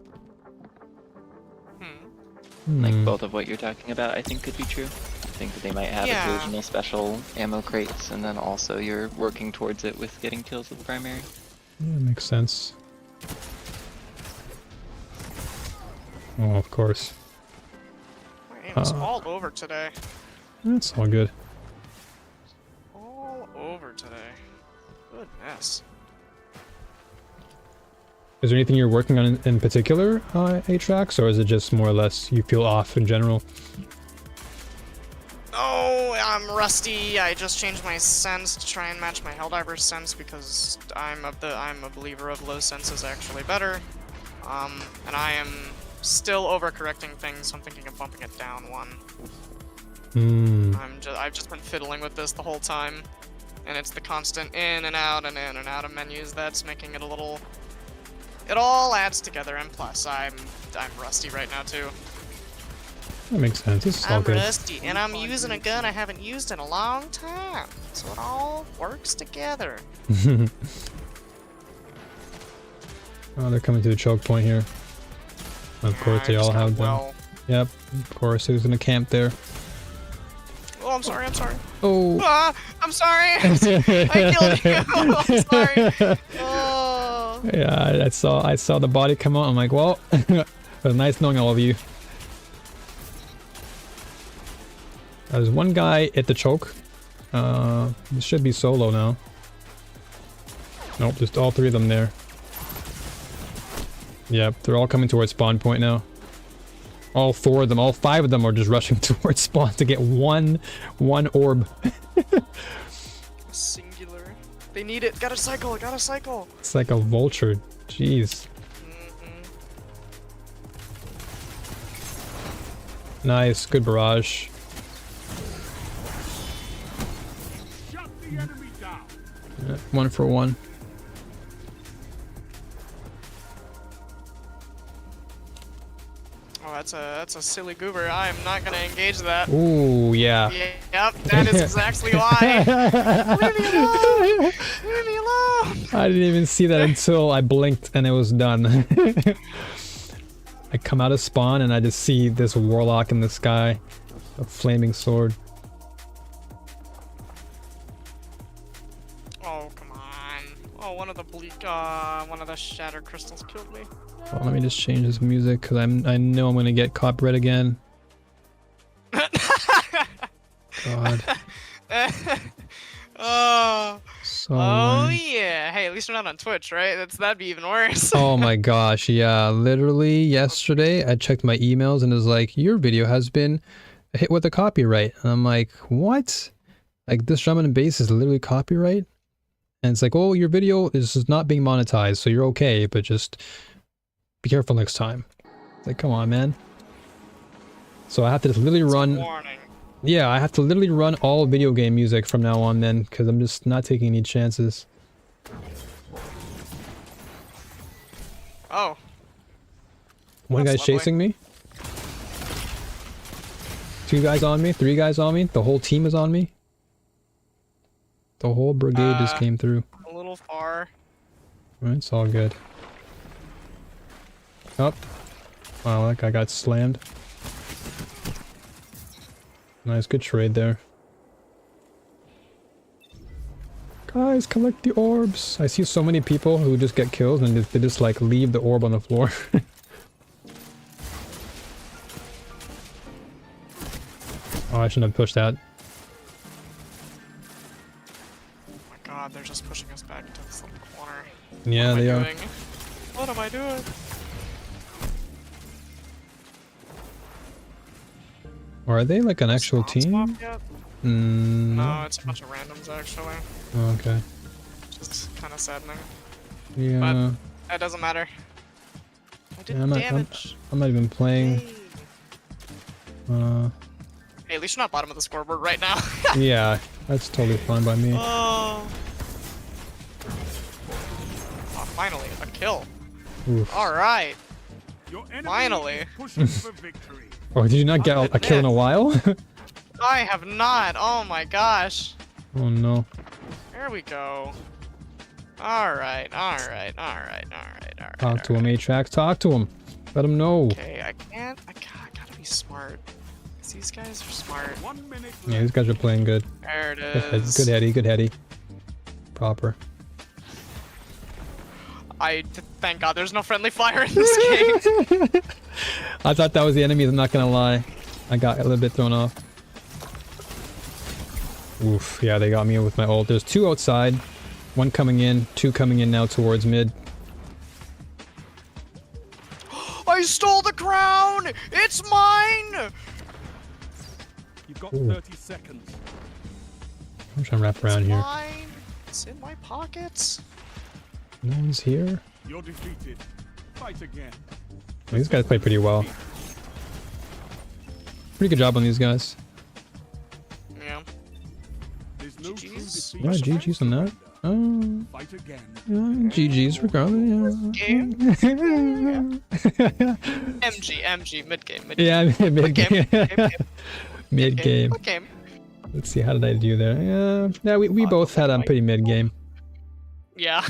Like both of what you're talking about, I think could be true. I think that they might have Yeah. occasional special ammo crates, and then also you're working towards it with getting kills with the primary. Yeah, makes sense. Oh, of course. My aim is all over today. That's all good. All over today. Goodness. Is there anything you're working on in particular, Atrax, or is it just more or less you feel off in general? Oh, I'm rusty. I just changed my sense to try and match my Helldiver's sense because I'm a believer of low sense is actually better. And I am still overcorrecting things, so I'm thinking of bumping it down one. I've just been fiddling with this the whole time, and it's the constant in and out of menus that's making it a little. It all adds together, and plus I'm rusty right now too. That makes sense. This is all I'm good. rusty, and I'm using a gun I haven't used in a long time, so it all works together. Oh, they're coming to the choke point here. Of course, they all have them. Well. Yep, of course. Who's gonna camp there? Oh, I'm sorry. Oh. Ah, I'm sorry. I killed you. I'm sorry. Oh. Yeah, I saw the body come out. I'm like, well, it was nice knowing all of you. There's one guy at the choke. This should be solo now. Nope, just all three of them there. Yep, they're all coming towards spawn point now. All 4 of them, all 5 of them are just rushing towards spawn to get one orb. Singular. They need it. Gotta cycle. Gotta cycle. It's like a vulture. Jeez. Nice, good barrage. Shut the enemy down. Yeah, 1 for 1. Oh, that's a silly goober. I am not gonna engage that. Ooh, yeah. Yep, that is exactly why. Leave me alone. Leave me alone. I didn't even see that until I blinked and it was done. I come out of spawn and I just see this warlock in the sky. A flaming sword. Oh, come on. Oh, one of the shatter crystals killed me. Well, let me just change this music because I know I'm gonna get copyright again. God. Oh. So Oh annoying. yeah. Hey, at least we're not on Twitch, right? That'd be even worse. Oh my gosh, yeah. Literally yesterday I checked my emails and it was like, your video has been hit with a copyright. And I'm like, what? Like this drum and bass is literally copyright? And it's like, oh, your video is not being monetized, so you're okay, but just be careful next time. It's like, come on, man. So I have to just literally run. Warning. Yeah, I have to literally run all video game music from now on then, because I'm just not taking any chances. Oh. One That's guy's lovely. chasing me. 2 guys on me, 3 guys on me, the whole team is on me. The whole brigade just came through. A little far. Alright, it's all good. Oh. Wow, that guy got slammed. Nice, good trade there. Guys, collect the orbs. I see so many people who just get killed and they just like leave the orb on the floor. Oh, I shouldn't have pushed that. Oh my god, they're just pushing us back into this little corner. Yeah, What am they I are. doing? What am I doing? Or are they like an actual Spawn swap team? yet? No. No, it's a bunch of randoms actually. Oh, okay. Just kind of saddening. Yeah. That doesn't matter. I did Yeah, damage. I'm not even playing. Hey, at least you're not bottom of the scoreboard right now. Yeah, that's totally fine by me. Oh, finally, a kill. Oof. Alright. Your enemy Finally. is pushing for victory. Oh, did you not get a kill in a while? I have not. Oh my gosh. Oh no. There we go. Alright. Talk to him, Atrax. Talk to him. Let him know. Okay, I gotta be smart. 'Cause these guys are smart. 1 minute Yeah, left. these guys are playing good. There it Good head, is. good heady, good heady. Proper. Thank God there's no friendly fire in this game. I thought that was the enemy, I'm not gonna lie. I got a little bit thrown off. Oof, yeah, they got me with my ult. There's 2 outside. 1 coming in, 2 coming in now towards mid. I stole the crown! It's mine! You've got Ooh. 30 seconds. I'm trying to wrap around It's here. mine. It's in my pockets. No one's here. You're defeated. Fight again. These guys play pretty well. Pretty good job on these guys. Yeah. There's no true GG's. defeat. Yeah, GG's on that. Oh, Fight again. yeah, GG's regardless. Game. Yeah. MG, mid game. Yeah, mid game. Mid game. What game? Let's see, how did I do there? Yeah, we both had a pretty mid game. Yeah.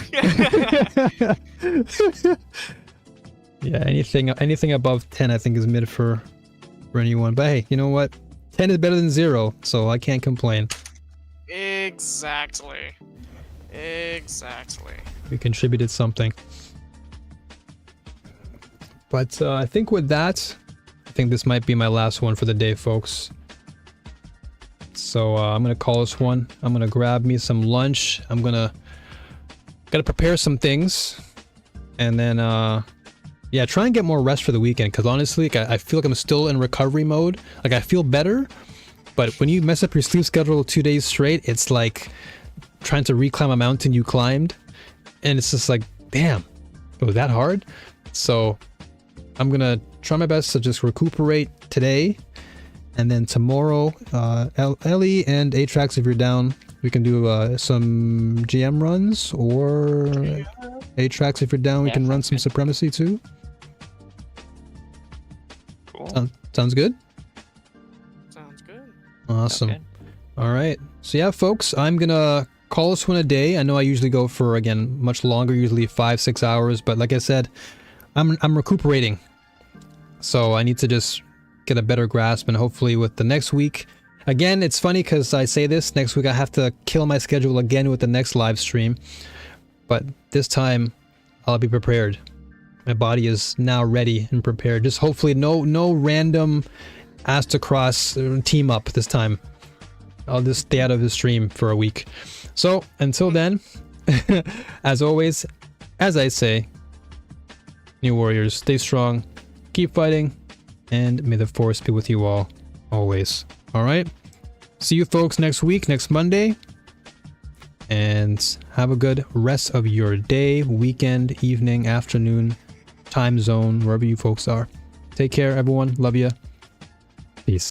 Yeah, anything above 10 I think is mid for anyone. But hey, you know what? 10 is better than 0, so I can't complain. Exactly. We contributed something. But I think with that, I think this might be my last one for the day, folks. So I'm gonna call this one. I'm gonna grab me some lunch. Gotta prepare some things, and then Yeah, try and get more rest for the weekend, because honestly, like, I feel like I'm still in recovery mode. Like, I feel better, but when you mess up your sleep schedule 2 days straight, it's like trying to reclimb a mountain you climbed, and it's just like, damn, it was that hard? So I'm gonna try my best to just recuperate today, and then tomorrow, Ellie and Atrax, if you're down, we can do some GM runs, or Atrax, if you're down, we Yeah, can run sounds some good. Supremacy too. Cool. Sounds good? Sounds good. Awesome. Okay. All right. So yeah, folks, I'm gonna call this one a day. I know I usually go for, again, much longer, usually 5-6 hours, but like I said, I'm recuperating. So I need to just get a better grasp, and hopefully with the next week, again, it's funny because I say this, next week I have to kill my schedule again with the next live stream, but this time I'll be prepared. My body is now ready and prepared. Just hopefully no random Astacross team up this time. I'll just stay out of the stream for a week. So until then, as always, as I say, New Warriors, stay strong, keep fighting, and may the force be with you all, always. All right? See you folks next week, next Monday. And have a good rest of your day, weekend, evening, afternoon, time zone, wherever you folks are. Take care, everyone. Love ya. Peace.